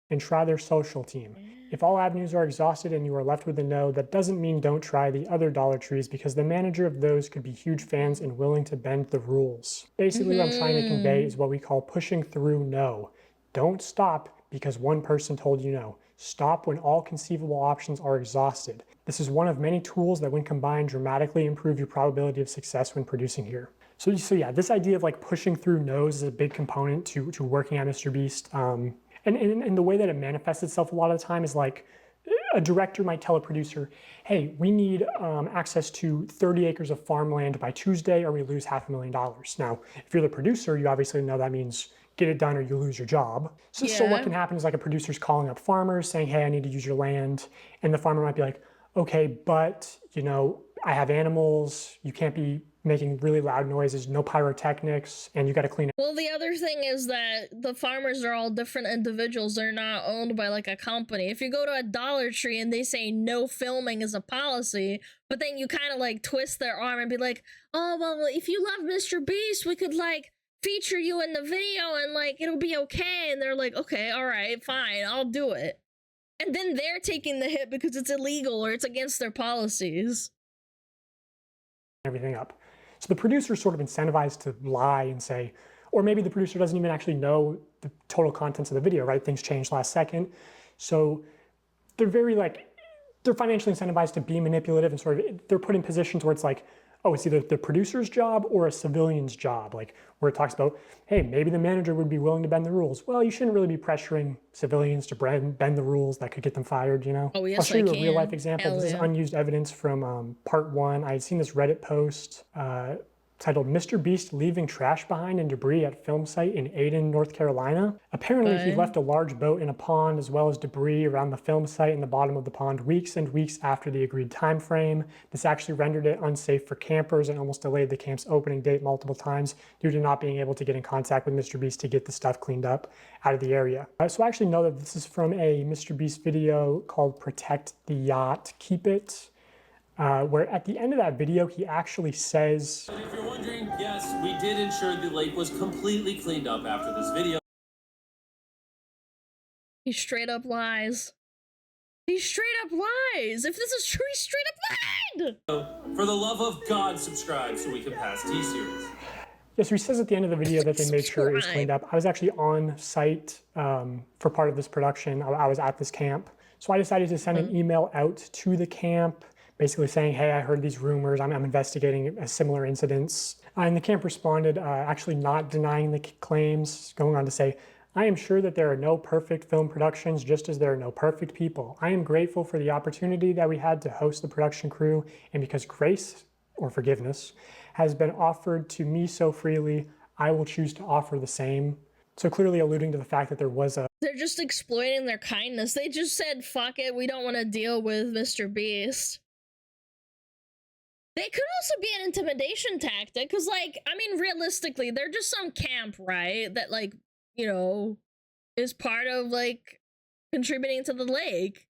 And try their social team. If all avenues are exhausted and you are left with a no, that doesn't mean don't try the other Dollar Trees, because the manager of those could be huge fans and willing to bend the rules. Basically what I'm trying to convey is what we call pushing through no. Don't stop because one person told you no. Stop when all conceivable options are exhausted. This is one of many tools that when combined dramatically improve your probability of success when producing here. So yeah, this idea of like pushing through no's is a big component to working at MrBeast. And the way that it manifests itself a lot of the time is like a director might tell a producer, hey, we need access to 30 acres of farmland by Tuesday or we lose $500,000. Now, if you're the producer, you obviously know that means get it done or you lose your job. So what can happen is like a producer's calling up farmers saying, hey, I need to use your land. And the farmer might be like, okay, but you know, I have animals, you can't be making really loud noises, no pyrotechnics, and you got to clean it. Well, the other thing is that the farmers are all different individuals. They're not owned by like a company. If you go to a Dollar Tree and they say no filming is a policy, but then you kind of like twist their arm and be like, oh, well, if you love MrBeast, we could like feature you in the video and like it'll be okay. And they're like, okay, all right, fine, I'll do it. And then they're taking the hit because it's illegal or it's against their policies. Everything up. So the producer is sort of incentivized to lie and say, or maybe the producer doesn't even actually know the total contents of the video, right? Things changed last second. So they're very like, they're financially incentivized to be manipulative and sort of, they're put in positions where it's like, oh, it's either the producer's job or a civilian's job, like where it talks about, hey, maybe the manager would be willing to bend the rules. Well, you shouldn't really be pressuring civilians to bend the rules that could get them fired, you know? Oh, yes, I'll show you a real life can. example. Hell This is yeah. unused evidence from part 1. I had seen this Reddit post titled MrBeast leaving trash behind and debris at film site in Aden, North Carolina. Apparently he left a large boat in a pond as well as debris around the film site in the bottom of the pond weeks and weeks after the agreed time frame. This actually rendered it unsafe for campers and almost delayed the camp's opening date multiple times due to not being able to get in contact with MrBeast to get the stuff cleaned up out of the area. So I actually know that this is from a MrBeast video called Protect the Yacht, Keep It, where at the end of that video, he actually says... If you're wondering, yes, we did ensure the lake was completely cleaned up after this video. He straight up lies. He straight up lies. If this is true, he straight up lied. For the love of God, subscribe so we can pass T-Series. Yeah, so he says at the end of the video that they made sure it was cleaned up. I was actually on site for part of this production. I was at this camp. So I decided to send an email out to the camp, basically saying, hey, I heard these rumors, I'm investigating a similar incidents. And the camp responded, actually not denying the claims, going on to say, I am sure that there are no perfect film productions, just as there are no perfect people. I am grateful for the opportunity that we had to host the production crew, and because grace, or forgiveness, has been offered to me so freely, I will choose to offer the same. So clearly alluding to the fact that there was a... They're just exploiting their kindness. They just said, fuck it, we don't want to deal with MrBeast. They could also be an intimidation tactic, because, like, I mean, realistically, they're just some camp, right? That, like, you know, is part of, like, contributing to the lake.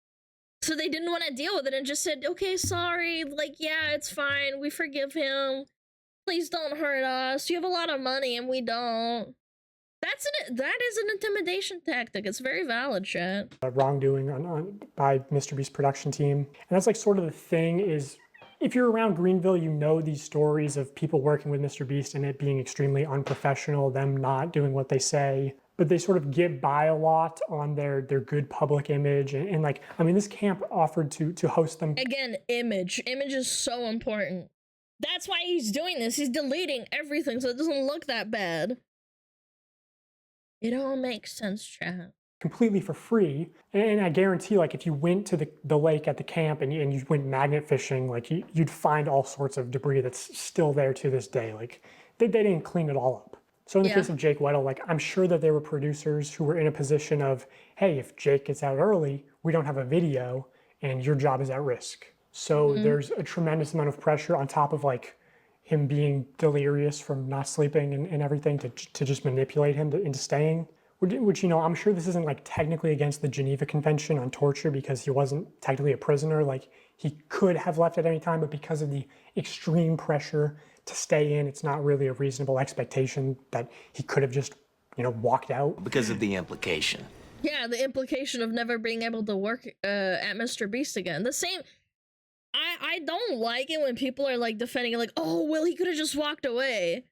So they didn't want to deal with it and just said, okay, sorry, like, yeah, it's fine, we forgive him. Please don't hurt us. You have a lot of money and we don't. That is an intimidation tactic. It's very valid, chat. Wrongdoing by MrBeast production team. And that's, like, sort of the thing is... If you're around Greenville, you know these stories of people working with MrBeast and it being extremely unprofessional, them not doing what they say, but they sort of get by a lot on their good public image. And like, I mean, this camp offered to host them. Again, image. Image is so important. That's why he's doing this. He's deleting everything so it doesn't look that bad. It all makes sense, chat. completely for free. And I guarantee, like, if you went to the lake at the camp and you went magnet fishing, like, you'd find all sorts of debris that's still there to this day. Like, they didn't clean it all up. So in the case of Jake Weddle, like, I'm sure that there were producers who were in a position of, hey, if Jake gets out early, we don't have a video and your job is at risk. So there's a tremendous amount of pressure on top of, like, him being delirious from not sleeping and everything to just manipulate him into staying. Which, you know, I'm sure this isn't, like, technically against the Geneva Convention on torture because he wasn't technically a prisoner. Like, he could have left at any time, but because of the extreme pressure to stay in, it's not really a reasonable expectation that he could have just, you know, walked out. Because of the implication. Yeah, the implication of never being able to work at Mr. Beast again. The same... I don't like it when people are, like, defending it, like, oh, well, he could have just walked away.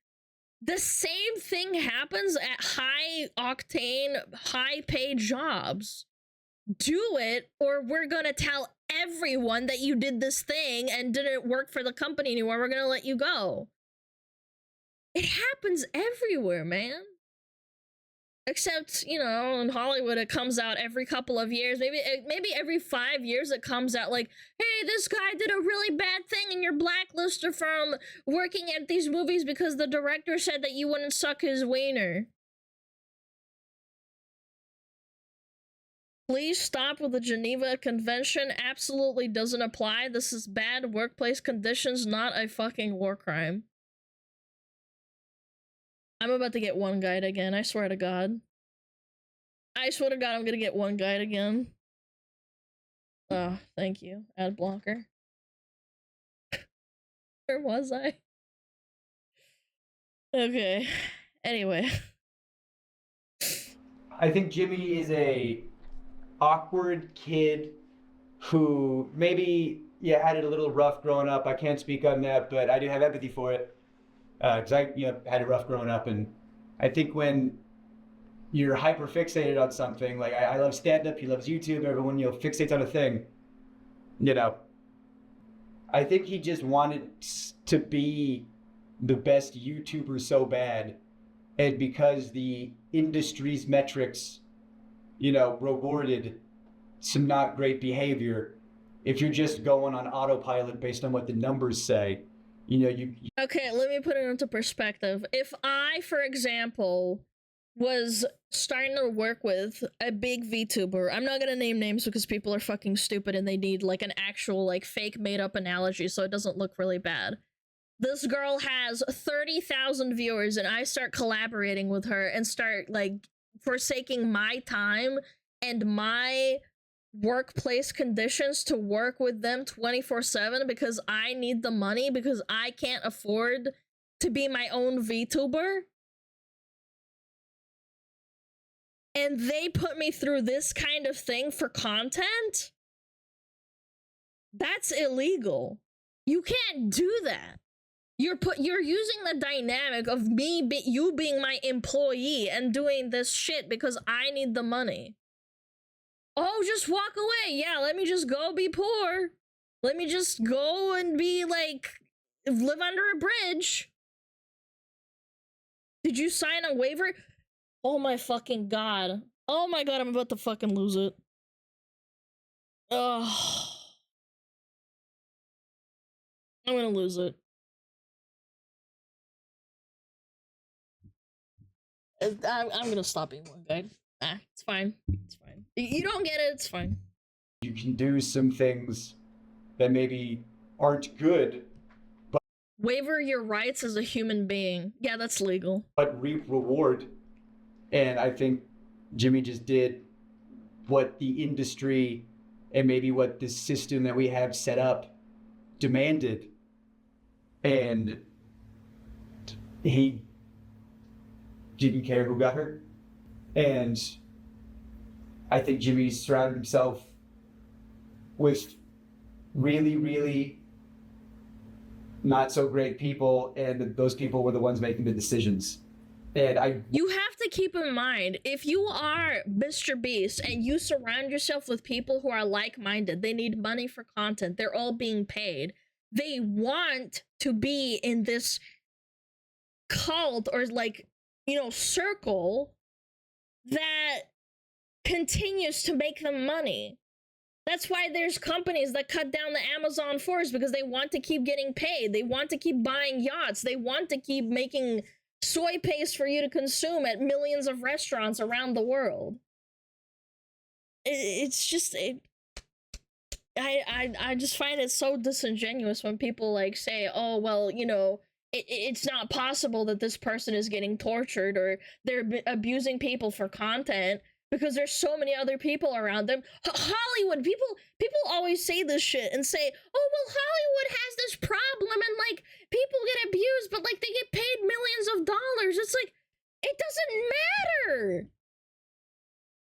The same thing happens at high-octane, high-paid jobs. Do it, or we're gonna tell everyone that you did this thing and didn't work for the company anymore. We're gonna let you go. It happens everywhere, man. Except, you know, in Hollywood, it comes out every couple of years. Maybe every 5 years it comes out like, hey, this guy did a really bad thing and you're blacklisted from working at these movies because the director said that you wouldn't suck his wiener. Please stop with the Geneva Convention. Absolutely doesn't apply. This is bad workplace conditions, not a fucking war crime. I'm about to get one guide again, I swear to God. I swear to God I'm gonna get one guide again. Oh, thank you, ad blocker. Where was I? Okay, anyway. I think Jimmy is a awkward kid who maybe, had it a little rough growing up. I can't speak on that, but I do have empathy for it. Because I had it rough growing up, and I think when you're hyper fixated on something, like I love stand-up, he loves YouTube, everyone fixates on a thing, I think he just wanted to be the best YouTuber so bad, and because the industry's metrics, rewarded some not great behavior, if you're just going on autopilot based on what the numbers say, Okay, let me put it into perspective. If I, for example, was starting to work with a big VTuber, I'm not gonna name names because people are fucking stupid and they need, like, an actual, like, fake made-up analogy so it doesn't look really bad. This girl has 30,000 viewers and I start collaborating with her and start, like, forsaking my time and my workplace conditions to work with them 24/7 because I need the money because I can't afford to be my own VTuber. And they put me through this kind of thing for content? That's illegal. You can't do that. You're using the dynamic of you being my employee and doing this shit because I need the money. Oh, just walk away. Yeah, let me just go be poor. Let me just go and be, like, live under a bridge. Did you sign a waiver? Oh my fucking God. Oh my God, I'm about to fucking lose it. Ugh. I'm gonna lose it. I'm gonna stop being one guy. It's fine. It's fine. You don't get it, it's fine. You can do some things that maybe aren't good, but waiver your rights as a human being. Yeah, that's legal. But reap reward. And I think Jimmy just did what the industry and maybe what the system that we have set up demanded. And he didn't care who got hurt. And I think Jimmy surrounded himself with really, really not so great people, and those people were the ones making the decisions. And you have to keep in mind, if you are Mr. Beast and you surround yourself with people who are like-minded, they need money for content, they're all being paid, they want to be in this cult or, like, circle that continues to make them money. That's why there's companies that cut down the Amazon force, because they want to keep getting paid. They want to keep buying yachts. They want to keep making soy paste for you to consume at millions of restaurants around the world. It's just... I just find it so disingenuous when people like say, oh, well, you know, it's not possible that this person is getting tortured or they're abusing people for content because there's so many other people around them. Hollywood, people always say this shit and say, oh, well, Hollywood has this problem and like people get abused, but like they get paid millions of dollars. It's like, it doesn't matter.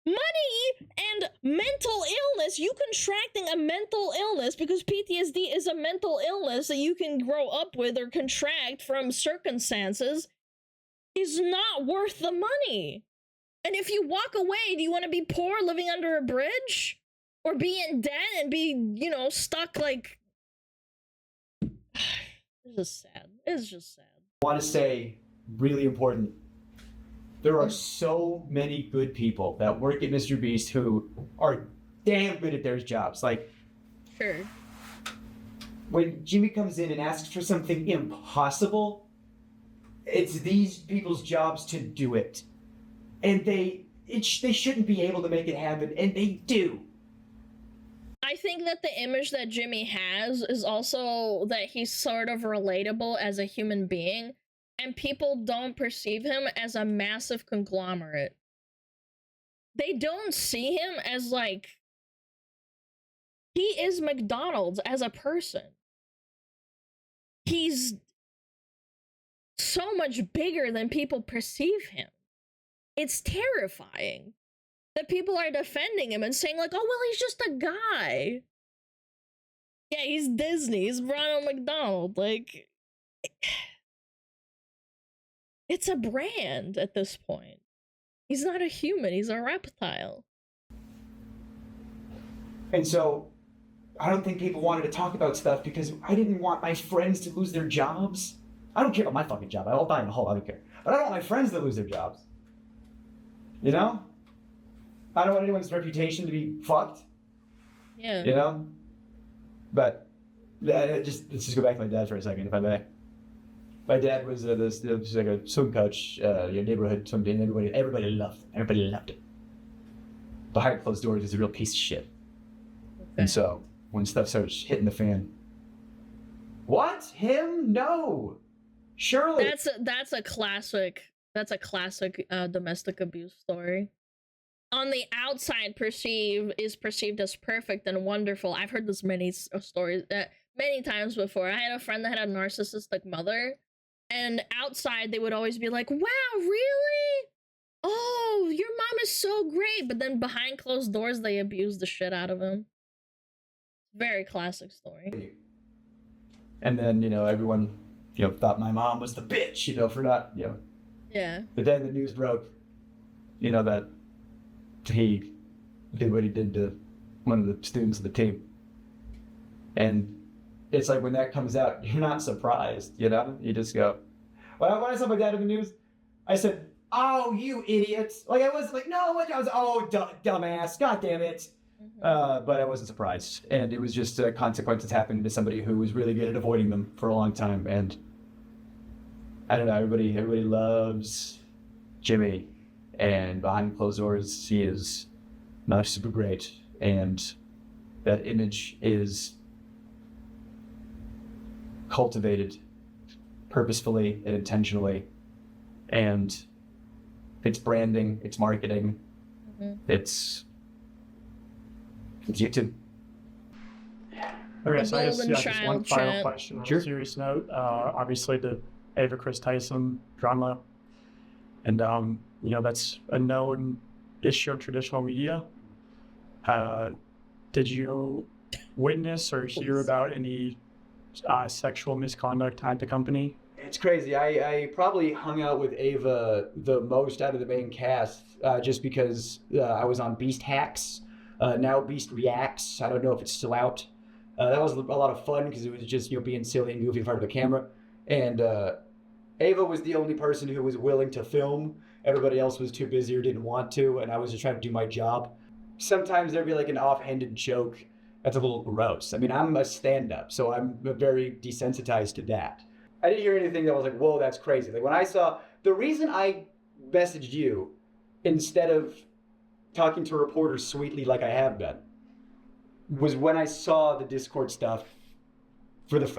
Money and mental illness, you contracting a mental illness, because PTSD is a mental illness that you can grow up with or contract from circumstances, is not worth the money. And if you walk away, do you want to be poor living under a bridge? Or be in debt and be, you know, stuck like... It's just sad. It's just sad. I want to say, really important, there are so many good people that work at Mr. Beast who are damn good at their jobs. Like, sure. When Jimmy comes in and asks for something impossible, it's these people's jobs to do it. And they shouldn't be able to make it happen, and they do. I think that the image that Jimmy has is also that he's sort of relatable as a human being. And people don't perceive him as a massive conglomerate. They don't see him as like... He is McDonald's as a person. He's so much bigger than people perceive him. It's terrifying that people are defending him and saying like, oh, well, he's just a guy. Yeah, he's Disney. He's Ronald McDonald. Like... It's a brand at this point. He's not a human, he's a reptile. And so, I don't think people wanted to talk about stuff because I didn't want my friends to lose their jobs. I don't care about my fucking job, I'll die in a hole, I don't care. But I don't want my friends to lose their jobs. You know? I don't want anyone's reputation to be fucked. Yeah. You know? But, let's just go back to my dad for a second, if I may. My dad was like a swim coach, neighborhood swim team. Everybody loved it. Behind closed doors, he's a real piece of shit. Okay. And so when stuff starts hitting the fan, what? Him? No. Surely. That's a classic domestic abuse story. On the outside, is perceived as perfect and wonderful. I've heard this many stories many times before. I had a friend that had a narcissistic mother. And outside, they would always be like, wow, really? Oh, your mom is so great. But then behind closed doors, they abuse the shit out of him. Very classic story. And then, you know, everyone, you know, thought my mom was the bitch, you know, for not, you know. Yeah. But then the news broke, you know, that he did what he did to one of the students of the team. And it's like when that comes out, you're not surprised, you know? You just go, when I saw my dad in the news, I said, oh, you idiots. Like, I was like, no, I was, oh, dumbass, god damn it. Mm-hmm. But I wasn't surprised. And it was just consequences happening to somebody who was really good at avoiding them for a long time. And I don't know, everybody loves Jimmy. And behind closed doors, he is not super great. And that image is cultivated purposefully and intentionally, and it's branding, it's marketing, it's YouTube. Okay, so I guess just one final question on a serious note. Obviously the Ava Chris Tyson drama, and you know, that's a known issue of traditional media. Did you witness or hear about any sexual misconduct at the company? It's crazy. I probably hung out with Ava the most out of the main cast, just because I was on Beast Hacks, now Beast Reacts. I don't know if it's still out. That was a lot of fun because it was just, you know, being silly and goofy in front of the camera. And Ava was the only person who was willing to film everybody else was too busy or didn't want to, and I was just trying to do my job. Sometimes there'd be like an offhanded joke that's a little gross. I mean, I'm a stand-up, so I'm very desensitized to that. I didn't hear anything that was like, whoa, that's crazy. Like when I saw, the reason I messaged you instead of talking to reporters sweetly like I have been was when I saw the Discord stuff because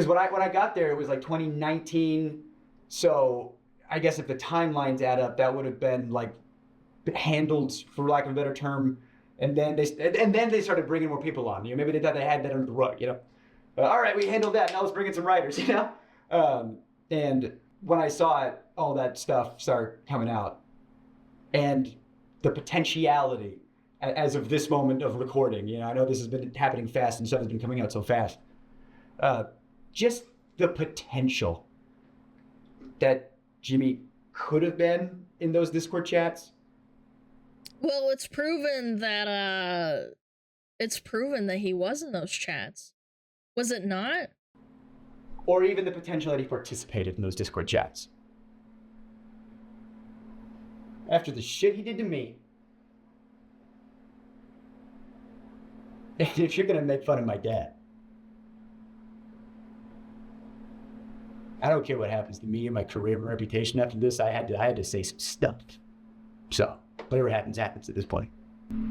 when I got there, it was like 2019. So I guess if the timelines add up, that would have been like handled, for lack of a better term. And then they started bringing more people on. You know, maybe they thought they had that under the rug. You know, all right, we handled that. Now let's bring in some writers. You know, and when I saw it, all that stuff start coming out, and the potentiality, as of this moment of recording. You know, I know this has been happening fast and stuff has been coming out so fast. Just the potential that Jimmy could have been in those Discord chats. Well, it's proven that he was in those chats. Was it not? Or even the potential that he participated in those Discord chats. After the shit he did to me. And if you're gonna make fun of my dad, I don't care what happens to me and my career and reputation after this. I had to say some stuff. So whatever happens, happens at this point.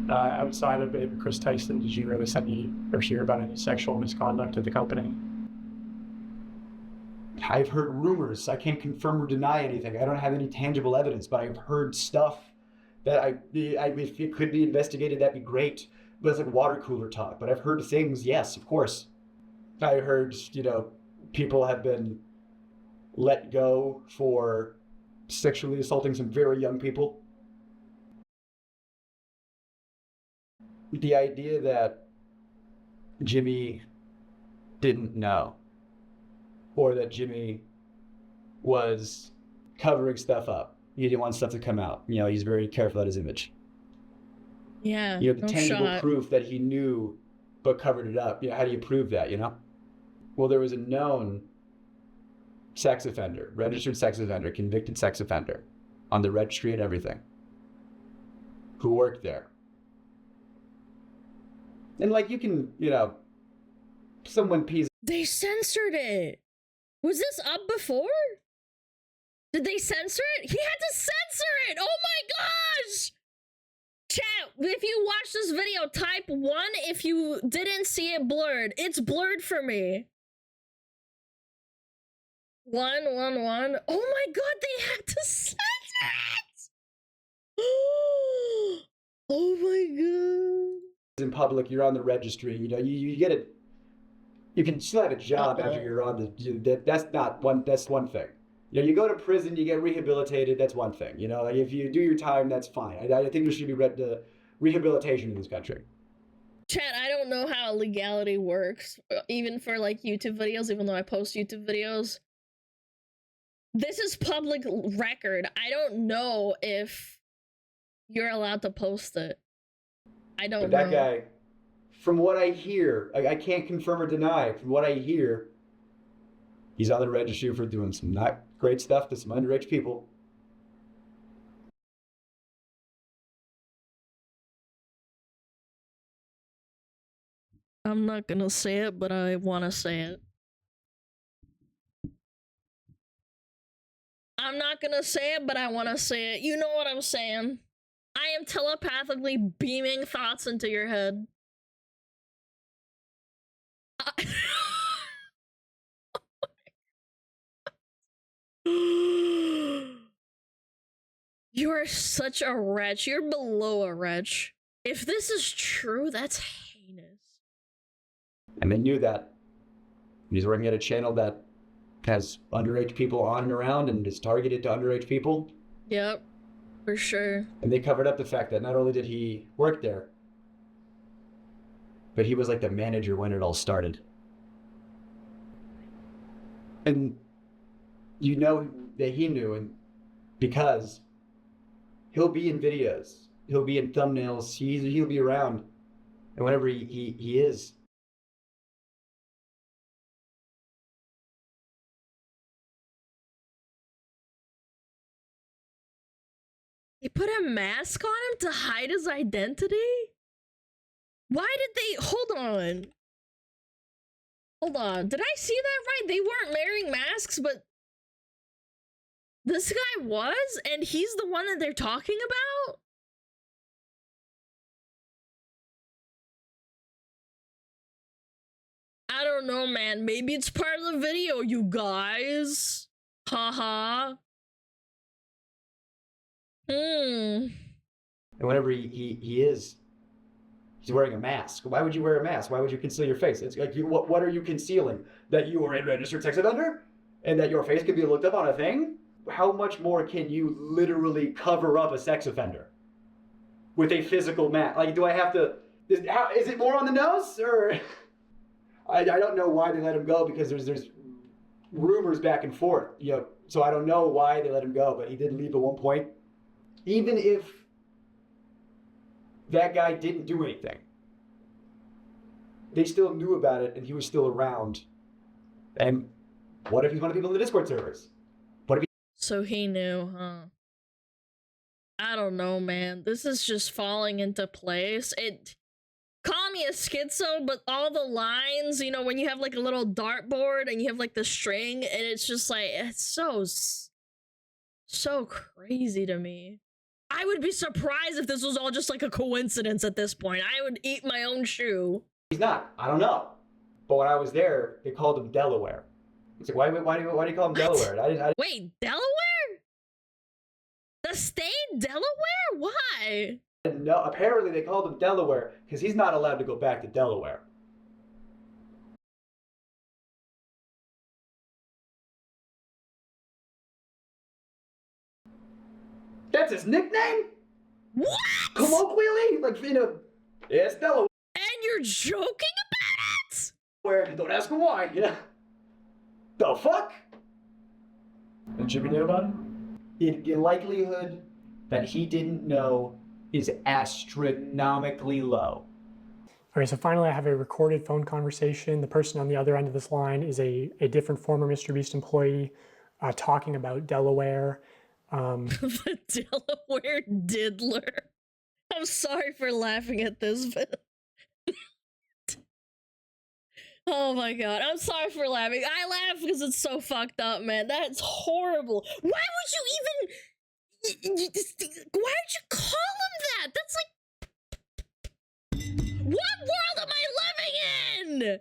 Outside of Chris Tyson, did you really send or hear about any sexual misconduct at the company? I've heard rumors. I can't confirm or deny anything. I don't have any tangible evidence, but I've heard stuff that if it could be investigated, that'd be great. But it's like water cooler talk. But I've heard things, yes, of course. I heard, you know, people have been let go for sexually assaulting some very young people. The idea that Jimmy didn't know, or that Jimmy was covering stuff up. He didn't want stuff to come out. You know, he's very careful about his image. Yeah. You know, the tangible proof that he knew but covered it up. You know, how do you prove that, you know? Well, there was a known sex offender, registered sex offender, convicted sex offender on the registry and everything, who worked there. And like, you can, you know, someone pees. They censored it. Was this up before? Did they censor it? He had to censor it. Oh my gosh. Chat, if you watch this video, type 1 if you didn't see it blurred. It's blurred for me. 111. Oh my god, they had to censor it. Oh my god. In public, you're on the registry, you know, you get it. You can still have a job after you're on the, that's one thing. You know, you go to prison, you get rehabilitated, that's one thing. You know, like if you do your time, that's fine. I think there should be rehabilitation in this country. Chat, I don't know how legality works, even for like YouTube videos, even though I post YouTube videos. This is public record. I don't know if you're allowed to post it. I don't know. That guy, from what I hear, I can't confirm or deny, from what I hear, he's on the registry for doing some not great stuff to some underage people. I'm not gonna say it, but I wanna say it. I'm not gonna say it, but I wanna say it. You know what I'm saying. I am telepathically beaming thoughts into your head. You are such a wretch. You're below a wretch. If this is true, that's heinous. And they knew that. He's working at a channel that has underage people on and around and is targeted to underage people. Yep, for sure. And they covered up the fact that not only did he work there, but he was like the manager when it all started. And you know that he knew, and because he'll be in videos, he'll be in thumbnails, he'll be around, and whenever he is, They put a mask on him to hide his identity? Why did they... Hold on. Hold on. Did I see that right? They weren't wearing masks, but... This guy was? And he's the one that they're talking about? I don't know, man. Maybe it's part of the video, you guys. Haha. And whenever he's wearing a mask. Why would you wear a mask? Why would you conceal your face? It's like, what are you concealing? That you are a registered sex offender? And that your face can be looked up on a thing? How much more can you literally cover up a sex offender? With a physical mask? Like, do I have to... Is it more on the nose? Or... I don't know why they let him go, because there's rumors back and forth, you know, so I don't know why they let him go, but he did leave at one point. Even if that guy didn't do anything, they still knew about it and he was still around. And what if he's one of the people in the Discord servers? What if he... So he knew, huh? I don't know, man. This is just falling into place. Call me a schizo, but all the lines, you know, when you have like a little dartboard and you have like the string, and it's just like, it's so crazy to me. I would be surprised if this was all just like a coincidence at this point. I would eat my own shoe. He's not. I don't know. But when I was there, they called him Delaware. It's like, why do you call him Delaware? I didn't... Wait, Delaware? The state Delaware? Why? No, apparently they called him Delaware because he's not allowed to go back to Delaware. That's his nickname? What? Colloquially? Like, you know, yeah, it's Delaware. And you're joking about it? Where? Don't ask him why, you know? The fuck? And Jimmy knew about it? The likelihood that he didn't know is astronomically low. Okay, so finally I have a recorded phone conversation. The person on the other end of this line is a different former MrBeast employee talking about Delaware. The Delaware diddler. I'm sorry for laughing at this, but... Oh my god, I'm sorry for laughing. I laugh because it's so fucked up, man. That's horrible. Why would you even... Why would you call him that? That's like... What world am I living in?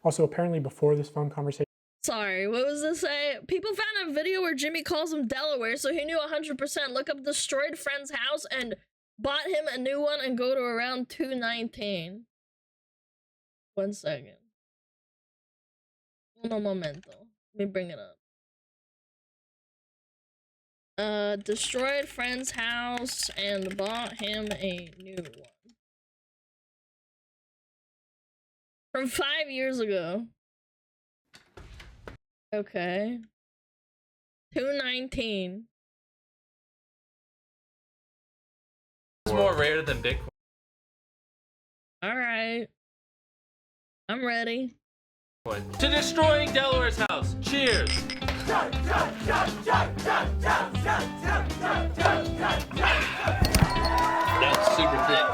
Also, apparently before this phone conversation... Sorry, what was this say? People found a video where Jimmy calls him Delaware, so he knew 100%. Look up destroyed friend's house and bought him a new one and go to around 219. 1 second. Uno momento. Let me bring it up. Destroyed friend's house and bought him a new one. From 5 years ago. Okay. 219. It's more rare than Bitcoin. Alright. I'm ready. To destroying Delaware's house. Cheers. That's super thick.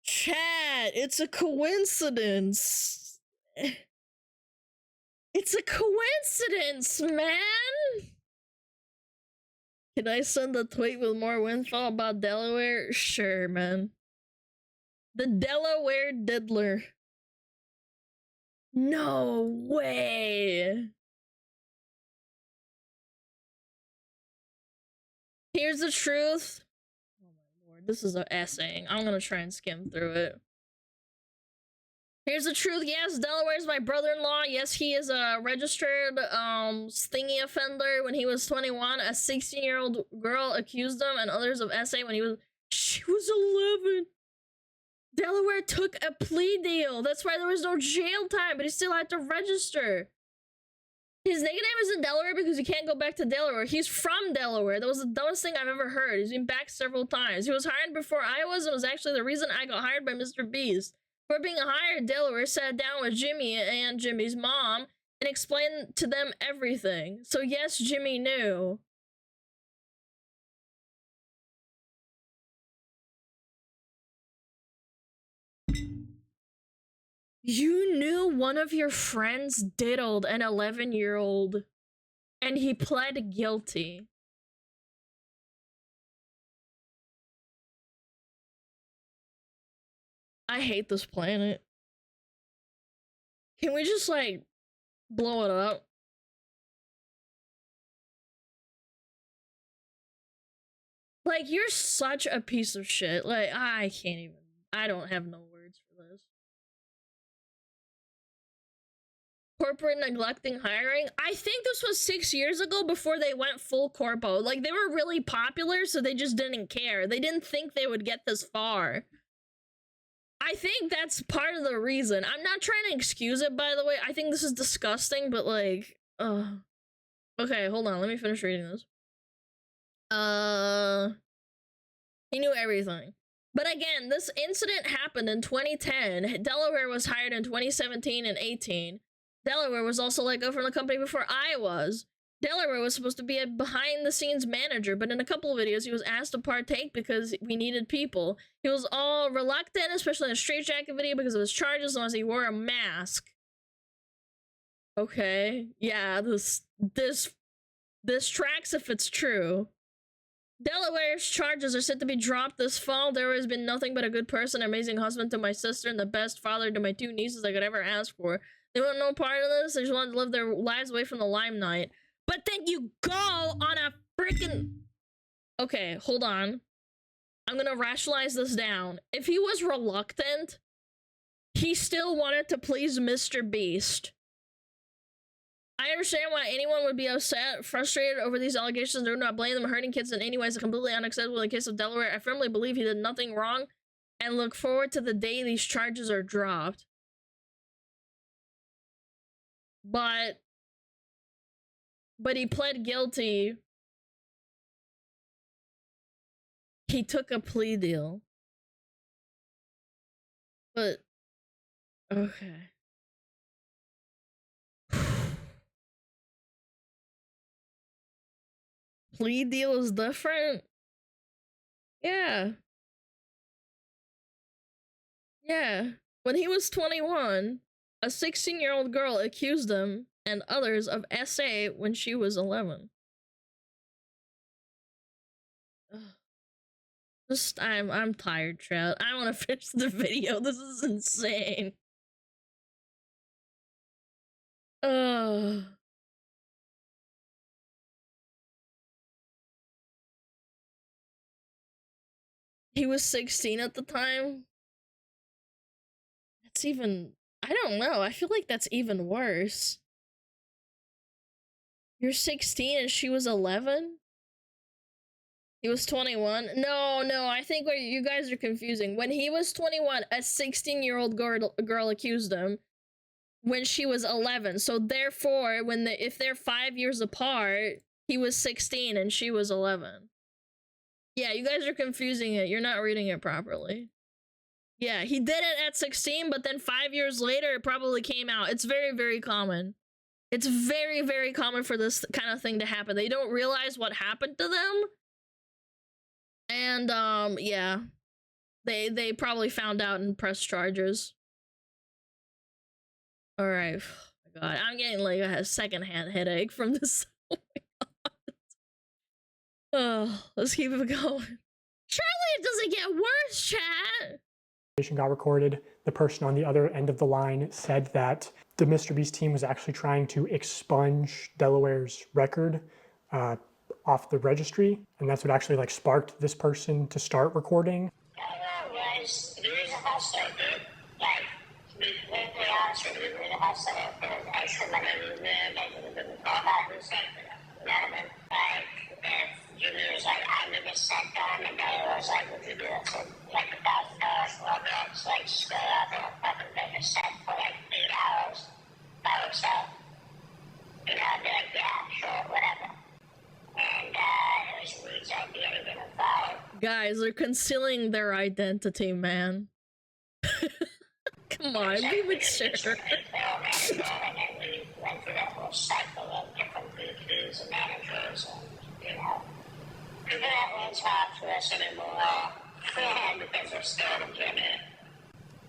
Chat, it's a coincidence. It's a coincidence, man. Can I send a tweet with more info about Delaware? Sure, man. The Delaware diddler. No way. Here's the truth. Oh my lord, this is an essay. I'm gonna try and skim through it. Here's the truth. Yes, Delaware's my brother-in-law. Yes, he is a registered stingy offender. When he was 21, a 16-year-old girl accused him and others of SA when she was 11. Delaware took a plea deal. That's why there was no jail time, but he still had to register. His nickname is in Delaware because he can't go back to Delaware. He's from Delaware. That was the dumbest thing I've ever heard. He's been back several times. He was hired before I was, and was actually the reason I got hired by MrBeast. For being hired, Delaware sat down with Jimmy and Jimmy's mom and explained to them everything. So yes, Jimmy knew. You knew one of your friends diddled an 11-year-old and he pled guilty. I hate this planet. Can we just, like, blow it up? Like, you're such a piece of shit. Like, I can't even. I don't have no words for this. Corporate neglecting hiring? I think this was 6 years ago before they went full corpo. Like, they were really popular, so they just didn't care. They didn't think they would get this far. I think that's part of the reason. I'm not trying to excuse it, by the way. I think this is disgusting, but, like, okay, hold on. Let me finish reading this. He knew everything. But again, this incident happened in 2010. Delaware was hired in 2017 and 18. Delaware was also let go from the company before I was. Delaware was supposed to be a behind-the-scenes manager, but in a couple of videos, he was asked to partake because we needed people. He was all reluctant, especially in a straitjacket video, because of his charges, unless he wore a mask. Okay, yeah, this tracks if it's true. Delaware's charges are set to be dropped this fall. Delaware has been nothing but a good person, amazing husband to my sister, and the best father to my 2 nieces I could ever ask for. They want no part of this. They just wanted to live their lives away from the limelight. But then you go on a freaking... Okay, hold on. I'm gonna rationalize this down. If he was reluctant, he still wanted to please Mr. Beast. I understand why anyone would be upset, frustrated over these allegations. Do not blame them. Hurting kids in any way is completely unacceptable. In the case of Delaware, I firmly believe he did nothing wrong and look forward to the day these charges are dropped. But he pled guilty. He took a plea deal. But, okay. Plea deal is different? Yeah. Yeah. When he was 21, a 16-year-old girl accused him and others of SA when she was 11. Ugh. Just, I'm tired, chat. I want to finish the video. This is insane. Ugh. He was 16 at the time? That's even... I don't know. I feel like that's even worse. You're 16 and she was 11? He was 21? No, I think what you guys are confusing. When he was 21, a 16-year-old girl accused him when she was 11. So therefore, if they're 5 years apart, he was 16 and she was 11. Yeah, you guys are confusing it. You're not reading it properly. Yeah, he did it at 16, but then 5 years later, it probably came out. It's very, very common. It's very, very common for this kind of thing to happen. They don't realize what happened to them. And, yeah. They probably found out and pressed charges. Alright. Oh my god, I'm getting, like, a secondhand headache from this. Oh my god. Oh, let's keep it going. Surely it doesn't get worse, chat! Got recorded. The person on the other end of the line said that the Mr. Beast team was actually trying to expunge Delaware's record off the registry, and that's what actually like sparked this person to start recording. Was he was a hustler, dude. Like, to be completely honest with you, he was a hustler. Because I said my name was man, like, it didn't call back and say, you know what I mean? Like, if Jimmy was like, I need a set done, and Delaware was like, would you do that for like $1,000? Well, man, just like, just go out there and fucking make a set for like 8 hours by yourself. You know, I'd be like, yeah, sure, whatever. And it was Reed's idea to get him fired. Guys, they're concealing their identity, man. Come on, be mature. And then we went through people that won't talk to us anymore because they're scared of Jimmy.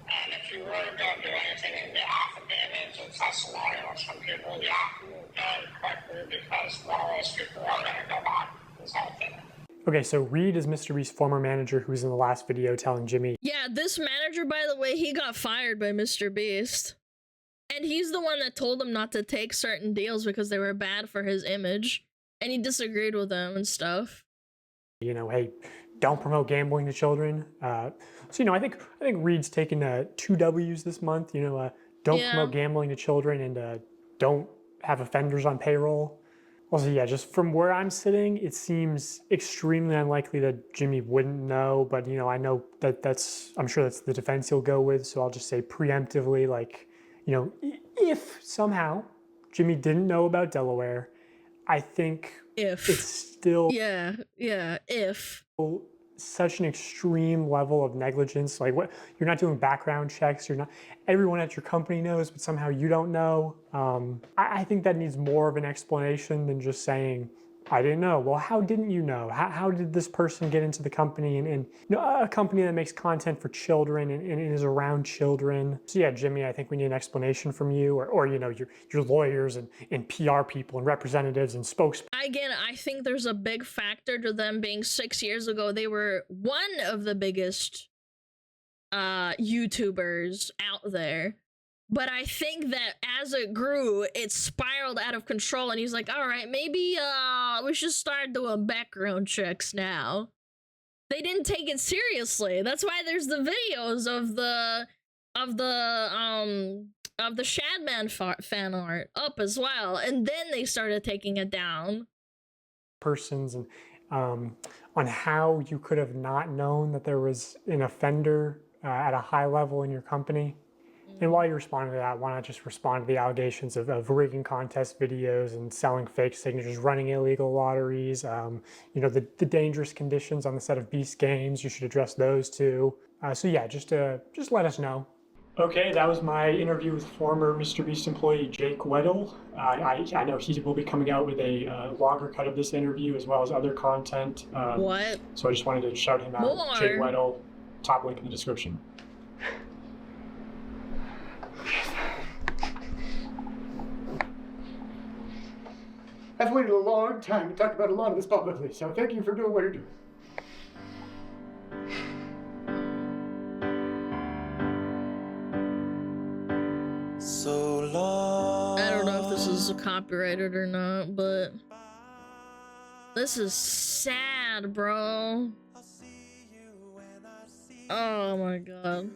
And if you really don't do anything in the affidavits and testimonials from people, yapping very quickly because all those people are going to go back and say, okay, so Reed is Mr. Beast's former manager who was in the last video telling Jimmy. Yeah, this manager, by the way, he got fired by Mr. Beast. And he's the one that told him not to take certain deals because they were bad for his image. And he disagreed with them and stuff. You know, hey, don't promote gambling to children. So, you know, I think Reed's taken 2 W's this month. You know, don't promote gambling to children and don't have offenders on payroll. Also, yeah, just from where I'm sitting, it seems extremely unlikely that Jimmy wouldn't know. But, you know, I know I'm sure that's the defense he'll go with. So I'll just say preemptively, like, you know, if somehow Jimmy didn't know about Delaware, I think it's still if such an extreme level of negligence. Like, what, you're not doing background checks, you're not, everyone at your company knows, but somehow you don't know. I think that needs more of an explanation than just saying, I didn't know. Well, how didn't you know? How did this person get into the company and you know, a company that makes content for children and is around children? So yeah, Jimmy, I think we need an explanation from you or you know, your lawyers and PR people and representatives and spokespeople. Again, I think there's a big factor to them being 6 years ago. They were one of the biggest YouTubers out there. But I think that as it grew, it spiraled out of control, and he's like, all right, maybe we should start doing background checks now. They didn't take it seriously. That's why there's the videos of the Shadman fan art up as well, and then they started taking it down. Persons and on how you could have not known that there was an offender at a high level in your company. And while you're responding to that, why not just respond to the allegations of rigging contest videos and selling fake signatures, running illegal lotteries, you know, the dangerous conditions on the set of Beast games, you should address those too. So yeah, just let us know. Okay, that was my interview with former Mr. Beast employee Jake Weddle. I know he will be coming out with a longer cut of this interview as well as other content. What? So I just wanted to shout him out. More. Jake Weddle, top link in the description. I've waited a long time to talk about Alana this publicly, so thank you for doing what you're doing. So long. I don't know if this is copyrighted or not, but this is sad, bro. Oh my god.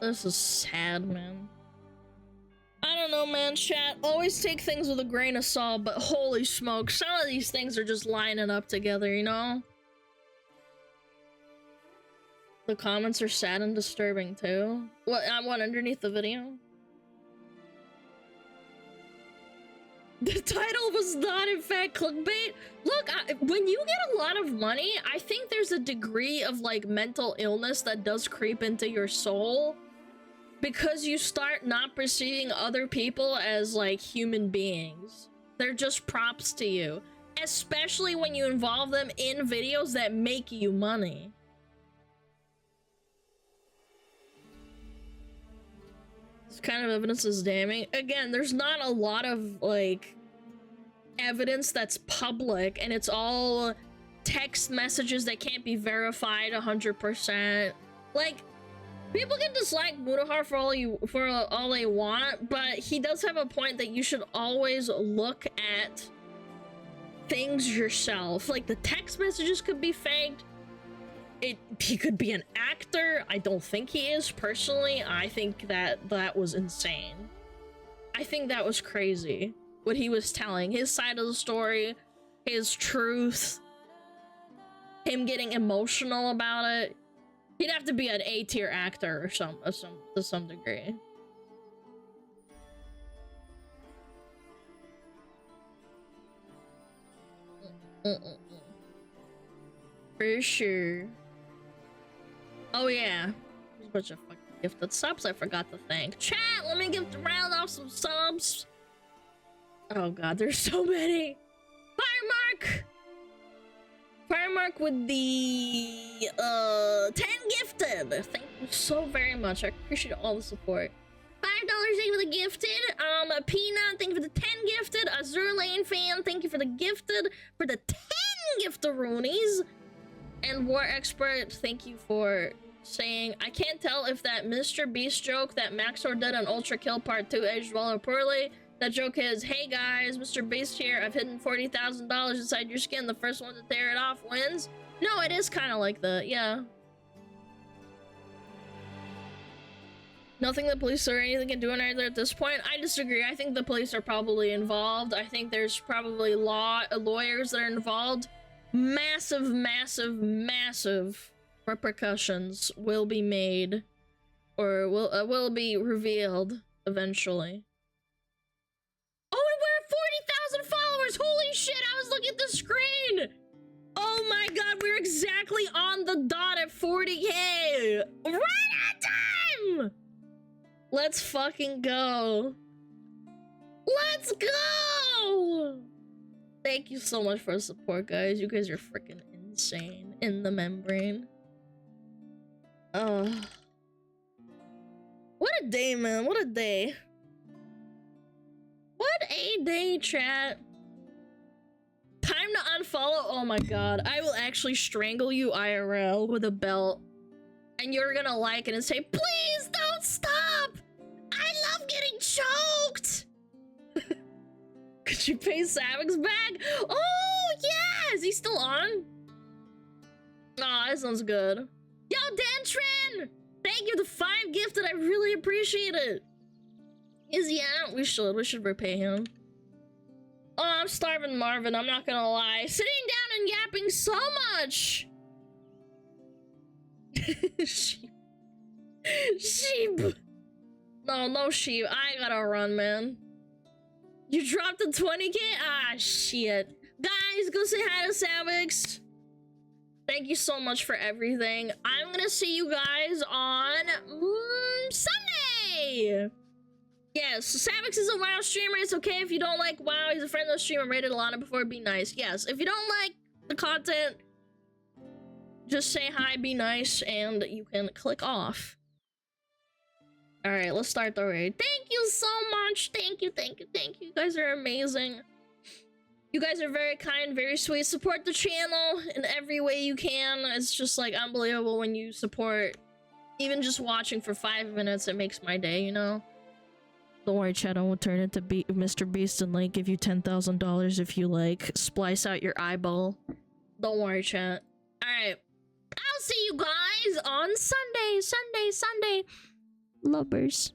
This is sad, man. I don't know, man, chat. Always take things with a grain of salt, but holy smoke, some of these things are just lining up together, you know? The comments are sad and disturbing, too. What, underneath the video? The title was not, in fact, clickbait. Look, when you get a lot of money, I think there's a degree of, like, mental illness that does creep into your soul. Because you start not perceiving other people as, like, human beings. They're just props to you. Especially when you involve them in videos that make you money. This kind of evidence is damning. Again, there's not a lot of, like, evidence that's public, and it's all text messages that can't be verified 100%. Like, people can dislike Mutahar for all they want, but he does have a point that you should always look at things yourself. Like, the text messages could be faked. He could be an actor. I don't think he is, personally. I think that was insane. I think that was crazy. What he was telling. His side of the story. His truth. Him getting emotional about it. He'd have to be an A-tier actor or to some degree. For sure. Oh yeah. There's a bunch of fucking gifted subs I forgot to thank. Chat, let me round off some subs. Oh god, there's so many. Firemark, Mark with the 10 gifted. Thank you so very much. I appreciate all the support. $5, thank you for the gifted. Peanut, thank you for the 10 gifted. Azure Lane fan, thank you for the gifted, for the 10 giftaroonies. And War Expert, thank you for saying, I can't tell if that Mr. Beast joke that Maxor did on Ultra Kill Part 2 aged well or poorly. That joke is, hey guys, Mr. Beast here, I've hidden $40,000 inside your skin. The first one to tear it off wins. No, it is kind of like that, yeah. Nothing the police or anything can do either at this point. I disagree. I think the police are probably involved. I think there's probably lawyers that are involved. Massive, massive, massive repercussions will be made, or will be revealed eventually. Oh, and we're at 40,000 followers! Holy shit, I was looking at the screen! Oh my god, we're exactly on the dot at 40K! Right on time! Let's fucking go. Let's go! Thank you so much for the support, guys. You guys are freaking insane in the membrane. What a day, man. What a day. What a day, chat. Time to unfollow. Oh my god. I will actually strangle you IRL with a belt. And you're gonna like it and say, please don't stop! I love getting choked! Could you pay Savix back? Oh, yeah! Is he still on? Aw, that sounds good. Yo, Dentrin! Thank you for the 5 gifted. I really appreciate it. Is he out? We should repay him. Oh, I'm starving Marvin. I'm not gonna lie. Sitting down and yapping so much! Sheep. Sheep! No sheep. I gotta run, man. You dropped the 20K? Ah, shit. Guys, go say hi to Savix. Thank you so much for everything. I'm gonna see you guys on Sunday! Yes, Savix is a WoW streamer. It's okay if you don't like WoW. He's a friend of the streamer. Rated Alana before. Be nice. Yes, if you don't like the content, just say hi, be nice, and you can click off. Alright, let's start the raid. Thank you so much. Thank you, thank you, thank you. You guys are amazing. You guys are very kind, very sweet. Support the channel in every way you can. It's just like unbelievable when you support. Even just watching for 5 minutes, it makes my day, you know? Don't worry, chat, I won't turn into Mr. Beast and like give you $10,000 if you like splice out your eyeball. Don't worry, chat. Alright. I'll see you guys on Sunday. Lubbers.